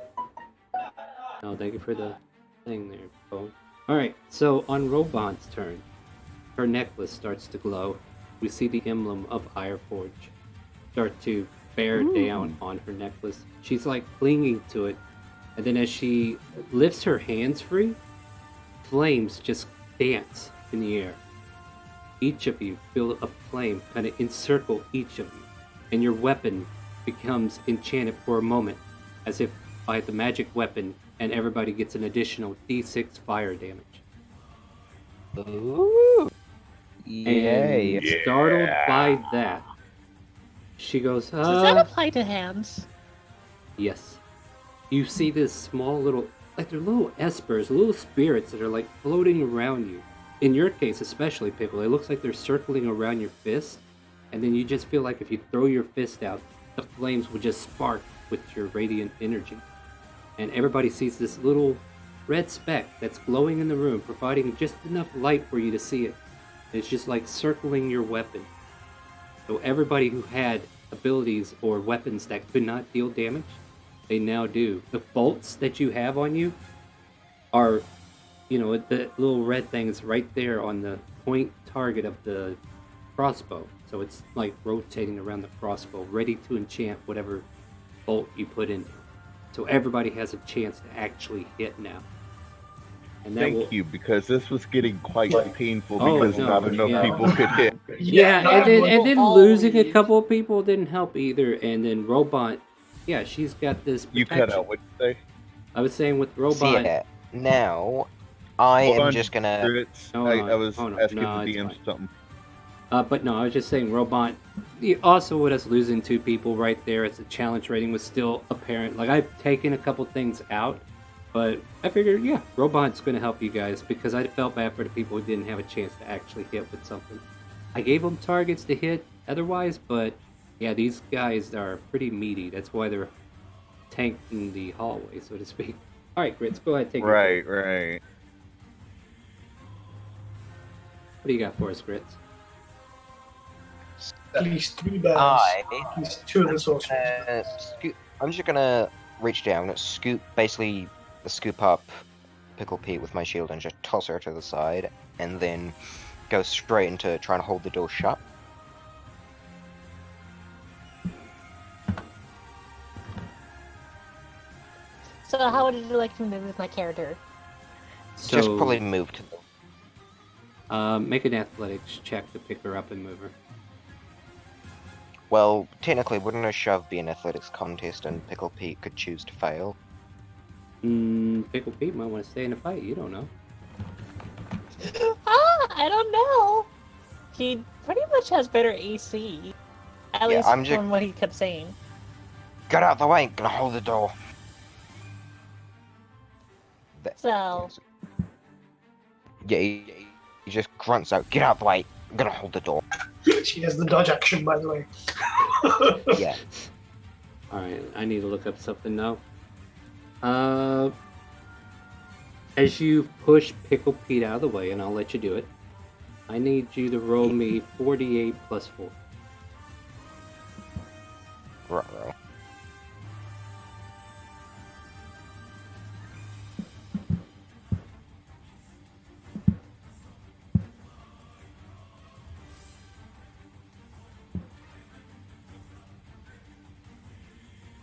Oh, thank you for the thing there, Bo. Alright, so on Robon's turn, her necklace starts to glow. We see the emblem of Ironforge start to bear down on her necklace. She's like clinging to it, and then as she lifts her hands free, flames just dance in the air. Each of you feel a flame kind of encircle each of you, and your weapon becomes enchanted for a moment, as if by the magic weapon, and everybody gets an additional d6 fire damage. Ooh. And Yay. startled by that, She goes, Does that apply to hands? yes. You see this small little, like they're little espers, little spirits that are like floating around you. In your case, especially, Pickle, it looks like they're circling around your fist, and then you just feel like if you throw your fist out, the flames will just spark with your radiant energy. And everybody sees this little red speck that's glowing in the room, providing just enough light for you to see it. It's just like circling your weapon. So everybody who had abilities or weapons that could not deal damage, they now do. The bolts that you have on you are, the little red things right there on the point target of the crossbow. So it's like rotating around the crossbow, ready to enchant whatever bolt you put in there. So everybody has a chance to actually hit now. And that Thank you, because this was getting quite painful Oh, because no, not enough yeah. people could hit. Yeah, no, and then all losing a leave. couple of people didn't help either. And then Robot, yeah, she's got this You protection. cut out, what'd you say? I was saying with Robot. So yeah, now I Hold am on, just gonna. Spirits. Hold I on, was hold on. asking No, the it's DM fine. something. But no, I was just saying Robot, also with us losing 2 people right there, it's a challenge rating was still apparent. Like, I've taken a couple things out, but I figured, yeah, Robot's going to help you guys because I felt bad for the people who didn't have a chance to actually hit with something. I gave them targets to hit otherwise, but yeah, these guys are pretty meaty. That's why they're tanking the hallway, so to speak. All right, Grits, go ahead, take your Right, turn. right. What do you got for us, Grits? At least 3 bears. At least 2 of the sorcerers. I'm just gonna reach down, scoop up Pickle Pete with my shield and just toss her to the side, and then go straight into trying to hold the door shut. So how would you like to move with my character? So, Just probably move to the. make an athletics check to pick her up and move her. Well, technically, wouldn't a shove be an athletics contest, and Pickle Pete could choose to fail? Pickle Pete might want to stay in a fight. You don't know. I don't know. He pretty much has better AC. At Yeah, least I'm just- from what he kept saying. Get out of the way! I'm gonna hold the door. So, Yeah, he just grunts out, "Get out of the way! I'm gonna hold the door." She has the dodge action, by the way. Yeah. Alright, I need to look up something now. As you push Pickle Pete out of the way, and I'll let you do it, I need you to roll me 48 plus 4. Right.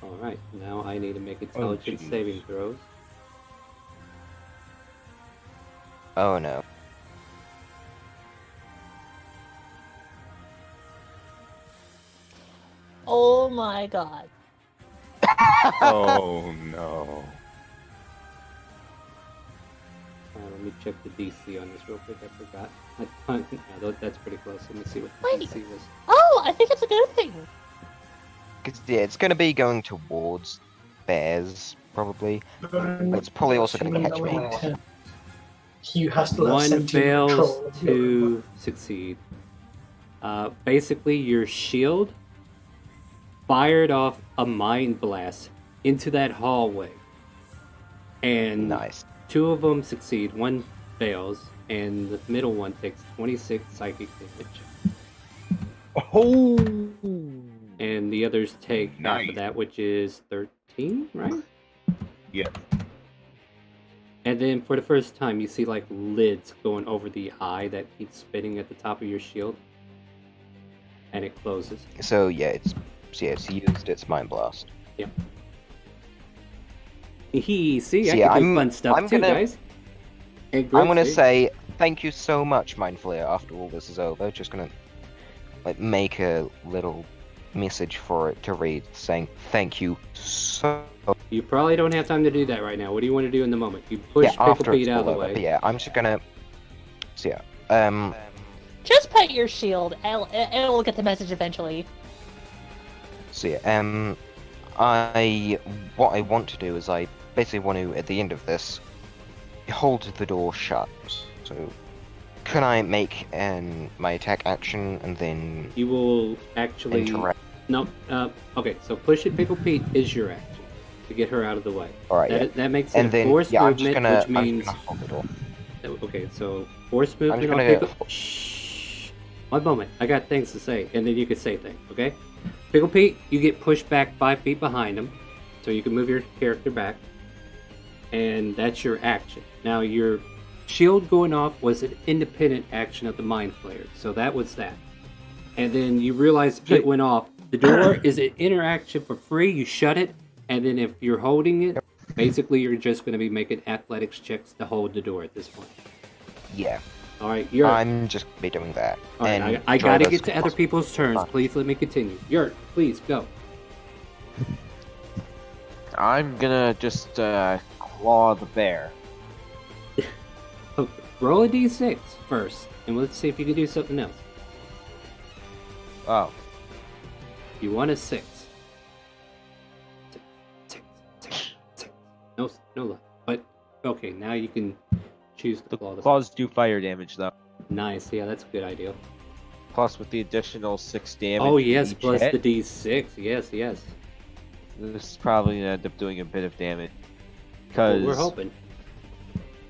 Alright, now I need to make intelligence jeez. saving throws. Oh no. oh my god. Oh no. Let me check the DC on this real quick, I forgot. That's pretty close. Let me see what the Wait. DC was. Oh, I think it's a good thing. Yeah, it's gonna be going towards bears, probably. It's probably also gonna catch me. He has to have 1 17 fails, control. 2 succeed. Basically, your shield fired off a mind blast into that hallway. And Nice. 2 of them succeed, 1 fails, and the middle one takes 26 psychic damage. Oh! And the others take half Nice. of that, which is 13, right? Yeah. And then for the first time, you see like lids going over the eye that keeps spinning at the top of your shield. And it closes. So yeah, it's used its mind blast. See, See, I can do I'm- fun stuff I'm too, gonna- guys. And I'm gonna Grits, say thank you so much, Mindflayer. After all this is over, just gonna make a little message for it to read, saying thank you so. you probably don't have time to do that right now. What do you want to do in the moment? You push Yeah, Pickle after Pete it's out of all the over. way. But yeah, I'm just gonna. So yeah, Just pet your shield. It'll get the message eventually. So yeah, what I want to do is I basically want to, at the end of this, hold the door shut. So can I make my attack action and then You will actually... interact? No, okay, so push it, Pickle Pete is your action to get her out of the way. Alright, yeah. That makes it And a then, forced yeah, I'm just movement, gonna, which means... I'm just gonna hold the door. Okay, so forced movement just on gonna Pickle... Shh. 1 moment, I got things to say, and then you can say things, okay? Pickle Pete, you get pushed back 5 feet behind him, so you can move your character back, and that's your action. Now, your shield going off was an independent action of the Mind Flayer, so that was that. And then you realize it went off. The door is an interaction for free, you shut it, and then if you're holding it, basically you're just going to be making athletics checks to hold the door at this point. Yeah. Alright, I'm just gonna be doing that. Alright, And I gotta Jarvis get to can other also- people's turns. Fine. Please let me continue. Yurt, please, go. I'm gonna just claw the bear. Okay, roll a d6 first, and let's see if you can do something else. Oh, You want a 6. Six. No luck. But, okay, now you can choose to the claw the claws do fire damage though. Nice, yeah, that's a good idea. Plus with the additional 6 damage. Oh, yes, each plus hit, the d6. Yes. This is probably gonna end up doing a bit of damage. Well, Because we're hoping.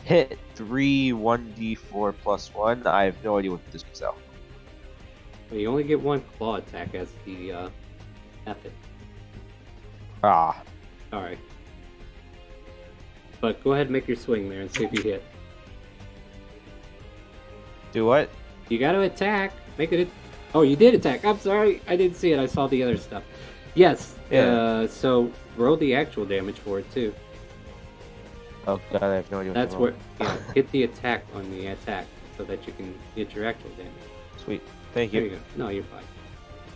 hit 3 1d4 plus 1. I have no idea what this is out. Well, you only get 1 claw attack as the method. Ah, Alright. But go ahead and make your swing there and see if you hit. do what? You gotta attack. Make it. Oh, you did attack. I'm sorry. I didn't see it. I saw the other stuff. Yes. Yeah. So roll the actual damage for it too. Oh god, I have no idea. What That's to where roll. hit the attack on the attack so that you can get your actual damage. Sweet. Thank There you. you go. No, you're fine.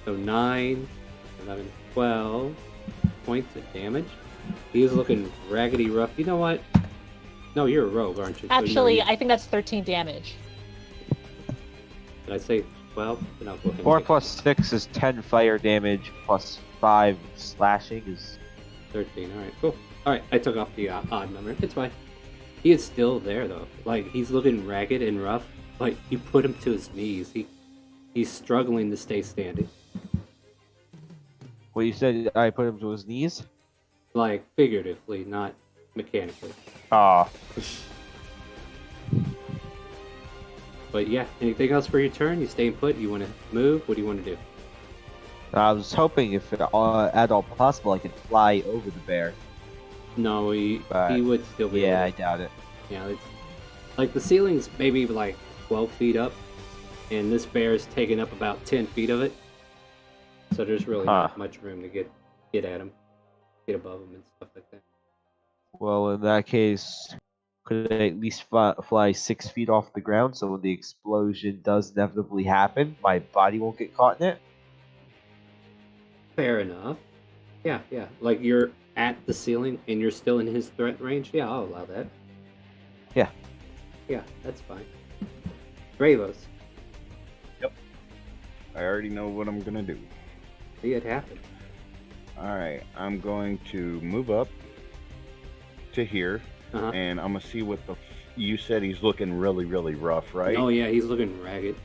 So 9, 11, 12 points of damage. He's looking raggedy rough. You know what? No, you're a rogue, aren't you? So Actually, no, I think that's 13 damage. did I say 12? Then I'll go ahead and 4 take plus 6 is 10 fire damage, plus 5 slashing is 13. Alright, cool. Alright, I took off the odd number. It's fine. He is still there, though. Like, he's looking ragged and rough. Like, you put him to his knees. He's struggling to stay standing. Well, you said I put him to his knees? Like, figuratively, not mechanically. Ah. But yeah, anything else for your turn? You staying put? You want to move? What do you want to do? I was hoping if at all possible I could fly over the bear. No, he But, would still be Yeah, I able to- doubt it. Yeah, it's like the ceiling's maybe like 12 feet up, and this bear's taking up about 10 feet of it. So there's really not much room to get at him, get above him and stuff like that. Well, in that case, could I at least fly 6 feet off the ground so when the explosion does inevitably happen, my body won't get caught in it? Fair enough. Yeah. Like you're at the ceiling and you're still in his threat range. Yeah, I'll allow that. Yeah. Yeah, that's fine. Bravos, I already know what I'm gonna do. see it happen. Alright, I'm going to move up to here, Uh-huh. and I'm gonna see what the. You said he's looking really, really rough, right? Oh yeah, he's looking ragged.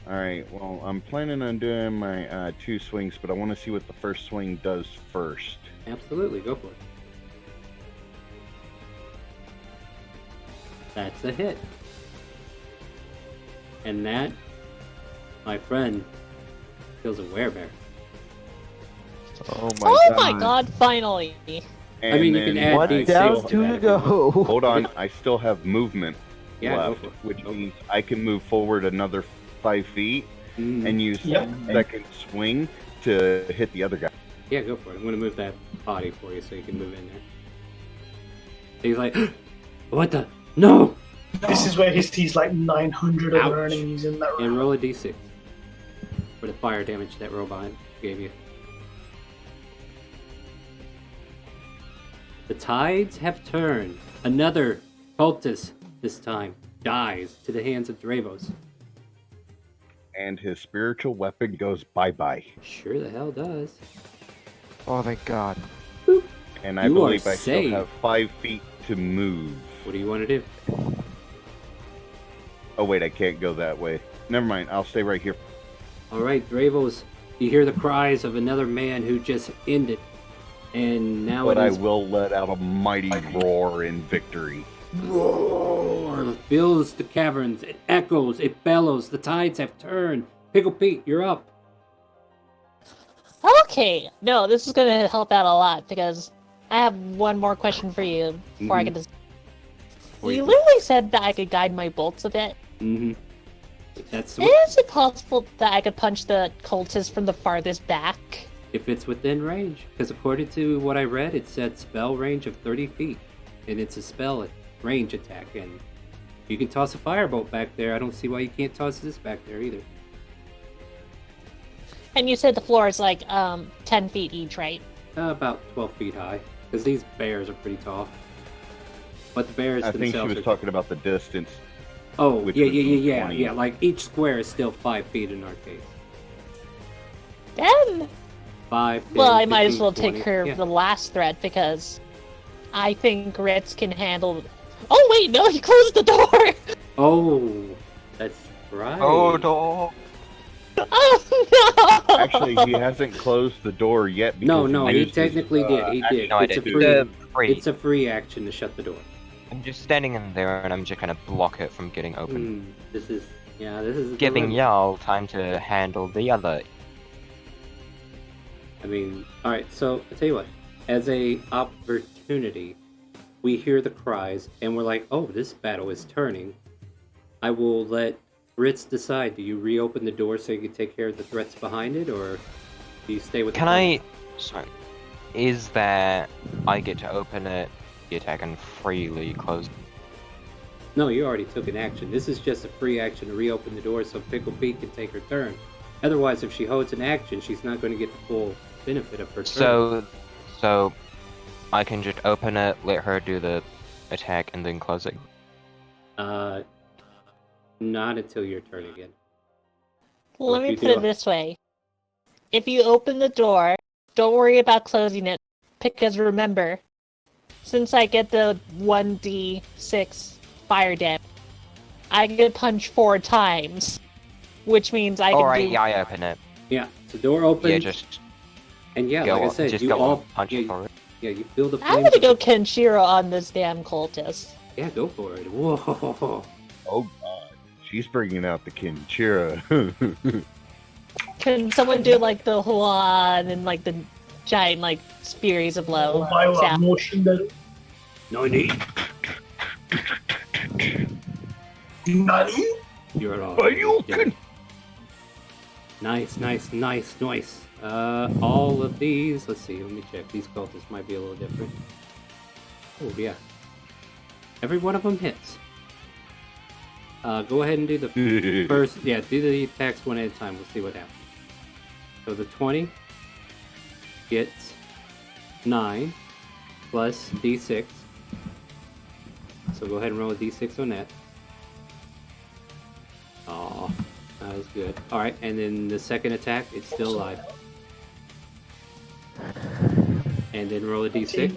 Alright, well, I'm planning on doing my 2 swings, but I want to see what the first swing does first. Absolutely, go for it. That's a hit. And that, my friend, kills a werebear. Oh Oh my god, finally! And I mean, you then can add One D6 down, to two that to if you want. go. Hold on, I still have movement Yeah, go left, for it. which means I can move forward another 5 feet Mm. and use Yep. second swing to hit the other guy. Yeah, go for it. I'm gonna move that body for you so you can move in there. He's like, what the? No! This is where he sees like 900 Ouch. other enemies in that And room. roll a d6 for the fire damage that robot gave you. The tides have turned. Another cultist, this time, dies to the hands of Dravos. and his spiritual weapon goes bye-bye. Sure the hell does. Oh, thank God. And I You are believe I still saved. have 5 feet to move. What do you want to do? Oh wait, I can't go that way. Never mind, I'll stay right here. All right, Dravos, you hear the cries of another man who just ended. And now But it I is will let out a mighty roar in victory. roar fills the caverns. It echoes, it bellows. The tides have turned. Pickle Pete, you're up. Okay, no, this is gonna help out a lot because I have one more question for you before I get to. You literally said that I could guide my bolts a bit. Mm-hmm. That's Is it possible that I could punch the cultist from the farthest back? if it's within range. Because according to what I read, it said spell range of 30 feet. And it's a spell range attack. And you can toss a firebolt back there. I don't see why you can't toss this back there either. And you said the floor is like 10 feet each, right? About 12 feet high. Because these bears are pretty tall. But the bears I think she themselves was are... talking about the distance. Oh, which yeah, would yeah, be yeah, yeah, 20. yeah. Like each square is still 5 feet in our case. Then, 5, 10, well, I might as 15, well 20. take care Yeah. of the last threat because I think Ritz can handle. Oh wait, no, he closed the door. Oh, that's right. Oh, no. Oh no! Actually, he hasn't closed the door yet. No, Because no, he used his, technically did. He did. No, I It's a didn't. free. It's a free action to shut the door. I'm just standing in there and I'm just gonna block it from getting open. This is a Giving dilemma. y'all time to handle the other. I mean, all right. So I tell you what. As a opportunity, we hear the cries and we're like, "Oh, this battle is turning." I will let Ritz decide. Do you reopen the door so you can take care of the threats behind it, or do you stay with? Can the I... Sorry. Is that I get to open it, the attack, and freely close it? No, you already took an action. This is just a free action to reopen the door so Pickle Pete can take her turn. Otherwise, if she holds an action, she's not going to get the full benefit of her turn. So I can just open it, let her do the attack, and then close it? Not until your turn again. Let If me you put do it this way. If you open the door, don't worry about closing it, because remember, since I get the 1d6 fire damage, I get punched 4 times, which means I can Alright, do... yeah, I open it. Yeah, the door opens. Yeah, just and yeah, go like I on, said, just you go all on, punch for it. Yeah, you feel the flames. I'm gonna of go the- Kenshiro on this damn cultist. Yeah, go for it. Whoa. Oh god, she's bringing out the Kinchira. Can someone do like the Huan and like the giant like spears of blow? sound? No need. Nani? You're all. Bayukin! Nice. All of these. Let's see. Let me check. These cultists might be a little different. Oh yeah. Every one of them hits. Go ahead and do the first. Yeah, do the attacks one at a time. We'll see what happens. So the 20 gets 9 plus d6. So go ahead and roll a d6 on that. Oh, that was good. All right, and then the second attack, it's still alive. And then roll a d6.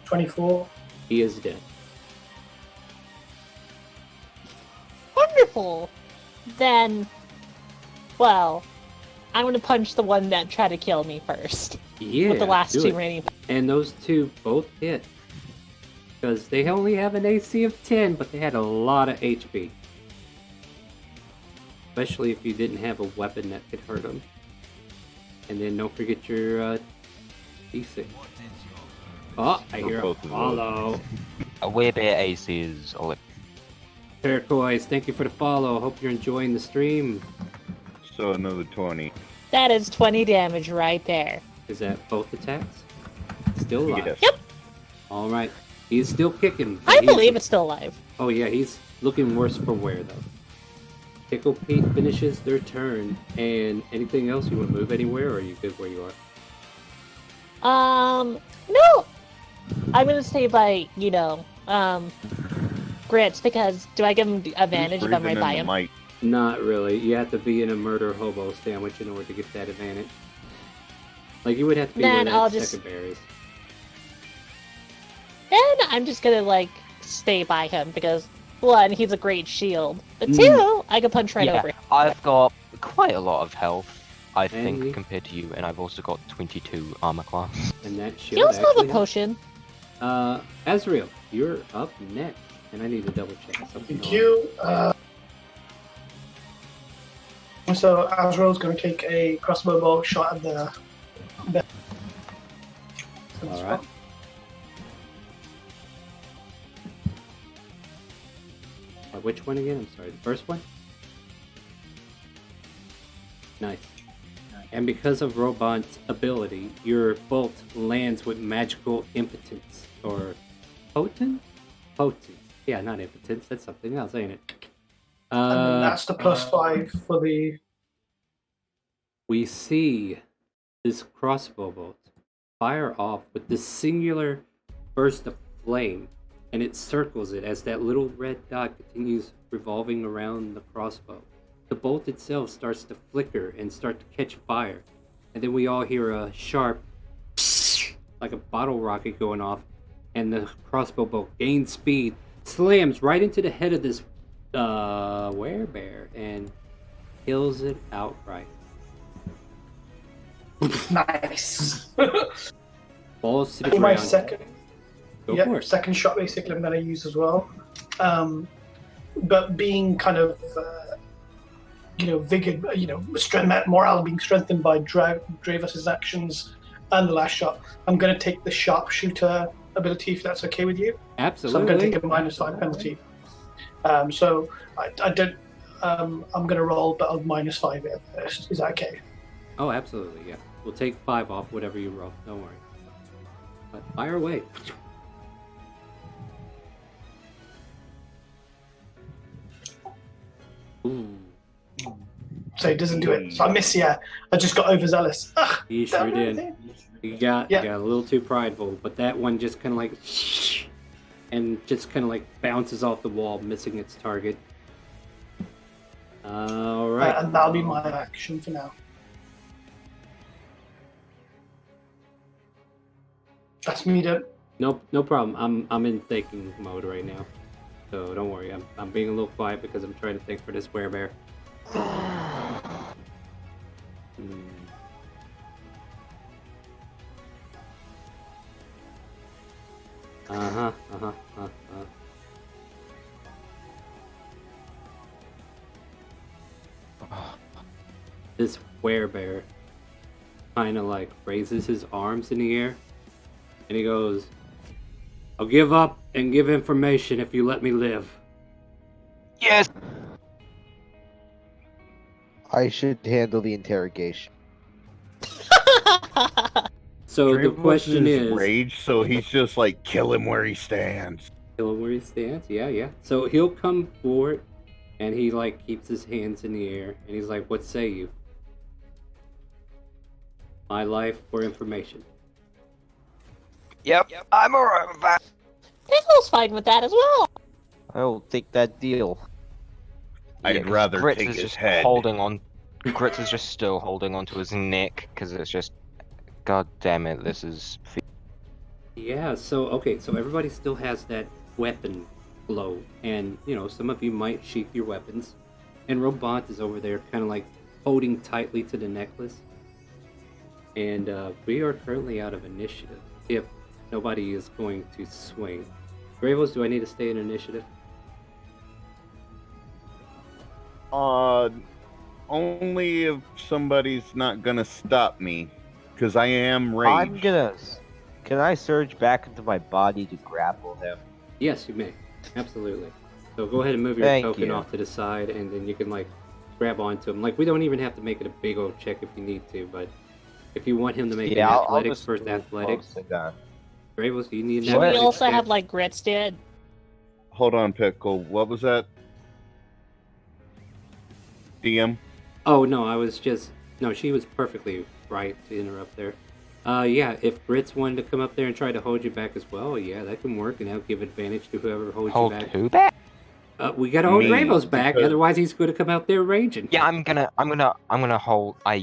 24. He is dead. Wonderful. Then, well, I'm gonna punch the one that tried to kill me first. Yeah. With the last do 2 it. remaining. And those two both hit. Because they only have an AC of 10, but they had a lot of HP. Especially if you didn't have a weapon that could hurt them. And then don't forget your D6. Oh, I hear a both of those. follow. A way better AC is all it. Turquoise, thank you for the follow. Hope you're enjoying the stream. So another 20. That is 20 damage right there. Is that both attacks? Still alive. Yes. Yep. Alright. He's still kicking. I believe it's still alive. Oh yeah, he's looking worse for wear though. Pickle Pete finishes their turn. And anything else? You want to move anywhere, or are you good where you are? No. I'm gonna stay by, Grits, because do I give him the advantage if I'm right by him? Mic. Not really. You have to be in a murder hobo sandwich in order to get that advantage. Like, you would have to be Then where I'll that just- second bear is. Then I'm just gonna, like, stay by him, because, one, he's a great shield, but Mm. two, I can punch right Yeah, over him. I've got quite a lot of health, I And think, you- compared to you, and I've also got 22 armor class. And that He shield also have a actually potion. Azrael, you're up next. And I need to double check something. Thank you. So Azrael's going to take a crossbow bolt shot at the. Alright. Which one again? I'm sorry, the first one? Nice. And because of Robot's ability, your bolt lands with magical impotence. Or potent? Potent. Yeah, not impotence, that's something else, ain't it? And then that's the +5 for the. We see this crossbow bolt fire off with this singular burst of flame, and it circles it as that little red dot continues revolving around the crossbow. The bolt itself starts to flicker and start to catch fire, and then we all hear a sharp like a bottle rocket going off, and the crossbow bolt gains speed, slams right into the head of this werebear, and kills it outright. Nice. Falls to the For my ground. second. Go for it. Second shot basically I'm going to use as well. But being kind of, vigor, strength, morale being strengthened by Dravos's actions and the last shot, I'm going to take the sharpshooter ability if that's okay with you. Absolutely. So I'm going to take a -5 penalty. So I don't. I'm going to roll, but I'll -5 it first. Is that okay? Oh, absolutely, yeah. We'll take 5 off whatever you roll. Don't worry. But fire away. Ooh. So it doesn't do it. So I miss. Yeah, I just got overzealous. Ugh, You sure damn did. it. You got Yeah. a little too prideful, but that one just kind of like and just kind of like bounces off the wall, missing its target. All right. And that'll be my action for now. That's me done. No problem. I'm in thinking mode right now, so don't worry. I'm being a little quiet because I'm trying to think for this werebear. This werebear kind of like raises his arms in the air, and he goes, "I'll give up and give information if you let me live." Yes! I should handle the interrogation. So the Dravos question is, rage, so he's just like, kill him where he stands. kill him where he stands. Yeah. So he'll come forward, and he like keeps his hands in the air, and he's like, "What say you? My life or information?" Yep, I'm alright with that. Pickle's fine with that as well. I will take that deal. I'd Yeah, 'cause rather Grits take is his just head. holding on. Grits is just still holding on to his neck because it's just, god damn it, this is. Yeah, so everybody still has that weapon glow, and some of you might sheath your weapons, and Robot is over there kind of like holding tightly to the necklace, and we are currently out of initiative if nobody is going to swing. Bravos, do I need to stay in initiative? Only if somebody's not gonna stop me, because I am raged. I'm gonna. Can I surge back into my body to grapple him? Yes, you may. Absolutely. So go ahead and move your Thank token you. off to the side, and then you can like grab onto him. Like, we don't even have to make it a big old check if you need to, but if you want him to make an I'll athletics just first, move athletics. close to that. Bravos, do you need an Should we athletics also check? have like Grits did? Hold on, Pickle. What was that? DM? Oh no, she was perfectly right to interrupt there. Yeah, if Grits wanted to come up there and try to hold you back as well, yeah, that can work, and that'll give advantage to whoever holds Hold you back. who back? We gotta hold Me, Ramos back, because- otherwise he's gonna come out there raging. Yeah, I'm gonna hold. I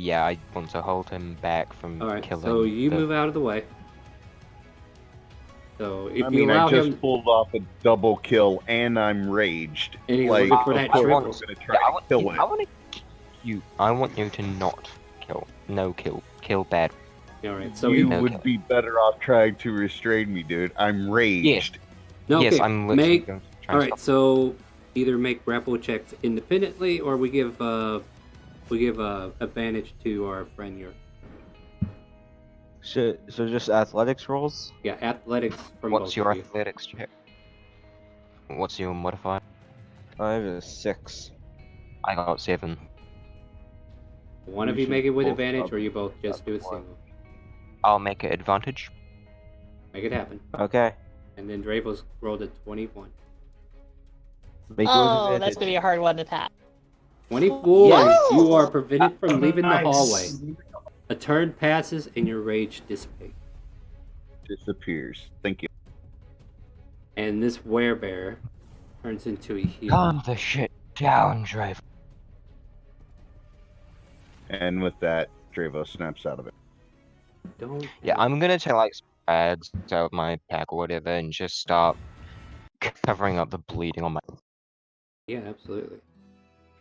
want to hold him back from All right, killing. so you the- move out of the way. So if I you mean, allow I just him, pulled off a double kill and I'm raged. And he's Like, looking for of that course triple. I'm gonna try Yeah, I to want kill you. it. I want you to not kill. No kill bad. all right. So You he- would be better off trying to restrain me, dude. I'm raged. no, Yes, okay, I'm literally make. going to try All and right, stop. so either make grapple checks independently, or we give advantage to our friend here. So just athletics rolls? Yeah, athletics from What's both your of you. athletics check? What's your modifier? I have a 6. I got 7. One We of you should make it with both advantage, up- or you both just up do it one. single. I'll make it advantage. Make it happen. Okay. And then Dravos rolled a 21. Make Oh, yours that's gonna be a advantage. hard one to pass. 24. Yes! You are prevented from leaving the Nice. hallway. A turn passes, and your rage dissipates. Disappears. Thank you. And this werebear turns into a human. Calm the shit down, Drive. And with that, Dravo snaps out of it. Don't. Yeah, I'm gonna take like some bags out of my pack or whatever and just start covering up the bleeding on my. Yeah, absolutely.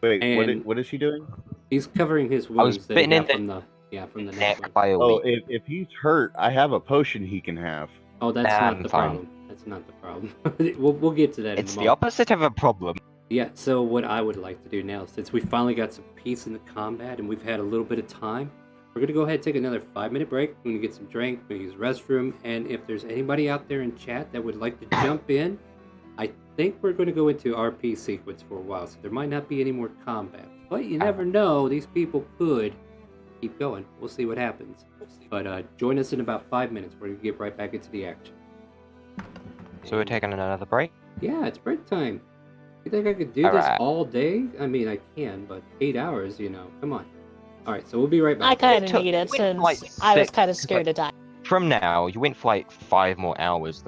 Wait, And- what is he doing? He's covering his I was wounds that he bitten in got from the neck. neck by a Oh, weed. if he's hurt, I have a potion he can have. Oh, that's Nah, not I'm the fine. problem. That's not the problem. we'll get to that It's in a the moment. opposite of a problem. Yeah, so what I would like to do now, since we finally got some peace in the combat and we've had a little bit of time, we're going to go ahead and take another 5-minute break. We're going to get some drink, we're going to use the restroom, and if there's anybody out there in chat that would like to jump in, I think we're going to go into RP sequence for a while, so there might not be any more combat. But you never know, these people could keep going. We'll see what happens. But join us in about 5 minutes. We're going to get right back into the action. So we're taking another break. Yeah, it's break time. You think I could do this Alright. all day? I mean, I can, but 8 hours, come on. Alright, so we'll be right back. I kind It of took- need it it went since like I was 6, kind of scared to die. From now, you went for like 5 more hours.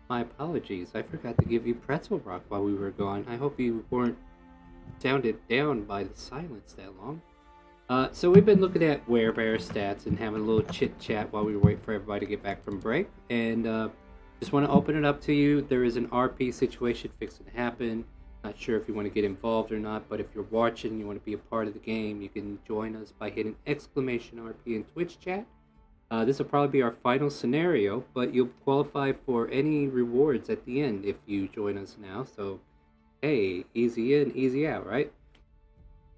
My apologies. I forgot to give you pretzel rock while we were gone. I hope you weren't sounded down by the silence that long. So we've been looking at werebear stats and having a little chit chat while we wait for everybody to get back from break. And just want to open it up to you. There is an RP situation fixing to happen. Not sure if you want to get involved or not, but if you're watching and you want to be a part of the game, you can join us by hitting exclamation RP in Twitch chat. This will probably be our final scenario, but you'll qualify for any rewards at the end if you join us now. So, hey, easy in, easy out, right?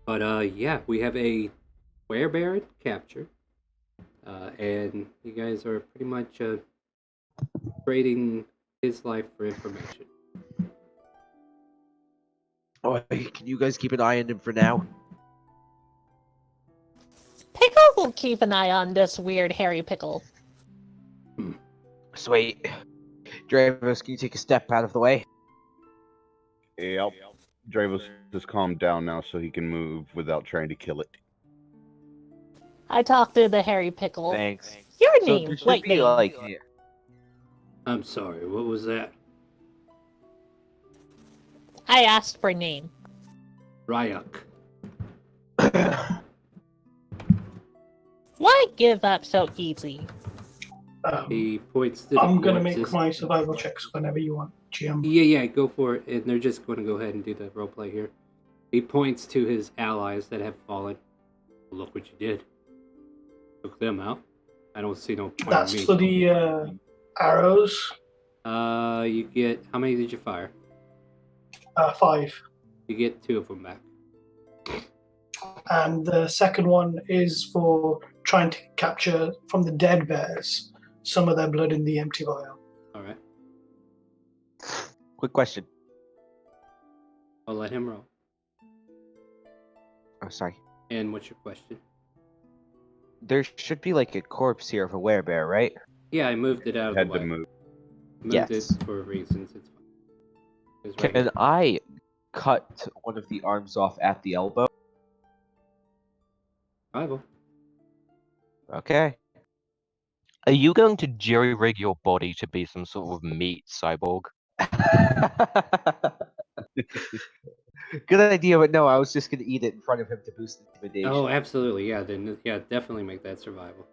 But yeah, we have a werebear capture, and you guys are pretty much trading his life for information. Oh, can you guys keep an eye on him for now? Pickle will keep an eye on this weird hairy pickle. Sweet. Dravos, can you take a step out of the way? Yep. Dravos has calmed down now so he can move without trying to kill it. I talked to the hairy pickle. Thanks. Your So name, there should wait, be name. like I'm sorry, what was that? I asked for name. Ryuk. Why give up so easy? He points to the I'm gonna corpses. make my survival checks whenever you want, GM. Yeah, go for it. And they're just going to go ahead and do the roleplay here. He points to his allies that have fallen. Look what you did. Took them out. I don't see no point That's in me. for the arrows. You get... How many did you fire? 5. You get 2 of them back. And the second one is for trying to capture from the dead bears some of their blood in the empty vial. Alright. Quick question. I'll let him roll. Oh, sorry. And what's your question? There should be like a corpse here of a werebear, right? Yeah, I moved it out of Had the to way. move. Moved Yes. it for reasons. It's fine. It's right Can here. I cut one of the arms off at the elbow? Survival. Okay. Are you going to jerry-rig your body to be some sort of meat cyborg? Good idea, but no, I was just gonna eat it in front of him to boost intimidation. Oh, absolutely. Yeah, then definitely make that survival.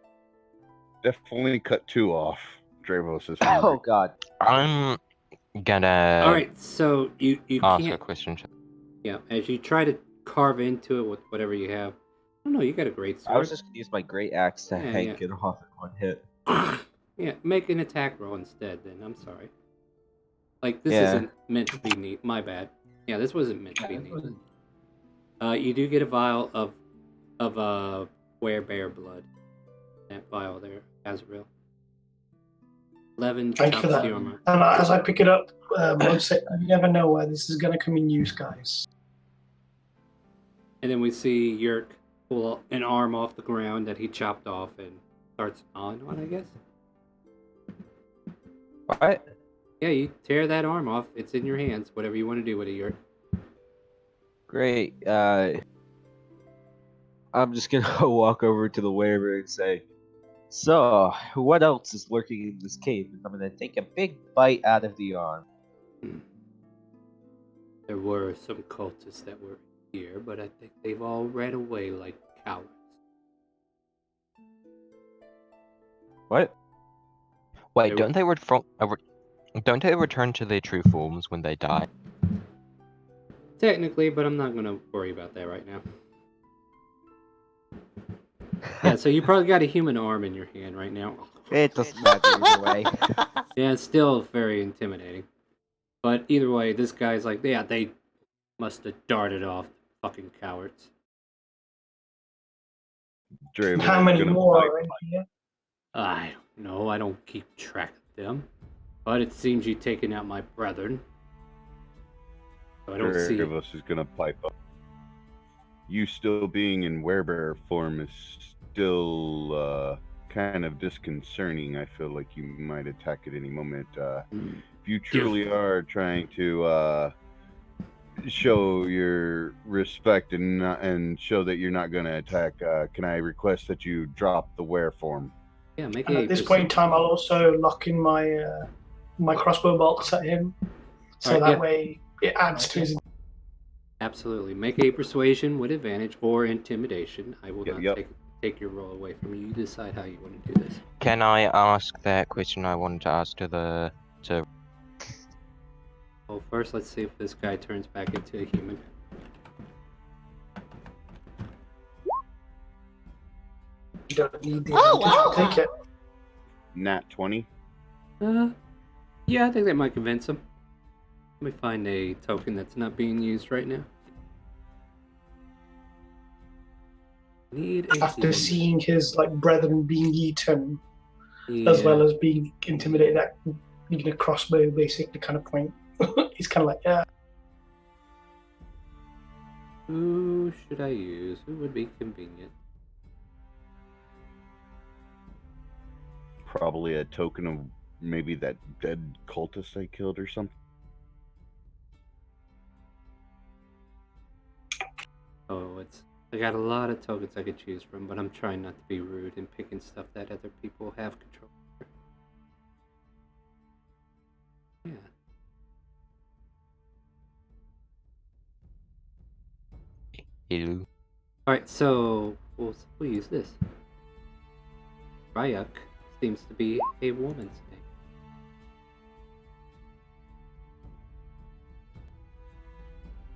Definitely cut 2 off. Dravos is Oh hungry. god. I'm gonna Alright, so you ask a can't... question. Yeah, as you try to carve into it with whatever you have. I don't know, you got a great sword. I was just gonna use my great axe to Yeah, hank yeah. it off in one hit. Yeah, make an attack roll instead then. I'm sorry. Like, this Yeah. isn't meant to be neat. My bad. Yeah, this wasn't meant to be neat. You do get a vial of werebear blood. That vial there, Azrael. 11 Thank you for chops that. the armor. And as I pick it up, I'd say, you never know where this is going to come in use, guys. And then we see Yerk pull an arm off the ground that he chopped off and starts gnawing on, I guess. What? Yeah, you tear that arm off. It's in your hands. Whatever you want to do with it, Yerk. Great. I'm just gonna walk over to the werebear and say, "So, what else is lurking in this cave?" And I'm gonna take a big bite out of the arm. There were some cultists that were here, but I think they've all ran away like cowards. What? Wait, They don't they don't they return to their true forms when they die? Technically, but I'm not going to worry about that right now. Yeah, so you probably got a human arm in your hand right now. It doesn't matter either way. Yeah, it's still very intimidating. But either way, this guy's like, yeah, they must have darted off, fucking cowards. Dravos How is many gonna more bite- are in here? I don't know, I don't keep track of them. But it seems you've taken out my brethren. So I don't see... Dravos is gonna pipe up. You still being in werebear form is still kind of disconcerting. I feel like you might attack at any moment. If you truly are trying to show your respect and show that you're not going to attack, can I request that you drop the were form? Yeah, make And a at this point in time, I'll also lock in my my crossbow bolts at him, so Alright, that yeah. way it adds to his. Absolutely. Make a persuasion with advantage or intimidation. I will Yep, not yep. take your roll away from you. You decide how you want to do this. Can I ask that question I wanted to ask to the Well, first let's see if this guy turns back into a human. You don't need the Oh, advantage, wow. take it. Nat 20. Yeah, I think that might convince him. Let me find a token that's not being used right now. Need a After human. seeing his like brethren being eaten, Yeah. as well as being intimidated at being a crossbow, basically kind of point. He's kind of like, yeah. Who should I use? Who would be convenient? Probably a token of maybe that dead cultist I killed or something. Oh, I got a lot of tokens I could choose from, but I'm trying not to be rude and picking stuff that other people have control over. Yeah. Hello. Alright, so we'll use this. Ryuk seems to be a woman's name.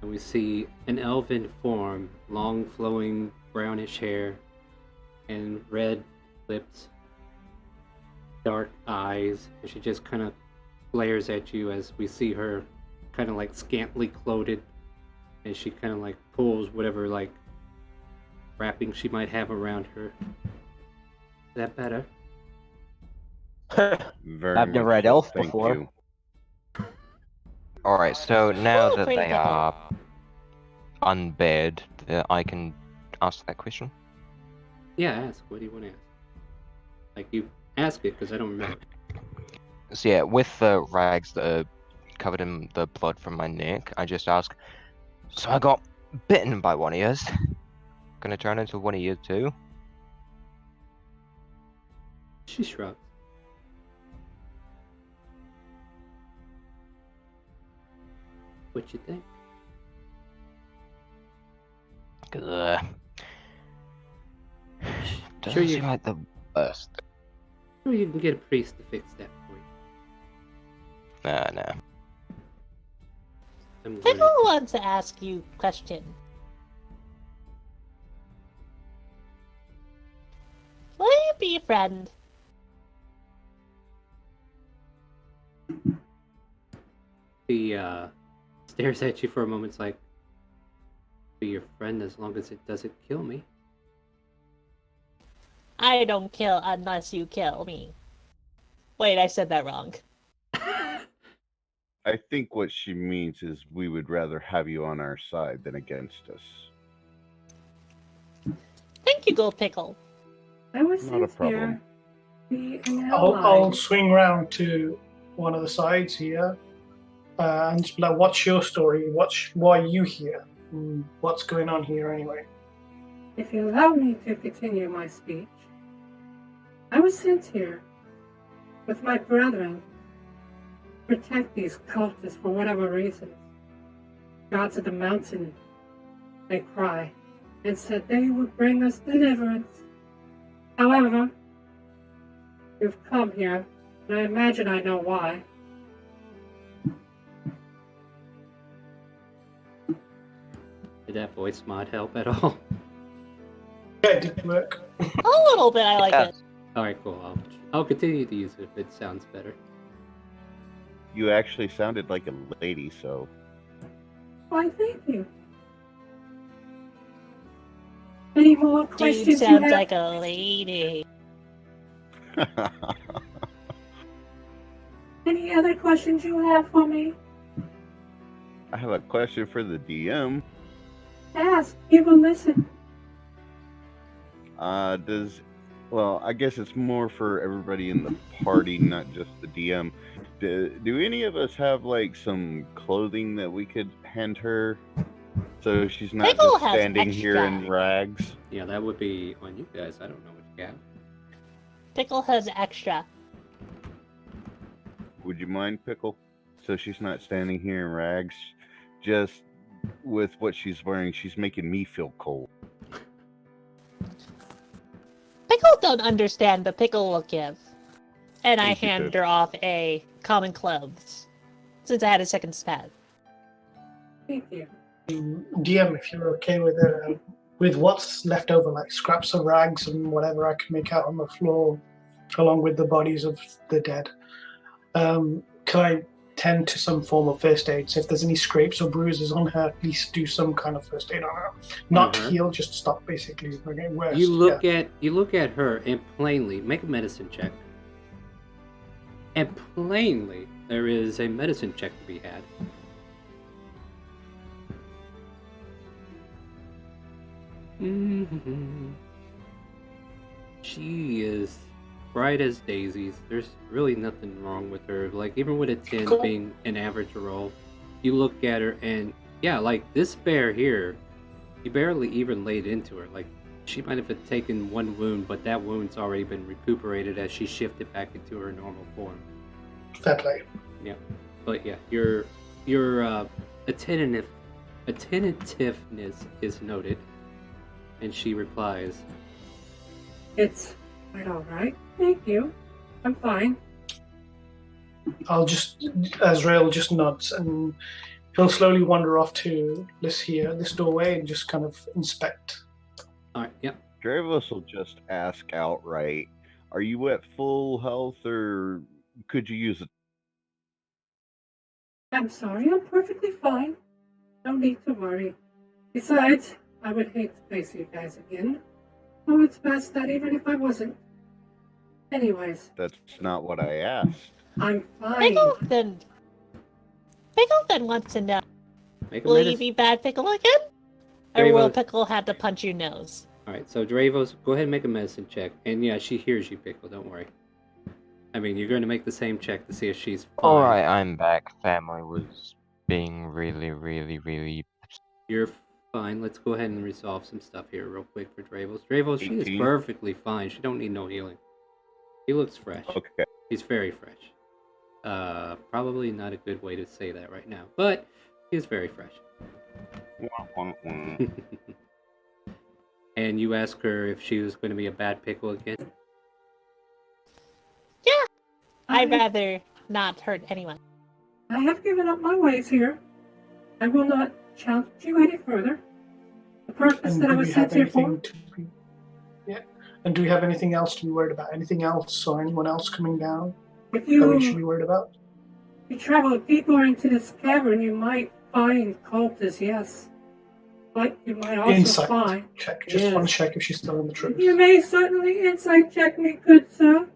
And we see an elven form, long flowing brownish hair, and red lips, dark eyes, and she just kind of glares at you as we see her kind of like scantily clothed, and she kind of like pulls whatever like wrapping she might have around her. Is that better? Very I've never much had so, elf thank before. you. Alright, so now Oh, that pretty they pickle. are unbed, I can ask that question. Yeah, ask. What do you want to ask? Like, you ask it because I don't remember. So yeah, with the rags that are covered in the blood from my neck, I just ask, so I got bitten by one of yours. Gonna turn into one of you too? She shrugs. What you think? Ugh. Sure Doesn't you- seem like the worst. Sure, you can get a priest to fix that for you. No. I'm learning. Pickle wants to ask you a question. Will you be a friend? He stares at you for a moment. It's like, be your friend as long as it doesn't kill me. I don't kill unless you kill me. Wait, I said that wrong. I think what she means is we would rather have you on our side than against us. Thank you, Gold Pickle. I was Not a sent problem. here. Be an I'll ally. swing round to one of the sides here and just be like, what's your story? Why are you here? What's going on here anyway? If you allow me to continue my speech, I was sent here with my brethren to protect these cultists for whatever reason. Gods of the mountain, they cry, and said they would bring us deliverance. However, you've come here, and I imagine I know why. Did that voice mod help at all? Yeah, it did work. A little bit, I like it. Alright, cool. I'll continue to use it if it sounds better. You actually sounded like a lady, so Why, thank you. Any more Dude questions you sounds have? like a lady. Any other questions you have for me? I have a question for the DM. Ask. He will listen. Well, I guess it's more for everybody in the party, not just the DM. Do any of us have like some clothing that we could hand her, so she's not Pickle just has standing here in extra. rags? Yeah, that would be on you guys. I don't know what you got. Pickle has extra. Would you mind, Pickle? So she's not standing here in rags. Just with what she's wearing, she's making me feel cold. Pickle don't understand, but Pickle will give. And I Thank you, hand sir. her off a common clothes, since I had a second pad. Thank you. DM, if you're okay with what's left over, like scraps of rags and whatever I can make out on the floor, along with the bodies of the dead. Can I tend to some form of first aid? So if there's any scrapes or bruises on her, at least do some kind of first aid on her. Not her? heal, just stop basically from getting worse. You look at her and plainly make a medicine check. And plainly there is a medicine check to be had. She is bright as daisies. There's really nothing wrong with her. Like, even with a 10 Cool. being an average roll, you look at her and, yeah, like, this bear here, you barely even laid into her. Like, she might have taken one wound, but that wound's already been recuperated as she shifted back into her normal form. Fair play. Yeah. But, yeah, your attentiveness is noted. And she replies, It's quite all right. Thank you. I'm fine. Azrael just nods and he'll slowly wander off to this doorway and just kind of inspect. Alright, yeah. Dravos will just ask outright, are you at full health or could you use it? I'm sorry, I'm perfectly fine. No need to worry. Besides, I would hate to face you guys again. Oh, it's past that even if I wasn't. Anyways, That's not what I asked. I'm fine. Pickle then wants to know, Make a will you medicine. be bad Pickle again? Or will Dravos- Pickle have to punch your nose? Alright, so Dravos, go ahead and make a medicine check. And yeah, she hears you, Pickle, don't worry. I mean, you're going to make the same check to see if she's fine. Alright, I'm back. Family was being really. You're fine. Let's go ahead and resolve some stuff here real quick for Dravos. Dravos, she is 18. perfectly fine. She don't need no healing. He looks fresh. Okay. He's very fresh. Probably not a good way to say that right now, but he's very fresh. And you ask her if she was going to be a bad pickle again? Yeah, I'd rather not hurt anyone. I have given up my ways here. I will not challenge you any further. The purpose And that I do was we sent have here for. anything to be... Yeah. And do we have anything else to be worried about? Anything else or anyone else coming down If that we should you be worried about? travel deeper into this cavern, you might find cultists, yes. But you might also Insight find. check. Just Yes. want to check if she's still in the truth. You may certainly insight check me, good sir.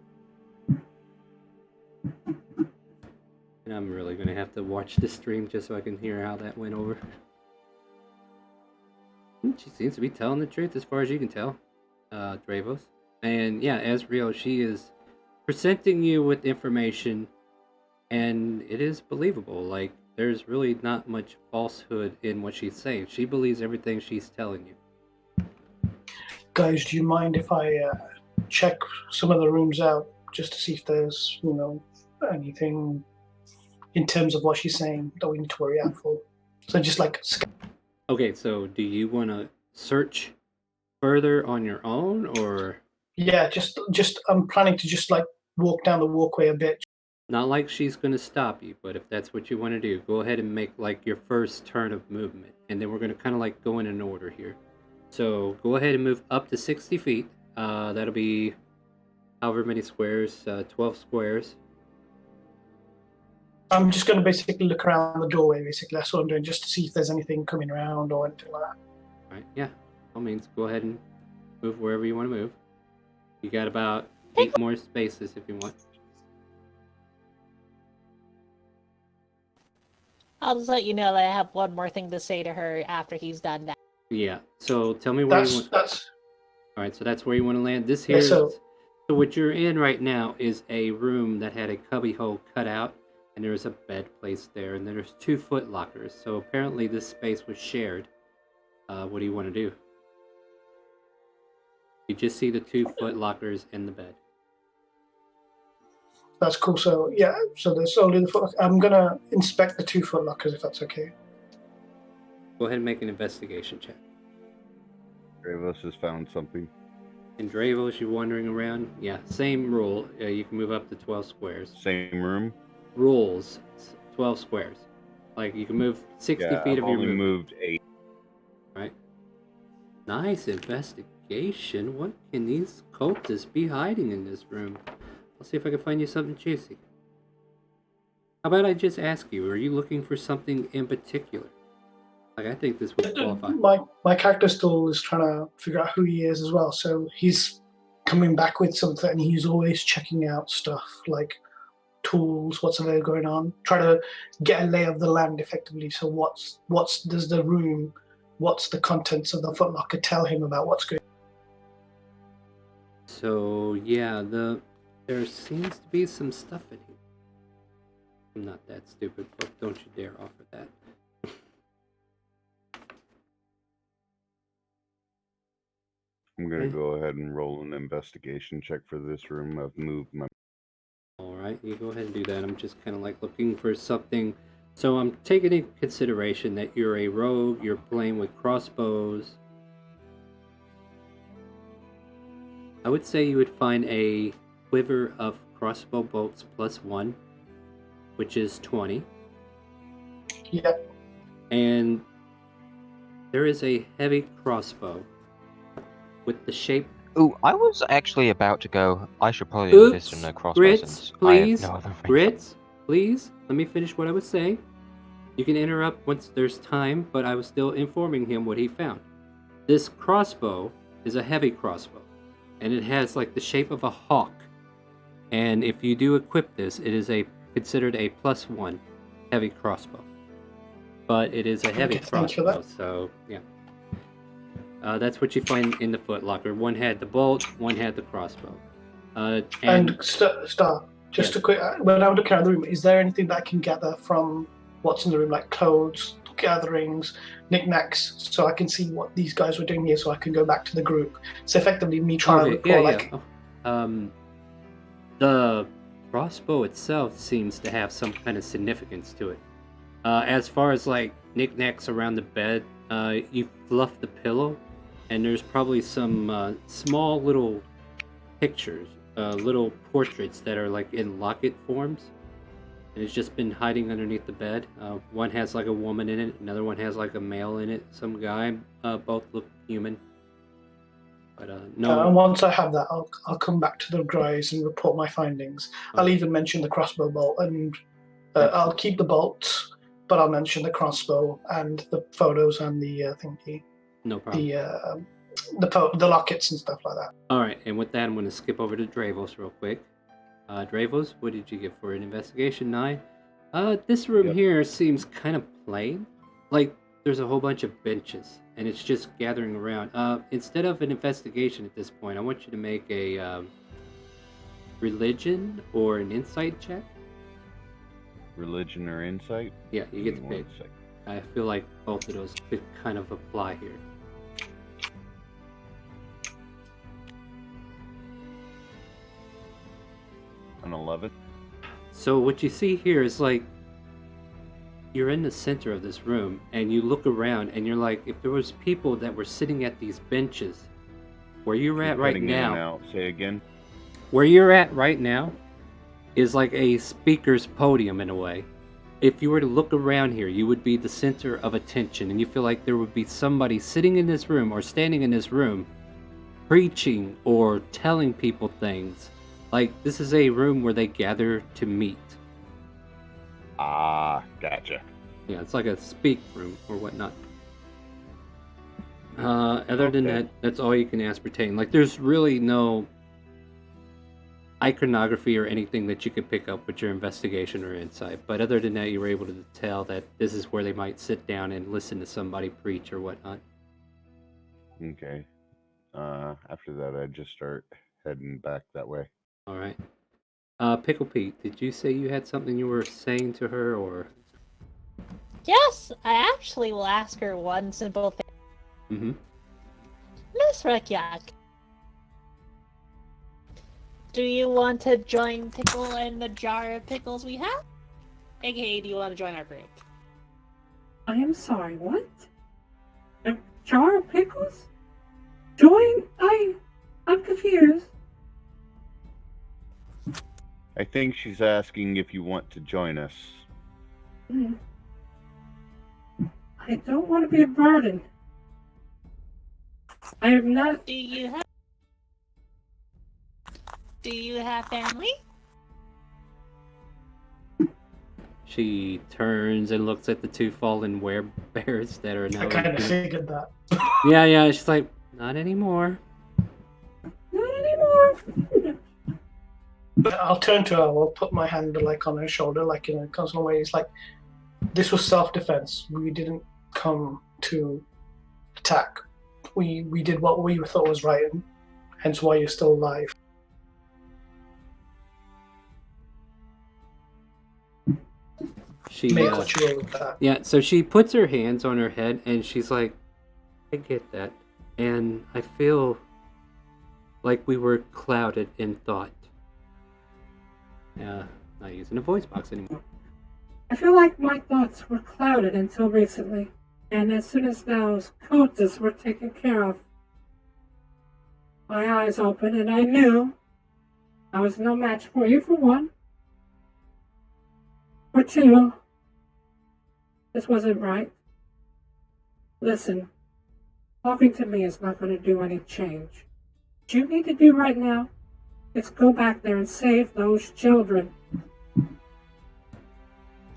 And I'm really going to have to watch the stream just so I can hear how that went over. She seems to be telling the truth as far as you can tell, Dravos. And yeah, Azrael, she is presenting you with information, and it is believable. Like, there's really not much falsehood in what she's saying. She believes everything she's telling you. Guys, do you mind if I check some of the rooms out just to see if there's, anything in terms of what she's saying that we need to worry out for? So just like, Okay, so do you want to search further on your own, or yeah, just I'm planning to just like walk down the walkway a bit. not like she's going to stop you, but if that's what you want to do, go ahead and make like your first turn of movement, and then we're going to kind of like go in an order here. So go ahead and move up to 60 feet. That'll be however many squares, 12 squares. I'm just going to basically look around the doorway, basically. That's what I'm doing, just to see if there's anything coming around or anything like that. Alright, yeah. All means, go ahead and move wherever you want to move. You got about 8 more spaces if you want. I'll just let you know that I have one more thing to say to her after he's done that. Yeah, so tell me where you want... That's Alright, so that's where you want to land. This here Yeah, is... so- So what you're in right now is a room that had a cubby hole cut out, and there's a bed placed there, and then there's 2 foot lockers. So apparently this space was shared. What do you want to do? You just see the 2 foot lockers in the bed. That's cool. So yeah, so there's only the footlocker. I'm gonna inspect the 2 footlockers if that's okay. Go ahead and make an investigation check. Dravos has found something. And Dravos, you're wandering around. Yeah, same rule. You can move up to 12 squares. Same room. Rules, 12 squares. Like you can move 60 Yeah, feet I've of your only movement. moved 8. Right. Nice investigation. What can these cultists be hiding in this room? I'll see if I can find you something juicy. How about I just ask you, are you looking for something in particular? Like, I think this would qualify. My character still is trying to figure out who he is as well. So he's coming back with something, and he's always checking out stuff like tools, what's available going on, try to get a lay of the land effectively. So what's does the room, what's the contents of the footlocker tell him about what's going on? So yeah, there seems to be some stuff in here. I'm not that stupid, but don't you dare offer that. I'm gonna go ahead and roll an investigation check for this room. I've moved my. Alright, you go ahead and do that. I'm just kind of like looking for something. So I'm taking into consideration that you're a rogue, you're playing with crossbows. I would say you would find a quiver of crossbow bolts +1, which is 20. Yep. And there is a heavy crossbow with the shape. Ooh, I was actually about to go. I should probably Oops, invest in a crossbow Grits, since please, I have no other range. Grits, please, let me finish what I was saying. You can interrupt once there's time, but I was still informing him what he found. This crossbow is a heavy crossbow, and it has like the shape of a hawk. And if you do equip this, it is considered a +1 heavy crossbow. But it is a heavy crossbow, so yeah. That's what you find in the footlocker. One had the bolt, one had the crossbow. And Star, just yes. a quick. When I'm looking at the room, is there anything that I can gather from what's in the room, like clothes, gatherings, knickknacks, so I can see what these guys were doing here, so I can go back to the group? So effectively, me trying to look for like. The crossbow itself seems to have some kind of significance to it. As far as like knickknacks around the bed, you fluff the pillow, and there's probably some small little pictures, little portraits that are like in locket forms, and it's just been hiding underneath the bed. One has like a woman in it, another one has like a male in it, some guy. Both look human. But no. And once I have that, I'll come back to the guys and report my findings. I'll even mention the crossbow bolt, and I'll keep the bolts, but I'll mention the crossbow and the photos and the thingy. No problem. The lockets and stuff like that. All right, and with that, I'm going to skip over to Dravos real quick. Dravos, what did you get for an investigation? 9. This room here seems kind of plain. Like there's a whole bunch of benches, and it's just gathering around. Instead of an investigation at this point, I want you to make a religion or an insight check. Religion or insight? Yeah, you get to pick. I feel like both of those could kind of apply here. An 11. So what you see here is like you're in the center of this room, and you look around, and you're like, if there was people that were sitting at these benches, where you're at right now. Say again. Where you're at right now is like a speaker's podium in a way. If you were to look around here, you would be the center of attention, and you feel like there would be somebody sitting in this room or standing in this room preaching or telling people things. Like, this is a room where they gather to meet. Ah, gotcha. Yeah, it's like a speak room or whatnot. Other than that, that's all you can ascertain. Like, there's really no iconography or anything that you could pick up with your investigation or insight. But other than that, you were able to tell that this is where they might sit down and listen to somebody preach or whatnot. Okay. After that, I'd just start heading back that way. All right. Pickle Pete, did you say you had something you were saying to her, or? Yes, I actually will ask her one simple thing. Mm-hmm. Miss Reykjak, Do you want to join Pickle and the jar of pickles we have? AKA, do you want to join our group? I am sorry, what? A jar of pickles? Join? I'm confused. I think she's asking if you want to join us. I don't want to be a burden. I am not. Do you have family? She turns and looks at the two fallen werebears that are now. I kind of figured that. Yeah. She's like, not anymore. Not anymore. But I'll turn to her. I'll put my hand like on her shoulder, like in a constant way. It's like, this was self-defense. We didn't come to attack. We did what we thought was right, and hence why you're still alive. She Make what you will with that. Yeah, so she puts her hands on her head and she's like, I get that. And I feel like we were clouded in thought. Not using a voice box anymore. I feel like my thoughts were clouded until recently, and as soon as those cultists were taken care of, my eyes opened and I knew I was no match for you, for one. For two, this wasn't right. Listen, talking to me is not going to do any change. What you need to do right now is go back there and save those children.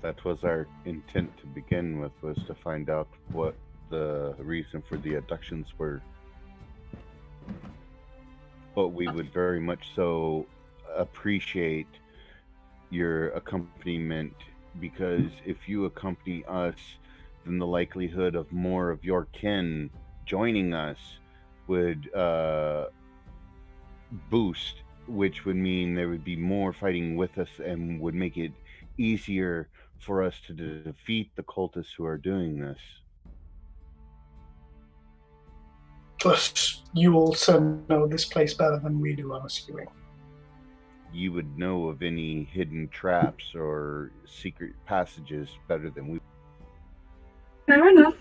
That was our intent to begin with, was to find out what the reason for the abductions were. But we would very much so appreciate your accompaniment, because if you accompany us, then the likelihood of more of your kin joining us would boost, which would mean there would be more fighting with us and would make it easier for us to defeat the cultists who are doing this. Plus, you also know this place better than we do, I'm assuming. You would know of any hidden traps or secret passages better than we. Fair enough.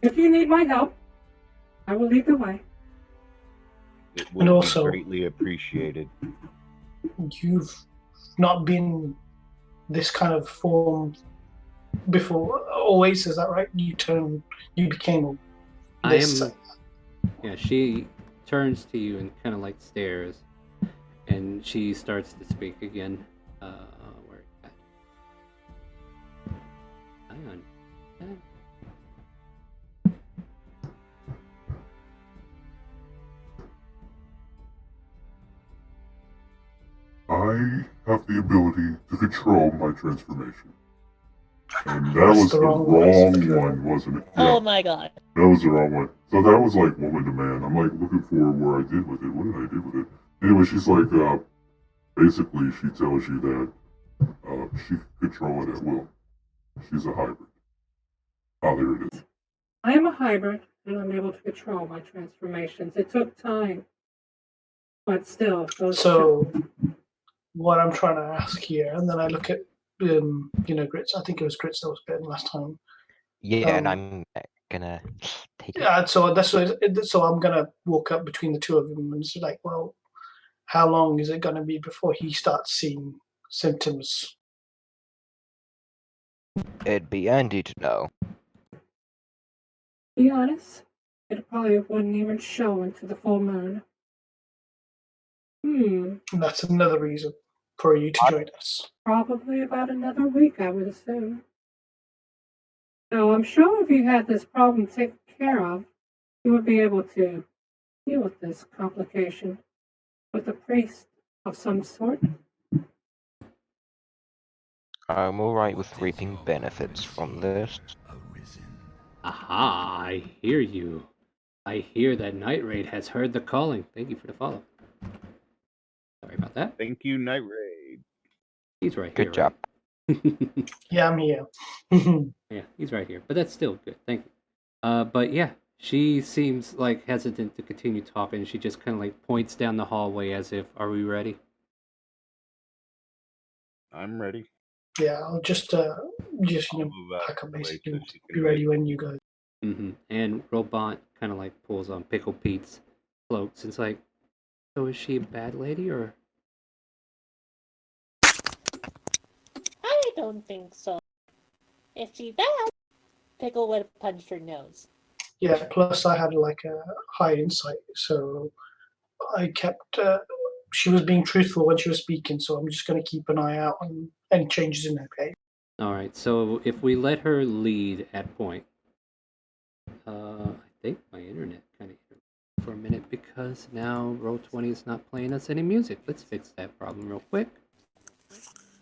If you need my help, I will lead the way. It would also, be greatly appreciated. You've not been this kind of form before. Always, is that right? You became this. Yeah, she turns to you and kind of like stares, and she starts to speak again. Where is that? Hang on. I have the ability to control my transformation. And that was the wrong one, wasn't it? Yeah, Oh my god. that was the wrong one. So that was like woman to man. I'm like looking for where I did with it. What did I do with it? Anyway, she's like, basically she tells you that she can control it at will. She's a hybrid. Oh, there it is. I am a hybrid, and I'm able to control my transformations. It took time, but still. So, what I'm trying to ask here, and then I look at, Grits. I think it was Grits that was bitten last time. Yeah, and I'm gonna take it. Yeah, so that's so I'm gonna walk up between the two of them and say, like, well, how long is it gonna be before he starts seeing symptoms? It'd be handy to know. To be honest, it probably wouldn't even show into the full moon. And that's another reason for you to join us. Probably about another week, I would assume. So I'm sure if you had this problem taken care of, you would be able to deal with this complication with a priest of some sort. I'm alright with reaping benefits from this. Aha, I hear you. I hear that Night Raid has heard the calling. Thank you for the follow. Sorry about that. Thank you, Night Raid. He's right Good here. job. Right? Yeah, I'm here. Yeah, he's right here. But that's still good. Thank you. But yeah, she seems like hesitant to continue talking. She just kind of like points down the hallway as if, are we ready? I'm ready. Yeah, I'll just I'll move out pack of up the way basically so and she be can ready wait. when you go. And Robot kind of like pulls on Pickle Pete's cloaks. It's like, so is she a bad lady or? I don't think so. If she's bad, Pickle would have punched her nose. Yeah, plus I had like a high insight, so I kept. She was being truthful when she was speaking, so I'm just going to keep an eye out on any changes in her behavior. All right. So if we let her lead at point, I think my internet kind of for a minute because now Roll20 is not playing us any music. Let's fix that problem real quick.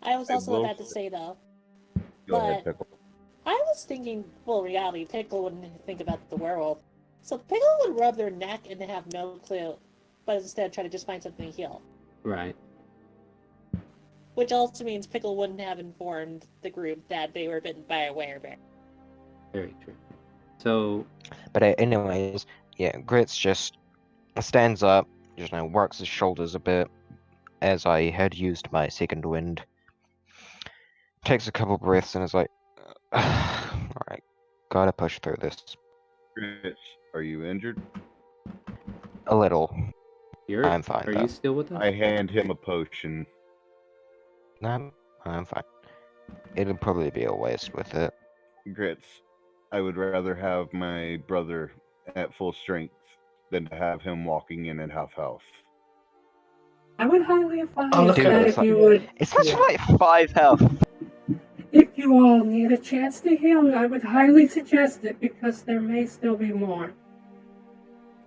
I was I also will about to say though, Go ahead, but Pickle. I was thinking, well, reality, Pickle wouldn't think about the werewolf. So Pickle would rub their neck and have no clue, but instead try to just find something to heal. Right. Which also means Pickle wouldn't have informed the group that they were bitten by a werebear. Very true. So, But anyways, yeah, Grits just stands up, just works his shoulders a bit, as I had used my second wind. Takes a couple breaths and is like, alright, gotta push through this. Grits, are you injured? A little. Yurt, I'm fine are though. you still with us? I hand him a potion. I'm fine. It'll probably be a waste with it. Grits, I would rather have my brother at full strength than to have him walking in at half health. I would highly advise I'll look Dude, at that it. it's if like, you would, it's actually like 5 health. if you all need a chance to heal, I would highly suggest it because there may still be more.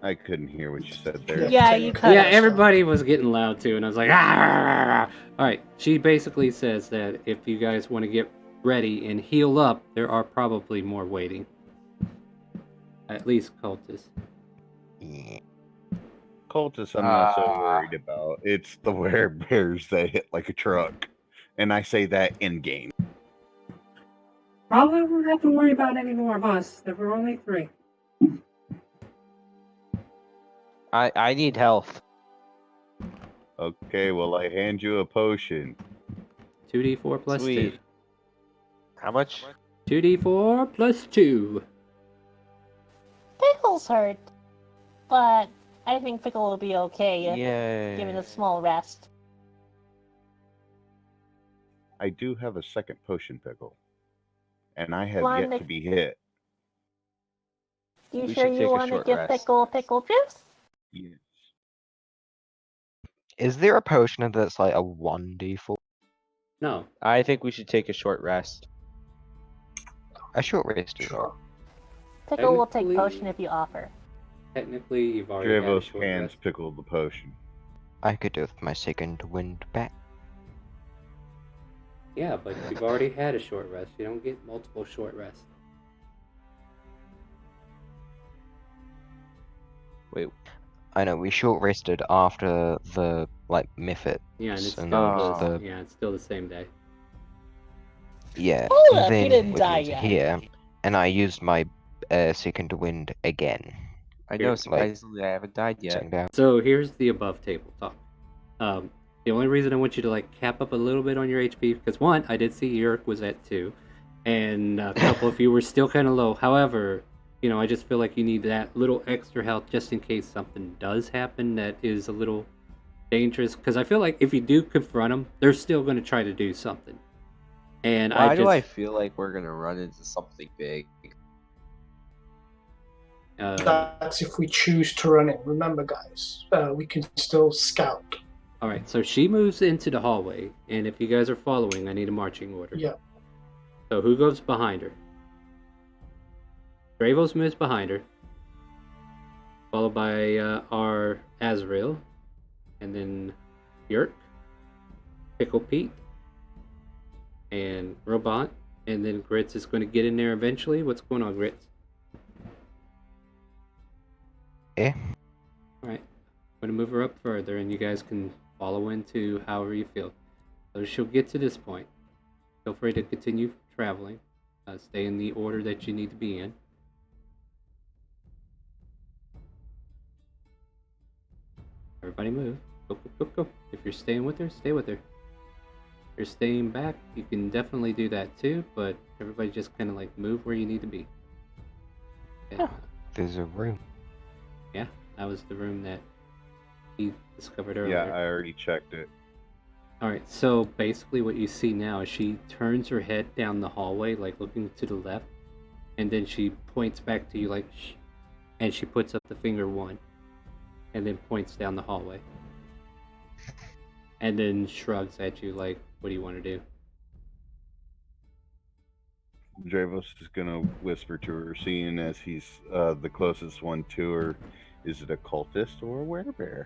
I couldn't hear what you said there. Yeah, you cut Yeah, out. everybody was getting loud too, and I was like, ah! All right. She basically says that if you guys want to get ready and heal up, there are probably more waiting. At least cultists. Yeah. Cultists, I'm not so worried about. It's the werebears that hit like a truck, and I say that in game. Probably won't have to worry about any more of us. There were only 3. I need health. Okay, well, I hand you a potion. 2d4 plus Sweet. 2. How much? 2d4 plus 2. Pickle's hurt, but I think Pickle will be okay, Yay. given a small rest. I do have a second potion, Pickle, and I have Wanna- yet to be hit. You We sure should you take a want to short give rest. Pickle pickle juice? Yes. Is there a potion that's like a 1d4? No. I think we should take a short rest. A short rest is Sure. Pickle will take Technically- potion if you offer. Technically, you've already had a Dravos short hands rest. Pickle the potion. I could do with my second wind back. Yeah, but you've already had a short rest. You don't get multiple short rests. Wait, I know, we short rested after the, Mythit. Yeah, and it's And still the- it's still the same day. Yeah, Hold up, then you didn't we die came to yet. here, and I used my second wind again. I Here, know, like, surprisingly, I haven't died yet. Sitting down. So here's the above table talk. The only reason I want you to cap up a little bit on your HP because one, I did see Yurk was at 2, and a couple of you were still kind of low. However, I just feel like you need that little extra health just in case something does happen that is a little dangerous. Because I feel like if you do confront them, they're still going to try to do something. And Why do I feel like we're gonna run into something big? That's if we choose to run in. Remember, guys, we can still scout. All right, so she moves into the hallway, and if you guys are following, I need a marching order. Yeah. So who goes behind her? Dravos moves behind her, followed by our Azrael, and then Yurk, Pickle Pete, and Robot, and then Grits is going to get in there eventually. What's going on, Grits? Eh? All right, I'm going to move her up further, and you guys can follow into however you feel. So she'll get to this point. Feel free to continue traveling. Stay in the order that you need to be in. Everybody move. Go, go, go, go. If you're staying with her, stay with her. If you're staying back, you can definitely do that too, but everybody just kind of like move where you need to be. Yeah. There's a room. Yeah, that was the room that he discovered earlier. Yeah, I already checked it. Alright, so basically what you see now is she turns her head down the hallway, like looking to the left, and then she points back to you like, shh, and she puts up the finger 1, and then points down the hallway. And then shrugs at you like, what do you want to do? Dravos is gonna whisper to her, seeing as he's the closest one to her. Is it a cultist or a werebear?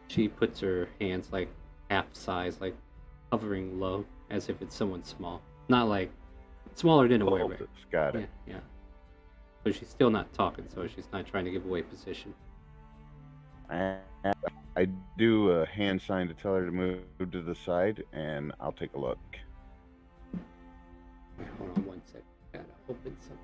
She puts her hands like half size, like hovering low, as if it's someone small. Not like smaller than a werebear. Cultist, got it. Yeah. So she's still not talking, so she's not trying to give away position. I do a hand sign to tell her to move to the side, and I'll take a look. Wait, hold on one sec. Gotta open something.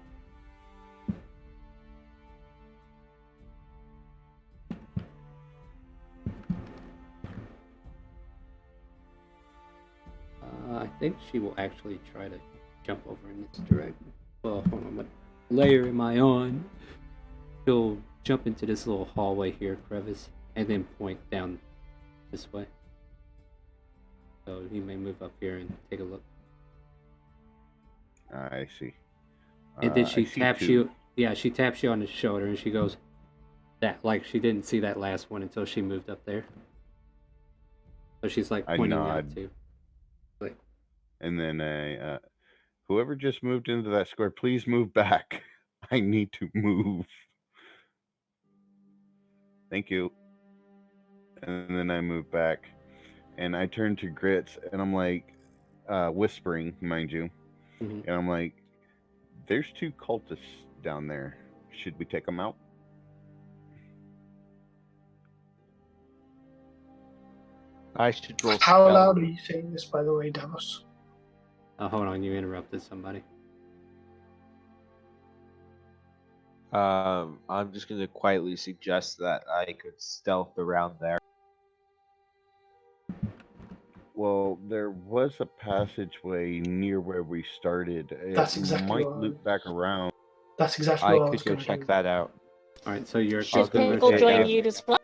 I think she will actually try to jump over in this direction. Well, hold on. What layer am I on? She'll jump into this little hallway here, crevice, and then point down this way. So you may move up here and take a look. I see. And then she I see taps two. you. Yeah, she taps you on the shoulder, and she goes, "That like she didn't see that last one until she moved up there." So she's like I pointing nod. out too. Like, And then whoever just moved into that square, please move back. I need to move. Thank you. And then I move back, and I turn to Grits, and I'm like, whispering, mind you, Mhm. and I'm like, "There's 2 cultists down there. Should we take them out?" I should roll. How stealth. loud are you saying this, by the way, Davos? hold on, you interrupted somebody. I'm just gonna quietly suggest that I could stealth around there. Well, there was a passageway near where we started. It That's exactly might what I loop back around. That's exactly I what I was could go going to check do. that out. All right, so you're Should Okay. gonna Pickle check join out. you to split?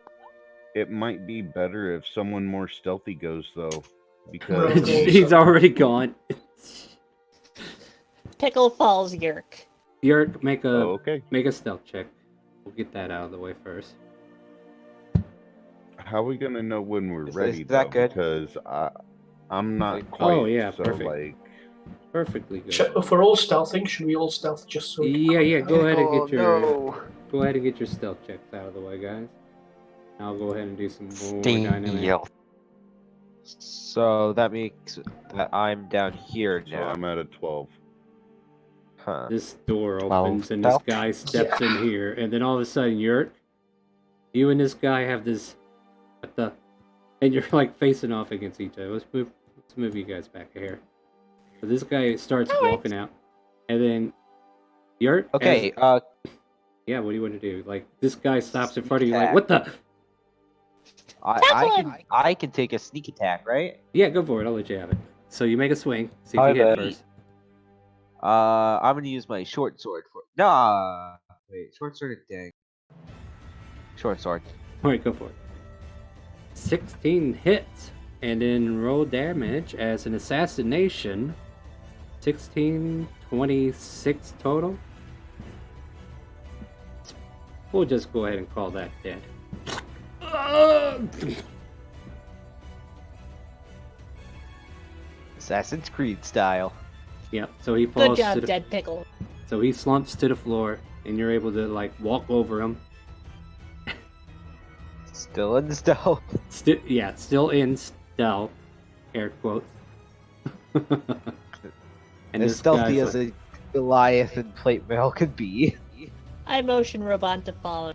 It might be better if someone more stealthy goes, though, Well, because He's already gone. Pickle falls Yerk. Yerk, make a okay. make a stealth check. We'll get that out of the way first. How are we gonna know when we're Is ready, that though? good? Because I'm not Like- quite. Oh, yeah, so perfect. like, Perfectly good. If we're all stealthing, should we all stealth just so we can Yeah. Go ahead and Oh, get your no. go ahead and get your stealth checks out of the way, guys. I'll go ahead and do some more dynamic. Stealth. So that makes that I'm down here so now. I'm at a 12. Huh. This door 12 opens and this stealth? guy steps Yeah. in here, and then all of a sudden, Yerk, you and this guy have this, what the, and you're like facing off against each other. Let's move you guys back here. So this guy starts walking out, and then Yerk. Okay. Yeah, what do you want to do? Like this guy stops in front of you, like Attack. what the? I can take a sneak attack, right? Yeah, go for it. I'll let you have it. So you make a swing. See if Hi, you hit buddy. first. I'm gonna use my short sword for. Nah. Wait, short sword. Dang. Short sword. All right, go for it. 16 hits, and then roll damage as an assassination. 16, 26 total. We'll just go ahead and call that dead. Assassin's Creed style. Yep. So he Good falls job, to the, dead pickle. so he slumps to the floor, and you're able to like walk over him. Still in stealth. Still in stealth, air quotes. And As this stealthy guy's as a Goliath and plate mail could be. I motion Robot to follow.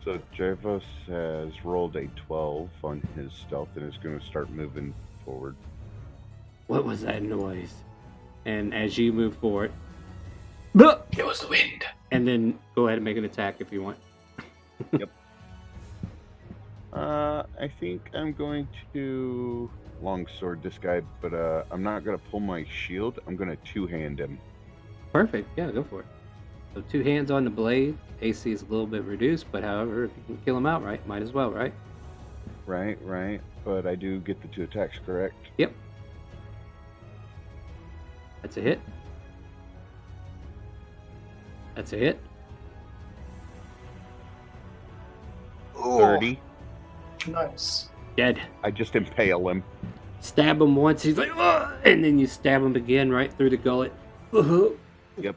So Dravos has rolled a 12 on his stealth and is going to start moving forward. What was that noise? And as you move forward, It was the wind. and then go ahead and make an attack if you want. I think I'm going to longsword this guy, but I'm not gonna pull my shield. I'm gonna two-hand him. Perfect. Yeah, go for it. So 2 hands on the blade. AC is a little bit reduced, but however, if you can kill him outright, might as well, right? Right. But I do get the 2 attacks, correct? Yep. That's a hit. That's a hit. 30. Nice. Dead. I just impale him. Stab him once, he's like, "Ugh!" And then you stab him again right through the gullet. Uh-huh. Yep.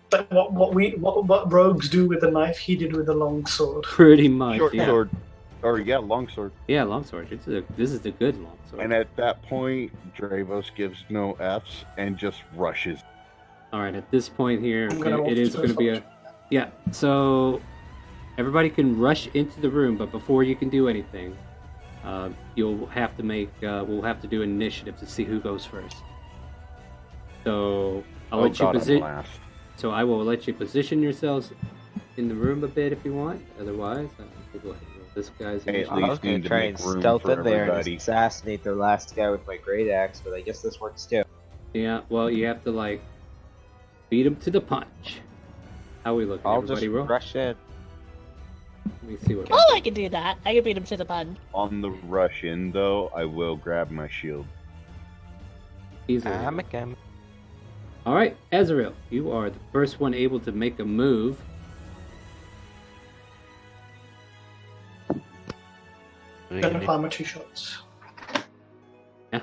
But what rogues do with a knife, he did with a long sword. Pretty much. Short yeah. sword. Or yeah, longsword. Yeah, longsword. This is the good longsword. And at that point, Dravos gives no Fs and just rushes. All right, at this point here, I'm gonna it is going to be a... Yeah, so everybody can rush into the room, but before you can do anything, you'll have to make... we'll have to do an initiative to see who goes first. So I'll let you position... So I will let you position yourselves in the room a bit if you want. Otherwise, we'll go ahead and roll this guy's Hey, initiative. I was going to try and stealth in there and assassinate their last guy with my great axe, but I guess this works too. Yeah, well, you have to, like, beat him to the punch. How we looking? I'll Everybody just roll? rush in. Let me see what... Oh, I can do that. I can beat him to the punch. On the rush in, though, I will grab my shield. Easily. I'm a cam. All right, Azrael, you are the first one able to make a move. Gonna fire my 2 shots. Yeah.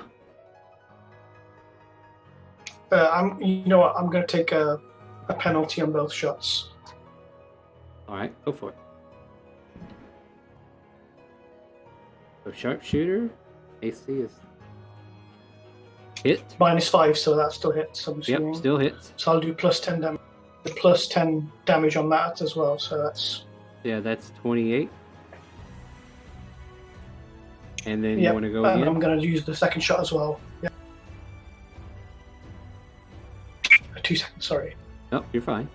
You know what? I'm gonna take a penalty on both shots. All right, go for it. So sharpshooter, AC is hit. -5, so that still hits. I'm assuming. Yep, still hits. So I'll do +10 damage. +10 damage on that as well. So that's. Yeah, that's 28. And then Yeah, you want to go and again? I'm gonna use the second shot as well. Yeah. 2 seconds. Sorry. Nope, you're fine.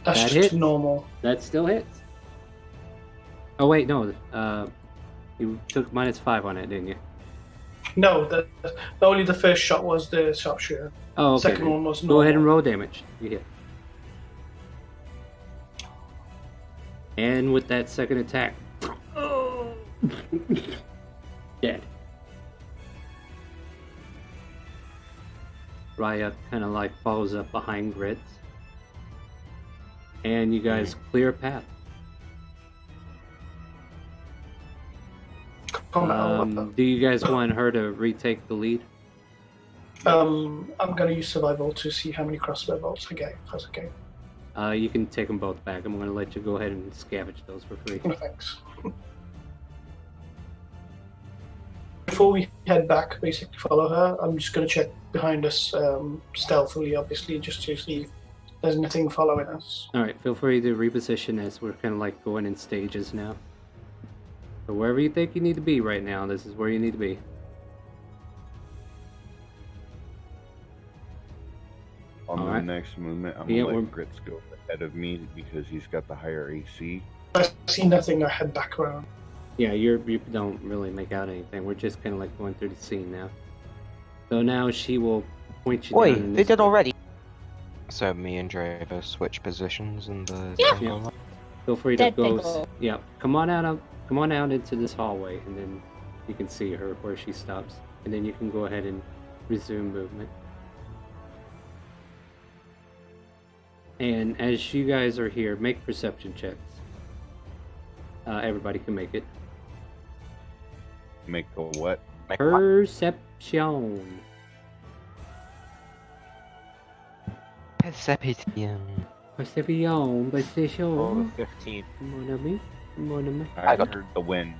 That's That just hits. normal. That still hits. Oh wait, no. You took -5 on it, didn't you? No, only the first shot was the sharpshooter. Oh, okay. Second then. one was Go normal. ahead and roll damage. You hit. And with that second attack, dead. Raya kind of like follows up behind Grits, and you guys clear a path. Do you guys want her to retake the lead? I'm gonna use survival to see how many crossbow bolts I get. If that's okay. You can take them both back. I'm going to let you go ahead and scavenge those for free. No, thanks. Before we head back, basically follow her, I'm just going to check behind us stealthily, obviously, just to see if there's anything following us. Alright, feel free to reposition as we're kind of like going in stages now. So wherever you think you need to be right now, this is where you need to be. On the Alright. next movement, I'm Yeah, gonna we're- let Grits go ahead of me because he's got the higher AC. I see nothing, I head back around. Yeah, you don't really make out anything. We're just kind of like going through the scene now. So now she will point you Wait, down. in they this did way. already. So me and Drava switch positions in the Yeah. jungle. Feel free to Dead go. pickle. Yeah, come on out into this hallway, and then you can see her where she stops, and then you can go ahead and resume movement. And as you guys are here, make perception checks. Everybody can make it. Make a what? Perception. Perception. Perception. Oh, Perception. 15. Come on, at me. Come on, at me. I got- heard the wind.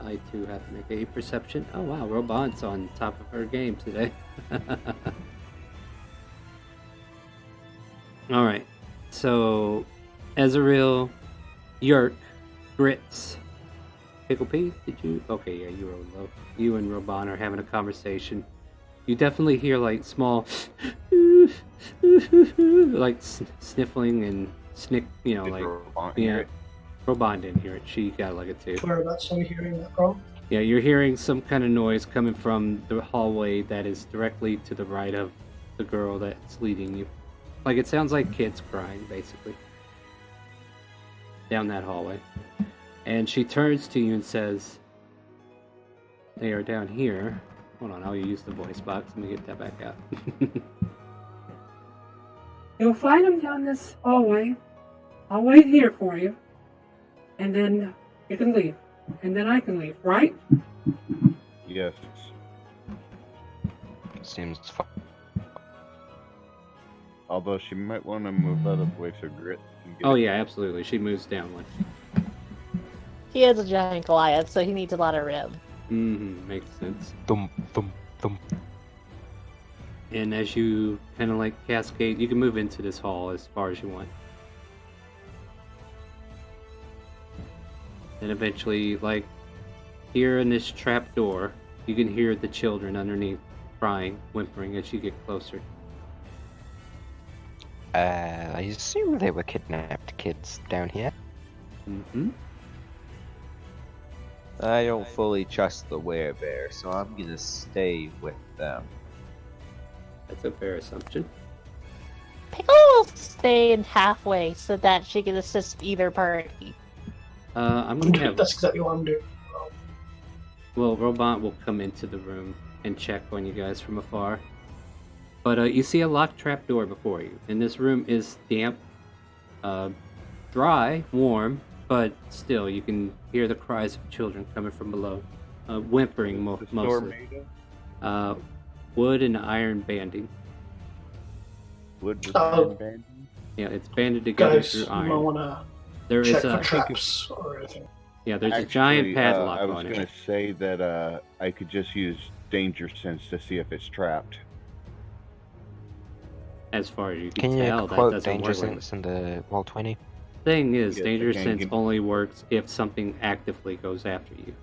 I too have to make a perception. Oh wow, Robot's on top of her game today. Alright, so Ezreal, Yerk, Grits, Pickle P, did you? Okay, yeah, you rolled low. You and Robon are having a conversation. You definitely hear like small like sniffling and snick, Did like Robot hear it? Robot didn't hear it. She got like a 2. Whereabouts are we hearing that from? Yeah, you're hearing some kind of noise coming from the hallway that is directly to the right of the girl that's leading you. Like, it sounds like kids crying, basically. Down that hallway. And she turns to you and says, they are down here. Hold on, I'll use the voice box. Let me get that back out. You'll find them down this hallway. I'll wait here for you. And then you can leave. And then I can leave, right? Yes. Seems fun. Although she might want to move out of the way so Grit can get Oh it. yeah, absolutely. She moves down one. He is a giant Goliath, so he needs a lot of room. Mm-hmm, makes sense. Thump, thump, thump. And as you kind of like cascade, you can move into this hall as far as you want. And eventually, like, here in this trap door, you can hear the children underneath crying, whimpering as you get closer. I assume they were kidnapped kids down here. Mm-hmm. I don't fully trust the werebear, so I'm gonna stay with them. That's a fair assumption. Pickle will stay in halfway so that she can assist either party. I'm gonna have... That's exactly what I'm doing. Well, Robot will come into the room and check on you guys from afar. But you see a locked trap door before you. And this room is damp, dry, warm, but still you can hear the cries of children coming from below. Whimpering What's the door mostly. made of? Wood and iron banding. Wood with Oh. iron banding? Yeah, it's banded together Guys, through you might iron. want to There check is for a... traps or anything. Yeah, there's a Actually, giant padlock I was on going it. to say that I could just use danger sense to see if it's trapped. As far as you Can can you tell, that quote doesn't danger work. sense in the roll 20? Thing is, Yes, danger I can. sense only works if something actively goes after you.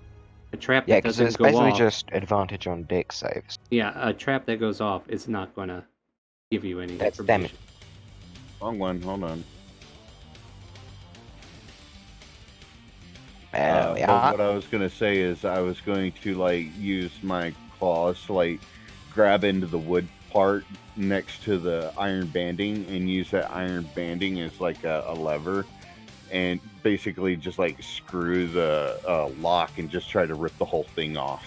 A trap Yeah, that because doesn't it's go basically off, just advantage on deck saves. yeah, a trap that goes off is not gonna give you any That's information. Wrong one, hold on. Well, But what I was going to say is I was going to, like, use my claws to, like, grab into the wood part next to the iron banding and use that iron banding as, like, a lever and basically just, like, screw the lock and just try to rip the whole thing off.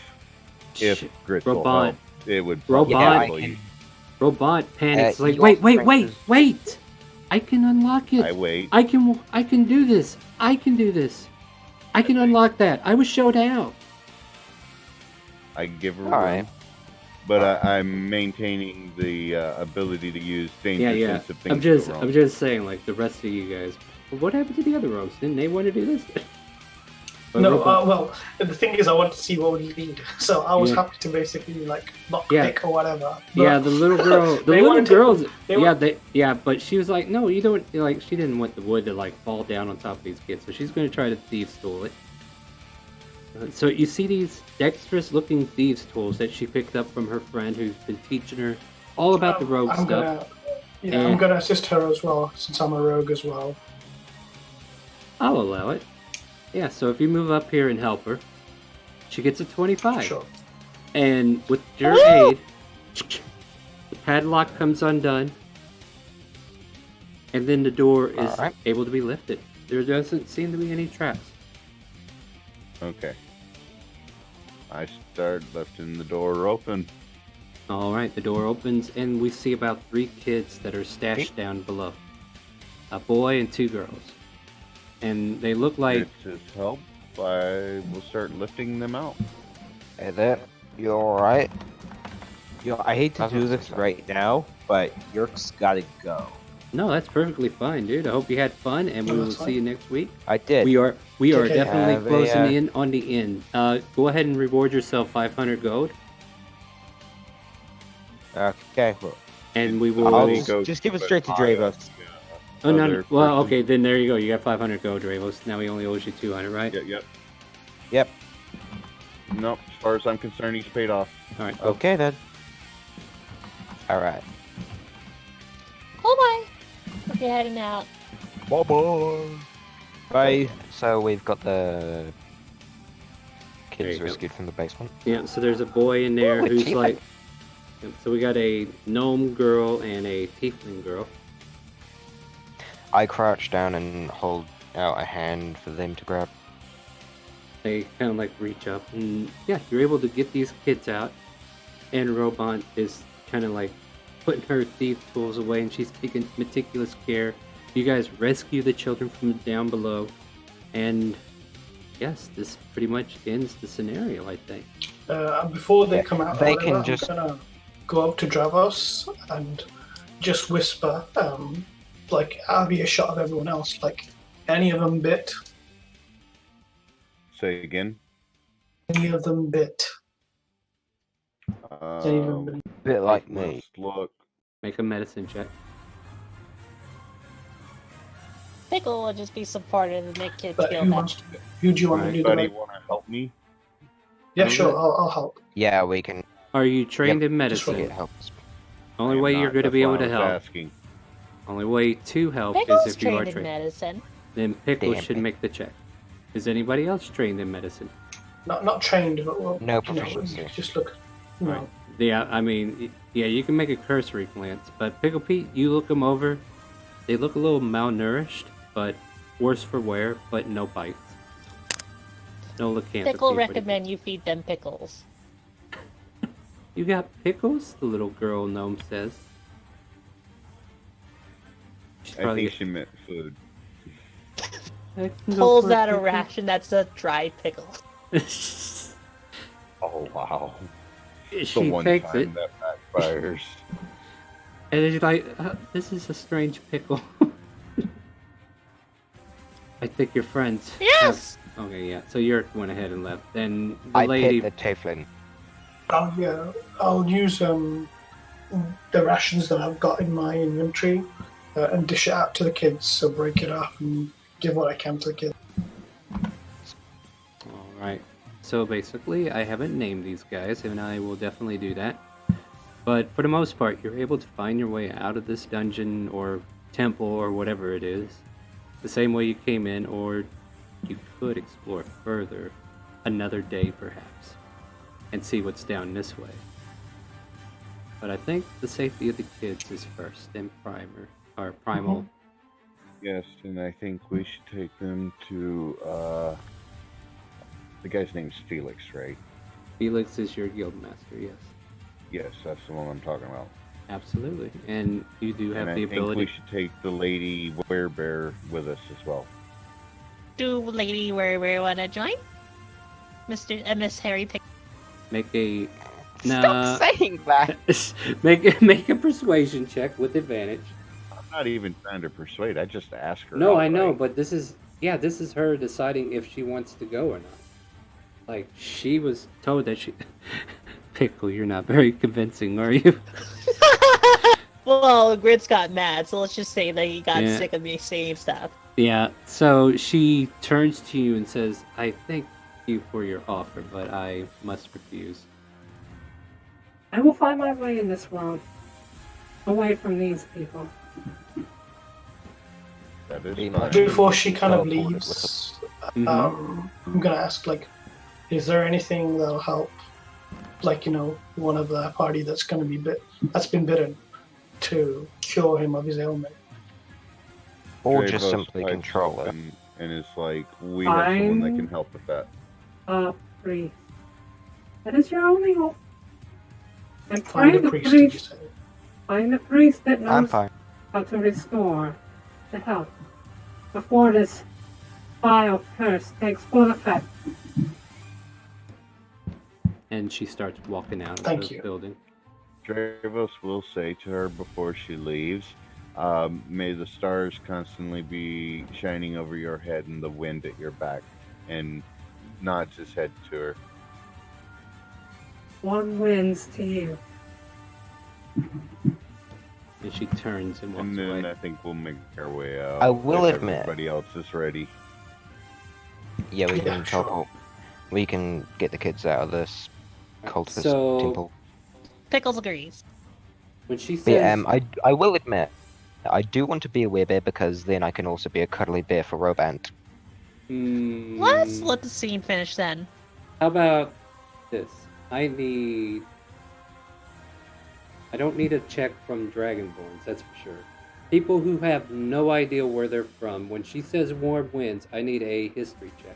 If Shit. Grits will Robot. help, it would Robot. probably... Robot panics like, your wait, strength is- wait! I can unlock it. I wait. I can do this. I can do this. I can unlock that. I was showed out. I give her Alright. room. But I'm maintaining the ability to use danger Yeah. sense if things go wrong. I'm just saying, like the rest of you guys. Well, what happened to the other rogues? Didn't they want to do this? But No, Robot- well, the thing is, I wanted to see what would lead, so I was Yeah. happy to basically like lock Yeah. pick or whatever. Yeah, But the little girl, the They little wanna take- girls. they Yeah, but she was like, no, you don't. Like, she didn't want the wood to like fall down on top of these kids, so she's going to try to thieves tool it. So you see these dexterous-looking thieves tools that she picked up from her friend, who's been teaching her all about the rogue I'm stuff. I'm And- gonna assist her as well, since I'm a rogue as well. I'll allow it. Yeah. So if you move up here and help her, she gets a 25. Sure. And with your Woo! aid, the padlock comes undone, and then the door is Alright. able to be lifted. There doesn't seem to be any traps. Okay. I start lifting the door open. All right, the door opens, and we see about 3 kids that are stashed down below. A boy and 2 girls. And they look like... With his help, I will start lifting them out. Hey there, you alright? You know, I hate to That's do what this I right now, but Yerk's gotta go. No, that's perfectly fine, dude. I hope you had fun, and we No, will that's see fine. you next week. I did. We are Okay. definitely Have a, closing in on the end. Go ahead and reward yourself 500 gold, Okay. Well, and we will... I'll Really just- go just give it keep straight to an eye Dravos. Oh, no, other well, person. okay, then there you go. You got 500 gold, Dravos. Now he only owes you 200, right? Yep. Yep. Nope. As far as I'm concerned, he's paid off. All right, cool. Okay then. Alright. You're heading out. Bye bye. Bye. So we've got the There kids you go. rescued from the basement. Yeah, so there's a boy in there Ooh, a who's tiefling. like. Yep, so we got a gnome girl and a tiefling girl. I crouch down and hold out a hand for them to grab. They kind of like reach up, and yeah, you're able to get these kids out. And Robot is kind of like putting her thief tools away, and she's taking meticulous care. You guys rescue the children from down below, and yes, this pretty much ends the scenario, I think. And before they come out, They or can whatever, just- I'm gonna go up to Dravos and just whisper, like out of earshot of everyone else, like any of them bit, Say again. any of them bit. Any of them bit. Bit like Let's me. look. Make a medicine check. Pickle will just be supportive and make kids But feel who better. wants to? Who do you want to do the? Anybody want to help me? Yeah, Okay. sure. I'll help. Yeah, we can. Are you trained in Just medicine? get help. Only I'm way you're not, going to that's be why able to I was help. Asking. Only way to help Pickle's is if you are trained in trained. medicine. Then Pickle Damn should it. make the check. Is anybody else trained in medicine? Not trained, but well, No you know, proficiency. just look. You know, Right. Yeah, I mean, yeah, you can make a cursory glance, but Pickle Pete, you look them over. They look a little malnourished, but worse for wear, but no bites. No lycanthropy. Pickle or anything. recommend you feed them pickles. You got pickles? The little girl gnome says. She's I probably think she meant food. I can go Pulls for out a pickle. ration that's a dry pickle. Oh wow. The She one takes time it, that backfires. and then she's like, "This is a strange pickle." I think your friends. Yes! Okay, yeah. So Yerk went ahead and left. Then the I lady. pit the Tieflin. I'll use the rations that I've got in my inventory and dish it out to the kids. So break it up and give what I can to the kids. All right. So basically, I haven't named these guys, and I will definitely do that. But for the most part, you're able to find your way out of this dungeon or temple or whatever it is, the same way you came in, or you could explore further another day, perhaps, and see what's down this way. But I think the safety of the kids is first and primal. Yes, and I think we should take them to the guy's name's Felix, right? Felix is your guild master, yes. Yes, that's the one I'm talking about. Absolutely. And you do have And the I think ability. we should take the lady werebear with us as well. Do Lady Where want to join? Miss Harry Pick. Make a Stop saying that. make a persuasion check with advantage. I'm not even trying to persuade. I just ask her. No, I know, outright. but this is her deciding if she wants to go or not. Like she was told that she. Pickle, you're not very convincing, are you? Well, Gritz got mad, so let's just say that he got Yeah. sick of me saying stuff. Yeah. So she turns to you and says, "I thank you for your offer, but I must refuse." I will find my way in this world, away from these people. That is Be fine. much- Before she kind of Teleport with leaves, Mhm. I'm gonna ask, like, is there anything that'll help, like, you know, one of the party that's gonna be that's been bitten, to cure him of his ailment? Or just Dravos simply pipes control up it. and it's like, we have someone that I'm- can help with that. Priest. That is your only hope. And Find find a the priest, did you priest. say? Find the priest that I'm knows fine. how to restore the health before this vile curse takes full effect. And she starts walking out of Thank the you. building. Dravos will say to her before she leaves, may the stars constantly be shining over your head and the wind at your back, and nods his head to her. One wins to you. And she turns and walks And then away. I think we'll make our way out. I will if admit- everybody else is ready. Yeah, we Yeah, can sure. teleport. We can get the kids out of this cultist So- temple. Pickles agrees. When she But yeah, says, I will admit, I do want to be a werebear because then I can also be a cuddly bear for Robant. Let's let the scene finish then. How about this? I don't need a check from Dragonborns, that's for sure. People who have no idea where they're from, when she says warm winds, I need a history check.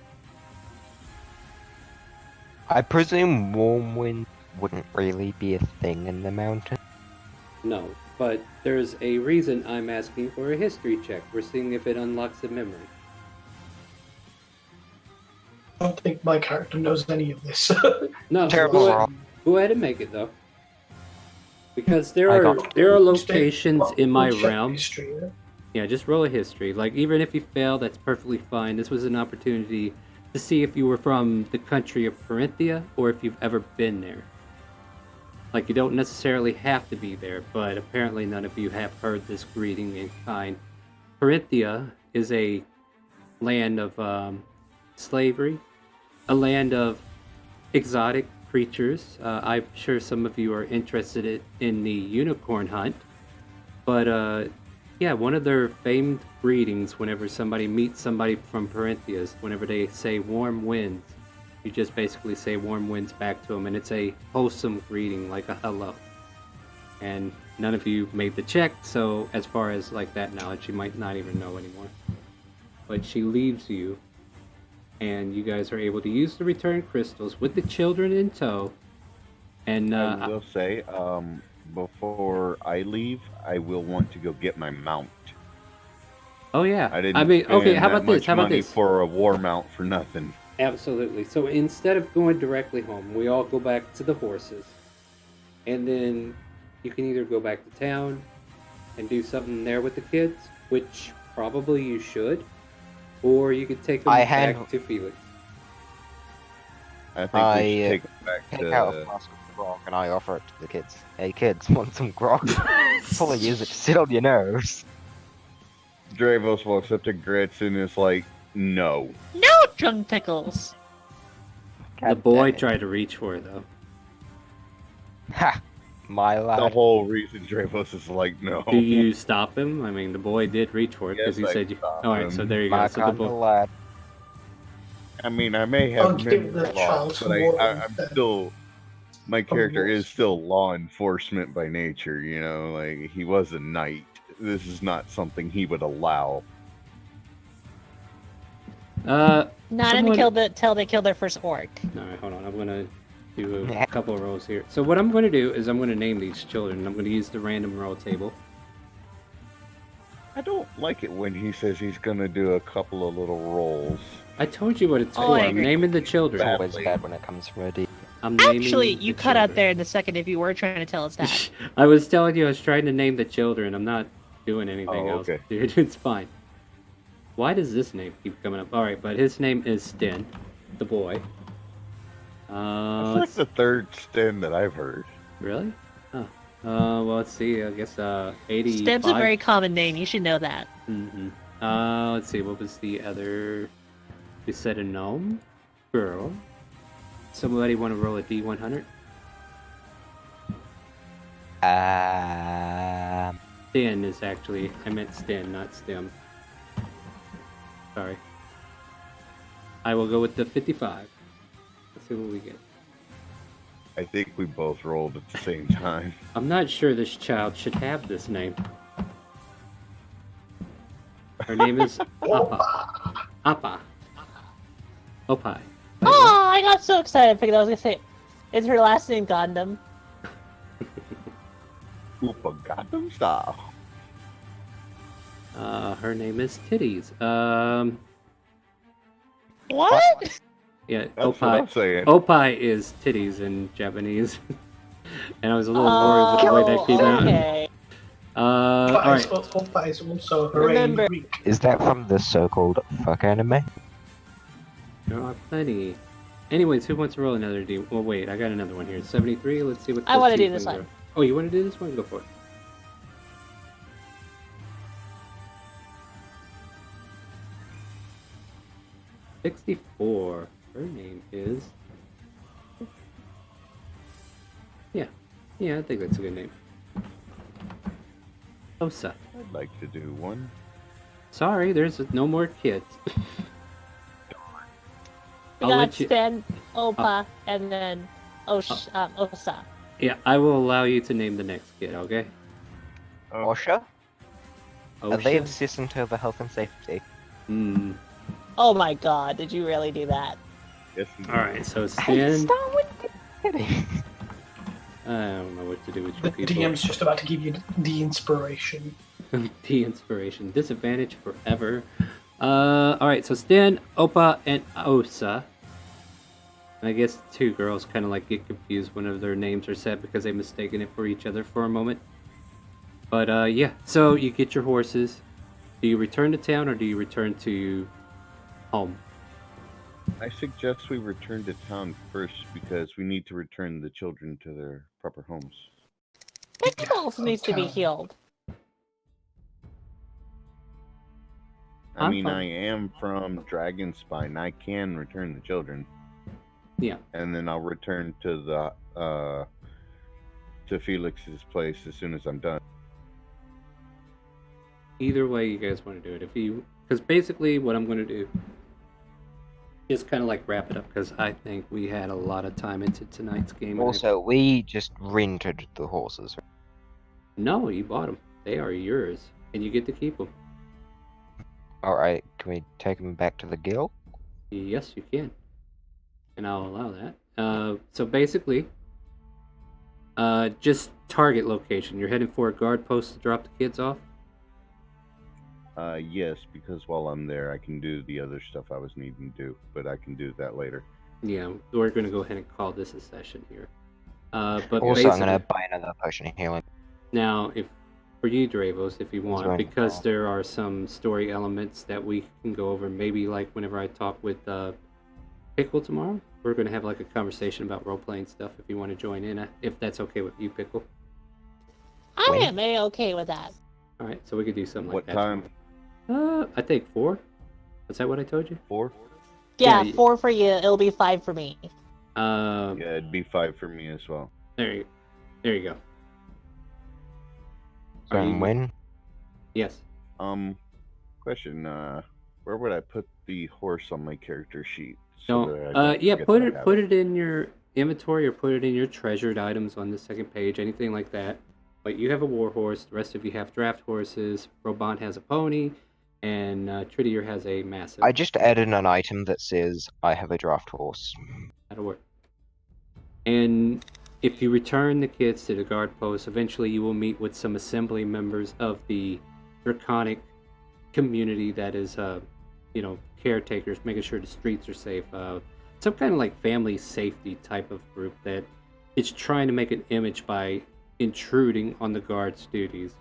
I presume warm wind wouldn't really be a thing in the mountain. No, but there's a reason I'm asking for a history check. We're seeing if it unlocks a memory. I don't think my character knows any of this. No, Terrible roll. go ahead and make it though. Because there are locations in my Check realm. history, yeah? Yeah, just roll a history. Like, even if you fail, that's perfectly fine. This was an opportunity to see if you were from the country of Corinthia or if you've ever been there. Like, you don't necessarily have to be there, but apparently none of you have heard this greeting in kind. Corinthia is a land of slavery, a land of exotic creatures. I'm sure some of you are interested in the unicorn hunt, but yeah, one of their famed greetings whenever somebody meets somebody from Corinthia is whenever they say warm winds, you just basically say warm winds back to them, and it's a wholesome greeting, like a hello. And none of you made the check, so as far as like that knowledge, you might not even know anymore. But she leaves you, and you guys are able to use the return crystals with the children in tow. And I will say, before I leave, I will want to go get my mount. oh yeah, I didn't. okay. spend How that about this? much How about money this? for a war mount for nothing? Absolutely. So instead of going directly home, we all go back to the horses, and then you can either go back to town and do something there with the kids, which probably you should, or you could take them back to Felix. I think we should take it back Take to. out a flask of grog and I offer it to the kids. Hey kids, want some grog? Probably use it to sit on your nerves. Dravos walks up to Gretz and is like, "No." No, Drunk Pickles. The boy tried to reach for it though. Ha! My lad. The whole reason Dravos is like, "No." Do you stop him? I mean, the boy did reach for it because Yes, he I said you. stopped All right, so him. there you go. My So the kind of boy. lad. I mean, I may I'll have give the memory child loss, some but more I'm of that. still. My character rules. is still law enforcement by nature. You know, like he was a knight. This is not something he would allow. Not someone- until they kill their first orc. All right, hold on. I'm gonna do a couple of rolls here. So what I'm gonna do is I'm gonna name these children. I'm gonna use the random roll table. I don't like it when he says he's gonna do a couple of little rolls. I told you what it's Oh, for. I I'm agree. naming the children. It's always bad when it comes from a D. I'm naming Actually, you the cut out children. there in the second if you were trying to tell us that. I was telling you I was trying to name the children. I'm not doing anything Oh, else, okay. dude. It's fine. Why does this name keep coming up? All right, but his name is Sten, the boy. That's like the third Sten that I've heard. Really? Oh. Well, let's see. I guess 85. Stem's a very common name. You should know that. Mm-hmm. Let's see. What was the other? You said a gnome, girl. Somebody want to roll a D100? Stin is actually. I meant Stin, not Stem. Sorry. I will go with the 55. Let's see what we get. I think we both rolled at the same time. I'm not sure this child should have this name. Her name is Appa. Appa. Opie. Oh, I got so excited because I was gonna say, is her last name Gundam? Oopa Gotham style. Her name is Titties. What? Yeah, That's what I'm Opie. saying. Opie is titties in Japanese. And I was a little worried with the way that came out. Okay. Alright. Oppa is also hooray Remember- Greek. Is that from the so-called fuck anime? There are plenty. Anyways, who wants to roll another D? Well, wait, I got another one here. 73. Let's see what. I wanna see do this things one. are. Oh, you want to do this one? Go for it. $64. Her name is. Yeah, I think that's a good name. Osa. I'd like to do one. Sorry, there's no more kids. We I'll got let you. Stan, Opa, and then Osa. Yeah, I will allow you to name the next kid. Okay. Osha? Are they Osha. obsessing over health and safety? Hmm. Oh my god, did you really do that? Yes. All right. So Hey, Stan. Starwind! I don't know what to do with The you people. DM's just about to give you the inspiration. The inspiration. Disadvantage forever. All right. So Stan, Opa, and Osa. I guess two girls kind of like get confused whenever their names are said because they've mistaken it for each other for a moment. But yeah. So you get your horses. Do you return to town or do you return to home? I suggest we return to town first because we need to return the children to their proper homes. Pickle also needs to be Uptown. healed. I I'm mean, fine. I am from Dragonspine. I can return the children. Yeah. And then I'll return to the to Felix's place as soon as I'm done. Either way you guys want to do it. Because basically what I'm going to do is kind of like wrap it up because I think we had a lot of time into tonight's game. and Also, we just rented the horses. No, you bought them. They are yours, and you get to keep them. Alright, can we take them back to the guild? Yes, you can, and I'll allow that. So basically, just target location. You're heading for a guard post to drop the kids off. Yes, because while I'm there, I can do the other stuff I was needing to do, but I can do that later. Yeah, we're going to go ahead and call this a session here. But Also, I'm basically, gonna buy another potion of healing. now, if for you, Dravos, if you there want, any because problem? there are some story elements that we can go over. Maybe like whenever I talk with Pickle tomorrow, we're going to have like a conversation about role playing stuff. If you want to join in, if that's okay with you, Pickle. I When? am okay with that. All right, so we could do something What like that. time? I think 4. Was that what I told you? 4? Yeah, Yeah, 4 for you, it'll be 5 for me. Yeah, it'd be 5 for me as well. There you go. So, Are you- when? Yes. Question, where would I put the horse on my character sheet? No. that I don't Yeah. forget Put that I it. have Put it in your inventory or put it in your treasured items on the second page. Anything like that. But you have a war horse. The rest of you have draft horses. Robon has a pony, and Tridier has a massive. I just added an item that says I have a draft horse. That'll work. And if you return the kids to the guard post, eventually you will meet with some assembly members of the draconic community that is, caretakers, making sure the streets are safe. Some kind of like family safety type of group that is trying to make an image by intruding on the guard's duties.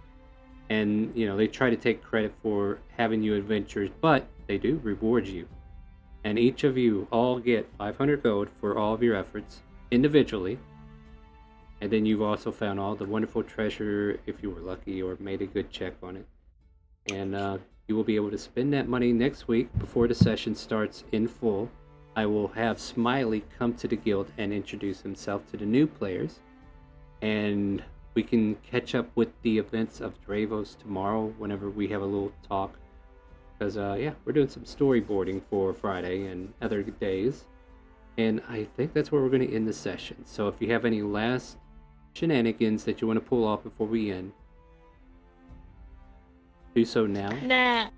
And, they try to take credit for having you adventures, but they do reward you. And each of you all get 500 gold for all of your efforts individually. And then you've also found all the wonderful treasure if you were lucky or made a good check on it. And you will be able to spend that money next week before the session starts in full. I will have Smiley come to the guild and introduce himself to the new players. And we can catch up with the events of Dravos tomorrow whenever we have a little talk. Because, we're doing some storyboarding for Friday and other days. And I think that's where we're going to end the session. So if you have any last shenanigans that you want to pull off before we end, do so now. Nah.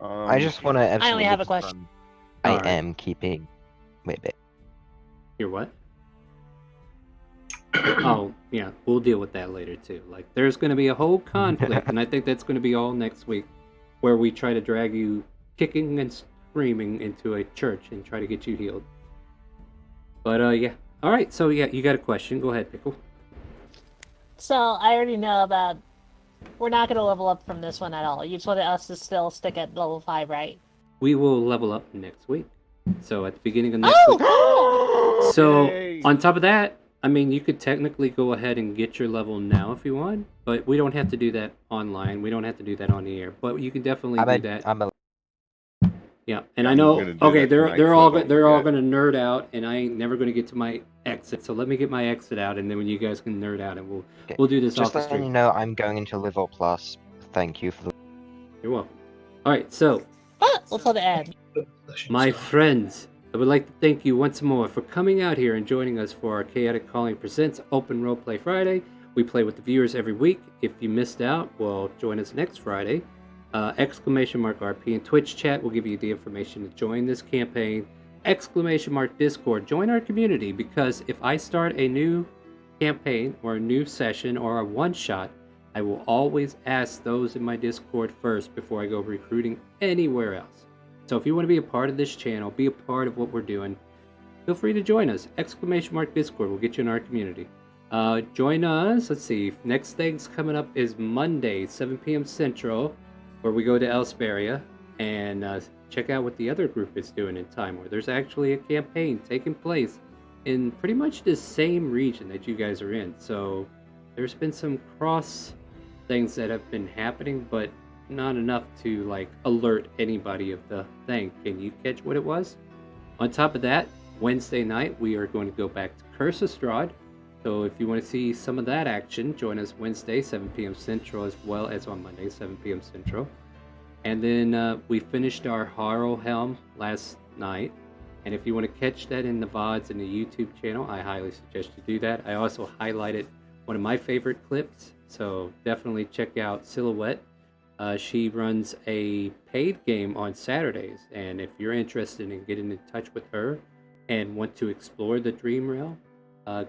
I just want to absolutely I only have a question. confirm I Alright. am keeping with it. You're what? Oh, yeah, we'll deal with that later too. Like, there's going to be a whole conflict, and I think that's going to be all next week, where we try to drag you kicking and screaming into a church and try to get you healed. But, yeah. Alright, so yeah, you got a question. Go ahead, Pickle. So, I already know about... We're not going to level up from this one at all. You just wanted us to still stick at level 5, right? We will level up next week. So, at the beginning of next week. Oh! So, Yay! on top of that, I mean, you could technically go ahead and get your level now if you want, but we don't have to do that online. We don't have to do that on the air, but you can definitely do that. Yeah, and I I'm know. gonna do Okay, that tonight they're so I all don't they're all forget. gonna nerd out, and I ain't never gonna get to my exit. So let me get my exit out, and then when you guys can nerd out, and we'll do this off Just the letting you stream. know, I'm going into Liver Plus. Thank you for the. You're welcome. All right, so But we'll tell the end. my friends, I would like to thank you once more for coming out here and joining us for our Chaotic Calling Presents Open Roleplay Friday. We play with the viewers every week. If you missed out, well, join us next Friday. !RP in Twitch chat will give you the information to join this campaign. !Discord, join our community, because if I start a new campaign or a new session or a one-shot, I will always ask those in my Discord first before I go recruiting anywhere else. So if you want to be a part of this channel, be a part of what we're doing, feel free to join us. !Discord will get you in our community. Join us. Let's see. Next thing's coming up is Monday, 7 p.m. Central, where we go to Elsperia and check out what the other group is doing in Time War. There's actually a campaign taking place in pretty much the same region that you guys are in. So there's been some cross things that have been happening, but not enough to like alert anybody of the thing. Can you catch what it was? On top of that, Wednesday night we are going to go back to Curse of Strahd. So if you want to see some of that action, join us Wednesday, 7 p.m. Central, as well as on Monday, 7 p.m. Central. And then we finished our Harrow Helm last night. And if you want to catch that in the VODs and the YouTube channel, I highly suggest you do that. I also highlighted one of my favorite clips, so definitely check out Silhouette. She runs a paid game on Saturdays, and if you're interested in getting in touch with her and want to explore the Dream Realm,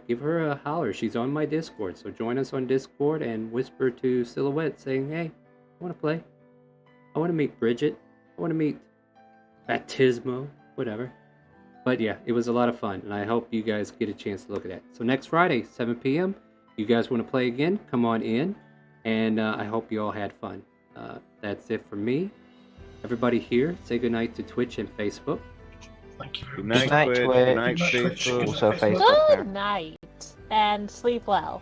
give her a holler. She's on my Discord, so join us on Discord and whisper to Silhouette saying, hey, I want to play. I want to meet Bridget. I want to meet Baptismo, whatever. But yeah, it was a lot of fun, and I hope you guys get a chance to look at that. So next Friday, 7 p.m., you guys want to play again, come on in, and I hope you all had fun. That's it for me. Everybody here, say goodnight to Twitch and Facebook. Thank you. Good night, Good night, Twitch. Twitch. Good night, Good night, Twitch. Facebook. Good Also night, Facebook. Facebook. Good night, and sleep well.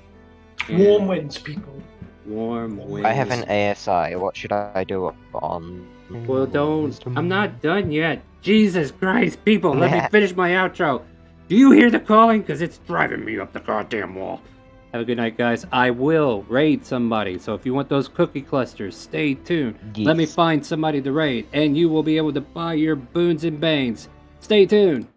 Warm winds, people. Warm winds. I have an ASI. What should I do on? Well, don't. I'm not done yet. Jesus Christ, people, let me finish my outro. Do you hear the calling? Because it's driving me up the goddamn wall. Have a good night, guys. I will raid somebody. So if you want those cookie clusters, stay tuned. Yes. Let me find somebody to raid, and you will be able to buy your boons and banes. Stay tuned.